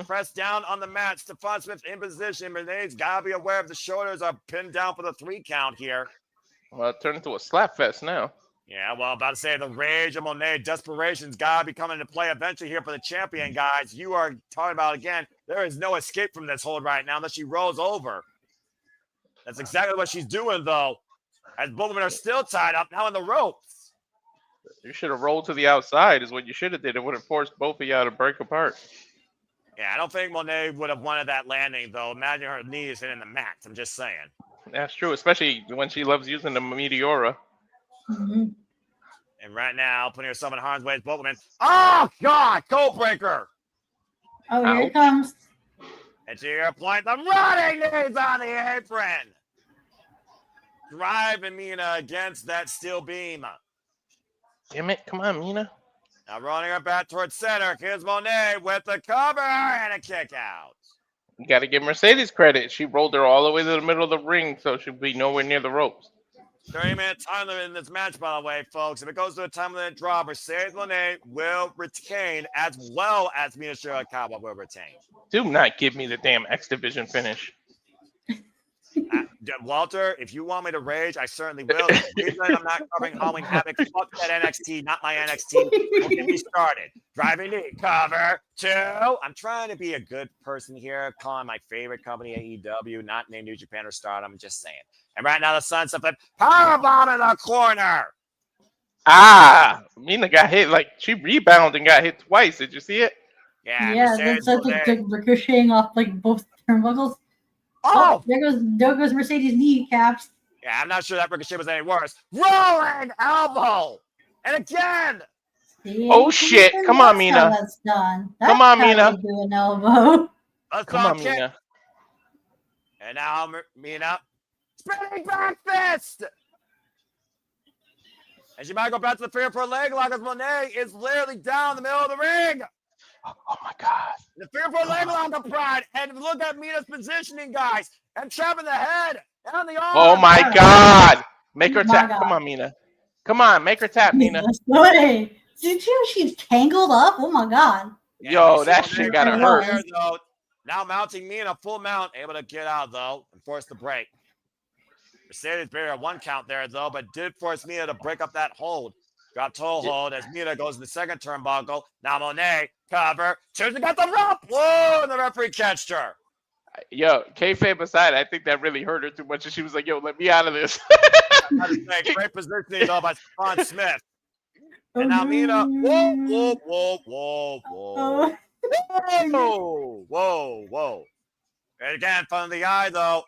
Speaker 2: pressed down on the mat. Stephon Smith in position. Monet's got to be aware of the shoulders are pinned down for the 3 count here.
Speaker 4: Well, it turned into a slap fest now.
Speaker 2: Yeah, well, about to say the rage of Monet, desperation's got to be coming into play eventually here for the champion, guys. You are talking about, again, there is no escape from this hold right now unless she rolls over. That's exactly what she's doing, though, as both of them are still tied up now in the ropes.
Speaker 4: You should have rolled to the outside is what you should have did. It would have forced both of y'all to break apart.
Speaker 2: Yeah, I don't think Monet would have wanted that landing, though. Imagine her knees hitting the mat. I'm just saying.
Speaker 4: That's true, especially when she loves using the Meteora.
Speaker 5: Mhm.
Speaker 2: And right now, putting herself in harm's way is both women. Oh, God! Code breaker!
Speaker 5: Oh, here
Speaker 4: Ouch.
Speaker 5: it comes.
Speaker 2: And to your point, the running knees on the apron. Driving Mina against that steel beam.
Speaker 4: Damn it. Come on, Mina.
Speaker 2: Now running her back towards center. Here's Monet with the cover and a kick out.
Speaker 4: You got to give Mercedes credit. She rolled her all the way to the middle of the ring, so she'll be nowhere near the ropes.
Speaker 2: 30-minute time limit in this match, by the way, folks. If it goes to a time limit draw, Mercedes Monet will retain, as well as Mina Shirakawa will retain.
Speaker 4: Do not give me the damn X Division finish.
Speaker 2: Walter, if you want me to rage, I certainly will. The reason I'm not covering Halloween Havoc, fuck that NXT, not my NXT. Don't get me started. Driving knee, cover, 2. I'm trying to be a good person here, calling my favorite company AEW, not named New Japan or Stardom. I'm just saying. And right now the sunset flip, powerbomb in the corner.
Speaker 4: Ah, Mina got hit. Like, she rebounded and got hit twice. Did you see it?
Speaker 2: Yeah,
Speaker 5: Yeah, that's such a good ricocheting off like both turnbuckles.
Speaker 2: Oh!
Speaker 5: There goes Mercedes kneecaps.
Speaker 2: Yeah, I'm not sure that ricochet was any worse. Rolling elbow! And again!
Speaker 5: See,
Speaker 4: Oh, shit. Come on,
Speaker 5: that's
Speaker 4: Mina.
Speaker 5: how that's done. That's
Speaker 4: Come on,
Speaker 5: how
Speaker 4: Mina.
Speaker 5: you do an elbow.
Speaker 2: Let's
Speaker 4: Come
Speaker 2: go,
Speaker 4: on,
Speaker 2: kick.
Speaker 4: Mina.
Speaker 2: And now Mina, spinning back fist! And she might go back to the fear for a leg lock as Monet is literally down the middle of the ring.
Speaker 4: Oh, my God.
Speaker 2: The fear for a leg lock of pride. And look at Mina's positioning, guys. And trapping the head and the arm.
Speaker 4: Oh, my God. Make her
Speaker 5: My
Speaker 4: tap.
Speaker 5: God.
Speaker 4: Come on, Mina. Come on, make her tap, Mina.
Speaker 5: Wait, did you? She's tangled up. Oh my God.
Speaker 2: Yeah,
Speaker 4: Yo,
Speaker 2: you
Speaker 4: that
Speaker 2: see
Speaker 4: shit
Speaker 2: Monet
Speaker 4: gotta
Speaker 2: right
Speaker 4: hurt.
Speaker 2: here, though. Now mounting Mina full mount, able to get out though and force the break. Mercedes barrier at 1 count there though, but did force Mina to break up that hold. Got toe hold as Mina goes to the second turnbuckle. Now Monet cover, choosing got the rope. Whoa, and the referee catched her.
Speaker 4: Yo, kayfabe aside, I think that really hurt her too much, and she was like, "Yo, let me out of this."
Speaker 2: I was saying, great positioning though by Stephon Smith. And now Mina, whoa, whoa, whoa, whoa, whoa, whoa, whoa. And again, front of the eye though.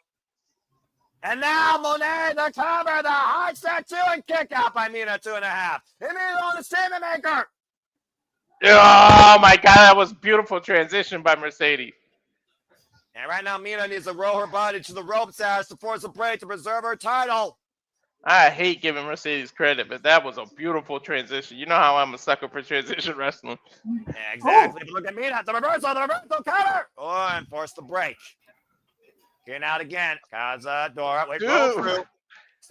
Speaker 2: And now Monet, the cover, the high set 2 and kick out by Mina 2.5. And Mina on the statement maker.
Speaker 4: Oh my God, that was beautiful transition by Mercedes.
Speaker 2: And right now Mina needs to roll her body to the ropes as to force a break to preserve her title.
Speaker 4: I hate giving Mercedes credit, but that was a beautiful transition. You know how I'm a sucker for transition wrestling.
Speaker 2: Yeah, exactly. But look at Mina, the reversal cover. Oh, and force the break. Getting out again. Kazadora. Wait, go through.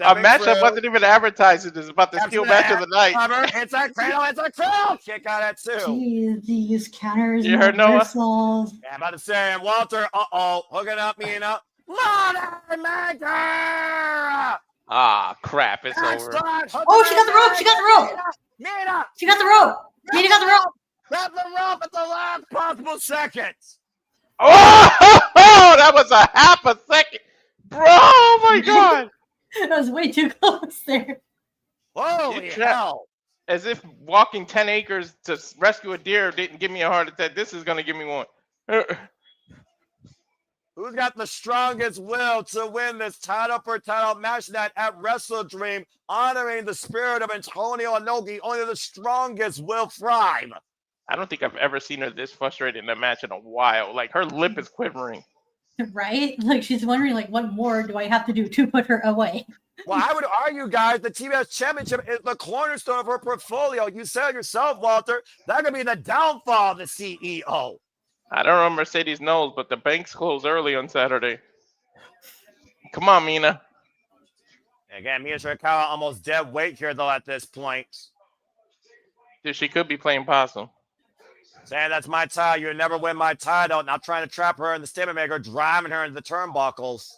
Speaker 4: A matchup wasn't even advertised. It's about the steel match of the night.
Speaker 2: Cover. It's a cradle. It's a cradle. Kick out at 2.
Speaker 5: Jeez, these counters.
Speaker 4: You heard Noah?
Speaker 5: reversals.
Speaker 2: Yeah, I'm about to say, and Walter, hooking up Mina. Money maker!
Speaker 4: Ah, crap, it's over.
Speaker 5: Oh, she got the rope. She got the rope.
Speaker 2: Mina!
Speaker 5: She got the rope. Mina got the rope.
Speaker 2: Grab the rope at the last possible second.
Speaker 4: Oh, that was a half a second. Bro, oh my God.
Speaker 5: That was way too close there.
Speaker 2: Holy hell.
Speaker 4: As if walking 10 acres to rescue a deer didn't give me a heart attack. This is going to give me one.
Speaker 2: Who's got the strongest will to win this title for title match night at WrestleDream, honoring the spirit of Antonio Inoki? Only the strongest will thrive.
Speaker 4: I don't think I've ever seen her this frustrated in a match in a while. Like, her lip is quivering.
Speaker 5: Right? Like, she's wondering, like, what more do I have to do to put her away?
Speaker 2: Well, I would argue, guys, the TBS Championship is the cornerstone of her portfolio. You said yourself, Walter, that could be the downfall of the CEO.
Speaker 4: I don't know if Mercedes knows, but the banks close early on Saturday. Come on, Mina.
Speaker 2: Again, Mina Shirakawa almost dead weight here, though, at this point.
Speaker 4: Dude, she could be playing possum.
Speaker 2: Saying that's my title. You never win my title. Now trying to trap her in the statement maker, driving her into the turnbuckles.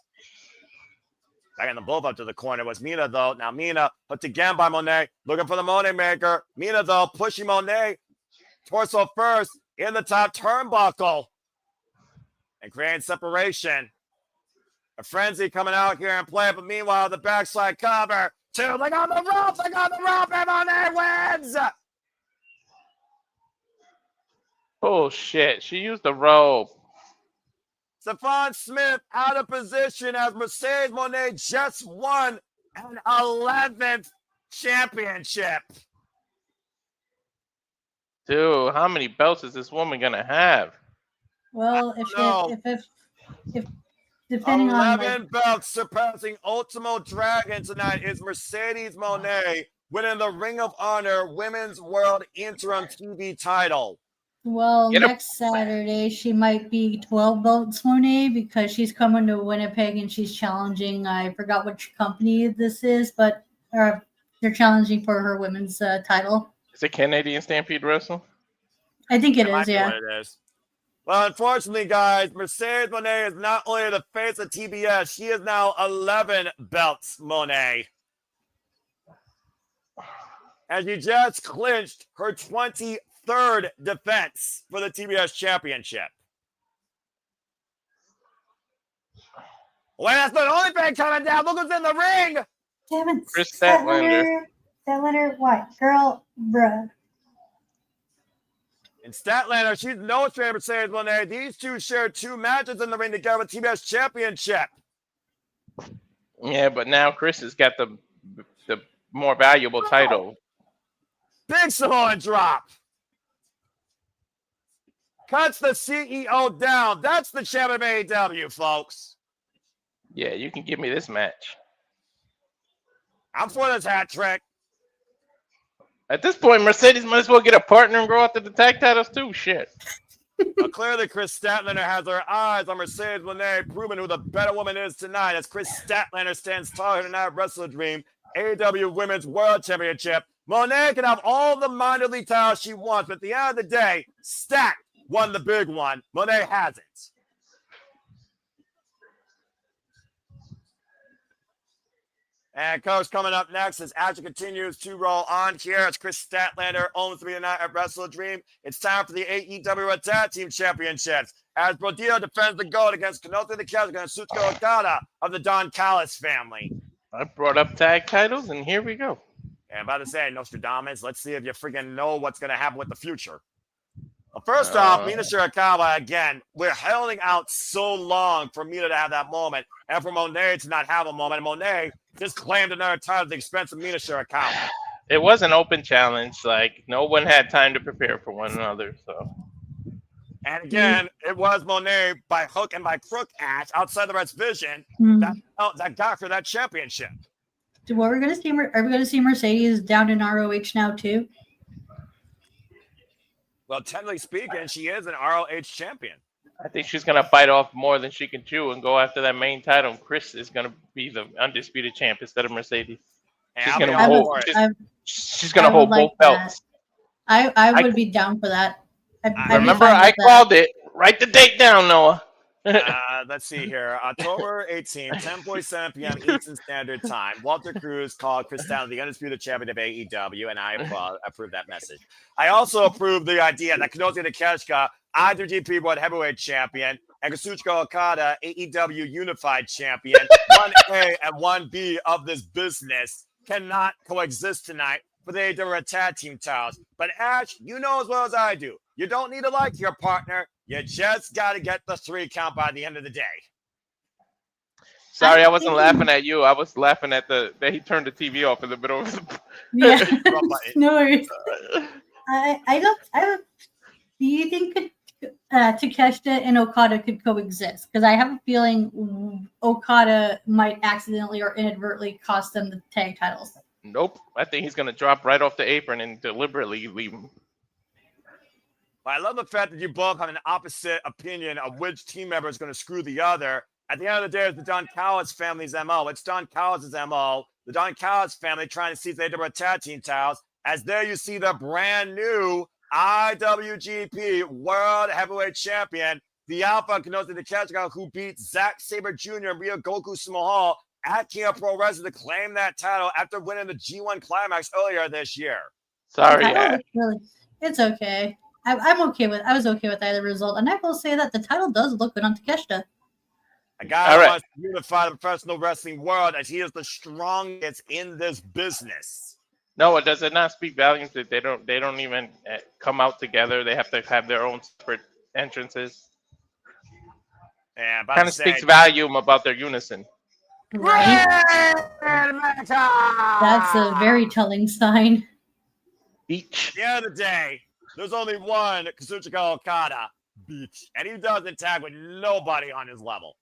Speaker 2: Back in the bull up to the corner was Mina, though. Now Mina, hooked again by Monet. Looking for the Monet maker. Mina, though, pushing Monet. Torso first in the top turnbuckle. And creating separation. A frenzy coming out here and play. But meanwhile, the backside cover. 2. They got the rope. And Monet wins.
Speaker 4: Oh shit! She used the rope.
Speaker 2: Stephon Smith out of position as Mercedes Moné just won an 11th championship.
Speaker 4: Dude, how many belts is this woman gonna have?
Speaker 5: Well, if depending
Speaker 2: 11
Speaker 5: on
Speaker 2: belts surpassing Ultimo Dragon tonight is Mercedes Moné winning the Ring of Honor Women's World Interim TV title.
Speaker 5: well, next Saturday she might be 12 belts Monet because she's coming to Winnipeg and she's challenging. I forgot which company this is, but they're challenging for her women's title.
Speaker 4: Is it Canadian Stampede Wrestle?
Speaker 5: I think it
Speaker 2: That might
Speaker 5: is,
Speaker 2: be
Speaker 5: yeah.
Speaker 2: what it is. Well, unfortunately, guys, Mercedes Moné is not only the face of TBS, she is now 11 belts Moné. And she just clinched her 23rd defense for the TBS championship. Well, that's not the only thing coming down. Look who's in the ring.
Speaker 5: Damn it.
Speaker 4: Kris Statlander.
Speaker 5: Statlander, what? Girl, bruh.
Speaker 2: And Statlander, she's no stranger to Mercedes Moné. These two shared 2 matches in the ring together with TBS championship.
Speaker 4: Yeah, but now Kris has got the more valuable title.
Speaker 2: Big Samoan drop. Cuts the CEO down. That's the champion of AEW, folks.
Speaker 4: Yeah, you can give me this match.
Speaker 2: I'm for this hat trick.
Speaker 4: At this point, Mercedes might as well get a partner and go after the tag titles too. Shit.
Speaker 2: But clearly, Kris Statlander has her eyes on Mercedes Moné, proving who the better woman is tonight as Kris Statlander stands tall here tonight at WrestleDream, AEW Women's World Championship. Moné can have all the minor league titles she wants, but at the end of the day, Stat won the big one. Moné hasn't. And Coach, coming up next as action continues to roll on here. It's Kris Statlander owns the night at WrestleDream. It's time for the AEW Tag Team Championships as Brodido defends the gold against Konosuke the Kazuichka and Kazuichka Okada of the Don Callis family.
Speaker 4: I brought up tag titles, and here we go.
Speaker 2: And about to say, Nostradamus, let's see if you freaking know what's going to happen with the future. Well, first off, Mina Shirakawa, again, we're holding out so long for Mina to have that moment and for Moné to not have a moment. And Moné just claimed another title at the expense of Mina Shirakawa.
Speaker 4: It was an open challenge. Like, no one had time to prepare for one another. So,
Speaker 2: And again, it was Moné by hook and by crook ass outside the Red's vision that got her that championship.
Speaker 5: So what we're gonna see? Are we gonna see Mercedes down in ROH now too?
Speaker 2: Well, technically speaking, she is an ROH champion.
Speaker 4: I think she's going to bite off more than she can chew and go after that main title. And Kris is going to be the undisputed champ instead of Mercedes. She's going to hold, she's going to hold both belts.
Speaker 5: I would be down for that.
Speaker 4: Remember, I called it. Write the date down, Noah.
Speaker 2: Let's see here. October 18th, 10:47 p.m. Eastern Standard Time. Walter Cruz called Kris Statlander the undisputed champion of AEW, and I approve that message. I also approve the idea that Konosuke Takeshita, IWGP World Heavyweight Champion, and Kazuichka Okada, AEW Unified Champion, 1A and 1B of this business, cannot coexist tonight for the AEW Tag Team titles. But Ash, you know as well as I do, you don't need to like your partner. You just got to get the 3 count by the end of the day.
Speaker 4: Sorry, I wasn't laughing at you. I was laughing at that he turned the TV off in the middle of the...
Speaker 5: Yeah, no worries. I don't. Do you think Takeshita and Okada could coexist? Because I have a feeling Okada might accidentally or inadvertently cost them the tag titles.
Speaker 4: Nope. I think he's going to drop right off the apron and deliberately leave him.
Speaker 2: I love the fact that you both have an opposite opinion of which team member is going to screw the other. At the end of the day, it's the Don Callis family's MO. It's Don Callis' MO. The Don Callis family trying to seize the AEW Tag Team titles. As there you see the brand new IWGP World Heavyweight Champion, the Alpha Konosuke Takeshita, who beat Zack Sabre Jr. and Ryogoku Sumo at King of Pro Wrestling to claim that title after winning the G1 Climax earlier this year.
Speaker 4: Sorry,
Speaker 5: it's okay. I was okay with either result, and I will say that the title does look good on Takeshita.
Speaker 2: A guy who wants to unify the professional wrestling world as he is the strongest in this business.
Speaker 4: No, does it not speak volumes that they don't even come out together? They have to have their own separate entrances.
Speaker 2: Yeah,
Speaker 4: kind of speaks volume about their unison.
Speaker 5: Right? That's a very telling sign.
Speaker 4: Beach.
Speaker 2: At the end of the day, there's only one Kazuichka Okada. Beach. And he doesn't tag with nobody on his level.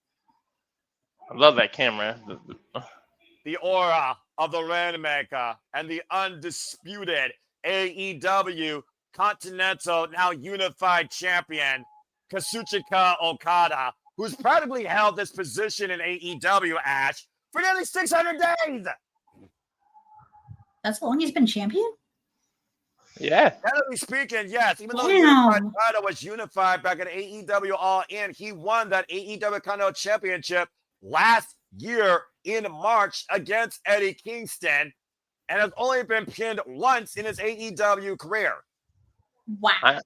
Speaker 4: I love that camera.
Speaker 2: The aura of the Rainmaker and the undisputed AEW Continental, now unified champion, Kazuichka Okada, who's practically held this position in AEW, Ash, for nearly 600 days.
Speaker 5: That's how long he's been champion?
Speaker 4: Yeah.
Speaker 2: Generally speaking, yes. Even though the unified title was unified back at AEW All In, he won that AEW Continental Championship last year in March against Eddie Kingston, and has only been pinned once in his AEW career.
Speaker 5: Wow.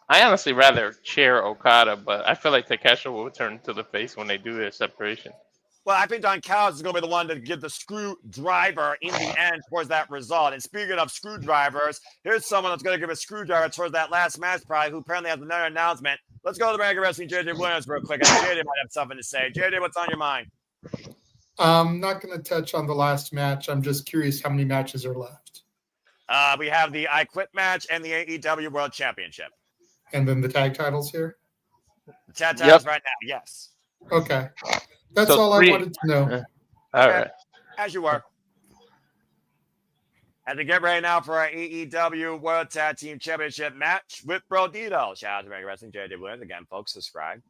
Speaker 4: I honestly rather cheer Okada, but I feel like Takeshita will turn to the face when they do their separation.
Speaker 2: Well, I think Don Callis is going to be the one to give the screwdriver in the end towards that result. And speaking of screwdrivers, here's someone that's going to give a screwdriver towards that last match prize, who apparently has another announcement. Let's go to the American Wrestling JJ Williams real quick. JJ might have something to say. JJ, what's on your mind?
Speaker 3: I'm not going to touch on the last match. I'm just curious how many matches are left.
Speaker 2: We have the I Quit match and the AEW World Championship.
Speaker 3: And then the tag titles here?
Speaker 2: The tag titles right now, yes.
Speaker 3: Okay. That's all I wanted to know.
Speaker 4: All right.
Speaker 2: As you were. As we get ready now for our AEW World Tag Team Championship match with Brodido. Shout out to American Wrestling JJ Williams. Again, folks, subscribe.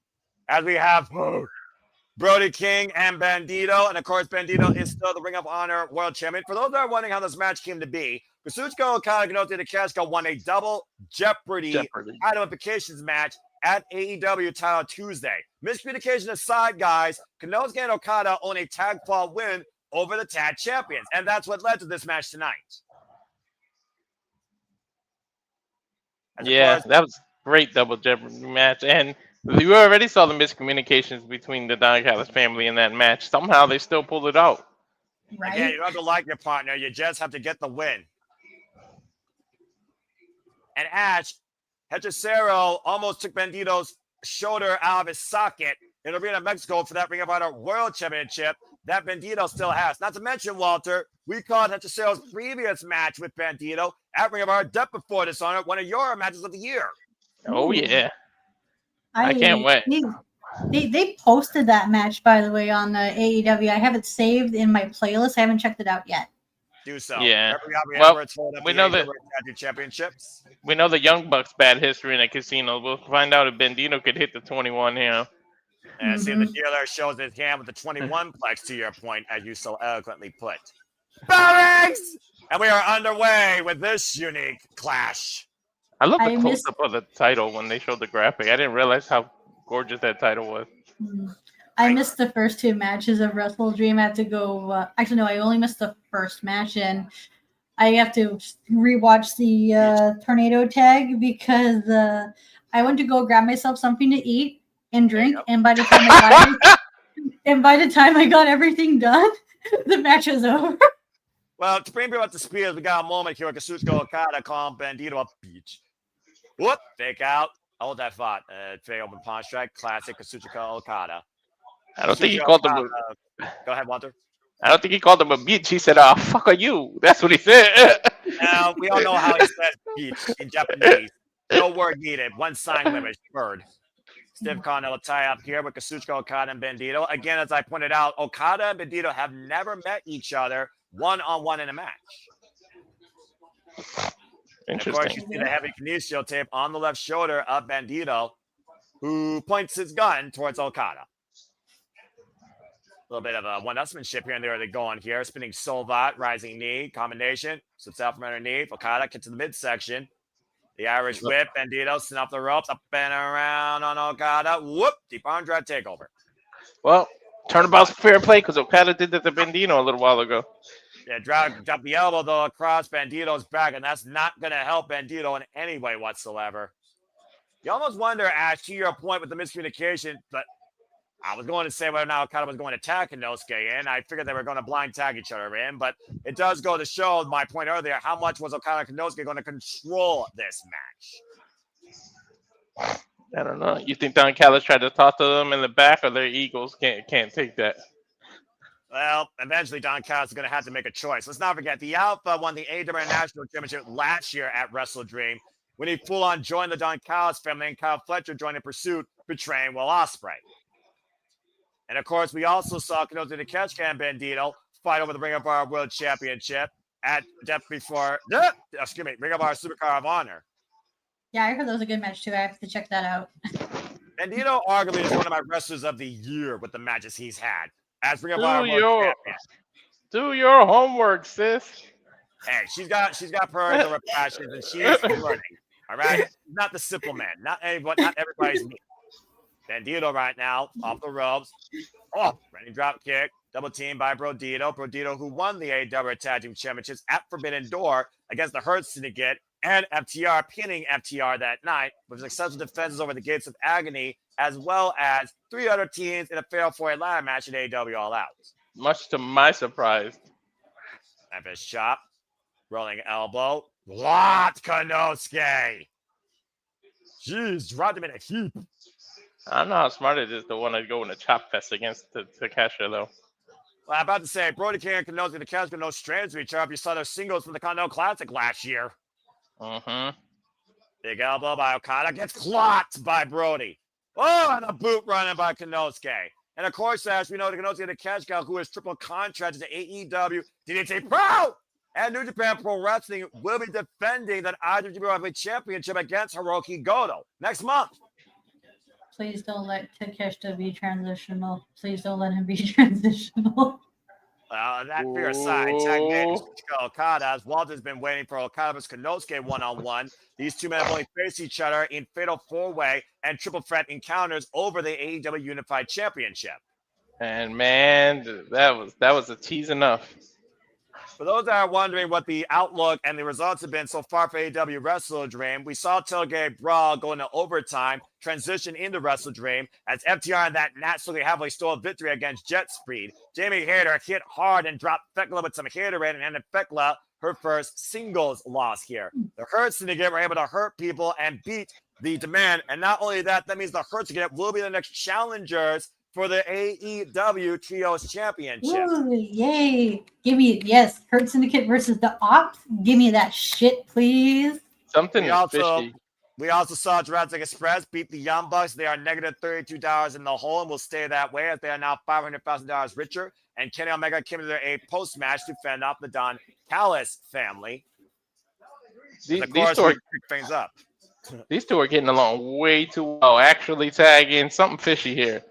Speaker 2: As we have Brody King and Bandito. And, of course, Bandito is still the Ring of Honor World Champion. For those that are wondering how this match came to be, Kazuichka Okada and Takeshita won a double Jeopardy identifications match at AEW Title Tuesday. Miscommunication aside, guys, Konosuke and Okada own a tag fall win over the tag champions, and that's what led to this match tonight.
Speaker 4: That was a great double Jeopardy match, and you already saw the miscommunications between the Don Callis family in that match. Somehow they still pulled it out.
Speaker 5: Right?
Speaker 2: Again, you don't have to like your partner, you just have to get the win. And Ash, Hechicero almost took Bandito's shoulder out of his socket in Arena, Mexico for that Ring of Honor World Championship that Bandito still has. Not to mention, Walter, we called Hechicero's previous match with Bandito at Ring of Honor Death Before Dishonor one of your matches of the year.
Speaker 4: Oh, yeah. I can't wait.
Speaker 5: They posted that match, by the way, on the AEW. I have it saved in my playlist. I haven't checked it out yet.
Speaker 2: Do so.
Speaker 4: Yeah.
Speaker 2: We know that championships.
Speaker 4: We know the Young Bucks' bad history in a casino. We'll find out if Bandito could hit the 21 here.
Speaker 2: And see, the dealer shows his hand with the 21 plex, to your point, as you so eloquently put. Barracks! And we are underway with this unique clash.
Speaker 4: I love the close-up of the title when they showed the graphic. I didn't realize how gorgeous that title was.
Speaker 5: I missed the first two matches of WrestleDream. I had to go. Actually, no, I only missed the first match, and I have to rewatch the tornado tag because I went to go grab myself something to eat and drink, and by the time I got everything done, the match was over.
Speaker 2: Well, to bring people up to speed, we got a moment here with Kazuichka Okada calling Bandito a beach. Whoop, fake out. Hold that thought. Fake open pawn strike, classic Kazuichka Okada.
Speaker 4: I don't think he called him.
Speaker 2: Go ahead, Walter.
Speaker 4: I don't think he called him a bitch. He said, "Oh, fuck are you?" That's what he said.
Speaker 2: Now we all know how he says "bitch" in Japanese. No word needed. One sign limit. Word. Stiff Continental tie up here with Kazuichka Okada and Bandito. Again, as I pointed out, Okada and Bandito have never met each other one-on-one in a match.
Speaker 4: Interesting.
Speaker 2: Of course, you see the heavy kinesio tape on the left shoulder of Bandito, who points his gun towards Okada. A little bit of a one-upsmanship here and there they go on here. Spinning Solvat, rising knee, combination. Slips out from underneath. Okada gets to the midsection. The Irish whip, Bandito snuff the ropes, up and around on Okada. Whoop, deep arm drag takeover.
Speaker 4: Well, turnabout's fair play because Okada did that to Bandito a little while ago.
Speaker 2: Yeah, drop the elbow though across Bandito's back, and that's not going to help Bandito in any way whatsoever. You almost wonder, Ash, to your point with the miscommunication, but I was going to say whether or not Okada was going to tag Konosuke in. I figured they were going to blind tag each other in, but it does go to show my point earlier. How much was Okada and Konosuke going to control this match?
Speaker 4: I don't know. You think Don Callis tried to talk to them in the back, or their egos can't take that?
Speaker 2: Well, eventually Don Callis is going to have to make a choice. Let's not forget, the Alpha won the AEW National Championship last year at WrestleDream when he full-on joined the Don Callis family and Kyle Fletcher joined in pursuit, betraying Will Ospreay. And, of course, we also saw Konosuke Takeshita and Brodido fight over the Ring of Honor World Championship at Ring of Honor Supercard of Honor.
Speaker 5: Yeah, I heard that was a good match, too. I have to check that out.
Speaker 2: Brodido arguably is one of my wrestlers of the year with the matches he's had. As Ring of Honor World Champion.
Speaker 4: Do your homework, sis.
Speaker 2: Hey, she's got priorities over passions, and she's learning. All right, not the simple man. Not everybody's me. Brodido right now off the ropes. Oh, running drop kick, double team by Brodido. Brodido, who won the AEW Tag Team Championships at Forbidden Door against the Hurt Syndicate and FTR, pinning FTR that night with successful defenses over the Gates of Agony, as well as 3 other teams in a fatal 4-way ladder match at AEW All Out.
Speaker 4: Much to my surprise.
Speaker 2: Memphis chop, rolling elbow, blocked Konosuke. Jeez, dropped him in a heap.
Speaker 4: I don't know how smart it is to want to go in a chop fest against Takeshita, though.
Speaker 2: Well, I'm about to say, Brody King and Konosuke and Takeshita are no strangers to each other if you saw their singles from the Continental Classic last year.
Speaker 4: Mm-hmm.
Speaker 2: Big elbow by Okada gets clocked by Brody. Oh, and a boot running by Konosuke. And of course, as we know, the Konosuke and Takeshita, who is triple contracted to AEW, DDT Pro, and New Japan Pro Wrestling, will be defending that IWGP Championship against Hiroki Goto next month.
Speaker 5: Please don't let Takeshita be transitional. Please don't let him be transitional.
Speaker 2: That fear aside, tag man Okada, as Walter's been waiting for Okada vs. Konosuke one-on-one. These two men have only faced each other in fatal 4-way and triple threat encounters over the AEW Unified Championship.
Speaker 4: And man, that was a tease enough.
Speaker 2: For those that are wondering what the outlook and the results have been so far for AEW WrestleDream, we saw Tailgate Brawl go into overtime, transition into WrestleDream, as FTR and that naturally heavily stole a victory against JetSpeed. Jamie Hayter hit hard and dropped Thekla with some Hayter and handed Thekla her first singles loss here. The Hurt Syndicate were able to hurt people and beat the Demand, and not only that, that means the Hurt Syndicate will be the next challengers for the AEW Trios Championship.
Speaker 5: Ooh, yay. Give me, yes, Hurt Syndicate versus the Ops. Give me that shit, please.
Speaker 4: Something fishy.
Speaker 2: We also saw Jurassic Express beat the Young Bucks. They are negative $32 in the hole and will stay that way as they are now $500,000 richer. And Kenny Omega came into a post-match to fend off the Don Callis family.
Speaker 4: These two are,
Speaker 2: things up.
Speaker 4: These two are getting along way too well. Actually tagging something fishy here.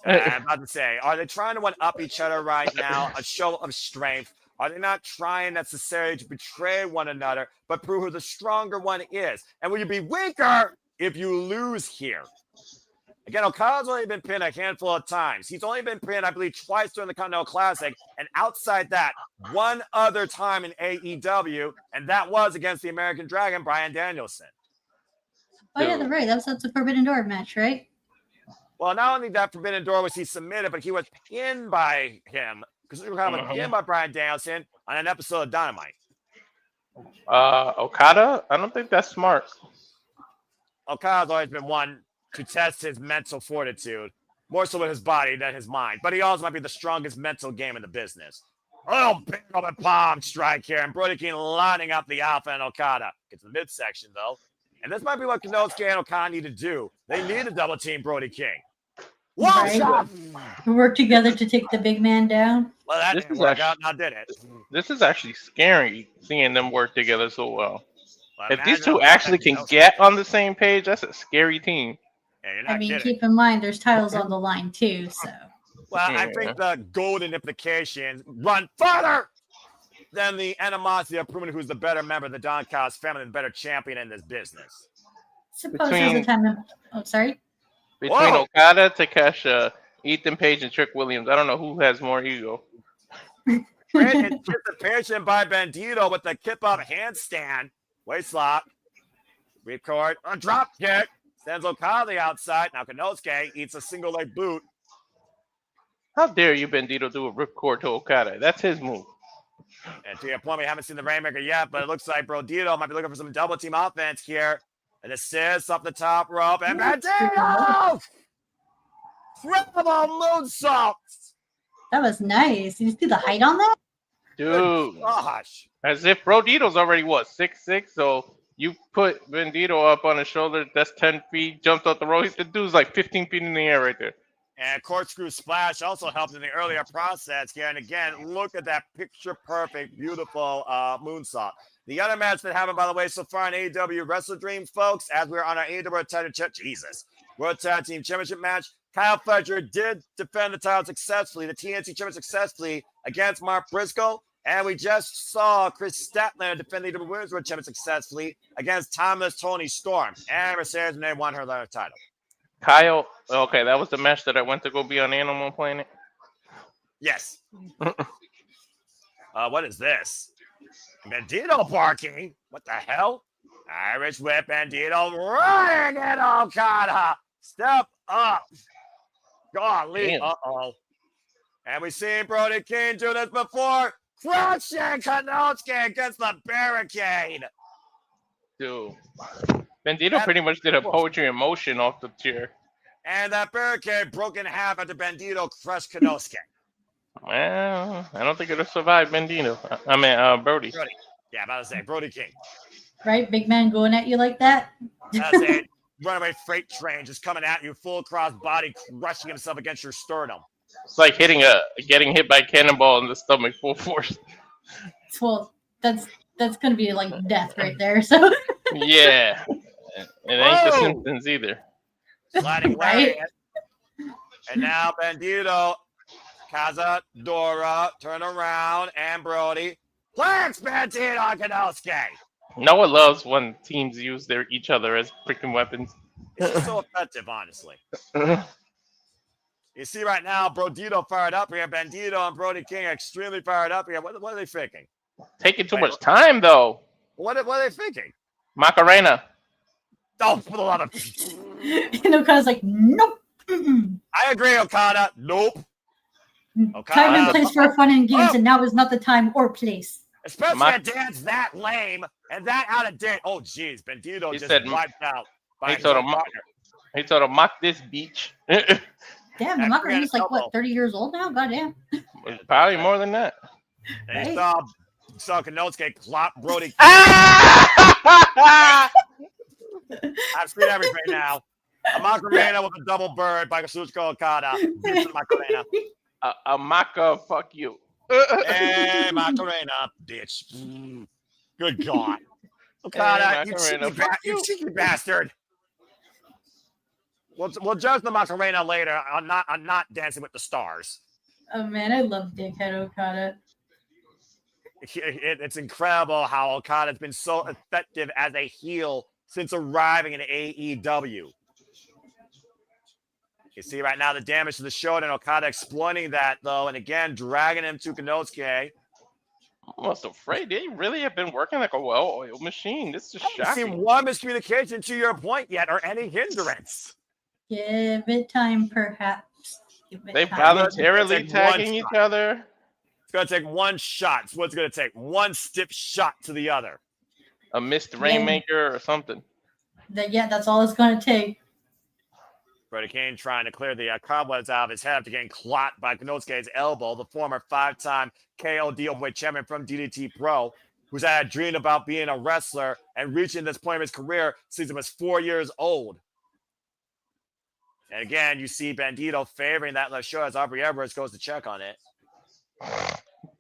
Speaker 2: I'm about to say, are they trying to one-up each other right now? A show of strength. Are they not trying necessarily to betray one another, but prove who the stronger one is? And will you be weaker if you lose here? Again, Okada's only been pinned a handful of times. He's only been pinned, I believe, twice during the Continental Classic. And outside that, one other time in AEW, and that was against the American Dragon, Bryan Danielson.
Speaker 5: Oh, yeah, that's right. That's a Forbidden Door match, right?
Speaker 2: Well, not only that Forbidden Door was he submitted, but he was pinned by him. Because he was pinned by Bryan Danielson on an episode of Dynamite.
Speaker 4: Okada? I don't think that's smart.
Speaker 2: Okada's always been one to test his mental fortitude, more so with his body than his mind. But he also might be the strongest mental game in the business. Oh, big open palm strike here, and Brody King lining up the Alpha and Okada. Gets the midsection, though. And this might be what Konosuke and Okada need to do. They need to double team Brody King. One shot!
Speaker 5: Work together to take the big man down.
Speaker 2: Well, that didn't work out, now did it?
Speaker 4: This is actually scary, seeing them work together so well. If these two actually can get on the same page, that's a scary team.
Speaker 2: Yeah,
Speaker 5: I mean, keep in mind, there's titles on the line, too, so.
Speaker 2: Well, I think the golden implications run farther than the animosity of proving who's the better member of the Don Callis family and the better champion in this business.
Speaker 5: Suppose there's a time to... Oh, sorry?
Speaker 4: Between Okada, Takeshita, Ethan Page, and Trick Williams, I don't know who has more ego.
Speaker 2: Anticipation by Brodido with the kip-up handstand. Waist lock. Record. A drop kick. Sends Okada outside. Now Konosuke eats a single leg boot.
Speaker 4: How dare you, Bandito, do a ripcord to Okada? That's his move.
Speaker 2: And to your point, we haven't seen the Rainmaker yet, but it looks like Brodido might be looking for some double team offense here. An assist up the top rope, and Bandito! Triple moonsault!
Speaker 5: That was nice. You see the height on that?
Speaker 4: Dude.
Speaker 2: Gosh.
Speaker 4: As if Brodido's already, what, 6'6"? So you put Bandito up on his shoulder, that's 10 feet, jumped off the rope. The dude's like 15 feet in the air right there.
Speaker 2: And corkscrew splash also helped in the earlier process here. And again, look at that picture-perfect, beautiful moonsault. The other match that happened, by the way, so far in AEW WrestleDream, folks, as we're on our AEW World Tag Team Championship match, Kyle Fletcher did defend the title successfully, the TNT Championship successfully against Mark Briscoe. And we just saw Kris Statlander defend the AEW Women's World Championship successfully against Thomas Toni Storm. And Mercedes Moné won her title.
Speaker 4: Kyle, okay, that was the match that I went to go be on Animal Planet.
Speaker 2: Yes. What is this? Bandito barking. What the hell? Irish whip, Bandito running at Okada. Step up. Golly. Uh-oh. And we've seen Brody King do this before. Crushing Konosuke against the barricade.
Speaker 4: Dude. Bandito pretty much did a poetry in motion off the chair.
Speaker 2: And that barricade broke in half after Bandito crushed Konosuke.
Speaker 4: Well, I don't think it'll survive Bandito. Brody.
Speaker 2: Yeah, about to say, Brody King.
Speaker 5: Right? Big man going at you like that?
Speaker 2: That's it. Runaway freight train just coming at you, full cross body, crushing himself against your sternum.
Speaker 4: It's like getting hit by a cannonball in the stomach full force.
Speaker 5: Well, that's going to be like death right there, so...
Speaker 4: Yeah. It ain't the Simpsons either.
Speaker 2: Sliding right. And now Bandito, Cazadora, turn around, and Brody plants Bandito on Konosuke.
Speaker 4: Noah loves when teams use each other as freaking weapons.
Speaker 2: It's just so effective, honestly. You see right now, Brodido fired up here. Bandito and Brody King are extremely fired up here. What are they thinking?
Speaker 4: Taking too much time, though.
Speaker 2: What are they thinking?
Speaker 4: Macarena.
Speaker 2: Oh, for the love of...
Speaker 5: And Okada's like, nope. Mm-mm.
Speaker 2: I agree, Okada. Nope.
Speaker 5: Time and place for fun and games, and now is not the time or place.
Speaker 2: Especially a dance that lame and that out of date. Oh, jeez. Bandito just wiped out.
Speaker 4: He told him, mock this beach.
Speaker 5: Damn, the Macarena's like, what, 30 years old now? Goddamn.
Speaker 4: Probably more than that.
Speaker 2: And you saw Konosuke clop Brody. I've seen everything now. A Macarena with a double bird by Kazuichka Okada. Macarena.
Speaker 4: A Maca, fuck you.
Speaker 2: Hey, Macarena, bitch. Good God. Okada, hey, you cheeky bastard. We'll judge the Macarena later on not Dancing with the Stars.
Speaker 5: Oh, man, I love Dickhead Okada.
Speaker 2: It's incredible how Okada's been so effective as a heel since arriving in AEW. You see right now the damage to the shoulder, and Okada exploiting that, though, and again, dragging him to Konosuke.
Speaker 4: I'm almost afraid they really have been working like a well-oiled machine. This is shocking. I haven't
Speaker 2: seen one miscommunication to your point yet, or any hindrance.
Speaker 5: Give it time, perhaps.
Speaker 4: They voluntarily tagging each other.
Speaker 2: It's going to take one shot. It's what it's going to take. One stiff shot to the other.
Speaker 4: A missed Rainmaker or something.
Speaker 5: That's all it's going to take.
Speaker 2: Brody King trying to clear the cobwebs out of his head after getting clocked by Konosuke's elbow, the former 5-time KOD Openweight champion from DDT Pro, who's had a dream about being a wrestler and reaching this point of his career since he was 4 years old. And again, you see Bandito favoring that left shoulder as Aubrey Edwards goes to check on it.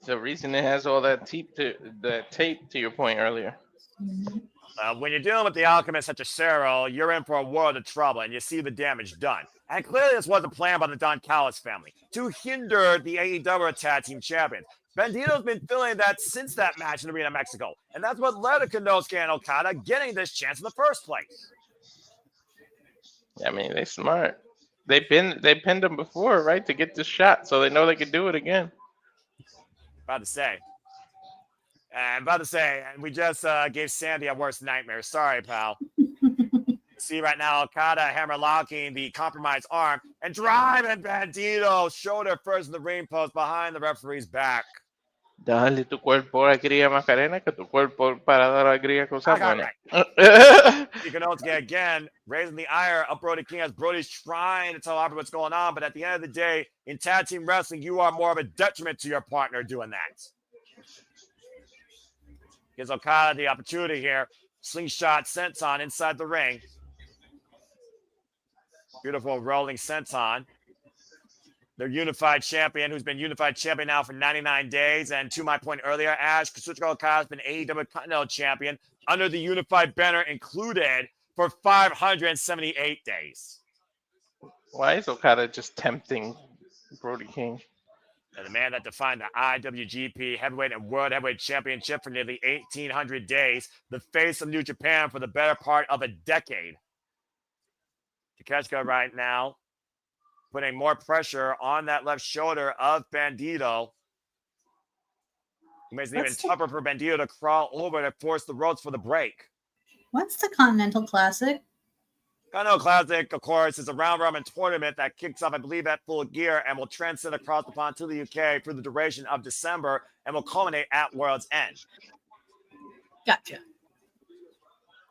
Speaker 4: The reason it has all that tape to your point earlier.
Speaker 2: When you're dealing with the Alchemist such as Cero, you're in for a world of trouble, and you see the damage done. And clearly this wasn't planned by the Don Callis family to hinder the AEW Tag Team Champions. Bandito's been feeling that since that match in Arena, Mexico, and that's what led to Konosuke and Okada getting this chance in the first place.
Speaker 4: I mean, they smart. They pinned them before, right, to get this shot, so they know they can do it again.
Speaker 2: About to say, and we just gave Sandy a worst nightmare. Sorry, pal. See right now, Okada hammer locking the compromised arm and driving Bandito shoulder first in the ring post behind the referee's back.
Speaker 4: Dale tu cuerpo alegría, Macarena, que tu cuerpo para dar alegría cosas buenas.
Speaker 2: Konosuke again raising the ire up Brody King as Brody's trying to tell Aubrey what's going on, but at the end of the day, in tag team wrestling, you are more of a detriment to your partner doing that. Gives Okada the opportunity here. Slingshot senton inside the ring. Beautiful rolling senton. Their unified champion, who's been unified champion now for 99 days. And to my point earlier, Ash Kazuichka Okada has been AEW Continental Champion under the unified banner included for 578 days.
Speaker 4: Why is Okada just tempting Brody King?
Speaker 2: And the man that defined the IWGP Heavyweight and World Heavyweight Championship for nearly 1,800 days, the face of New Japan for the better part of a decade. Takeshita right now putting more pressure on that left shoulder of Bandito. It makes it even tougher for Bandito to crawl over to force the ropes for the break.
Speaker 5: What's the Continental Classic?
Speaker 2: Continental Classic, of course, is a round-robin tournament that kicks off, I believe, at Full Gear and will transcend across the pond to the UK for the duration of December and will culminate at World's End.
Speaker 5: Gotcha.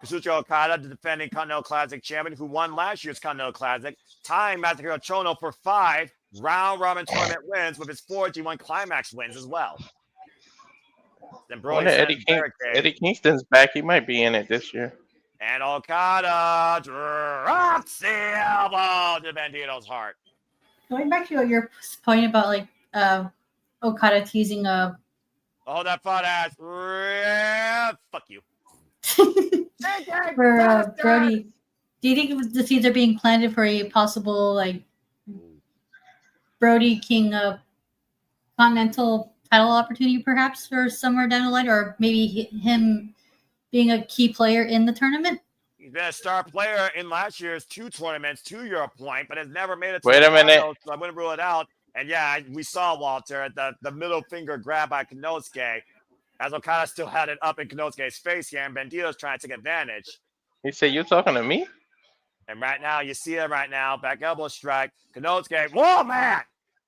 Speaker 2: Kazuichka Okada, the defending Continental Classic champion, who won last year's Continental Classic, tying Masahiro Chono for 5 round-robin tournament wins with his 4 G1 Climax wins as well. Then Brody
Speaker 4: Eddie Kingston's back. He might be in it this year.
Speaker 2: And Okada drops the elbow to Bandito's heart.
Speaker 5: Going back to your point about like Okada teasing a.
Speaker 2: Hold that fat ass. Fuck you.
Speaker 5: For Brody, do you think the seeds are being planted for a possible like Brody King Continental title opportunity, perhaps, or somewhere down the line, or maybe him being a key player in the tournament?
Speaker 2: He's been a star player in last year's 2 tournaments, to your point, but has never made it to
Speaker 4: Wait a minute.
Speaker 2: Finals, so I wouldn't rule it out. And yeah, we saw Walter at the middle finger grab by Konosuke, as Okada still had it up in Konosuke's face here, and Bandito's trying to take advantage.
Speaker 4: He said, "You talking to me?"
Speaker 2: And right now, you see it right now, back elbow strike. Konosuke, whoa, man!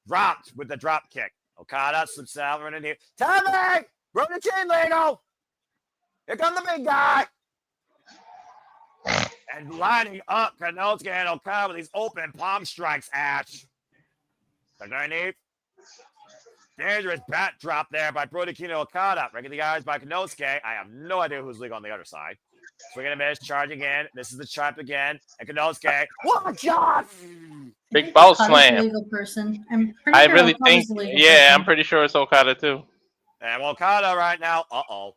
Speaker 2: Dropped with the drop kick. Okada slips out right in here. Tell me! Brody King, Lego! Here comes the big guy! And lining up Konosuke and Okada with these open palm strikes, Ash. Underneath. Dangerous bat drop there by Brody King and Okada. Recognized by Konosuke. I have no idea who's legal on the other side. Swing and a miss, charge again. This is the chop again. And Konosuke. What a
Speaker 4: Big ball
Speaker 5: Okada's
Speaker 4: slam.
Speaker 5: a legal person. I'm pretty
Speaker 4: I
Speaker 5: sure
Speaker 4: really
Speaker 5: Okada's
Speaker 4: think,
Speaker 5: a legal
Speaker 4: yeah,
Speaker 5: person.
Speaker 4: I'm pretty sure it's Okada too.
Speaker 2: And Okada right now. Uh-oh.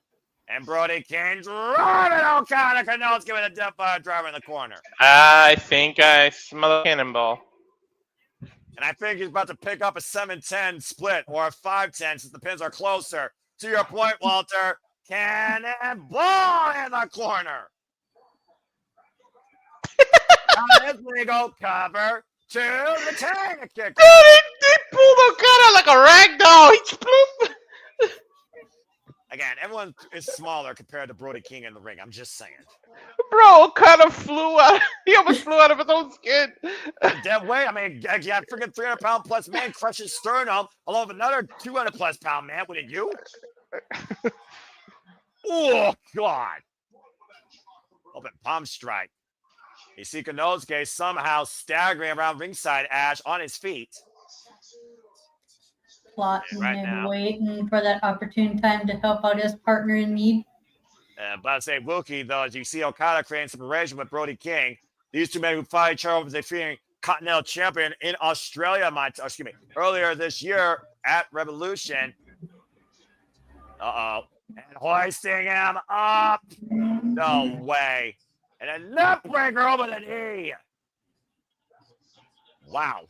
Speaker 2: And Brody King driving Okada. Konosuke with a death fire driver in the corner.
Speaker 4: I think I smell a cannonball.
Speaker 2: And I think he's about to pick up a 7-10 split or a 5-10 since the pins are closer. To your point, Walter. Cannonball in the corner. Now this legal cover to the tag kick.
Speaker 4: Dude, he pulled Okada like a rag doll. He
Speaker 2: Again, everyone is smaller compared to Brody King in the ring. I'm just saying.
Speaker 4: Bro, Okada flew out. He almost flew out of his own skin.
Speaker 2: Dead weight. I mean, yeah, freaking 300-pound plus man crushes sternum along with another 200+ pound man. Wouldn't you? Oh, God. Open palm strike. You see Konosuke somehow staggering around ringside, Ash, on his feet.
Speaker 5: Plotting
Speaker 2: right
Speaker 5: and
Speaker 2: now.
Speaker 5: waiting for that opportune time to help out his partner in need.
Speaker 2: But I say Wilkie, though, as you see Okada creating separation with Brody King, these two men who fight each other over the defeating Continental Champion in Australia, earlier this year at Revolution. Uh-oh. And hoisting him up. No way. And a nut breaker over the knee. Wow.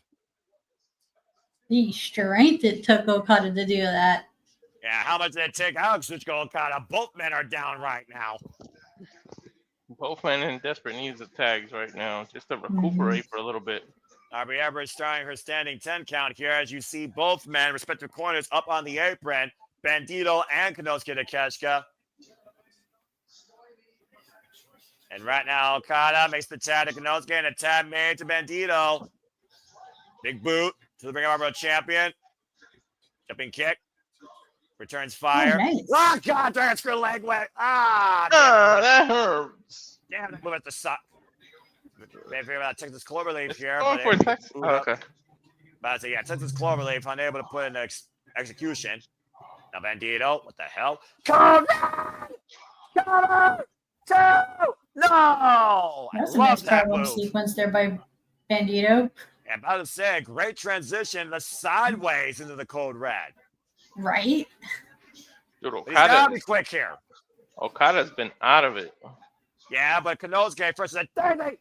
Speaker 5: The strength it took Okada to do that.
Speaker 2: Yeah, how much did it take Alex Kazuichka Okada? Both men are down right now.
Speaker 4: Both men in desperate needs of tags right now, just to recuperate for a little bit.
Speaker 2: Aubrey Everett starting her standing 10 count here as you see both men, respective corners, up on the apron. Bandito and Konosuke Takeshita. And right now, Okada makes the tag to Konosuke and a tag made to Bandito. Big boot to the Ring of Honor champion. Jumping kick. Returns fire.
Speaker 5: Oh, nice.
Speaker 2: Oh, God, darn screw leg wet.
Speaker 4: That hurts.
Speaker 2: Damn it, move at the suck. Maybe about Texas Cloverleaf here.
Speaker 4: Going
Speaker 2: But
Speaker 4: for Texas. Oh, okay.
Speaker 2: But so, yeah, Texas Cloverleaf unable to put in execution. Now Bandito, what the hell? Cover! Cover! Two! No!
Speaker 5: That's
Speaker 2: I
Speaker 5: a
Speaker 2: love
Speaker 5: nice
Speaker 2: that
Speaker 5: problem
Speaker 2: move.
Speaker 5: sequence there by Bandito.
Speaker 2: And about to say, great transition, the sideways into the code red.
Speaker 5: Right?
Speaker 4: Dude,
Speaker 2: But he's got to be
Speaker 4: Okada's,
Speaker 2: quick here.
Speaker 4: Okada's been out of it.
Speaker 2: Yeah, but Konosuke first said, Tailgate!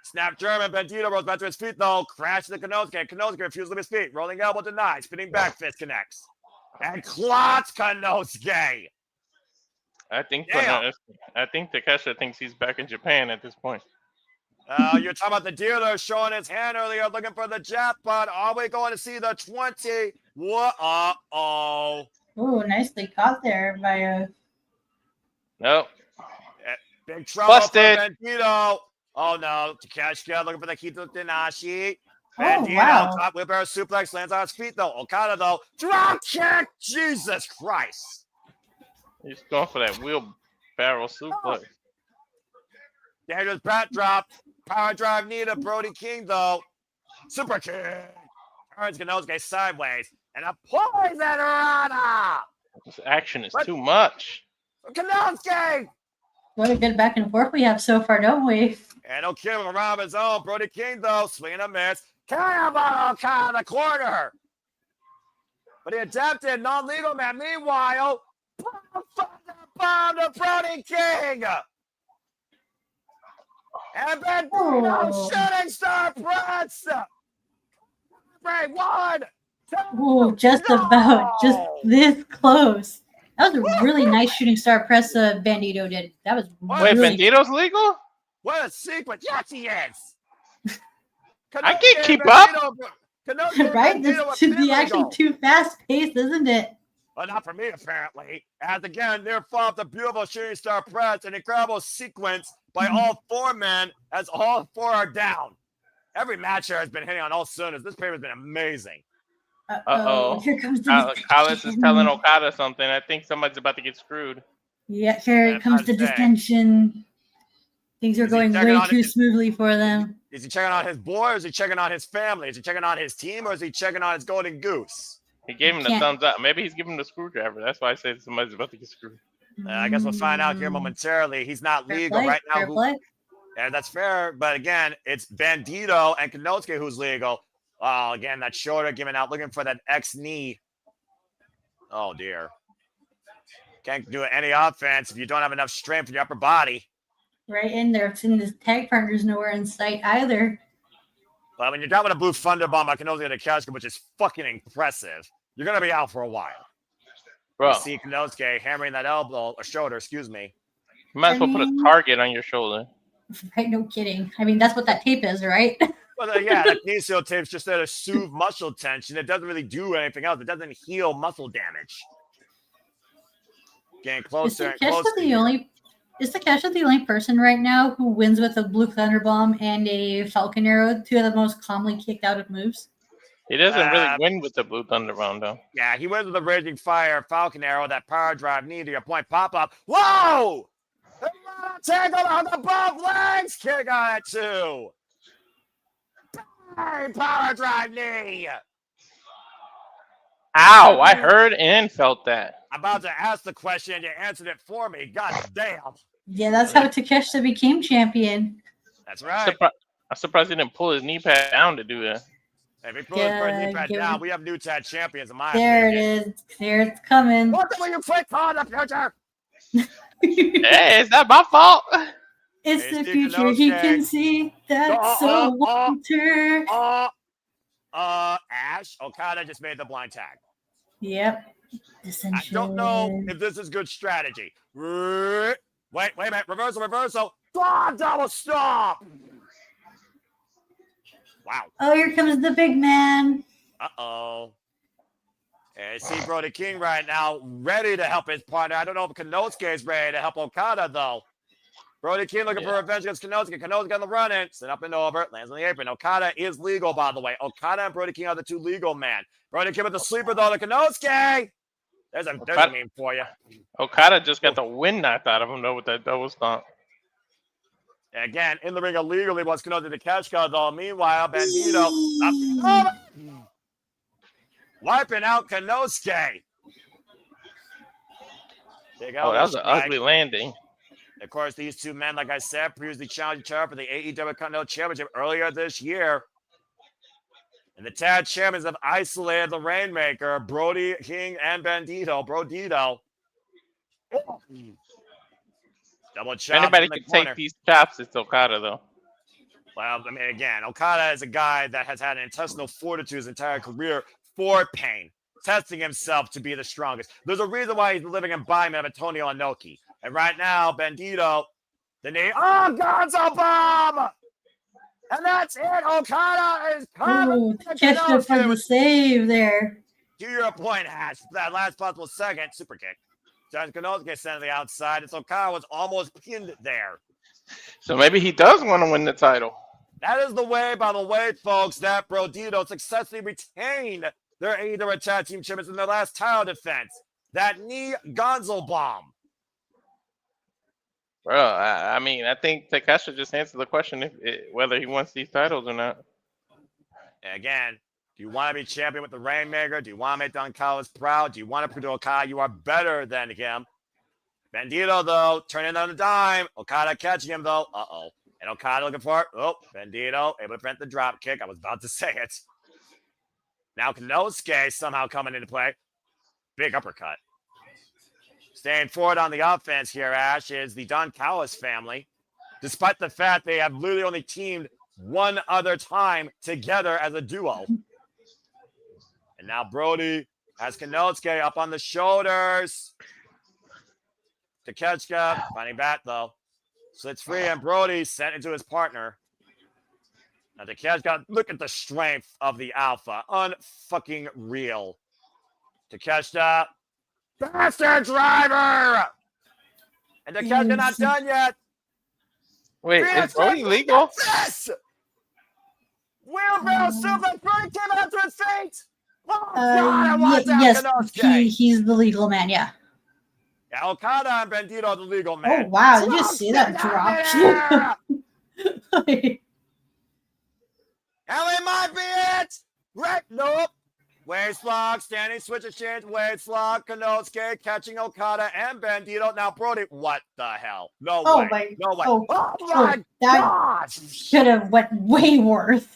Speaker 2: Snap German, Bandito rolls back to his feet though, crashes to Konosuke. Konosuke refuses to his feet, rolling elbow denied, spinning back fist connects. And clots Konosuke!
Speaker 4: I think
Speaker 2: Yeah.
Speaker 4: Takeshita thinks he's back in Japan at this point.
Speaker 2: You're talking about the dealer showing his hand earlier, looking for the jackpot. Are we going to see the 20? What? Uh-oh.
Speaker 5: Ooh, nicely caught there by
Speaker 4: Nope.
Speaker 2: Big trouble
Speaker 4: Busted.
Speaker 2: for Bandito. Oh, no. Takeshita looking for the Kito Tenashi.
Speaker 5: Oh,
Speaker 2: Bandito,
Speaker 5: wow.
Speaker 2: top wheelbarrow suplex, lands on his feet, though. Okada, though. Drop kick! Jesus Christ.
Speaker 4: He's going for that wheelbarrow suplex.
Speaker 2: Dangerous bat drop. Power drive knee to Brody King, though. Super kick. Turns Konosuke sideways. And a poison rana.
Speaker 4: This action is
Speaker 2: What?
Speaker 4: too much.
Speaker 2: Konosuke!
Speaker 5: what a good back and forth we have so far, don't we?
Speaker 2: And no kidding around his own. Brody King, though, swinging a miss. Cannonball Okada the corner. But he attempted non-legal man. Meanwhile, bomb to Brody King. And Bandito
Speaker 5: Oh.
Speaker 2: shooting star press. Break 1, 2.
Speaker 5: Ooh, just about. Just this close. That was a really nice shooting star press Bandito did. That was
Speaker 4: Wait,
Speaker 5: really
Speaker 4: Bandito's legal?
Speaker 2: What a sequence. Yes, he is.
Speaker 4: I can't keep
Speaker 2: up. Konosuke
Speaker 5: right?
Speaker 2: Bandito
Speaker 5: This
Speaker 2: with
Speaker 5: should be actually
Speaker 2: Pinnacle.
Speaker 5: too fast paced, isn't it?
Speaker 2: Well, not for me, apparently. As again, near fall off the beautiful shooting star press, an incredible sequence by all four men as all four are down. Every match here has been hitting on all cylinders. This paper has been amazing.
Speaker 4: Uh-oh.
Speaker 5: Here comes the
Speaker 4: Collins is telling Okada something. I think somebody's about to get screwed.
Speaker 5: Yeah, here
Speaker 2: Yeah,
Speaker 5: comes the
Speaker 2: I'd say.
Speaker 5: distension. Things are
Speaker 2: Is he
Speaker 5: going
Speaker 2: checking
Speaker 5: way
Speaker 2: on
Speaker 5: too
Speaker 2: it?
Speaker 5: smoothly for them.
Speaker 2: Is he checking on his boy, or is he checking on his family? Is he checking on his team, or is he checking on his golden goose?
Speaker 4: He gave him the
Speaker 5: Can't-
Speaker 4: thumbs up. Maybe he's giving him the screwdriver. That's why I said somebody's about to get screwed.
Speaker 2: I guess we'll find out here momentarily. He's not
Speaker 5: Fair
Speaker 2: legal
Speaker 5: play,
Speaker 2: right now.
Speaker 5: fair play.
Speaker 2: Yeah, that's fair. But again, it's Bandito and Konosuke who's legal. Again, that shoulder giving out, looking for that X knee. Oh, dear. Can't do any offense if you don't have enough strength in your upper body.
Speaker 5: Right in there. And his tag partner's nowhere in sight either.
Speaker 2: But when you're down with a blue thunder bomb by Konosuke and Takeshita, which is fucking impressive, you're going to be out for a while.
Speaker 4: Bro,
Speaker 2: You see Konosuke hammering that elbow, or shoulder, excuse me.
Speaker 4: you might as well put a target on your shoulder.
Speaker 5: Right? No kidding. I mean, that's what that tape is, right?
Speaker 2: But yeah, that knee seal tape's just there to soothe muscle tension. It doesn't really do anything else. It doesn't heal muscle damage. Getting
Speaker 5: Is
Speaker 2: closer and
Speaker 5: Takeshita
Speaker 2: closer.
Speaker 5: Is Takeshita the only person right now who wins with a blue thunder bomb and a falcon arrow, two of the most commonly kicked out of moves?
Speaker 4: He doesn't really win with the Blue Thunder round, though.
Speaker 2: Yeah, he wins with the Raging Fire, Falcon Arrow, that power drive knee to your point pop up. Whoa! Tangled on the both legs. Kick on it too. Bang, power drive knee.
Speaker 4: Ow! I heard and felt that.
Speaker 2: I'm about to ask the question and you answered it for me. God damn.
Speaker 5: Yeah, that's how Takeshita became champion.
Speaker 2: That's right.
Speaker 4: I'm surprised he didn't pull his knee pad down to do that.
Speaker 2: If he pulls his first knee pad
Speaker 5: give
Speaker 2: down,
Speaker 5: it-
Speaker 2: we have new tag champions in my
Speaker 5: There it
Speaker 2: opinion.
Speaker 5: is. There it's coming.
Speaker 2: What will you put on the future?
Speaker 4: Hey, it's not my fault.
Speaker 5: It's
Speaker 2: Hey,
Speaker 5: the
Speaker 2: Steve
Speaker 5: future. He
Speaker 2: Konosuke.
Speaker 5: can see that so winter.
Speaker 2: Ash, Okada just made the blind tag.
Speaker 5: Yep.
Speaker 2: I
Speaker 5: Dissension.
Speaker 2: don't know if this is good strategy. Wait a minute. Reversal. Double stop. Wow.
Speaker 5: Oh, here comes the big man.
Speaker 2: Uh-oh. And see Brody King right now ready to help his partner. I don't know if Konosuke is ready to help Okada, though. Brody King looking for revenge against Konosuke. Konosuke on the run-in. Sit up and over. Lands on the apron. Okada is legal, by the way. Okada and Brody King are the two legal men. Brody King with the sleeper, though, to Konosuke. There's a meme for you.
Speaker 4: Okada just got the wind knocked out of him, though, with that double stomp.
Speaker 2: Again, in the ring illegally was Konosuke Takeshita, though. Meanwhile, Bandito wiping out Konosuke.
Speaker 4: Oh, that was an ugly landing.
Speaker 2: Of course, these two men, like I said, previously challenged each other for the AEW Continental Championship earlier this year. And the tag champions have isolated the Rainmaker, Brody King and Brodido. Double chop.
Speaker 4: Anybody can take these chops, it's Okada, though.
Speaker 2: Well, I mean, again, Okada is a guy that has had an intestinal fortitude his entire career for pain, testing himself to be the strongest. There's a reason why he's living in Bayne of Antonio Inoki. And right now, Bandito, the knee. Oh, Gonzo bomb! And that's it. Okada is coming.
Speaker 5: Takeshita for the save there.
Speaker 2: To your point, Ash. That last possible second, super kick. John Konosuke sent to the outside. And so Okada was almost pinned there.
Speaker 4: So maybe he does want to win the title.
Speaker 2: That is the way, by the way, folks, that Brodido successfully retained their AEW Tag Team Champions in their last title defense. That knee Gonzo bomb.
Speaker 4: Bro, I mean, I think Takeshita just answered the question whether he wants these titles or not.
Speaker 2: Again, do you want to be champion with the Rainmaker? Do you want to make Don Callis proud? Do you want to prove to Okada you are better than him? Bandito, though, turning on a dime. Okada catching him, though. Uh-oh. And Okada looking for it. Oh, Bandito able to prevent the drop kick. I was about to say it. Now Konosuke somehow coming into play. Big uppercut. Staying forward on the offense here, Ash, is the Don Callis family. Despite the fact they have literally only teamed one other time together as a duo. And now Brody has Konosuke up on the shoulders. Takeshita finding back, though. Slits free, and Brody sent into his partner. Now Takeshita, look at the strength of the Alpha. Unfucking real. Takeshita. Bastard driver! And Takeshita not done yet.
Speaker 4: Wait, is Brody legal?
Speaker 2: Yes! Wheelbarrow suplex. Brody came out to his feet. Oh, God, I want
Speaker 5: yes,
Speaker 2: Konosuke.
Speaker 5: he's the legal man, yeah.
Speaker 2: Yeah, Okada and Bandito are the legal man.
Speaker 5: Oh, wow. Did you see that drop?
Speaker 2: And we might be it. Right? Nope. Waist lock, standing switch exchange, waist lock, Konosuke catching Okada and Bandito. Now, Brody, what the hell? No way. No way. Oh my God.
Speaker 5: Should have went way worse.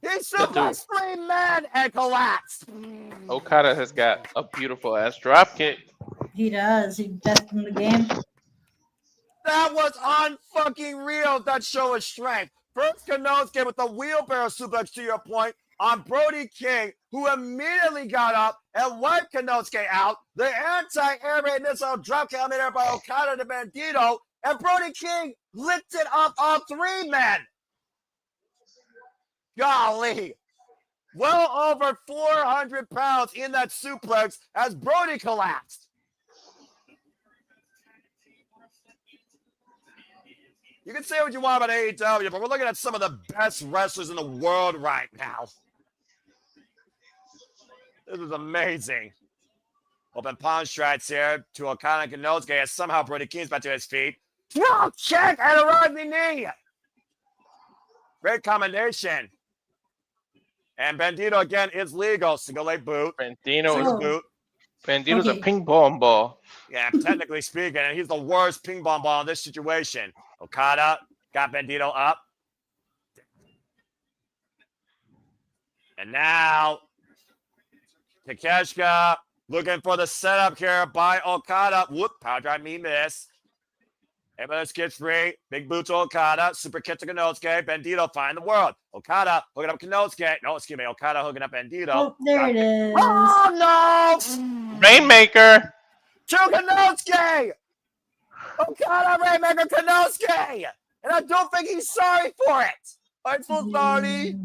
Speaker 2: He suplexed three men and collapsed.
Speaker 4: Okada has got a beautiful ass drop kick.
Speaker 5: He does. He's best in the game.
Speaker 2: That was unfucking real. That show of strength. First, Konosuke with the wheelbarrow suplex, to your point, on Brody King, who immediately got up and wiped Konosuke out. The anti-air raid missile drop kick there by Okada to Bandito, and Brody King lifted up all three men. Golly. Well over 400 pounds in that suplex as Brody collapsed. You can say what you want about AEW, but we're looking at some of the best wrestlers in the world right now. This is amazing. Open palm strides here to Okada and Konosuke as somehow Brody King's back to his feet. Drop kick and a rising knee. Great combination. And Bandito again is legal. Single leg boot.
Speaker 4: Bandito's a ping pong ball.
Speaker 2: Yeah, technically speaking, and he's the worst ping pong ball in this situation. Okada got Bandito up. And now Takeshita looking for the setup here by Okada. Whoop, power drive me miss. Able to get free. Big boot to Okada. Super kick to Konosuke. Bandito find the world. Okada hooking up Konosuke. No, excuse me. Okada hooking up Bandito.
Speaker 5: Oh, there it is.
Speaker 2: Oh, no!
Speaker 4: Rainmaker.
Speaker 2: To Konosuke! Okada, Rainmaker, Konosuke! And I don't think he's sorry for it. I'm so sorry.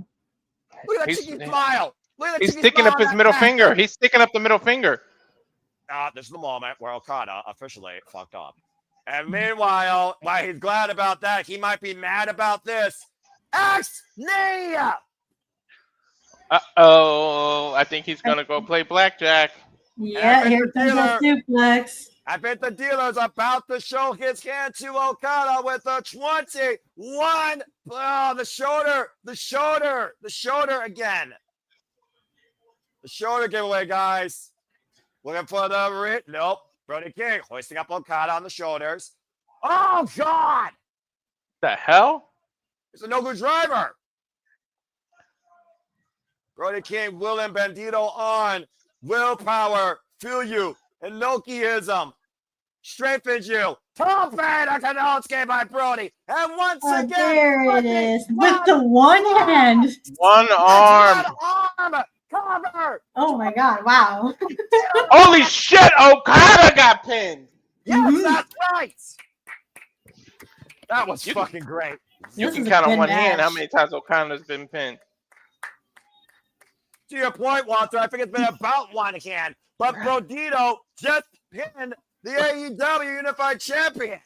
Speaker 2: Look at that cheeky smile.
Speaker 4: He's sticking up his middle finger. He's sticking up the middle finger.
Speaker 2: This is the moment where Okada officially fucked up. And meanwhile, while he's glad about that, he might be mad about this. X-Knee!
Speaker 4: Uh-oh. I think he's going to go play blackjack.
Speaker 5: Yeah, here comes that suplex.
Speaker 2: I bet the dealer's about to show his hand to Okada with a 21. Oh, the shoulder again. The shoulder giveaway, guys. Looking for the nope. Brody King hoisting up Okada on the shoulders. Oh, God!
Speaker 4: The hell?
Speaker 2: It's a no-good driver. Brody King, Will and Bandito on. Willpower, feel you. Inokiism strengthens you. Top Vader Konosuke by Brody. And once again,
Speaker 5: there it is. With the one hand.
Speaker 4: One arm.
Speaker 2: Cover.
Speaker 5: Oh my God. Wow.
Speaker 4: Holy shit. Okada got pinned.
Speaker 2: Yes, that's right. That was fucking great.
Speaker 4: You
Speaker 5: This
Speaker 4: can
Speaker 5: is a
Speaker 4: count on
Speaker 5: good
Speaker 4: one hand
Speaker 5: match.
Speaker 4: how many times Okada's been pinned.
Speaker 2: To your point, Walter, I think it's been about one hand. But Brodido just pinned the AEW Unified Champion.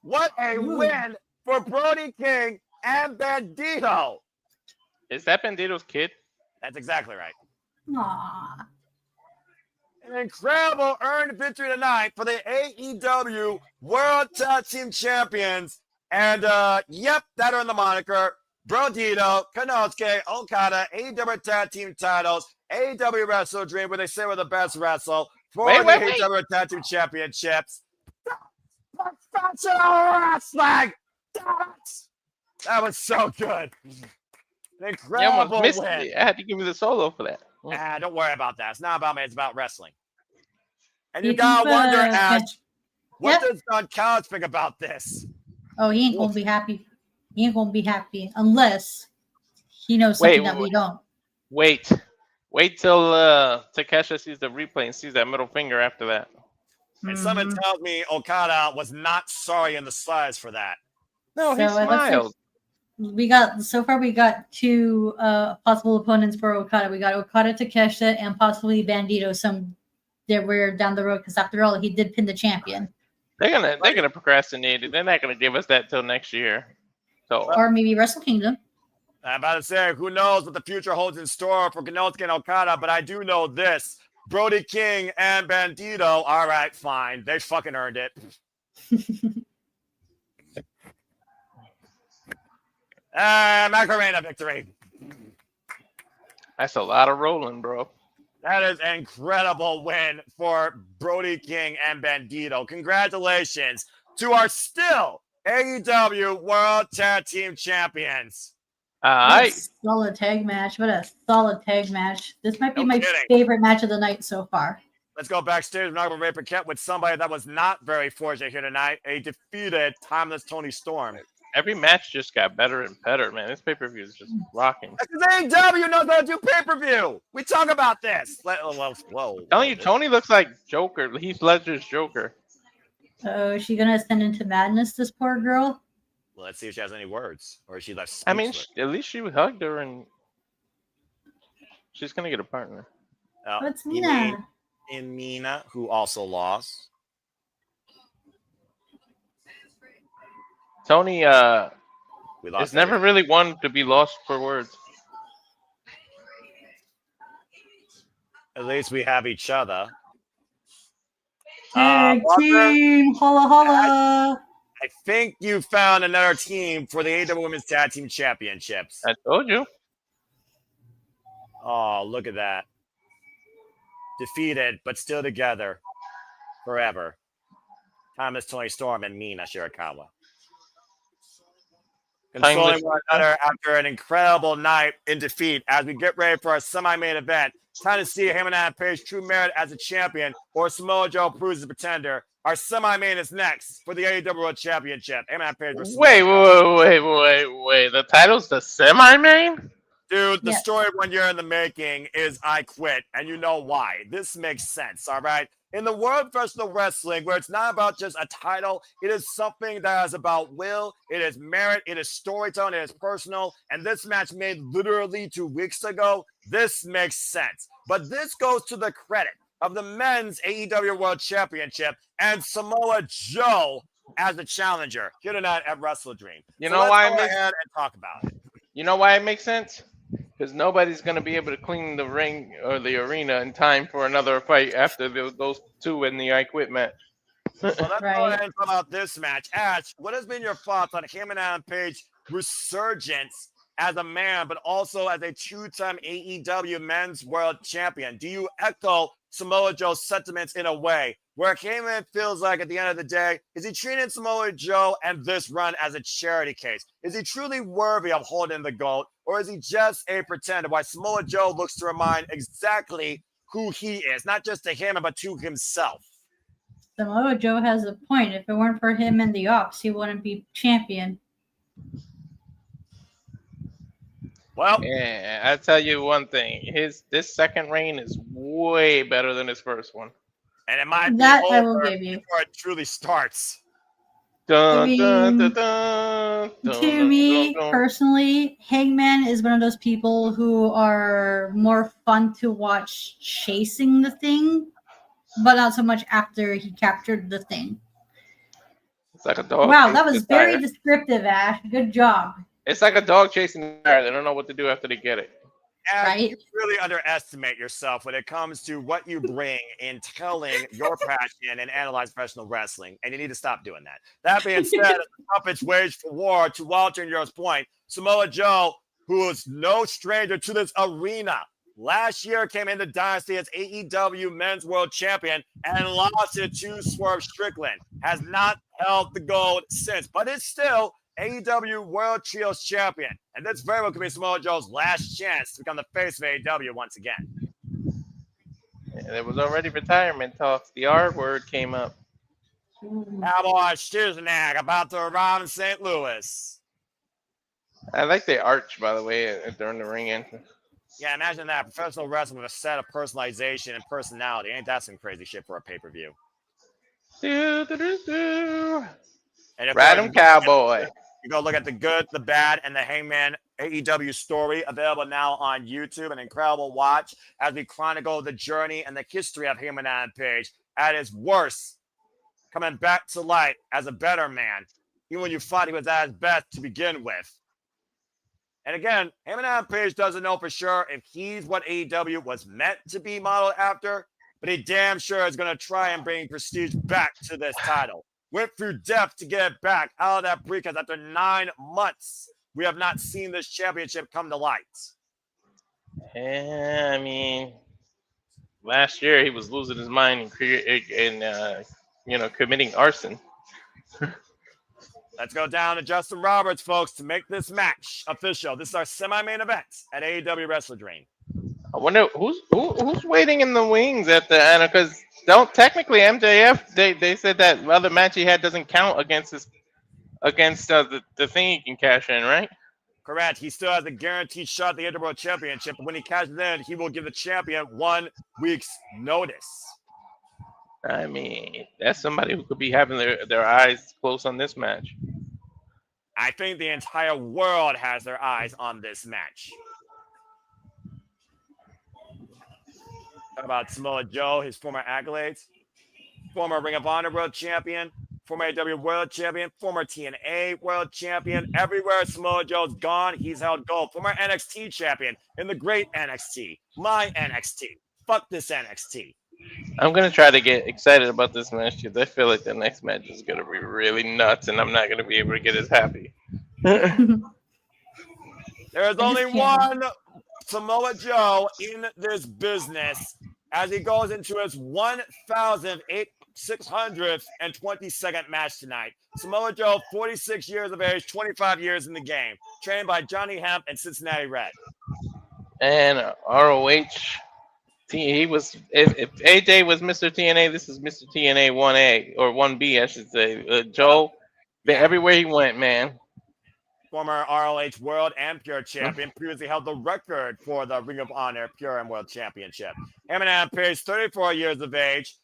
Speaker 2: What a win for Brody King and Bandito.
Speaker 4: Is that Bandito's kid?
Speaker 2: That's exactly right.
Speaker 5: Aww.
Speaker 2: An incredible earned victory tonight for the AEW World Tag Team Champions. And, yep, that earned the moniker. Brodido, Konosuke, Okada, AEW Tag Team titles, AEW WrestleDream, where they say we're the best wrestle, for the AEW Tag Team Championships. Professional wrestling! That was so good. An incredible win.
Speaker 4: I had to give you the solo for that.
Speaker 2: Don't worry about that. It's not about me. It's about wrestling. And you gotta wonder, Ash, what does Don Callis think about this?
Speaker 5: Oh, he ain't gonna be happy. He ain't gonna be happy unless he knows something that we don't.
Speaker 4: Wait till Takeshita sees the replay and sees that middle finger after that.
Speaker 2: And someone tells me Okada was not sorry in the slides for that.
Speaker 4: No, he smiled.
Speaker 5: We got two possible opponents for Okada. We got Okada, Takeshita, and possibly Bandito. Somewhere down the road, because after all, he did pin the champion.
Speaker 4: They're gonna procrastinate it. They're not gonna give us that till next year. So,
Speaker 5: or maybe Wrestle Kingdom.
Speaker 2: I'm about to say, who knows what the future holds in store for Konosuke and Okada, but I do know this. Brody King and Bandito, all right, fine. They fucking earned it. Macarena victory.
Speaker 4: That's a lot of rolling, bro.
Speaker 2: That is an incredible win for Brody King and Bandito. Congratulations to our still AEW World Tag Team Champions.
Speaker 5: Solid tag match. What a solid tag match. This might be my favorite match of the night so far.
Speaker 2: Let's go backstage with Nagel Ray Paquette with somebody that was not very fortunate here tonight. A defeated timeless Toni Storm.
Speaker 4: Every match just got better and better, man. This pay-per-view is just rocking.
Speaker 2: Because AEW knows how to do pay-per-view. We talk about this. Whoa.
Speaker 4: Telling you, Toni looks like Joker. Heath Ledger's Joker.
Speaker 5: Oh, is she gonna ascend into madness, this poor girl?
Speaker 2: Well, let's see if she has any words, or is she left?
Speaker 4: I mean, at least she hugged her, and she's gonna get a partner.
Speaker 5: What's Mina?
Speaker 2: And Mina, who also lost.
Speaker 4: Toni is never really one to be lost for words.
Speaker 2: At least we have each other.
Speaker 5: Tag team, holla holla.
Speaker 2: I think you found another team for the AEW Women's Tag Team Championships.
Speaker 4: I told you.
Speaker 2: Oh, look at that. Defeated, but still together. Forever. Timeless Toni Storm and Mina Shirakawa. Consoling one another after an incredible night in defeat as we get ready for our semi-main event. Time to see Hangman Page true merit as a champion or Samoa Joe Cruz as a pretender. Our semi-main is next for the AEW World Championship. Hangman Page versus
Speaker 4: wait. The title's the semi-main?
Speaker 2: Dude, the story 1 year in the making is I quit, and you know why. This makes sense, all right? In the world of professional wrestling, where it's not about just a title, it is something that is about will, it is merit, it is storytelling, it is personal, and this match made literally 2 weeks ago, this makes sense. But this goes to the credit of the Men's AEW World Championship and Samoa Joe as the challenger here tonight at WrestleDream.
Speaker 4: You
Speaker 2: So
Speaker 4: know
Speaker 2: let's
Speaker 4: why
Speaker 2: go
Speaker 4: it makes
Speaker 2: ahead and talk about it.
Speaker 4: You know why it makes sense? Because nobody's gonna be able to clean the ring or the arena in time for another fight after those two in the I Quit match.
Speaker 2: Well, let's go
Speaker 5: Right.
Speaker 2: ahead and talk about this match. Ash, what has been your thoughts on Hangman Adam Page resurgence as a man, but also as a two-time AEW Men's World Champion? Do you echo Samoa Joe's sentiments in a way where Hangman feels like at the end of the day, is he treating Samoa Joe and this run as a charity case? Is he truly worthy of holding the gold, or is he just a pretender? Why Samoa Joe looks to remind exactly who he is, not just to him, but to himself.
Speaker 5: Samoa Joe has a point. If it weren't for him and the Ox, he wouldn't be champion.
Speaker 2: Well,
Speaker 4: Yeah, I tell you one thing. This second reign is way better than his first one.
Speaker 2: and it might
Speaker 5: That
Speaker 2: be
Speaker 5: I will
Speaker 2: over
Speaker 5: give you.
Speaker 2: before it truly starts.
Speaker 4: Dun, dun,
Speaker 5: mean,
Speaker 4: dun, dun,
Speaker 5: To
Speaker 4: dun,
Speaker 5: me,
Speaker 4: dun, dun.
Speaker 5: personally, Hangman is one of those people who are more fun to watch chasing the thing, but not so much after he captured the thing.
Speaker 4: It's like a dog.
Speaker 5: Wow,
Speaker 4: chasing
Speaker 5: that was
Speaker 4: a
Speaker 5: very
Speaker 4: tire.
Speaker 5: descriptive, Ash. Good job.
Speaker 4: It's like a dog chasing a tire. They don't know what to do after they get it.
Speaker 2: And
Speaker 5: Right.
Speaker 2: you really underestimate yourself when it comes to what you bring in telling your passion and analyze professional wrestling, and you need to stop doing that. That being said, as the trumpets wage for war, to Walter and yours point, Samoa Joe, who is no stranger to this arena, last year came into Dynasty as AEW Men's World Champion and lost it to Swerve Strickland. Has not held the gold since, but is still AEW World Trios Champion. And this very well could be Samoa Joe's last chance to become the face of AEW once again.
Speaker 4: And there was already retirement talks. The R word came up.
Speaker 2: Cowboy Shiznak about to arrive in St. Louis.
Speaker 4: I like the arch, by the way, during the ring entrance.
Speaker 2: Yeah, imagine that. Professional wrestling with a set of personalization and personality. Ain't that some crazy shit for a pay-per-view?
Speaker 4: Do, do, do, do.
Speaker 2: And if
Speaker 4: Ride 'em, cowboy.
Speaker 2: You go look at the good, the bad, and the Hangman AEW story available now on YouTube. An incredible watch as we chronicle the journey and the history of Hangman Adam Page at his worst, coming back to light as a better man, even when you thought he was at his best to begin with. And again, Hangman Adam Page doesn't know for sure if he's what AEW was meant to be modeled after, but he damn sure is going to try and bring prestige back to this title. Went through death to get it back out of that briefcase after 9 months. We have not seen this championship come to light.
Speaker 4: Yeah, I mean, last year he was losing his mind and committing arson.
Speaker 2: Let's go down to Justin Roberts, folks, to make this match official. This is our semi-main event at AEW WrestleDream.
Speaker 4: I wonder who's waiting in the wings at the end, because don't technically MJF they said that other match he had doesn't count against the thing he can cash in, right?
Speaker 2: Correct. He still has a guaranteed shot at the AEW World Championship. But when he cashes in, he will give the champion 1 week's notice.
Speaker 4: I mean, that's somebody who could be having their eyes close on this match.
Speaker 2: I think the entire world has their eyes on this match. Talk about Samoa Joe, his former accolades, former Ring of Honor World Champion, former AEW World Champion, former TNA World Champion. Everywhere Samoa Joe's gone, he's held gold. Former NXT Champion in the great NXT, my NXT. Fuck this NXT.
Speaker 4: I'm gonna try to get excited about this match because I feel like the next match is gonna be really nuts, and I'm not gonna be able to get as happy.
Speaker 2: There's only
Speaker 5: can't.
Speaker 2: one Samoa Joe in this business as he goes into his 1,622nd match tonight. Samoa Joe, 46 years of age, 25 years in the game, trained by Johnny Hemp and Cincinnati Red.
Speaker 4: And ROH, he was if AJ was Mr. TNA, this is Mr. TNA 1A or 1B, I should say. Joe, everywhere he went, man.
Speaker 2: Former ROH World and Pure Champion, previously held the record for the Ring of Honor Pure and World Championship. Hangman Adam Page, 34 years of age,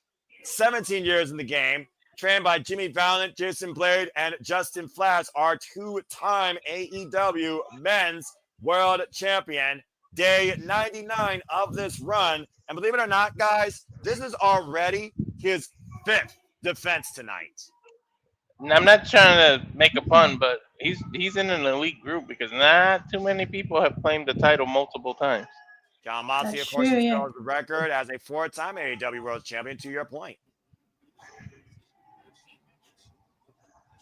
Speaker 2: 17 years in the game, trained by Jimmy Valiant, Jason Blade, and Justin Flash, our 2-time AEW Men's World Champion. Day 99 of this run. And believe it or not, guys, This is already his 5th defense tonight.
Speaker 4: Now, I'm not trying to make a pun, but he's in an elite group because not too many people have claimed the title multiple times.
Speaker 2: John Moxley, of course, shows the record as a 4-time AEW World Champion, to your point.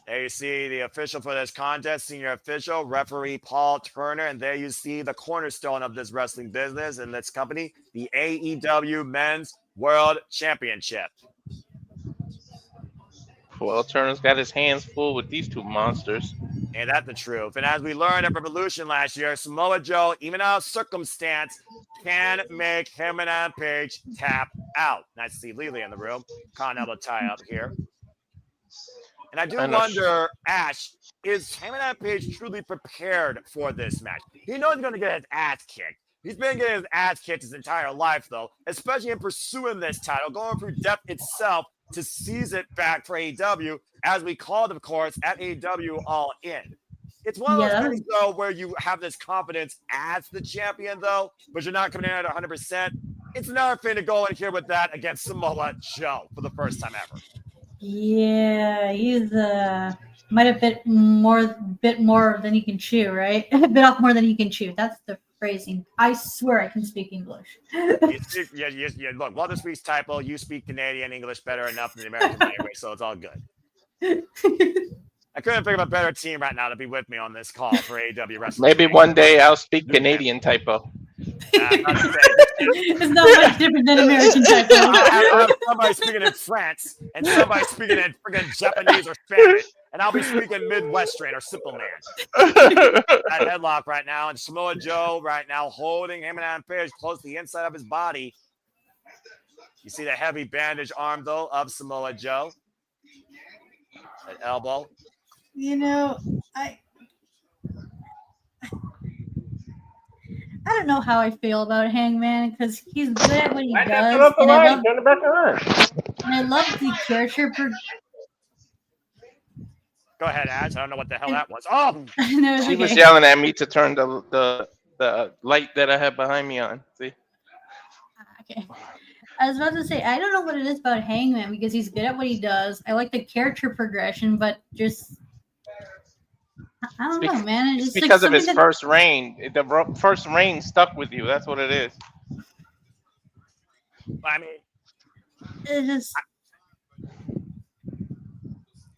Speaker 2: There you see the official for this contest, senior official, referee Paul Turner. And there you see the cornerstone of this wrestling business and this company, the AEW Men's World Championship.
Speaker 4: Well, Turner's got his hands full with these two monsters.
Speaker 2: And that's the truth. And as we learned at Revolution last year, Samoa Joe, even out of circumstance, can make Hangman Page tap out. Nice to see Lily in the room. Elbow tie up here. And I do wonder, Ash, is Hangman Page truly prepared for this match? He knows he's going to get his ass kicked. He's been getting his ass kicked his entire life, though, especially in pursuing this title, going through death itself to seize it back for AEW, as we called, of course, at AEW All In. It's one of those things, though, where you have this confidence as the champion, though, but you're not coming in at 100%. It's another thing to go in here with that against Samoa Joe for the first time ever.
Speaker 5: Yeah, he's might have bit more than he can chew, right? Bit off more than he can chew. That's the phrasing. I swear I can speak English.
Speaker 2: Yeah. Look, Walter speaks typo. You speak Canadian English better enough than the American language, so it's all good. I couldn't think of a better team right now to be with me on this call for AEW Wrestling.
Speaker 4: Maybe one day I'll speak Canadian typo.
Speaker 5: It's not much different than American typo.
Speaker 2: I have somebody speaking in France and somebody speaking in friggin' Japanese or Spanish, and I'll be speaking Midwestern or Simple Man. That headlock right now, and Samoa Joe right now holding Hangman Page close to the inside of his body. You see the heavy bandage arm, though, of Samoa Joe. That elbow.
Speaker 5: You know, I don't know how I feel about Hangman because he's good at what he does. And I love the character.
Speaker 2: Go ahead, Ash. I don't know what the hell that was. Oh!
Speaker 4: She was yelling at me to turn the light that I had behind me on. See?
Speaker 5: Okay. I was about to say, I don't know what it is about Hangman because he's good at what he does. I like the character progression, but just... I don't know, man.
Speaker 4: It's because of his first reign. The first reign stuck with you. That's what it is.
Speaker 2: I mean,
Speaker 5: it just.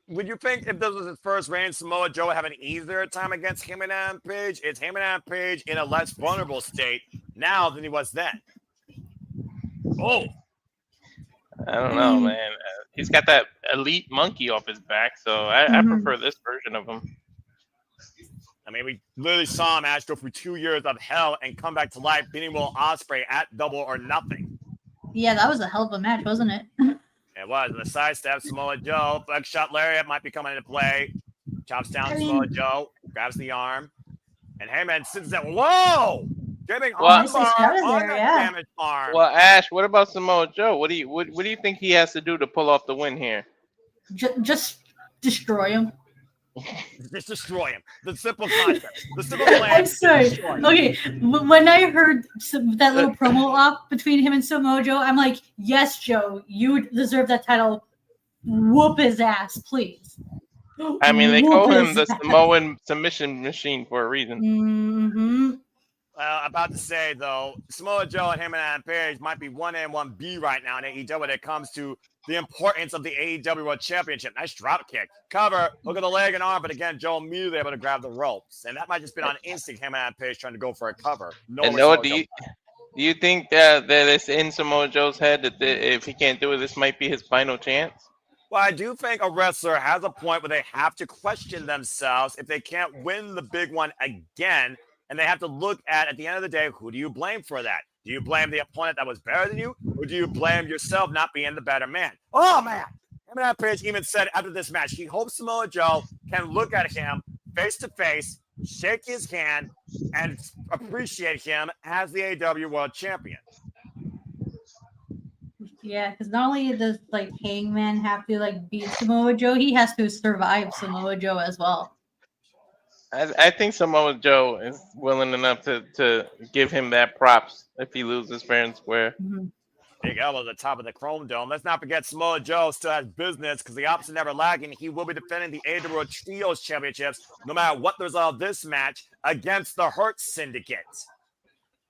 Speaker 2: Would you think if this was his first reign, Samoa Joe would have an easier time against Hangman Page? It's Hangman Page in a less vulnerable state now than he was then. Oh.
Speaker 4: I don't know, man. He's got that elite monkey off his back, so I prefer this version of him.
Speaker 2: I mean, we literally saw him go through 2 years of hell and come back to life, beating Will Ospreay at Double or Nothing.
Speaker 5: Yeah, that was a hell of a match, wasn't it?
Speaker 2: It was. And the sidestep, Samoa Joe, buckshot lariat might be coming into play. Chops down Samoa Joe, grabs the arm, and Heyman sits there. Whoa! Getting arm on that damaged arm.
Speaker 4: Well, Ash, what about Samoa Joe? What do you think he has to do to pull off the win here?
Speaker 5: Just destroy him.
Speaker 2: Just destroy him. The simple concept. The simple plan.
Speaker 5: I'm sorry. Okay, when I heard that little promo off between him and Samoa Joe, I'm like, yes, Joe, you deserve that title. Whoop his ass, please.
Speaker 4: I mean, they call him the Samoan submission machine for a reason.
Speaker 5: Mm-hmm.
Speaker 2: About to say, though, Samoa Joe and Hangman Page might be 1A and 1B right now in AEW when it comes to the importance of the AEW World Championship. Nice drop kick. Cover. Look at the leg and arm. But again, Joe immediately able to grab the ropes. And that might just been on instinct, Hangman Page trying to go for a cover.
Speaker 4: Do you think that it's in Samoa Joe's head that if he can't do it, this might be his final chance?
Speaker 2: Well, I do think a wrestler has a point where they have to question themselves if they can't win the big one again. And they have to look at the end of the day, who do you blame for that? Do you blame the opponent that was better than you? Or do you blame yourself not being the better man? Oh, man. Hangman Page even said after this match, he hopes Samoa Joe can look at him face to face, shake his hand, and appreciate him as the AEW World Champion.
Speaker 5: Yeah, because not only does Hangman have to beat Samoa Joe, he has to survive Samoa Joe as well.
Speaker 4: I think Samoa Joe is willing enough to give him that props if he loses fair and square.
Speaker 5: Mm-hmm.
Speaker 2: Big elbow at the top of the Chrome Dome. Let's not forget Samoa Joe still has business because the opposite never lagging. He will be defending the AEW Trios Championships no matter what the result of this match against the Hurt Syndicate.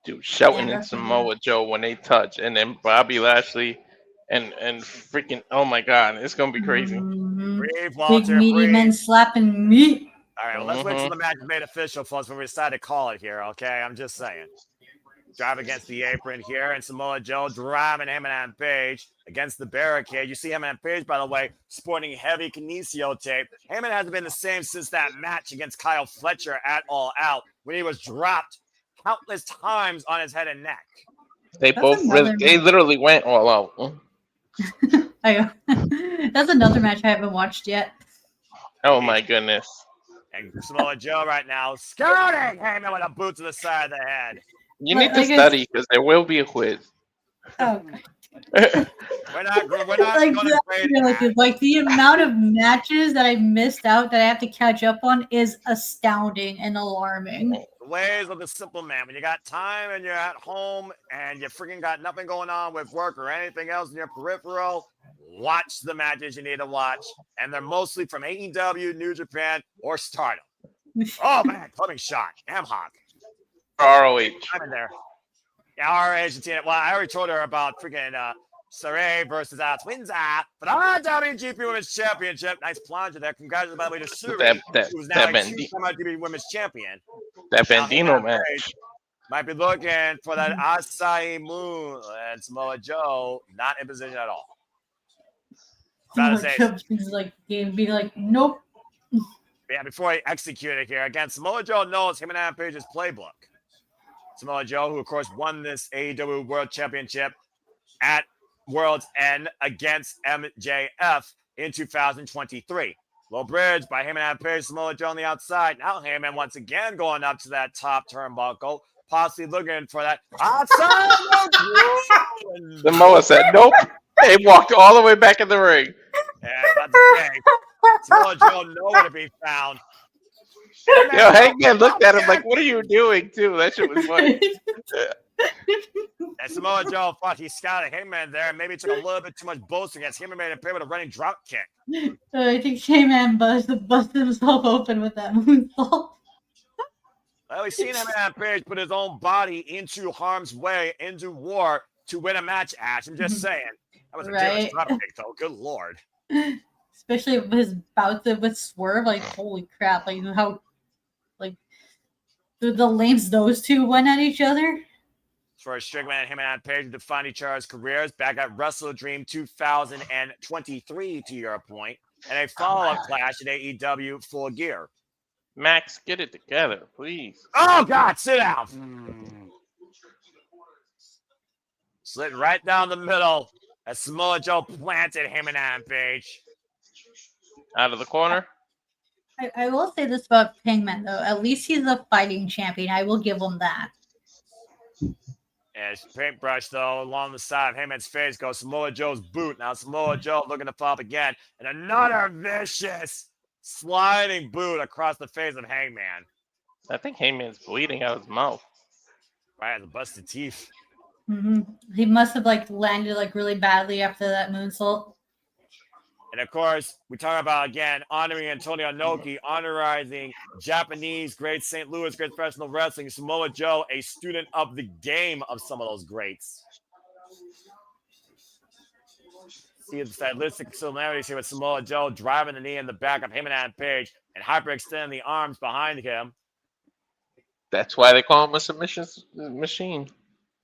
Speaker 4: Dude, shouting at Samoa Joe when they touch, and then Bobby Lashley and freaking, oh my God, it's going to be crazy.
Speaker 2: Breathe,
Speaker 5: Big
Speaker 2: Walter,
Speaker 5: meaty
Speaker 2: breathe.
Speaker 5: men slapping meat.
Speaker 2: All right, well, let's wait till the match is made official, folks, when we decide to call it here, okay? I'm just saying. Drive against the apron here, and Samoa Joe driving Hangman Page against the barricade. You see Hangman Page, by the way, sporting heavy kinesio tape. Hangman hasn't been the same since that match against Kyle Fletcher at All Out when he was dropped countless times on his head and neck.
Speaker 4: They literally went all out.
Speaker 5: That's another match I haven't watched yet.
Speaker 4: Oh my goodness.
Speaker 2: And Samoa Joe right now scouting Hangman with a boot to the side of the head.
Speaker 4: You need to study because there will be a quiz.
Speaker 5: Oh,
Speaker 2: We're not
Speaker 5: like,
Speaker 2: going to grade
Speaker 5: like the amount of matches that I missed out that I have to catch up on is astounding and alarming.
Speaker 2: The ways of the simple man. When you got time and you're at home and you freaking got nothing going on with work or anything else in your peripheral, watch the matches you need to watch. And they're mostly from AEW, New Japan, or Stardom. Oh, man, plumbing shot. Damn hot.
Speaker 4: ROH.
Speaker 2: I'm in there. Yeah, ROH. Well, I already told her about freaking Saray versus Twinza for the WGP Women's Championship. Nice plunger there. Congratulations, by the way, to Suri, who's now a two-time WGP Women's Champion.
Speaker 4: That Bandino match.
Speaker 2: Might be looking for that Acai Moon, and Samoa Joe not in position at all.
Speaker 5: He's like being like, nope.
Speaker 2: Yeah, before he executed here, again, Samoa Joe knows him and Page's playbook. Samoa Joe, who of course won this AEW World Championship at World's End against MJF in 2023. Low bridge by Hangman Page, Samoa Joe on the outside. Now Hangman once again going up to that top turnbuckle, possibly looking for that outside.
Speaker 4: Samoa said, nope. They walked all the way back in the ring.
Speaker 2: Yeah, that's the thing. Samoa Joe nowhere to be found.
Speaker 4: Yo, Hangman looked at him like, what are you doing, too? That shit was funny.
Speaker 2: And Samoa Joe thought he scouted Hangman there and maybe took a little bit too much boasting against him and made him pay with a running drop kick.
Speaker 5: I think Hangman busted himself open with that moonsault.
Speaker 2: Well, we've seen Hangman Page put his own body into harm's way, into war to win a match, Ash. I'm just saying. That was a ridiculous drop kick, though. Good Lord.
Speaker 5: Especially with his bouts with Swerve. Like, holy crap. Like, how, like, the lanes those two went at each other.
Speaker 2: For Strickland and Hangman Page to find each other's careers back at WrestleDream 2023, to your point, and a follow-up clash at AEW Full Gear.
Speaker 4: Max, get it together, please.
Speaker 2: Oh, God, sit down. Slid right down the middle as Samoa Joe planted Hangman Page.
Speaker 4: Out of the corner.
Speaker 5: I will say this about Hangman, though. At least he's a fighting champion. I will give him that.
Speaker 2: As paintbrush, though, along the side of Hangman's face goes Samoa Joe's boot. Now Samoa Joe looking to follow up again. And another vicious sliding boot across the face of Hangman.
Speaker 4: I think Hangman's bleeding out his mouth.
Speaker 2: Right, the busted teeth.
Speaker 5: Mm-hmm. He must have, like, landed, like, really badly after that moonsault.
Speaker 2: And, of course, we talk about, again, honoring Antonio Inoki, honorizing Japanese greats, St. Louis great professional wrestling, Samoa Joe, a student of the game of some of those greats. See the stylistic similarities here with Samoa Joe driving the knee in the back of Hangman Page and hyperextending the arms behind him.
Speaker 4: That's why they call him a submission machine.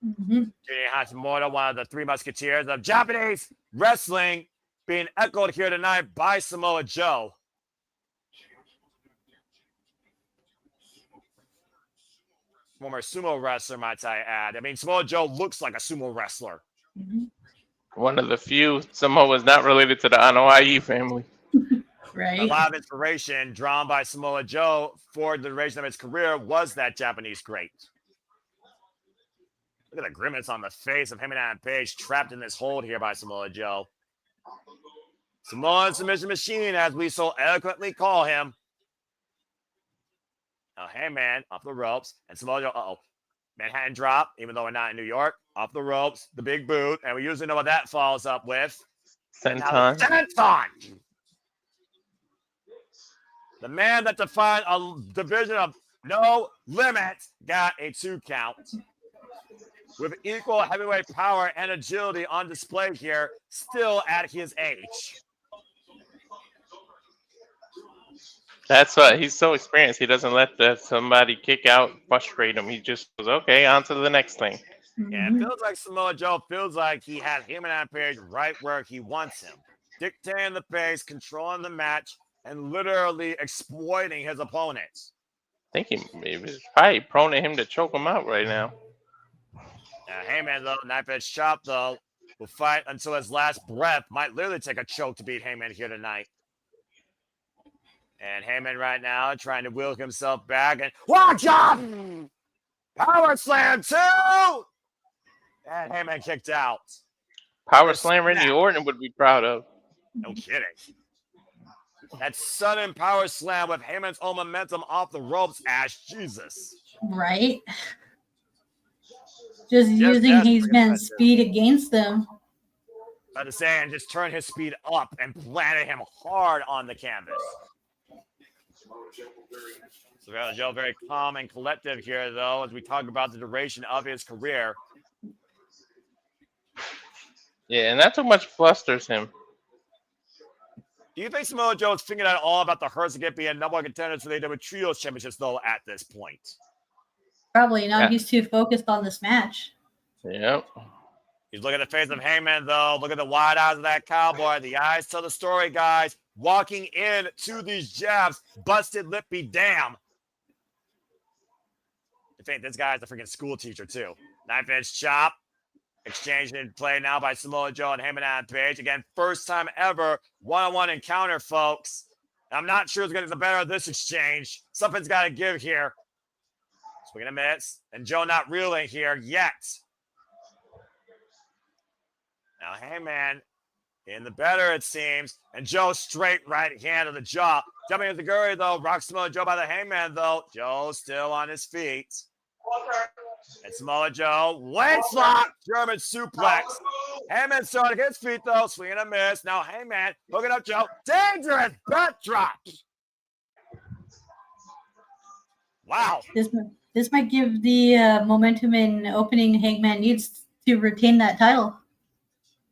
Speaker 5: Mm-hmm.
Speaker 2: Junior Hashimoto, one of the three musketeers of Japanese wrestling, being echoed here tonight by Samoa Joe. Former sumo wrestler, might I add. I mean, Samoa Joe looks like a sumo wrestler.
Speaker 5: Mm-hmm.
Speaker 4: One of the few Samoas not related to the Anoa'i family.
Speaker 5: Right.
Speaker 2: A lot of inspiration drawn by Samoa Joe for the duration of his career was that Japanese great. Look at the grimace on the face of Hangman Page trapped in this hold here by Samoa Joe. Samoan submission machine, as we so eloquently call him. Now, Hangman off the ropes, and Samoa Joe, Manhattan drop, even though we're not in New York. Off the ropes, the big boot, and we usually know what that follows up with.
Speaker 4: Senton.
Speaker 2: Senton! The man that defined a division of no limit got a 2 count. With equal heavyweight power and agility on display here, still at his age.
Speaker 4: That's what he's so experienced. He doesn't let somebody kick out, frustrate him. He just goes, okay, on to the next thing.
Speaker 2: Yeah, it feels like Samoa Joe feels like he had Hangman Page right where he wants him. Dictating the pace, controlling the match, and literally exploiting his opponents.
Speaker 4: I think he was probably prone to him to choke him out right now.
Speaker 2: Hangman, though, knife edge chop, though, will fight until his last breath. Might literally take a choke to beat Hangman here tonight. And Hangman right now trying to will himself back and watch out! Power slam 2! And Hangman kicked out.
Speaker 4: Power slam Randy Orton would be proud of.
Speaker 2: No kidding. That sudden power slam with Heyman's own momentum off the ropes, Ash. Jesus.
Speaker 5: Right? Just using Hangman's speed against them.
Speaker 2: About to say, and just turn his speed up and planted him hard on the canvas. So Joe very calm and collective here, though, as we talk about the duration of his career.
Speaker 4: Yeah, and not too much flusters him.
Speaker 2: Do you think Samoa Joe's figured out all about the Hurricane being number one contenders for the AEW Trios Championships, though, at this point?
Speaker 5: Probably not. Yeah. He's too focused on this match.
Speaker 4: Yep.
Speaker 2: He's looking at the face of Hangman, though. Look at the wide eyes of that cowboy. The eyes tell the story, guys. Walking in to these jabs, busted lip be damn. I think this guy's a freaking school teacher, too. Knife edge chop. Exchange in play now by Samoa Joe and Hangman Page. Again, first time ever one-on-one encounter, folks. I'm not sure who's going to get the better of this exchange. Something's got to give here. Swing and a miss. And Joe not reeling here yet. Now Hangman in the better, it seems. And Joe straight right hand of the jaw. Jumping into the Guri, though. Rocks Samoa Joe by the Hangman, though. Joe still on his feet. And Samoa Joe, waist lock, German suplex. Hangman starting his feet, though, swinging a miss. Now Hangman hooking up Joe. Dangerous butt drop. Wow.
Speaker 5: This might give the momentum in opening. Hangman needs to retain that title.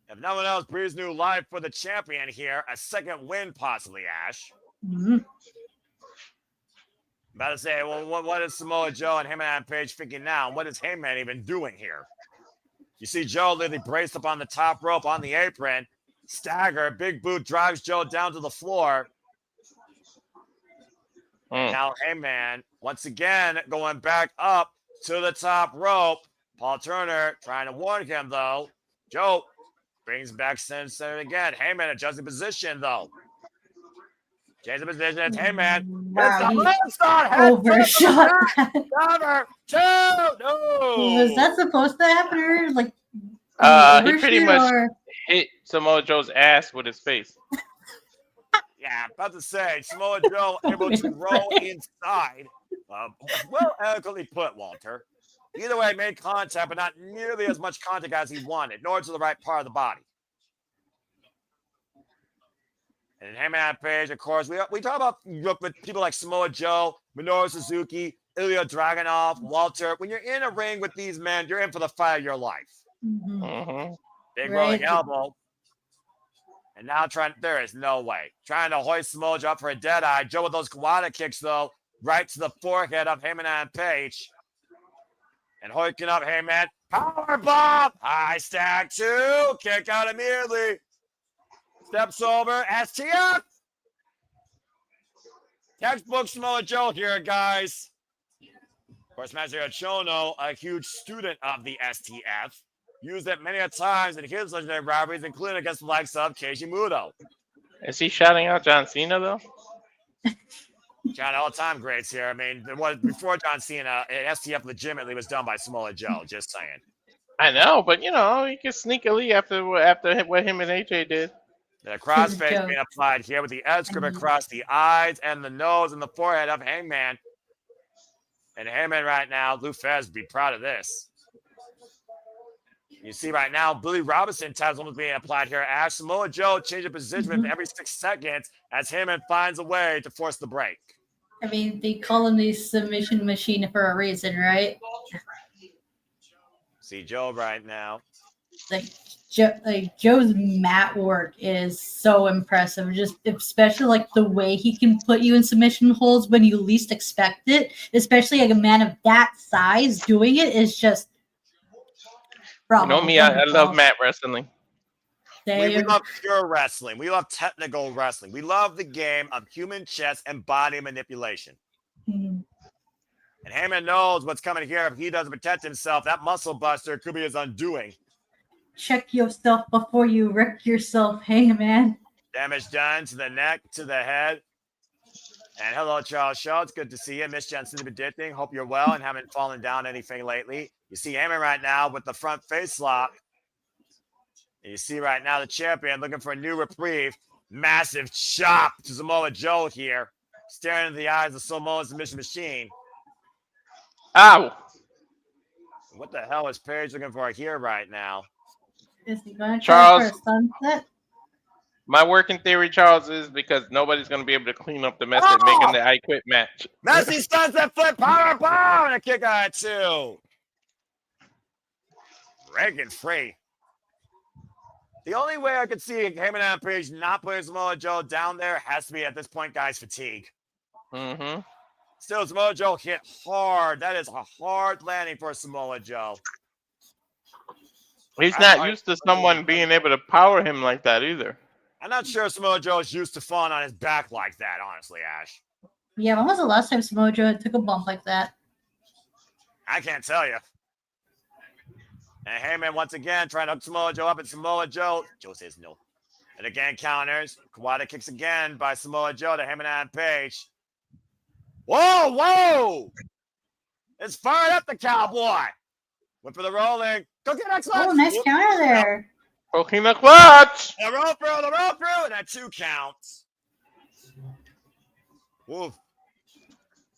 Speaker 2: If no one else breathes new life for the champion here, a second win possibly, Ash.
Speaker 5: Mm-hmm.
Speaker 2: About to say, well, what is Samoa Joe and Hangman Page thinking now? What is Hangman even doing here? You see Joe literally braced up on the top rope on the apron. Stagger, big boot drives Joe down to the floor. Now Hangman, once again, going back up to the top rope. Paul Turner trying to warn him, though. Joe brings back center again. Hangman adjusting position, though. Change the position. It's Hangman.
Speaker 5: Wow,
Speaker 2: Overshot. Cover. 2. No.
Speaker 5: Was that supposed to happen? Or like,
Speaker 4: he pretty much hit Samoa Joe's ass with his face.
Speaker 2: Yeah, about to say, Samoa Joe able to roll inside. Well eloquently put, Walter. Either way, made contact, but not nearly as much contact as he wanted, nor to the right part of the body. And Hangman Page, of course, we talk about with people like Samoa Joe, Minoru Suzuki, Ilya Dragunov, Walter. When you're in a ring with these men, you're in for the fight of your life.
Speaker 5: Mm-hmm.
Speaker 2: Big rolling elbow. And now there is no way. Trying to hoist Samoa Joe up for a dead eye. Joe with those Kawada kicks, though, right to the forehead of Hangman Page. And hoiking up Hangman. Power bomb. High stack 2. Kick out immediately. Steps over. STF. Textbook Samoa Joe here, guys. Of course, Master Chono, a huge student of the STF, used it many a times in his legendary rivalries, including against the likes of Keiji Muto.
Speaker 4: Is he shouting out John Cena, though?
Speaker 2: John, all-time greats here. I mean, before John Cena, STF legitimately was done by Samoa Joe, just saying.
Speaker 4: I know, but, you know, he can sneakily after what him and AJ did.
Speaker 2: The crossface being applied here with the edge grip across the eyes and the nose and the forehead of Hangman. And Hangman right now, Lou Fez, be proud of this. You see right now, Billy Robinson ties almost being applied here. Ash Samoa Joe changing position every 6 seconds as Heyman finds a way to force the break.
Speaker 5: I mean, they call him the submission machine for a reason, right?
Speaker 2: See Joe right now.
Speaker 5: Joe's mat work is so impressive. Just especially like the way he can put you in submission holds when you least expect it. Especially like a man of that size doing it is just. Bravo,
Speaker 4: You know me, I love mat wrestling.
Speaker 2: We love pure wrestling. We love technical wrestling. We love the game of human chess and body manipulation.
Speaker 5: Mm-hmm.
Speaker 2: And Heyman knows what's coming here. If he doesn't protect himself, that muscle buster could be his undoing.
Speaker 5: Check yourself before you wreck yourself, Hangman.
Speaker 2: Damage done to the neck, to the head. And hello, Charles Shaw. It's good to see you. Miss Jensen Beditting. Hope you're well and haven't fallen down anything lately. You see Heyman right now with the front face lock. And you see right now the champion looking for a new reprieve. Massive chop to Samoa Joe here. Staring into the eyes of Samoa's submission machine.
Speaker 4: Ow!
Speaker 2: What the hell is Page looking for here right now?
Speaker 5: Is he going to
Speaker 4: Charles.
Speaker 5: try for a sunset?
Speaker 4: My working theory, Charles, is because nobody's going to be able to clean up the mess they're making the I Quit match.
Speaker 2: Messy sunset flip power bomb and a kick out of 2. Reagan free. The only way I could see Heyman and Page not putting Samoa Joe down there has to be at this point, guys, fatigue.
Speaker 4: Mm-hmm.
Speaker 2: Still, Samoa Joe hit hard. That is a hard landing for Samoa Joe.
Speaker 4: He's not used to someone being able to power him like that either.
Speaker 2: I'm not sure Samoa Joe is used to falling on his back like that, honestly, Ash.
Speaker 5: Yeah, when was the last time Samoa Joe took a bump like that?
Speaker 2: I can't tell you. And Heyman once again trying to hook Samoa Joe up, and Samoa Joe says no. And again counters. Kawada kicks again by Samoa Joe to Heyman and Page. Whoa! It's fired up the cowboy. Went for the rolling. Go get that clutch.
Speaker 5: Oh, nice counter there.
Speaker 4: Poking the clutch.
Speaker 2: The roll through, and that 2 counts. Woof.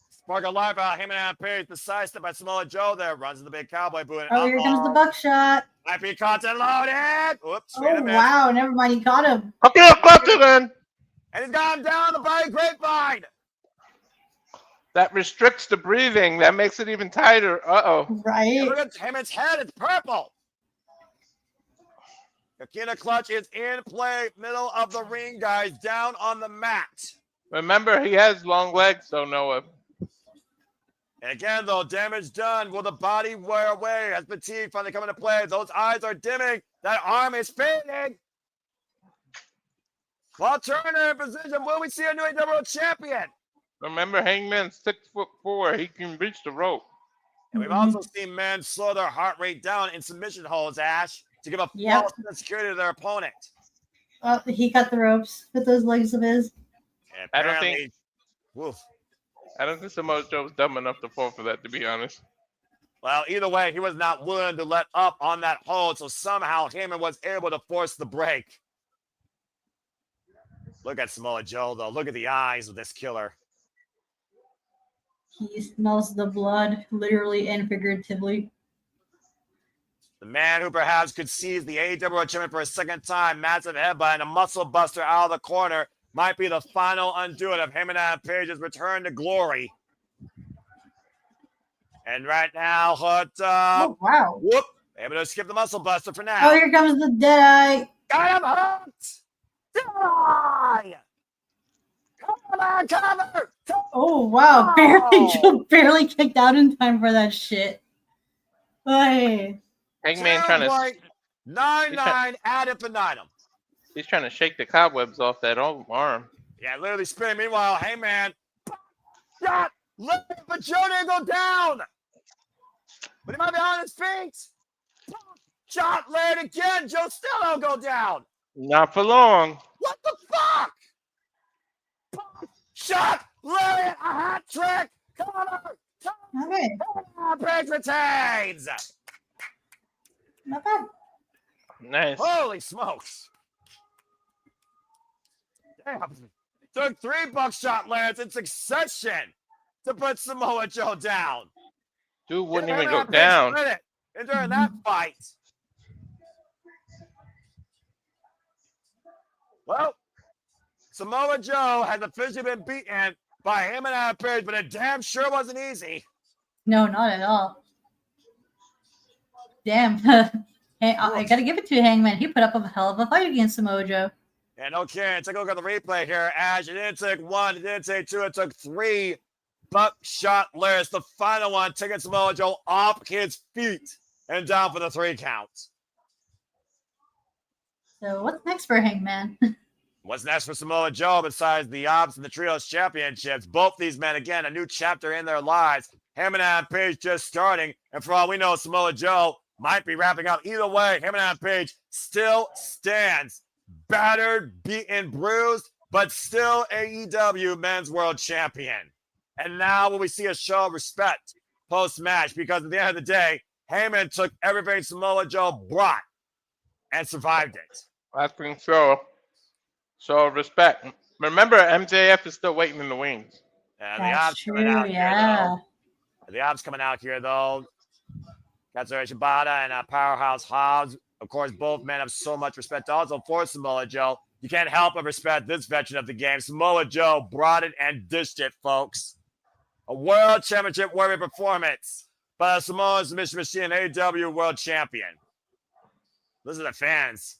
Speaker 2: Spark of life out. Heyman and Page, the side step by Samoa Joe there. Runs in the big cowboy boot.
Speaker 5: Oh, here comes the buckshot.
Speaker 2: Might be caught and loaded. Whoops.
Speaker 5: Oh, wow. Never mind. He caught him.
Speaker 4: Poking the clutch again.
Speaker 2: And he's got him down the body grapevine.
Speaker 4: That restricts the breathing. That makes it even tighter. Uh-oh.
Speaker 5: Right.
Speaker 2: And look at Heyman's head. It's purple. Kakina clutch is in play. Middle of the ring, guys. Down on the mat.
Speaker 4: Remember, he has long legs, so Noah.
Speaker 2: And again, though, damage done. Will the body wear away? Has fatigue finally come into play? Those eyes are dimming. That arm is fading. While Turner in position, will we see a new AEW World Champion?
Speaker 4: Remember, Hangman's 6'4". He can reach the rope.
Speaker 2: And we've also seen men slow their heart rate down in submission holds, Ash, to give a false sense of security to their opponent.
Speaker 5: Oh, he cut the ropes with those legs of his.
Speaker 2: And
Speaker 4: I don't think Samoa Joe's dumb enough to fall for that, to be honest.
Speaker 2: Well, either way, he was not willing to let up on that hold, so somehow Heyman was able to force the break. Look at Samoa Joe, though. Look at the eyes of this killer.
Speaker 5: He smells the blood, literally and figuratively.
Speaker 2: The man who perhaps could seize the AEW World Champion for a second time, massive headbutt and a muscle buster out of the corner, might be the final undoing of Heyman and Page's return to glory. And right now, hooked up.
Speaker 5: Oh, wow.
Speaker 2: Whoop. Able to skip the muscle buster for now.
Speaker 5: Oh, here comes the Deadeye.
Speaker 2: Got him hooked. Die. Come on, cover.
Speaker 5: Oh, wow. Barely kicked out in time for that shit. Hey.
Speaker 4: Hangman trying to
Speaker 2: 9-9 ad infinitum.
Speaker 4: He's trying to shake the cobwebs off that arm.
Speaker 2: Yeah, literally spinning. Meanwhile, Hangman shot. Let but Joe didn't go down. But he might be on his feet. Shot laid again. Joe still don't go down.
Speaker 4: Not for long.
Speaker 2: What the fuck? Shot laid, a hat trick. Cover.
Speaker 5: Okay.
Speaker 2: Page retains.
Speaker 5: Not bad.
Speaker 4: Nice.
Speaker 2: Holy smokes. Damn. Took 3 buckshot lands in succession to put Samoa Joe down.
Speaker 4: Dude wouldn't even go down.
Speaker 2: And during that fight, Well, Samoa Joe has officially been beaten by Hangman Page, but it damn sure wasn't easy.
Speaker 5: No, not at all. Damn. Hey, I gotta give it to Hangman. He put up a hell of a fight against Samoa Joe.
Speaker 2: And okay, take a look at the replay here, Ash. It didn't take one, it didn't take two, it took three buckshot lifts. The final one taking Samoa Joe off his feet and down for the 3 count.
Speaker 5: So what's next for Hangman?
Speaker 2: What's next for Samoa Joe besides the Ops and the Trios Championships? Both these men, again, a new chapter in their lives. Hangman Page just starting, and for all we know, Samoa Joe might be wrapping up. Either way, Hangman Page still stands. Battered, beaten, bruised, but still AEW Men's World Champion. And now will we see a show of respect post-match, because at the end of the day, Hangman took everything Samoa Joe brought and survived it.
Speaker 4: I think so. So respect. Remember, MJF is still waiting in the wings.
Speaker 2: And
Speaker 5: That's true, yeah.
Speaker 2: The Ops coming out here, though. Kazuichka and Powerhouse Hobbs. Of course, both men have so much respect also for Samoa Joe. You can't help but respect this veteran of the game. Samoa Joe brought it and dished it, folks. A World Championship worthy performance by Samoa Submission Machine, AEW World Champion. Listen to the fans.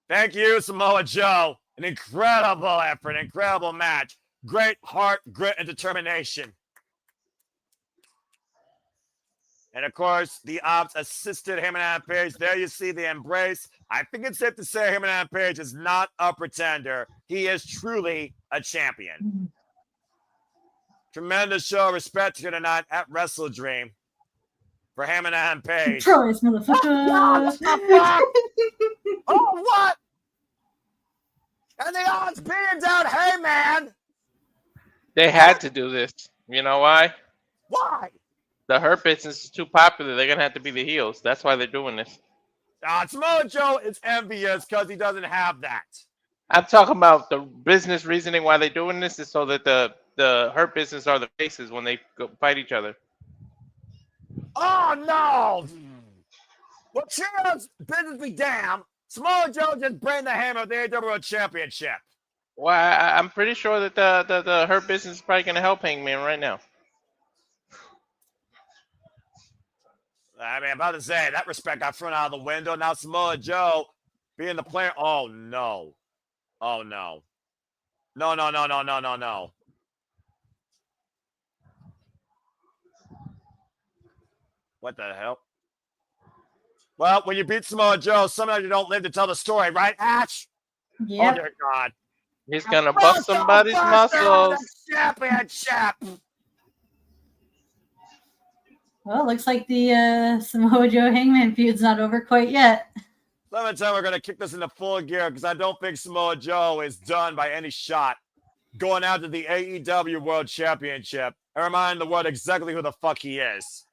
Speaker 2: Thank you, Samoa Joe. An incredible effort, incredible match. Great heart, grit, and determination. And of course, the Ops assisted Hangman Page. There you see the embrace. I think it's safe to say Hangman Page is not a pretender. He is truly a champion.
Speaker 5: Mm-hmm.
Speaker 2: Tremendous show of respect here tonight at WrestleDream for Hangman Page.
Speaker 5: Troy's motherfucker.
Speaker 2: Oh, what? And the Odds being down. Hey, man.
Speaker 4: They had to do this. You know why?
Speaker 2: Why?
Speaker 4: The Hurt Business is too popular. They're gonna have to be the heels. That's why they're doing this.
Speaker 2: Samoa Joe is envious because he doesn't have that.
Speaker 4: I'm talking about the business reasoning why they're doing this is so that the Hurt Business are the faces when they go fight each other.
Speaker 2: Oh, no. Well, Trio's business be damned. Samoa Joe just bring the hammer of the AEW World Championship.
Speaker 4: Well, I'm pretty sure that the Hurt Business is probably gonna help Hangman right now.
Speaker 2: I mean, I'm about to say, that respect got thrown out of the window. Now Samoa Joe being the player. Oh, no. Oh, no. No. What the hell? Well, when you beat Samoa Joe, sometimes you don't live to tell the story, right, Ash?
Speaker 5: Yep.
Speaker 2: Oh, dear God.
Speaker 4: He's gonna bust somebody's muscles.
Speaker 2: Championship.
Speaker 5: Well, looks like the Samoa Joe Hangman feud's not over quite yet.
Speaker 2: Let me tell you, we're going to kick this into full gear because I don't think Samoa Joe is done by any shot going out to the AEW World Championship and remind the world exactly who the fuck he is.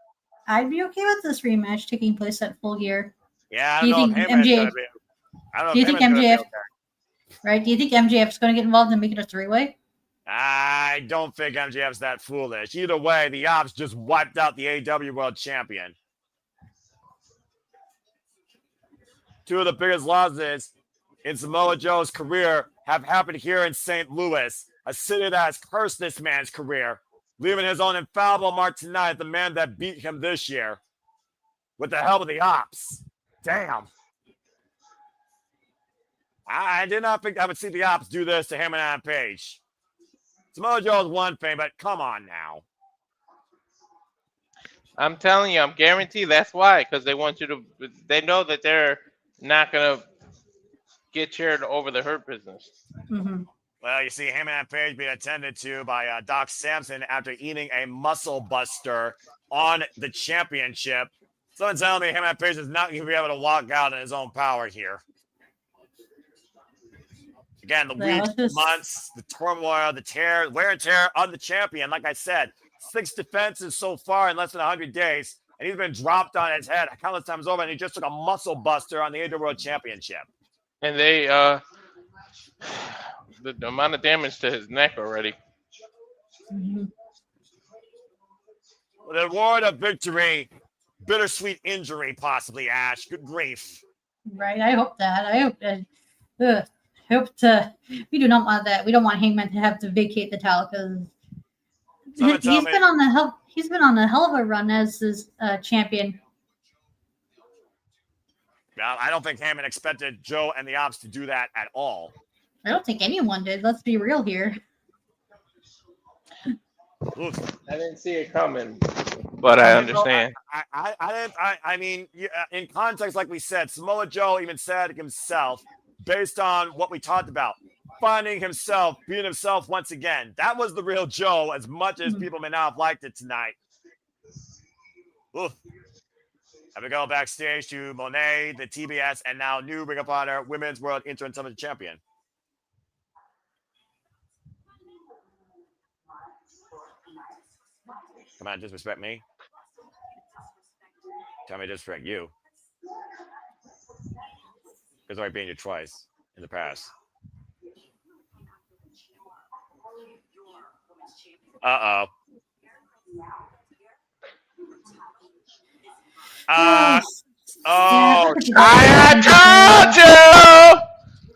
Speaker 5: I'd be okay with this rematch taking place at Full Gear.
Speaker 2: Yeah, I
Speaker 5: Do
Speaker 2: don't
Speaker 5: you
Speaker 2: know if
Speaker 5: think
Speaker 2: Heyman's
Speaker 5: MJF
Speaker 2: going to be. I don't know
Speaker 5: do you
Speaker 2: if
Speaker 5: think
Speaker 2: Heyman's gonna be
Speaker 5: MJF
Speaker 2: okay.
Speaker 5: right? Do you think MJF's going to get involved and make it a 3-way?
Speaker 2: I don't think MJF's that foolish. Either way, the Ops just wiped out the AEW World Champion. Two of the biggest losses in Samoa Joe's career have happened here in St. Louis, a city that has cursed this man's career, leaving his own infallible mark tonight, the man that beat him this year, with the help of the Ops. Damn. I did not think I would see the Ops do this to Hangman Page. Samoa Joe is one thing, but come on now.
Speaker 4: I'm telling you, I'm guaranteed that's why, because they want you to. They know that they're not gonna get cheered over the Hurt Business.
Speaker 5: Mm-hmm.
Speaker 2: Well, you see Hangman Page being attended to by Doc Samson after eating a muscle buster on the championship. Someone telling me Hangman Page is not going to be able to walk out in his own power here. Again, the weeks, months, the turmoil, the tear, wear and tear on the champion. Like I said, 6 defenses so far in less than 100 days, and he's been dropped on his head countless times over, and he just took a muscle buster on the AEW World Championship.
Speaker 4: And they, the amount of damage to his neck already.
Speaker 5: Mm-hmm.
Speaker 2: The award of victory bittersweet injury, possibly, Ash. Good grief.
Speaker 5: Right. I hope that. I hope that. We do not want that. We don't want Hangman to have to vacate the title because he's been on a hell of a run as his champion.
Speaker 2: Well, I don't think Hangman expected Joe and the Ops to do that at all.
Speaker 5: I don't think anyone did. Let's be real here.
Speaker 2: Oof.
Speaker 4: I didn't see it coming, but I understand.
Speaker 2: I mean, in context, like we said, Samoa Joe even said himself, based on what we talked about, finding himself, being himself once again. That was the real Joe, as much as people may not have liked it tonight. Oof. And we go backstage to Monet, the TBS, and now new Ring of Honor Women's World Intercontinental Champion. Come on, disrespect me. Tell me to disrespect you. Because I've been you twice in the past. Uh-oh. I
Speaker 4: told you!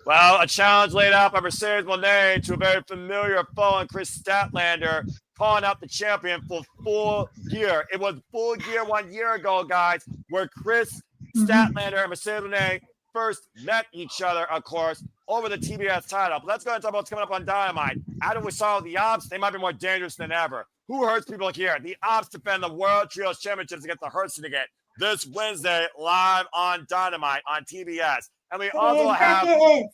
Speaker 2: Well, a challenge laid out by Mercedes Monet to a very familiar foe in Kris Statlander, calling out the champion for Full Gear. It was Full Gear 1 year ago, guys, where Kris Statlander and Mercedes Monet first met each other, of course, over the TBS title. But let's go and talk about what's coming up on Dynamite. After we saw the Ops, they might be more dangerous than ever. Who hurts people here? The Ops defend the World Trios Championships against the Hurt Syndicate this Wednesday live on Dynamite on TBS. And we also have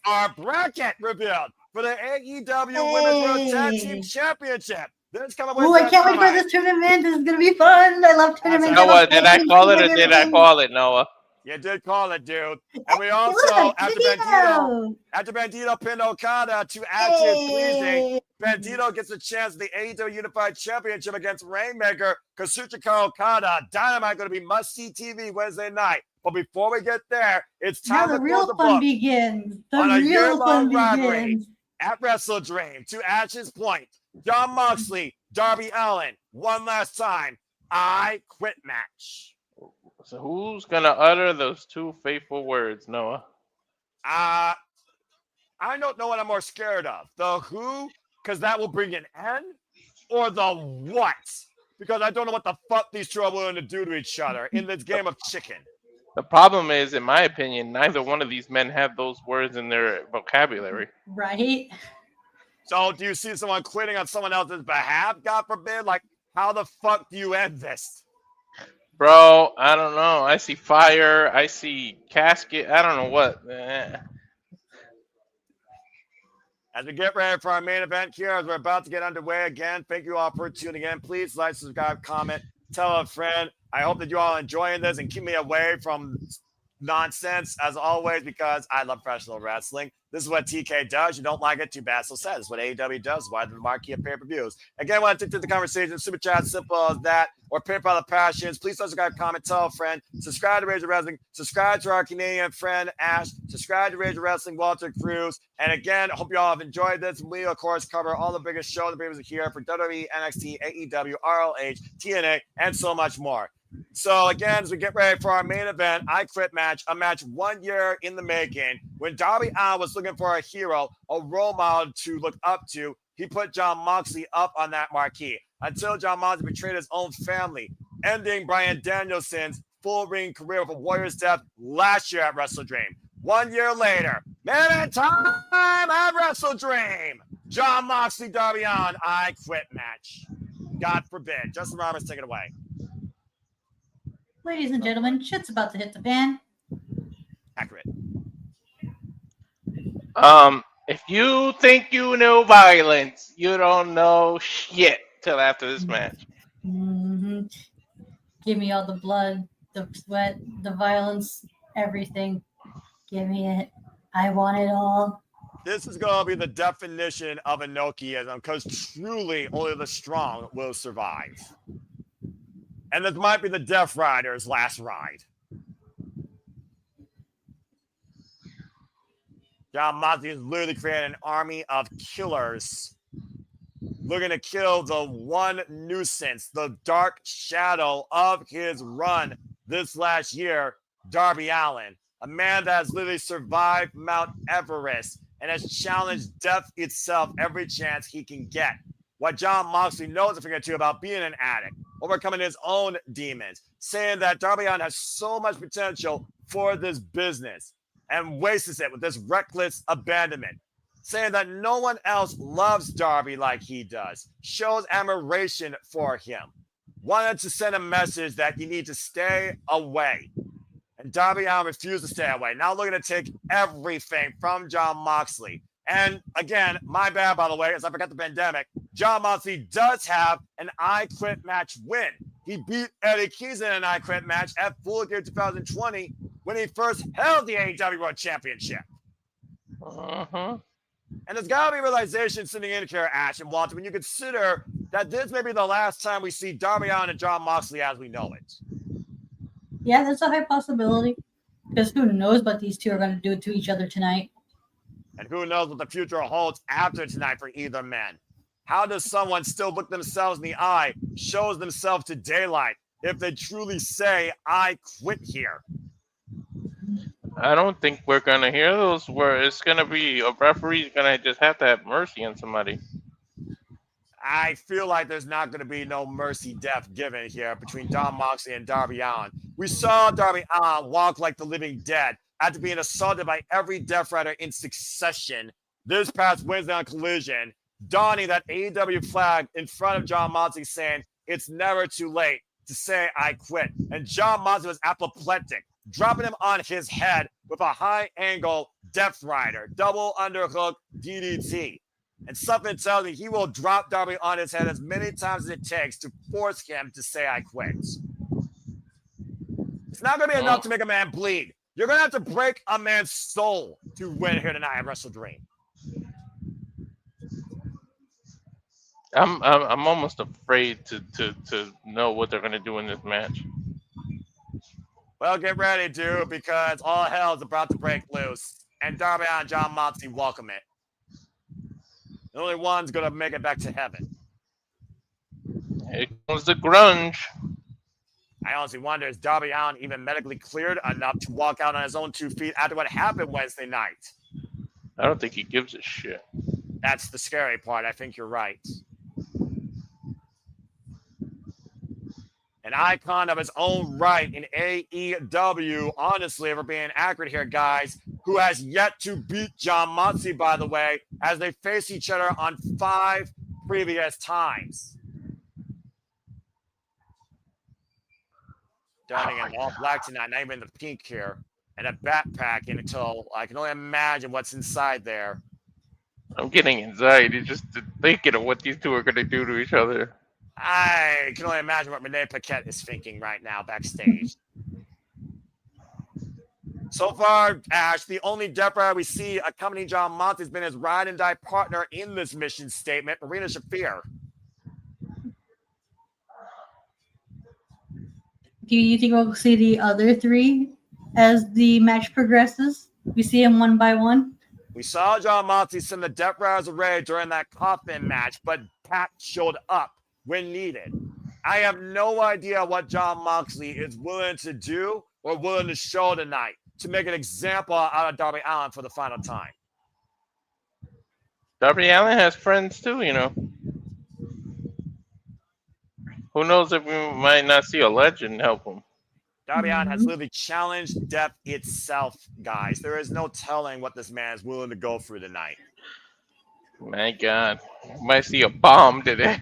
Speaker 2: our bracket revealed for the AEW Women's World Tag Team Championship. This coming
Speaker 5: Ooh, I can't wait for this tournament. This is going to be fun. I love tournaments.
Speaker 4: Noah, did I call it or did I call it, Noah?
Speaker 2: You did call it, dude. And we also, after Brodido pinned Okada to active pleasing, Brodido gets a chance at the AEW Unified Championship against Rainmaker, Kazuichka Okada. Dynamite going to be must-see TV Wednesday night. But before we get there, it's time to close the book
Speaker 5: begins.
Speaker 2: on a year-long rivalry at WrestleDream. To Ash's point, Jon Moxley, Darby Allin, one last time, I quit match.
Speaker 4: So who's gonna utter those two fateful words, Noah?
Speaker 2: I don't know what I'm more scared of. The who, because that will bring an end, or the what, because I don't know what the fuck these two are willing to do to each other in this game of chicken.
Speaker 4: The problem is, in my opinion, neither one of these men have those words in their vocabulary.
Speaker 5: Right.
Speaker 2: So do you see someone quitting on someone else's behalf, God forbid? Like, how the fuck do you end this?
Speaker 4: Bro, I don't know. I see fire. I see casket. I don't know what.
Speaker 2: As we get ready for our main event here, as we're about to get underway again, thank you all for tuning in. Please like, subscribe, comment, tell a friend. I hope that you all are enjoying this and keep me away from nonsense, as always, because I love professional wrestling. This is what TK does. You don't like it, too bad. So sad. This is what AEW does. Why the marquee of pay-per-views. Again, when I take to the conversation, super chat, simple as that, or PayPal the passions. Please subscribe, comment, tell a friend. Subscribe to Rage of Wrestling. Subscribe to our Canadian friend Ash. Subscribe to Rage of Wrestling, Walter Cruz. And again, I hope you all have enjoyed this. We, of course, cover all the biggest shows and papers here for WWE, NXT, AEW, ROH, TNA, and so much more. So again, as we get ready for our main event, I Quit match, a match 1 year in the making. When Darby Allin was looking for a hero, a role model to look up to, he put Jon Moxley up on that marquee until Jon Moxley betrayed his own family, ending Bryan Danielson's full ring career with a Warrior's death last year at WrestleDream. 1 year later, man, time at WrestleDream. Jon Moxley, Darby Allin, I Quit match. God forbid. Justin Roberts, take it away.
Speaker 5: Ladies and gentlemen, shit's about to hit the fan.
Speaker 2: Accurate.
Speaker 4: If you think you know violence, you don't know shit till after this match.
Speaker 5: Mm-hmm. Give me all the blood, the sweat, the violence, everything. Give me it. I want it all.
Speaker 2: This is going to be the definition of Enochiism, because truly only the strong will survive. And this might be the Death Rider's last ride. Jon Moxley is literally creating an army of killers looking to kill the one nuisance, the dark shadow of his run this last year, Darby Allin, a man that has literally survived Mount Everest and has challenged death itself every chance he can get. What Jon Moxley knows a thing or two about being an addict, overcoming his own demons, saying that Darby Allin has so much potential for this business and wastes it with this reckless abandonment, saying that no one else loves Darby like he does, shows admiration for him, wanted to send a message that you need to stay away. And Darby Allin refused to stay away. Now looking to take everything from Jon Moxley. And again, my bad, by the way, as I forgot the pandemic, Jon Moxley does have an I Quit match win. He beat Eddie Kingston in an I Quit match at Full Gear 2020 when he first held the AEW World Championship. And there's got to be realization sitting in here, Ash and Walter, when you consider that this may be the last time we see Darby Allin and Jon Moxley as we know it.
Speaker 5: Yeah, that's a high possibility. Because who knows what these two are going to do to each other tonight.
Speaker 2: And who knows what the future holds after tonight for either man. How does someone still look themselves in the eye, shows themselves to daylight, if they truly say, I quit here?
Speaker 4: I don't think we're going to hear those where it's going to be a referee's going to just have to have mercy on somebody.
Speaker 2: I feel like there's not going to be no mercy death given here between Jon Moxley and Darby Allin. We saw Darby Allin walk like the living dead after being assaulted by every Death Rider in succession this past Wednesday on Collision, donning that AEW flag in front of Jon Moxley saying, it's never too late to say I quit. And Jon Moxley was apoplectic, dropping him on his head with a high-angle Death Rider, double underhook DDT. And something tells me he will drop Darby on his head as many times as it takes to force him to say I quit. It's not going to be enough to make a man bleed. You're going to have to break a man's soul to win here tonight at WrestleDream.
Speaker 4: I'm almost afraid to know what they're going to do in this match.
Speaker 2: Well, get ready, dude, because all hell is about to break loose. And Darby Allin and Jon Moxley welcome it. The only one's going to make it back to heaven.
Speaker 4: Here comes the grunge.
Speaker 2: I honestly wonder, is Darby Allin even medically cleared enough to walk out on his own 2 feet after what happened Wednesday night?
Speaker 4: I don't think he gives a shit.
Speaker 2: That's the scary part. I think you're right. An icon of his own right in AEW, honestly, if we're being accurate here, guys, who has yet to beat Jon Moxley, by the way, as they face each other on 5 previous times. Donning in all black tonight, not even the pink here, and a backpack until I can only imagine what's inside there.
Speaker 4: I'm getting anxiety just thinking of what these two are going to do to each other.
Speaker 2: I can only imagine what Renee Paquette is thinking right now backstage. So far, Ash, the only Death Rider we see accompanying Jon Moxley has been his ride and die partner in this mission statement, Marina Shafir.
Speaker 5: Do you think we'll see the other 3 as the match progresses? We see them one by one?
Speaker 2: We saw Jon Moxley send the Death Riders array during that coffin match, but Pat showed up when needed. I have no idea what Jon Moxley is willing to do or willing to show tonight to make an example out of Darby Allin for the final time.
Speaker 4: Darby Allin has friends too, you know. Who knows if we might not see a legend help him.
Speaker 2: Darby Allin has literally challenged death itself, guys. There is no telling what this man is willing to go through tonight.
Speaker 4: My God. Might see a bomb today.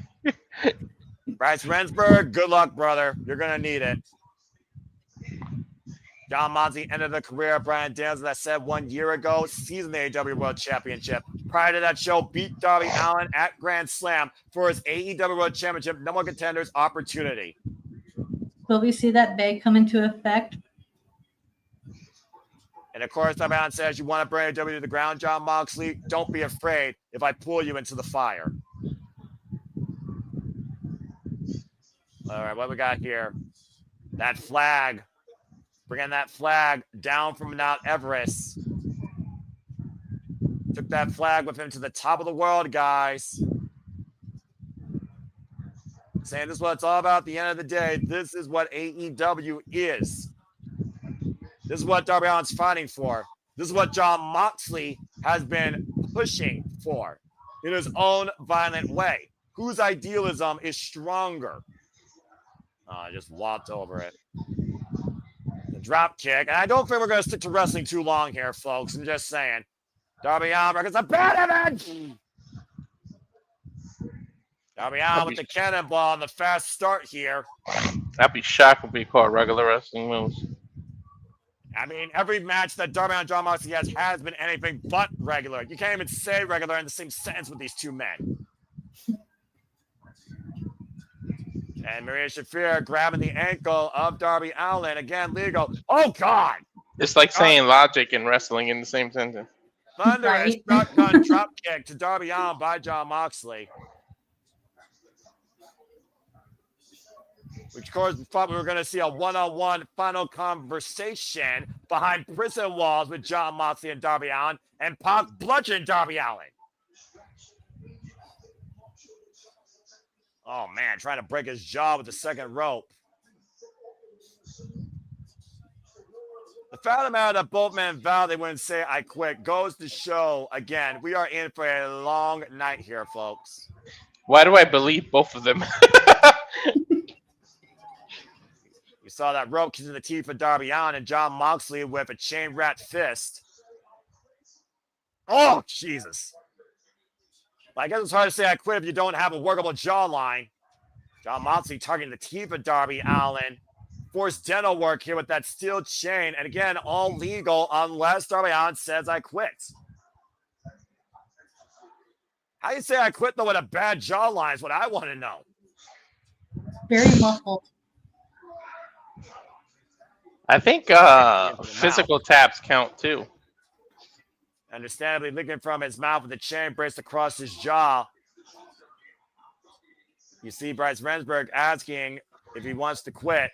Speaker 2: Bryce Rensburg, good luck, brother. You're going to need it. Jon Moxley ended the career of Bryan Danielson, as I said 1 year ago, seizing the AEW World Championship. Prior to that show, beat Darby Allin at Grand Slam for his AEW World Championship number 1 contenders opportunity.
Speaker 5: Will we see that bag come into effect?
Speaker 2: And of course, Darby Allin says, you want to bring AEW to the ground, Jon Moxley? Don't be afraid if I pull you into the fire. All right, what we got here? That flag. Bringing that flag down from Mount Everest. Took that flag with him to the top of the world, guys. Saying this is what it's all about at the end of the day. This is what AEW is. This is what Darby Allin's fighting for. This is what Jon Moxley has been pushing for in his own violent way. Whose idealism is stronger? I just walked over it. The drop kick. And I don't think we're going to stick to wrestling too long here, folks. I'm just saying. Darby Allin records a bad image. Darby Allin with the cannonball and the fast start here.
Speaker 4: I'd be shocked if we caught regular wrestling moves.
Speaker 2: I mean, every match that Darby Allin and Jon Moxley has been anything but regular. You can't even say regular in the same sentence with these two men. And Maria Shafir grabbing the ankle of Darby Allin. Again, legal. Oh, God.
Speaker 4: It's like saying logic and wrestling in the same sentence.
Speaker 2: Thunderous shotgun drop kick to Darby Allin by Jon Moxley. Which, of course, we thought we were going to see a one-on-one final conversation behind prison walls with Jon Moxley and Darby Allin, and Pac bludgeoned Darby Allin. Oh, man, trying to break his jaw with the second rope. The fact of the matter that both men vowed they wouldn't say I quit goes to show, again, we are in for a long night here, folks.
Speaker 4: Why do I believe both of them?
Speaker 2: We saw that rope kick in the teeth of Darby Allin and Jon Moxley with a chain rat fist. Oh, Jesus. I guess it's hard to say I quit if you don't have a workable jawline. Jon Moxley targeting the teeth of Darby Allin. Forced dental work here with that steel chain. And again, all legal unless Darby Allin says I quit. How you say I quit, though, with a bad jawline is what I want to know.
Speaker 5: Very muffled.
Speaker 4: I think physical taps count too.
Speaker 2: Understandably licking from his mouth with the chain braced across his jaw. You see Bryce Remsburg asking if he wants to quit.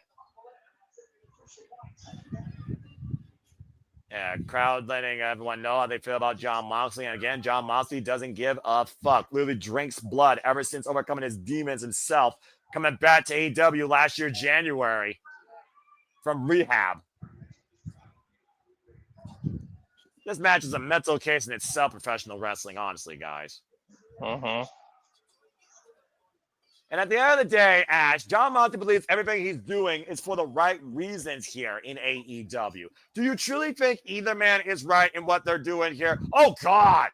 Speaker 2: Yeah, crowd letting everyone know how they feel about Jon Moxley. And again, Jon Moxley doesn't give a fuck. Literally drinks blood ever since overcoming his demons himself. Coming back to AEW last year, January. From rehab. This match is a mental case in itself, professional wrestling, honestly, guys.
Speaker 4: Uh-huh.
Speaker 2: And at the end of the day, Ash, Jon Moxley believes everything he's doing is for the right reasons here in AEW. Do you truly think either man is right in what they're doing here? Oh, God.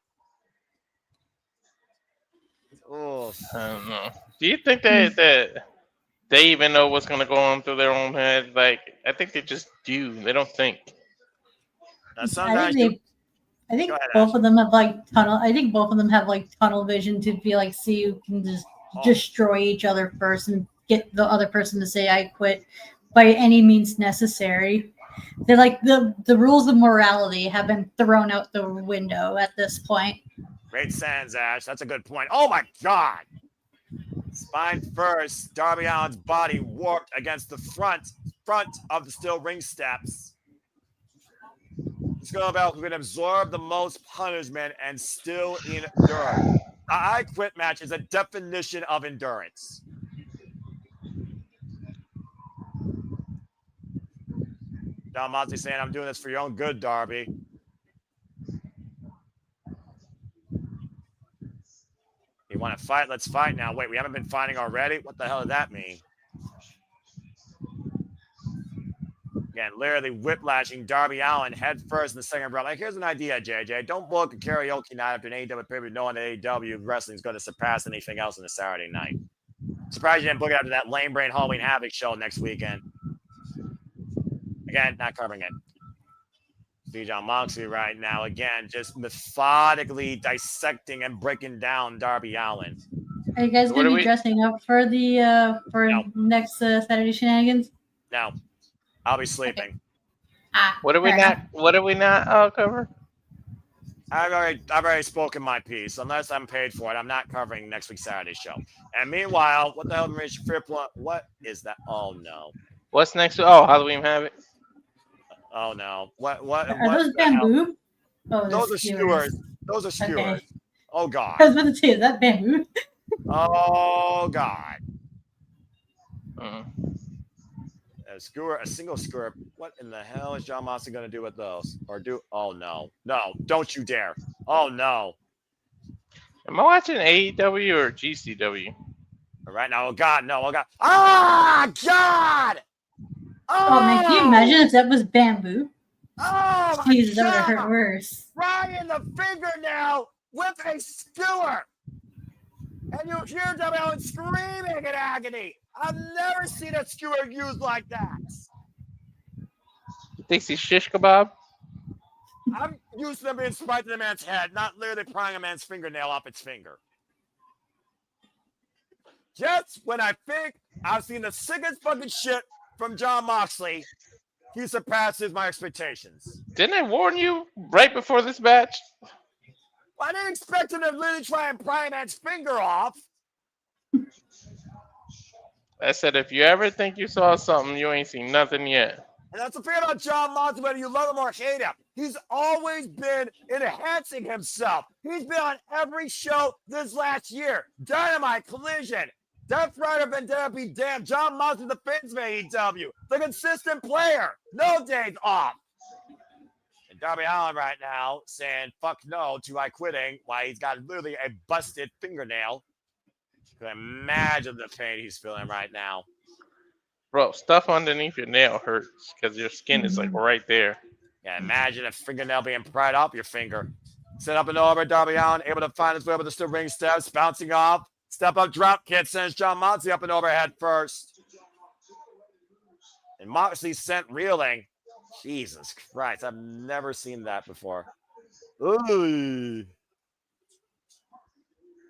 Speaker 2: Oh.
Speaker 4: I don't know. Do you think that they even know what's going to go on through their own head? Like, I think they just do. They don't think.
Speaker 5: I think both of them have tunnel. I think both of them have tunnel vision to be see who can just destroy each other first and get the other person to say I quit by any means necessary. They're the rules of morality have been thrown out the window at this point.
Speaker 2: Great sense, Ash. That's a good point. Oh my God. Spine first, Darby Allin's body warped against the front of the steel ring steps. Let's go about who can absorb the most punishment and still endure. The I quit match is a definition of endurance. Jon Moxley saying, I'm doing this for your own good, Darby. You want to fight? Let's fight now. Wait, we haven't been fighting already? What the hell does that mean? Again, literally whiplashing Darby Allin head first in the second round. Here's an idea, JJ. Don't book a karaoke night after an AEW pay-per-view knowing that AEW wrestling is going to surpass anything else on a Saturday night. Surprised you didn't book it after that lame brain Halloween Havoc show next weekend. Again, not covering it. See Jon Moxley right now, again, just methodically dissecting and breaking down Darby Allin.
Speaker 5: Are you guys going to be dressing up for the next Saturday shenanigans?
Speaker 2: No, I'll be sleeping.
Speaker 5: Okay.
Speaker 4: What do we not cover?
Speaker 2: I've already spoken my piece. Unless I'm paid for it, I'm not covering next week's Saturday show. And meanwhile, what the hell, Marisha Fairport? What is that? Oh no.
Speaker 4: What's next? Oh, Halloween Havoc.
Speaker 2: Oh no.
Speaker 5: Are those bamboo? Oh,
Speaker 2: those are skewers. Those are skewers. Okay. Oh God.
Speaker 5: I was about to say, is that bamboo?
Speaker 2: Oh God. A single skewer. What in the hell is Jon Moxley going to do with those? Oh, no. No, don't you dare. Oh, no.
Speaker 4: Am I watching AEW or GCW?
Speaker 2: All right, now, oh, God, no, oh, God. Ah, God!
Speaker 5: Oh, man, can you imagine if that was bamboo?
Speaker 2: Oh,
Speaker 5: Jesus, that would have
Speaker 2: God!
Speaker 5: hurt worse.
Speaker 2: Right in the fingernail with a skewer. And you hear W screaming in agony. I've never seen a skewer used like that.
Speaker 4: You think he's shish kebab?
Speaker 2: I'm used to them being spiked in a man's head, not literally prying a man's fingernail off its finger. Just when I think I've seen the sickest fucking shit from Jon Moxley, he surpasses my expectations.
Speaker 4: Didn't I warn you right before this match?
Speaker 2: I didn't expect him to literally try and pry a man's finger off.
Speaker 4: I said, if you ever think you saw something, you ain't seen nothing yet.
Speaker 2: And that's the thing about Jon Moxley, whether you love him or hate him. He's always been enhancing himself. He's been on every show this last year. Dynamite, Collision, Death Rider, Vendetta be damned. Jon Moxley, the fans of AEW. The consistent player. No days off. And Darby Allin right now saying fuck no to I quitting while he's got literally a busted fingernail. You can imagine the pain he's feeling right now.
Speaker 4: Bro, stuff underneath your nail hurts because your skin is like right there.
Speaker 2: Yeah, imagine a fingernail being pried off your finger. Set up and over, Darby Allin able to find his way over the still ring steps, bouncing off. Step up drop kick sends Jon Moxley up and over head first. And Moxley sent reeling. Jesus Christ, I've never seen that before. Ooh.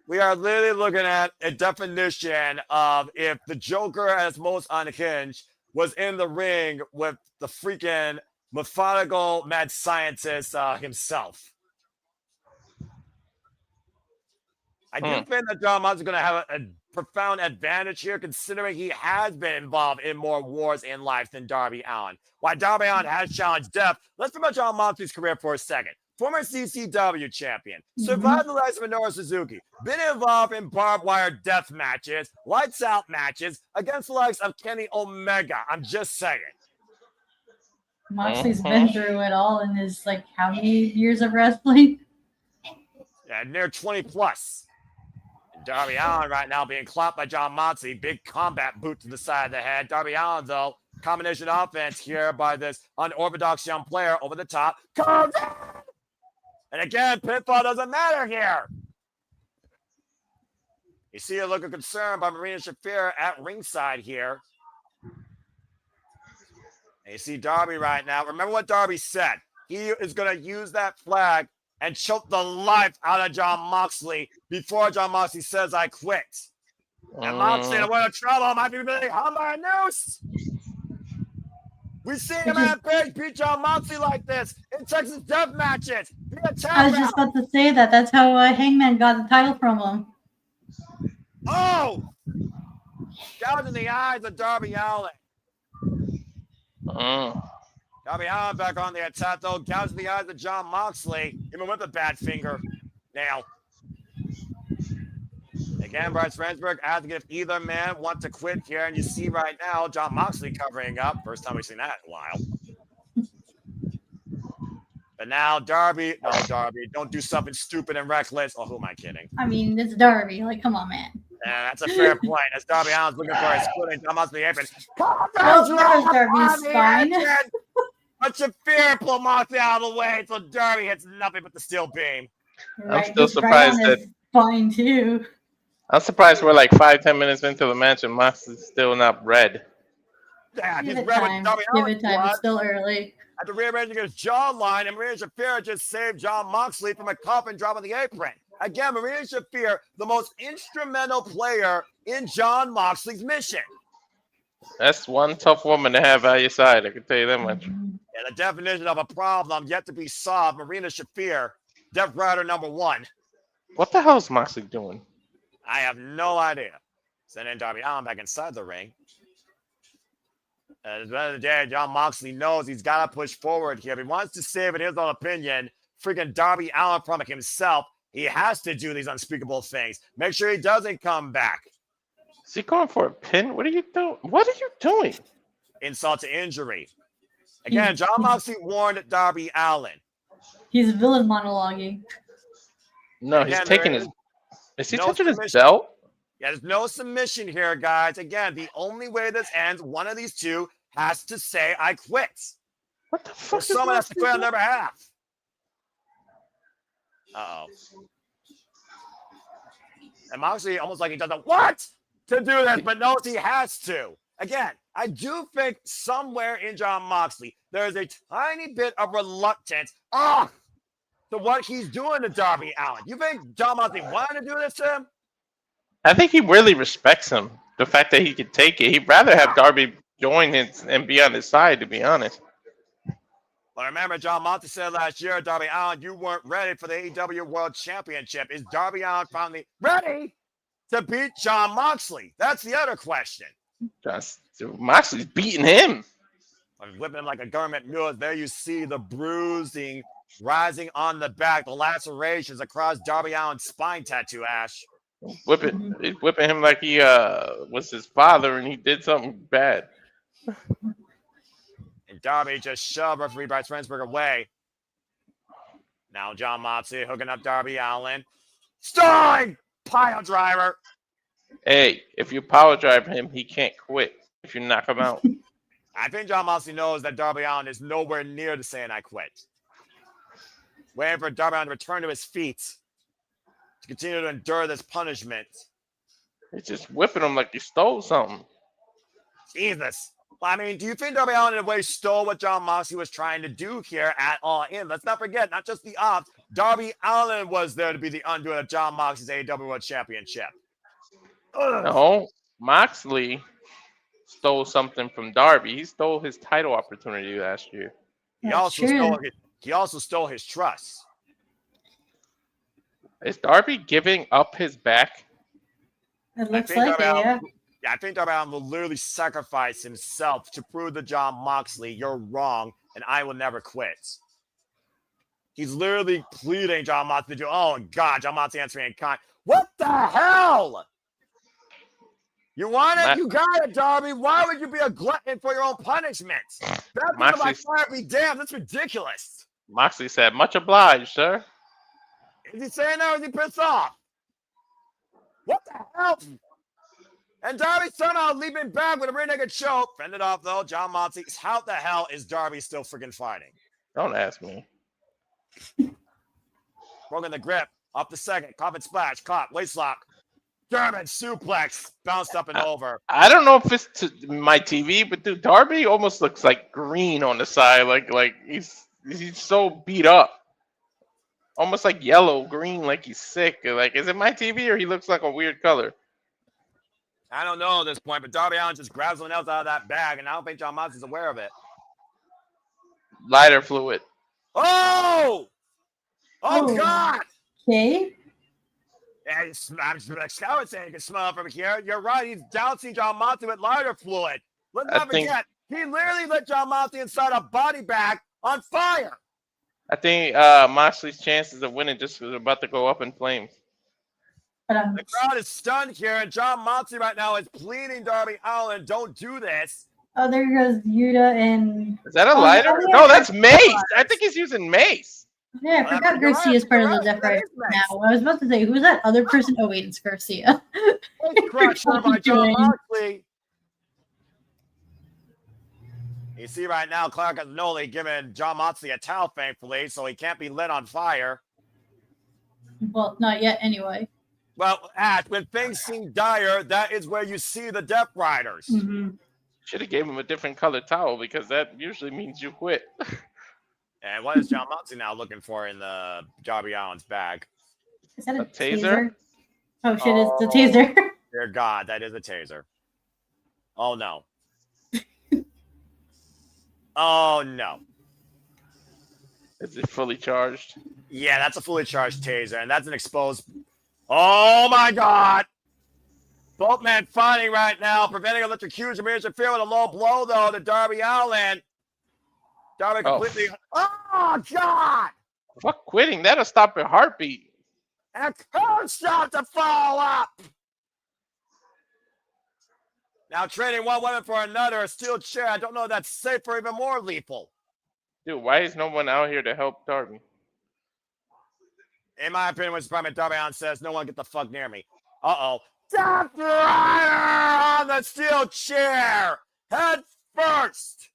Speaker 2: We are literally looking at a definition of if the Joker at his most unhinged was in the ring with the freaking methodical mad scientist himself. I do think that Jon Moxley is going to have a profound advantage here, considering he has been involved in more wars in life than Darby Allin. While Darby Allin has challenged death, let's talk about Jon Moxley's career for a second. Former CCW champion, survived the lives of Minoru Suzuki, been involved in barbed wire death matches, lights out matches against the likes of Kenny Omega. I'm just saying.
Speaker 5: Moxley's been through it all in his, like, how many years of wrestling?
Speaker 2: Yeah, near 20 plus. Darby Allin right now being clocked by Jon Moxley. Big combat boot to the side of the head. Darby Allin, though, combination offense here by this unorthodox young player over the top. Comes in! And again, pinfall doesn't matter here. You see a look of concern by Marina Shafir at ringside here. And you see Darby right now. Remember what Darby said. He is going to use that flag and choke the life out of Jon Moxley before Jon Moxley says, I quit. And Moxley in a world of trouble might be really hung by a noose. We've seen him at Page beat Jon Moxley like this in Texas death matches.
Speaker 5: I was just about to say that. That's how Hangman got the title from him.
Speaker 2: Oh! Gouging the eyes of Darby Allin. Darby Allin back on the attack, though. Gouging the eyes of Jon Moxley, even with a bad finger. Now, again, Bryce Rensburg asking if either man wants to quit here. And you see right now, Jon Moxley covering up. First time we've seen that in a while. But now Darby, no, Darby, don't do something stupid and reckless. Oh, who am I kidding?
Speaker 5: I mean, it's Darby. Like, come on, man.
Speaker 2: Yeah, that's a fair point. As Darby Allin's looking for his footing, Jon Moxley apron.
Speaker 5: Darby's spine.
Speaker 2: But Shafir pull Moxley out of the way, so Darby hits nothing but the steel beam.
Speaker 5: Right,
Speaker 4: I'm still surprised that
Speaker 5: spine too.
Speaker 4: I'm surprised we're like 5-10 minutes into the match and Moxley's still not red.
Speaker 2: Yeah,
Speaker 5: Give
Speaker 2: he's
Speaker 5: it
Speaker 2: red
Speaker 5: time.
Speaker 2: with Darby
Speaker 5: Give
Speaker 2: Allin's
Speaker 5: it time.
Speaker 2: blood.
Speaker 5: It's still early.
Speaker 2: At the rearranging his jawline, and Marina Shafir just saved Jon Moxley from a coffin drop on the apron. Again, Marina Shafir, the most instrumental player in Jon Moxley's mission.
Speaker 4: That's one tough woman to have at your side, I can tell you that much.
Speaker 2: And the definition of a problem yet to be solved, Marina Shafir, Death Rider #1.
Speaker 4: What the hell is Moxley doing?
Speaker 2: I have no idea. Sending Darby Allin back inside the ring. At the end of the day, Jon Moxley knows he's got to push forward here. If he wants to save, in his own opinion, freaking Darby Allin from himself, he has to do these unspeakable things. Make sure he doesn't come back.
Speaker 4: Is he going for a pin? What are you doing? What are you doing?
Speaker 2: Insult to injury. Again, John Moxley warned Darby Allin.
Speaker 5: He's villain monologuing.
Speaker 4: No,
Speaker 2: Again,
Speaker 4: he's taking
Speaker 2: there
Speaker 4: his. Is he
Speaker 2: no
Speaker 4: touching his
Speaker 2: submission.
Speaker 4: belt?
Speaker 2: Yeah, there's no submission here, guys. Again, the only way this ends, one of these two has to say, I quit.
Speaker 4: What the
Speaker 2: Or
Speaker 4: fuck?
Speaker 2: someone has to quit on their behalf. Uh-oh. And Moxley almost like he doesn't want to do this, but knows he has to. Again, I do think somewhere in John Moxley, there's a tiny bit of reluctance to what he's doing to Darby Allin. You think John Moxley wanted to do this to him?
Speaker 4: I think he really respects him. The fact that he could take it. He'd rather have Darby join his and be on his side, to be honest.
Speaker 2: But remember, John Moxley said last year, Darby Allin, you weren't ready for the AEW World Championship. Is Darby Allin finally ready to beat John Moxley? That's the other question.
Speaker 4: Moxley's beating him.
Speaker 2: I'm whipping him like a government mule. There you see the bruising rising on the back, the lacerations across Darby Allin's spine tattoo, Ash.
Speaker 4: He's whipping him like he was his father and he did something bad.
Speaker 2: And Darby just shoved referee Bryce Rensburg away. Now John Moxley hooking up Darby Allin. Starring pile driver.
Speaker 4: Hey, if you power drive him, he can't quit if you knock him out.
Speaker 2: I think John Moxley knows that Darby Allin is nowhere near to saying I quit. Waiting for Darby Allin to return to his feet to continue to endure this punishment.
Speaker 4: He's just whipping him like he stole something.
Speaker 2: Jesus. Well, I mean, do you think Darby Allin in a way stole what John Moxley was trying to do here at All In? Let's not forget, not just the ops. Darby Allin was there to be the undoing of John Moxley's AEW World Championship. Ugh.
Speaker 4: No, Moxley stole something from Darby. He stole his title opportunity last year.
Speaker 2: He also stole his trust.
Speaker 4: Is Darby giving up his back?
Speaker 5: It looks like it, yeah.
Speaker 2: Yeah, I think Darby Allin will literally sacrifice himself to prove to John Moxley, you're wrong, and I will never quit. He's literally pleading John Moxley to do, oh, God, John Moxley answering in kind. What the hell? You want it? You got it, Darby. Why would you be a glutton for your own punishment? That's my fire be damned. That's ridiculous.
Speaker 4: Moxley said, much obliged, sir.
Speaker 2: Is he saying that or is he pissed off? What the hell? And Darby somehow leaping back with a rear naked choke. Fended off, though. John Moxley. How the hell is Darby still freaking fighting?
Speaker 4: Don't ask me.
Speaker 2: Broken the grip. Up the second. Coffin splash. Caught. Waist lock. German suplex. Bounced up and over.
Speaker 4: I don't know if it's to my TV, but dude, Darby almost looks like green on the side. Like he's so beat up. Almost like yellow, green, like he's sick. Like, is it my TV or he looks like a weird color?
Speaker 2: I don't know at this point, but Darby Allin just grabs something else out of that bag, and I don't think John Moxley's aware of it.
Speaker 4: Lighter fluid.
Speaker 2: Oh! Oh, God!
Speaker 5: Okay.
Speaker 2: Yeah, I would say you can smell it from here. You're right. He's dousing John Moxley with lighter fluid. Let's not forget, he literally lit John Moxley inside a body bag on fire.
Speaker 4: I think Moxley's chances of winning just was about to go up in flames.
Speaker 2: The crowd is stunned here, and John Moxley right now is pleading Darby Allin, don't do this.
Speaker 5: Oh, there goes Yuta and...
Speaker 4: Is that a lighter?
Speaker 5: Yeah.
Speaker 4: No, that's mace. I think he's using mace.
Speaker 5: Yeah, I forgot Garcia is part of the Death right now. I was about to say, who's that other person? Oh, wait, it's Garcia.
Speaker 2: Crushed by John Moxley. You see right now, Clark Noli giving John Moxley a towel, thankfully, so he can't be lit on fire.
Speaker 5: Well, not yet, anyway.
Speaker 2: Well, when things seem dire, that is where you see the Death Riders.
Speaker 5: Mm-hmm.
Speaker 4: Should have gave him a different colored towel because that usually means you quit.
Speaker 2: And what is John Moxley now looking for in the Darby Allin's bag?
Speaker 5: Is that a
Speaker 4: taser?
Speaker 5: Oh, shit, it's the taser.
Speaker 2: Dear God, that is a taser. Oh, no. Oh, no.
Speaker 4: Is it fully charged?
Speaker 2: Yeah, that's a fully charged taser, and that's an exposed... Oh, my God. Both men fighting right now, preventing electrocution. May interfere with a low blow, though, to Darby Allin. Darby completely... Oh, God!
Speaker 4: Fuck quitting. That'll stop your heartbeat.
Speaker 2: And a curve shot to follow up. Now trading one weapon for another, a steel chair. I don't know if that's safe or even more lethal.
Speaker 4: Dude, why is no one out here to help Darby?
Speaker 2: In my opinion, when Spider-Man Darby Allin says, no one get the fuck near me. Uh-oh. Death Rider on the steel chair. Head first.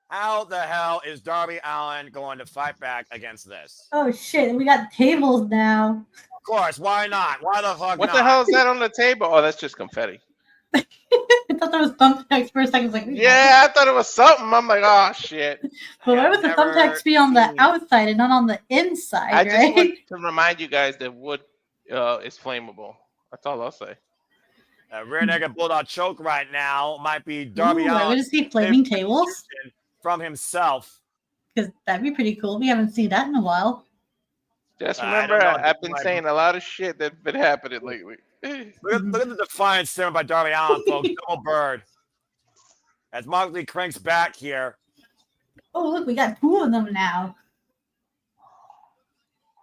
Speaker 2: How the hell is Darby Allin going to fight back against this?
Speaker 5: Oh shit, we got tables now.
Speaker 2: Of course, why not? Why the fuck
Speaker 4: What
Speaker 2: not?
Speaker 4: the hell is that on the table? Oh, that's just confetti.
Speaker 5: I thought that was thumbtacks for a second. I was like,
Speaker 4: Yeah, I thought it was something. I'm like, oh shit.
Speaker 5: but why would the thumbtacks be on the outside and not on the inside,
Speaker 4: I just
Speaker 5: right?
Speaker 4: want to remind you guys that wood is flammable. That's all I'll say.
Speaker 2: A rear naked bulldog choke right now might be Darby
Speaker 5: Ooh, I
Speaker 2: Allin
Speaker 5: would see flaming tables
Speaker 2: from himself.
Speaker 5: because that'd be pretty cool. We haven't seen that in a while.
Speaker 4: Just
Speaker 2: I
Speaker 4: remember,
Speaker 2: don't know.
Speaker 4: I've been saying a lot of shit that's been happening lately.
Speaker 2: Look at the defiant statement by Darby Allin, folks. Double bird. As Moxley cranks back here.
Speaker 5: Oh, look, we got two of them now.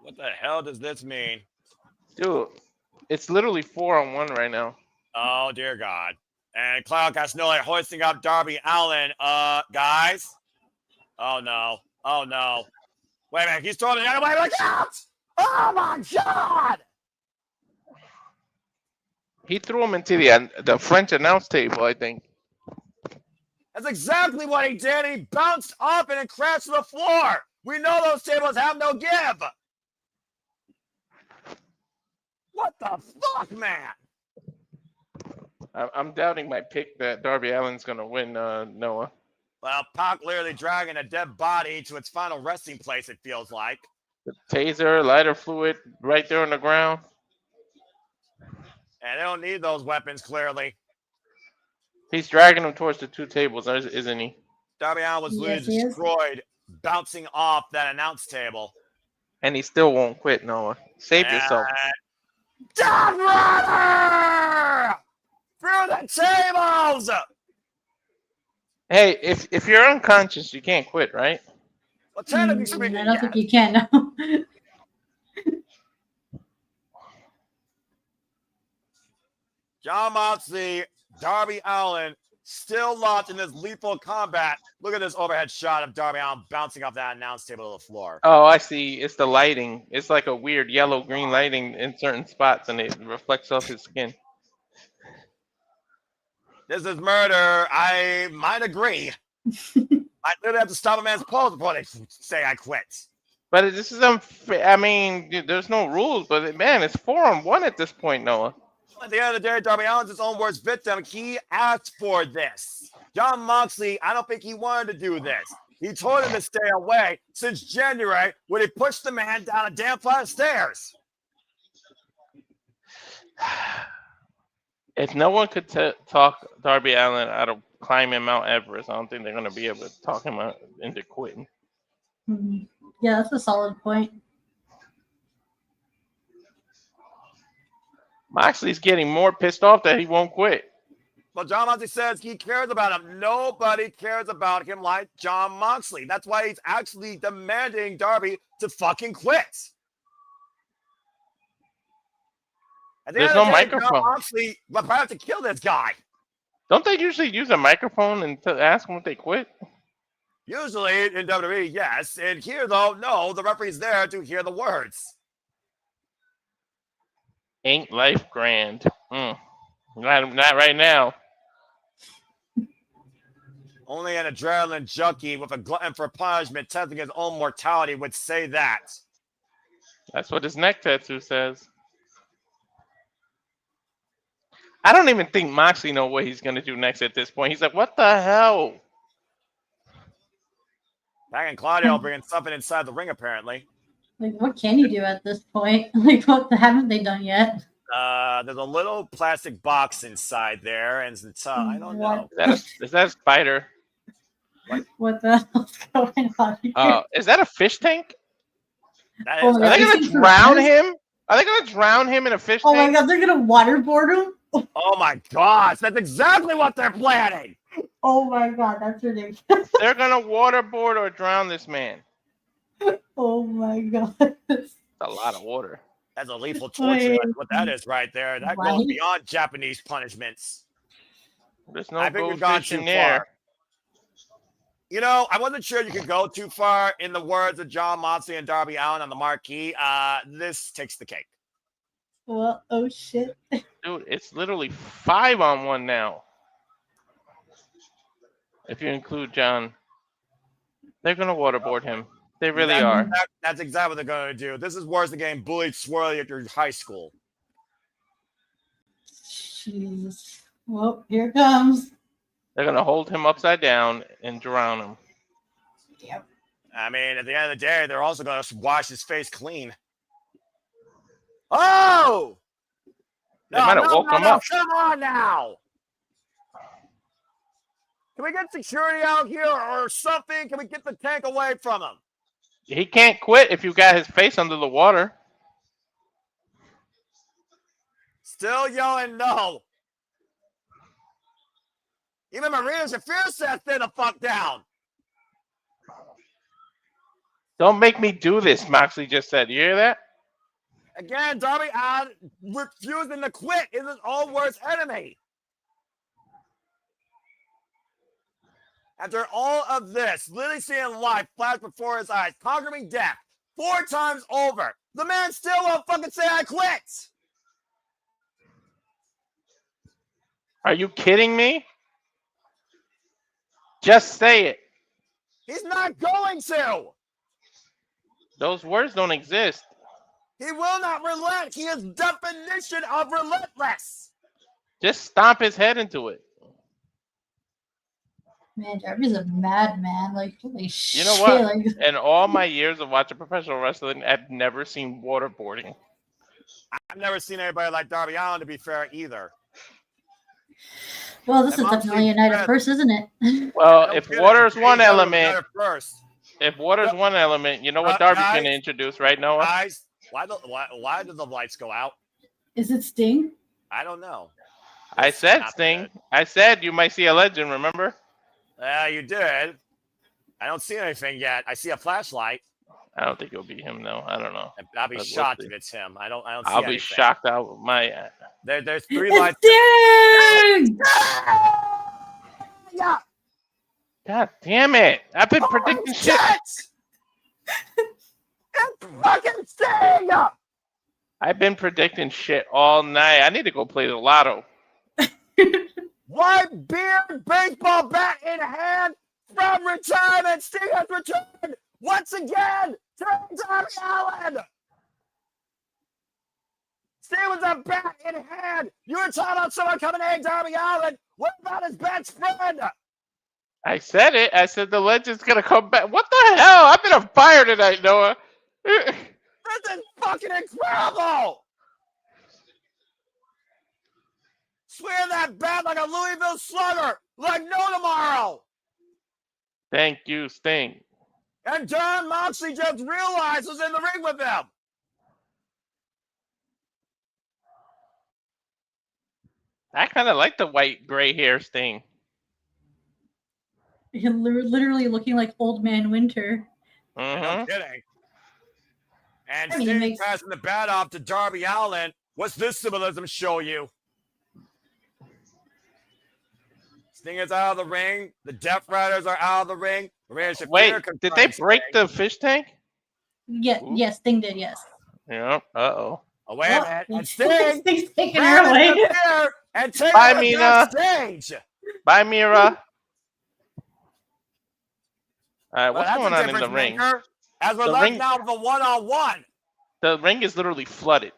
Speaker 2: What the hell does this mean?
Speaker 4: Dude, it's literally 4-on-1 right now.
Speaker 2: Oh, dear God. And Cloud Castanoli hoisting up Darby Allin. Guys? Oh, no. Oh, no. Wait a minute. He's throwing the other way. Look out! Oh, my God!
Speaker 4: He threw him into the French announce table, I think.
Speaker 2: That's exactly what he did. He bounced up and it crashed to the floor. We know those tables have no give. What the fuck, man?
Speaker 4: I'm doubting my pick that Darby Allin's going to win, Noah.
Speaker 2: Well, Pac literally dragging a dead body to its final resting place, it feels like.
Speaker 4: The taser, lighter fluid, right there on the ground.
Speaker 2: And they don't need those weapons, clearly.
Speaker 4: He's dragging him towards the two tables, isn't he?
Speaker 2: Darby Allin was
Speaker 5: Yes,
Speaker 2: literally
Speaker 5: he is.
Speaker 2: destroyed, bouncing off that announce table.
Speaker 4: And he still won't quit, Noah. Save yourself.
Speaker 2: Death Rider! Through the tables!
Speaker 4: Hey, if you're unconscious, you can't quit, right?
Speaker 2: Well, technically speaking,
Speaker 5: I don't
Speaker 2: yes.
Speaker 5: think you can. No.
Speaker 2: John Moxley, Darby Allin, still locked in this lethal combat. Look at this overhead shot of Darby Allin bouncing off that announce table to the floor.
Speaker 4: Oh, I see. It's the lighting. It's like a weird yellow-green lighting in certain spots, and it reflects off his skin.
Speaker 2: This is murder. I might agree. I literally have to stop a man's pulse before they say I quit.
Speaker 4: But this is unfair. I mean, there's no rules, but man, it's 4-on-1 at this point, Noah.
Speaker 2: At the end of the day, Darby Allin's his own worst victim. He asked for this. John Moxley, I don't think he wanted to do this. He told him to stay away since January when he pushed the man down a damn flight of stairs.
Speaker 4: If no one could talk Darby Allin out of climbing Mount Everest, I don't think they're going to be able to talk him into quitting.
Speaker 5: Yeah, that's a solid point.
Speaker 4: Moxley's getting more pissed off that he won't quit.
Speaker 2: Well, John Moxley says he cares about him. Nobody cares about him like John Moxley. That's why he's actually demanding Darby to fucking quit.
Speaker 4: There's no microphone.
Speaker 2: John Moxley will probably have to kill this guy.
Speaker 4: Don't they usually use a microphone and ask them if they quit?
Speaker 2: Usually in WWE, yes. And here, though, no. The referee's there to hear the words.
Speaker 4: Ain't life grand? Not right now.
Speaker 2: Only an adrenaline junkie with a glutton for punishment testing his own mortality would say that.
Speaker 4: That's what his neck tattoo says. I don't even think Moxley knows what he's going to do next at this point. He's like, what the hell?
Speaker 2: Back in Claudio bringing something inside the ring, apparently.
Speaker 5: Like, what can you do at this point? Like, what haven't they done yet?
Speaker 2: There's a little plastic box inside there, and it's, I don't know.
Speaker 4: Is that a spider?
Speaker 5: What the hell's going on here?
Speaker 4: Is that a fish tank?
Speaker 2: That
Speaker 5: Oh
Speaker 2: is,
Speaker 5: my
Speaker 4: Are they
Speaker 5: God.
Speaker 4: going to drown him? Are they going to drown him in a fish
Speaker 5: Oh my
Speaker 4: tank?
Speaker 5: god, they're gonna waterboard him?
Speaker 2: oh my gosh, that's exactly what they're planning.
Speaker 5: Oh my god, that's ridiculous.
Speaker 4: They're going to waterboard or drown this man.
Speaker 5: Oh my god.
Speaker 4: That's a lot of water.
Speaker 2: That's a lethal torture.
Speaker 5: Wait.
Speaker 2: That's what that is right there. That
Speaker 5: Right.
Speaker 2: goes beyond Japanese punishments.
Speaker 4: There's no
Speaker 2: I think we've gone
Speaker 4: goldfish
Speaker 2: too
Speaker 4: in there.
Speaker 2: far. You know, I wasn't sure you could go too far. In the words of John Moxley and Darby Allin on the marquee, this takes the cake.
Speaker 5: Well, oh shit.
Speaker 4: Dude, it's literally 5-on-1 now. If you include John. They're going to waterboard him. They really are.
Speaker 2: That's exactly what they're going to do. This is worse than getting bullied swirly at your high school.
Speaker 5: Jeez. Well, here it comes.
Speaker 4: They're going to hold him upside down and drown him.
Speaker 5: Yep.
Speaker 2: I mean, at the end of the day, they're also going to wash his face clean. Oh!
Speaker 4: They might have woke him up.
Speaker 2: Come on now! Can we get security out here or something? Can we get the tank away from him?
Speaker 4: He can't quit if you got his face under the water.
Speaker 2: Still yelling no. Even Marina Shafir said stay the fuck down.
Speaker 4: Don't make me do this, Moxley just said. You hear that?
Speaker 2: Again, Darby Allin refusing to quit is his own worst enemy. After all of this, literally seeing life flash before his eyes, conquering death 4 times over, the man still won't fucking say I quit.
Speaker 4: Are you kidding me? Just say it.
Speaker 2: He's not going to.
Speaker 4: Those words don't exist.
Speaker 2: He will not relent. He is definition of relentless.
Speaker 4: Just stomp his head into it.
Speaker 5: Man, Darby's a madman. Like, holy shit.
Speaker 4: You know what?
Speaker 5: Like,
Speaker 4: In all my years of watching professional wrestling, I've never seen waterboarding.
Speaker 2: I've never seen anybody like Darby Allin, to be fair, either.
Speaker 5: well, this
Speaker 2: And
Speaker 5: is
Speaker 2: Moxley
Speaker 5: definitely a night of
Speaker 2: said-
Speaker 5: first, isn't it?
Speaker 4: Well,
Speaker 2: No
Speaker 4: if
Speaker 2: kidding.
Speaker 4: water's one
Speaker 2: AEW
Speaker 4: element,
Speaker 2: first.
Speaker 4: if water's one element, you know what Darby's
Speaker 2: guys-
Speaker 4: going to introduce, right, Noah?
Speaker 2: Guys, why did the lights go out?
Speaker 5: Is it Sting?
Speaker 2: I don't know.
Speaker 4: I said
Speaker 2: Not
Speaker 4: Sting.
Speaker 2: good.
Speaker 4: I said you might see a legend, remember?
Speaker 2: You did. I don't see anything yet. I see a flashlight.
Speaker 4: I don't think it'll be him, though. I don't know.
Speaker 2: I'll be
Speaker 4: We'll
Speaker 2: shocked
Speaker 4: see.
Speaker 2: if it's him. I don't see
Speaker 4: I'll be
Speaker 2: anything.
Speaker 4: shocked out of my...
Speaker 2: There's 3
Speaker 5: It's
Speaker 2: lights.
Speaker 5: Sting!
Speaker 2: Yeah.
Speaker 4: God damn it. I've been predicting shit.
Speaker 2: It's fucking Sting!
Speaker 4: I've been predicting shit all night. I need to go play the lotto.
Speaker 2: White beard, baseball bat in hand from retirement. Sting has returned once again to Darby Allin. Sting was a bat in hand. You were talking about someone coming in, Darby Allin. What about his best friend?
Speaker 4: I said it. I said the legend's going to come back. What the hell? I've been on fire tonight, Noah.
Speaker 2: This is fucking incredible. Swinging that bat like a Louisville Slugger, like no tomorrow.
Speaker 4: Thank you, Sting.
Speaker 2: And John Moxley just realized was in the ring with them.
Speaker 4: I kind of like the white gray hair Sting.
Speaker 5: You're literally looking like Old Man Winter.
Speaker 4: Mm-hmm.
Speaker 2: No kidding. And
Speaker 5: I mean,
Speaker 2: Sting
Speaker 5: makes-
Speaker 2: passing the bat off to Darby Allin. What's this symbolism show you? Sting is out of the ring. The Death Riders are out of the ring.
Speaker 4: Wait, did they break the fish tank?
Speaker 5: Yeah,
Speaker 4: Ooh.
Speaker 5: yes, Sting did, yes.
Speaker 4: Yeah. Uh-oh.
Speaker 2: Oh, wait a minute. And Sting
Speaker 5: Sting's taking
Speaker 2: ran
Speaker 5: her away.
Speaker 2: in the air and taking
Speaker 4: Bye,
Speaker 2: her
Speaker 4: Mina.
Speaker 2: stage.
Speaker 4: Bye, Mira. All right,
Speaker 2: Well,
Speaker 4: what's
Speaker 2: that's
Speaker 4: going
Speaker 2: a
Speaker 4: on in the
Speaker 2: difference
Speaker 4: ring?
Speaker 2: maker, as we're
Speaker 4: The
Speaker 2: left
Speaker 4: ring-
Speaker 2: now with a one-on-one.
Speaker 4: The ring is literally flooded.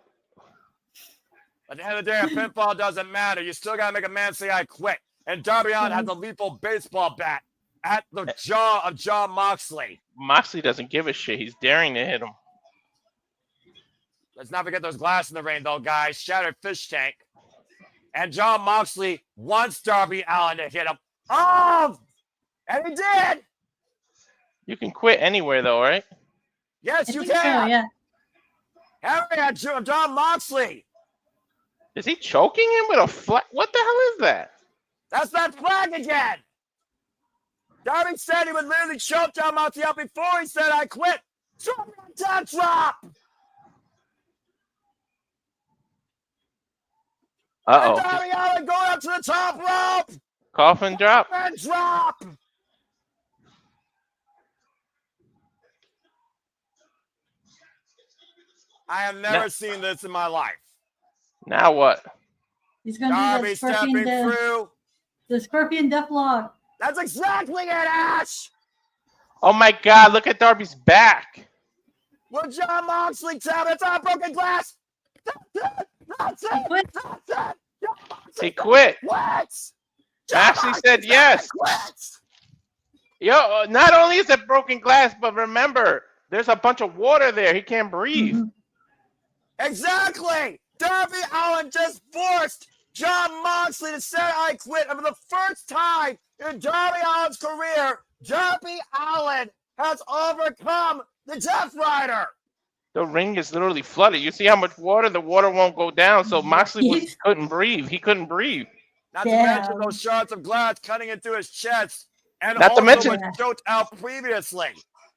Speaker 2: At the end of the day, a pinfall doesn't matter. You still got to make a man say, I quit. And Darby Allin has a lethal baseball bat at the jaw of John Moxley.
Speaker 4: Moxley doesn't give a shit. He's daring to hit him.
Speaker 2: Let's not forget those glass in the ring, though, guys. Shattered fish tank. And John Moxley wants Darby Allin to hit him. Oh! And he did!
Speaker 4: You can quit anywhere, though, right?
Speaker 2: Yes,
Speaker 5: I
Speaker 2: you
Speaker 5: think so,
Speaker 2: can!
Speaker 5: yeah.
Speaker 2: Henry at John Moxley!
Speaker 4: Is he choking him with a flag? What the hell is that?
Speaker 2: That's that flag again! Darby said he would literally choke John Moxley out before he said, I quit. Drop that top drop!
Speaker 4: Uh-oh.
Speaker 2: And Darby Allin going up to the top rope.
Speaker 4: Coffin drop.
Speaker 2: And drop. I have never seen this in my life.
Speaker 4: Now what?
Speaker 5: He's going to do
Speaker 2: Darby
Speaker 5: the
Speaker 2: stepping through.
Speaker 5: The Scorpion Deathlock.
Speaker 2: That's exactly it, Ash.
Speaker 4: Oh my God! Look at Darby's back.
Speaker 2: Will Jon Moxley tap? It's on broken glass. That's it. That's it.
Speaker 4: He quit.
Speaker 2: What?
Speaker 4: Ashley said yes. Yo, not only is it broken glass, but remember, there's a bunch of water there. He can't breathe.
Speaker 2: Exactly. Darby Allin just forced Jon Moxley to say I quit. And for the first time in Darby Allin's career, Darby Allin has overcome the Death Rider.
Speaker 4: The ring is literally flooded. You see how much water? The water won't go down. So Moxley couldn't breathe. He couldn't breathe.
Speaker 2: Not to mention those shards of glass cutting into his chest. And
Speaker 4: Not to mention
Speaker 2: was choked out previously.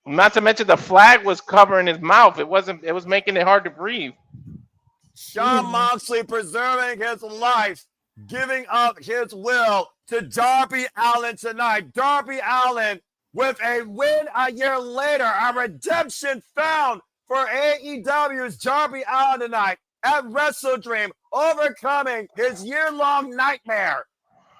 Speaker 4: Not to mention the flag was covering his mouth. It was making it hard to breathe.
Speaker 2: Jon Moxley preserving his life, giving up his will to Darby Allin tonight. Darby Allin with a win a year later, a redemption found for AEW's Darby Allin tonight at WrestleDream, overcoming his year-long nightmare.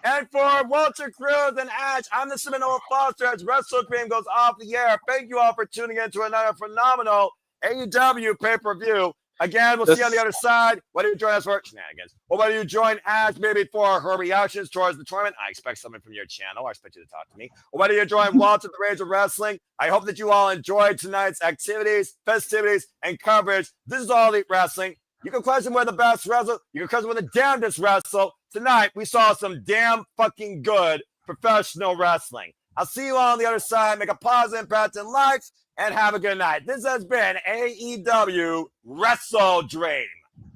Speaker 2: And for Walter Cruz and Ash, I'm the Seminole Foster as WrestleDream goes off the air. Thank you all for tuning in to another phenomenal AEW pay-per-view. Again, we'll see you on the other side. Whether you join us for shenanigans, or whether you join Ash maybe for her reactions towards the tournament. I expect something from your channel. I expect you to talk to me. Or whether you join Walter the Rage of Wrestling. I hope that you all enjoyed tonight's activities, festivities, and coverage. This is All Elite Wrestling. You can question where the best wrestle. You can question where the damnedest wrestle. Tonight, we saw some damn fucking good professional wrestling. I'll see you all on the other side. Make a positive impact in life, and have a good night. This has been AEW WrestleDream.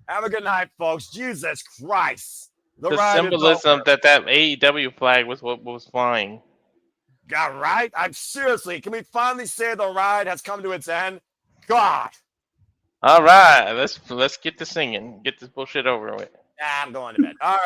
Speaker 2: Have a good night, folks. Jesus Christ.
Speaker 4: The symbolism that AEW flag was what was flying.
Speaker 2: God, right? I'm seriously, can we finally say the ride has come to its end? God.
Speaker 4: All right, let's get to singing. Get this bullshit over with.
Speaker 2: I'm going to bed. All right.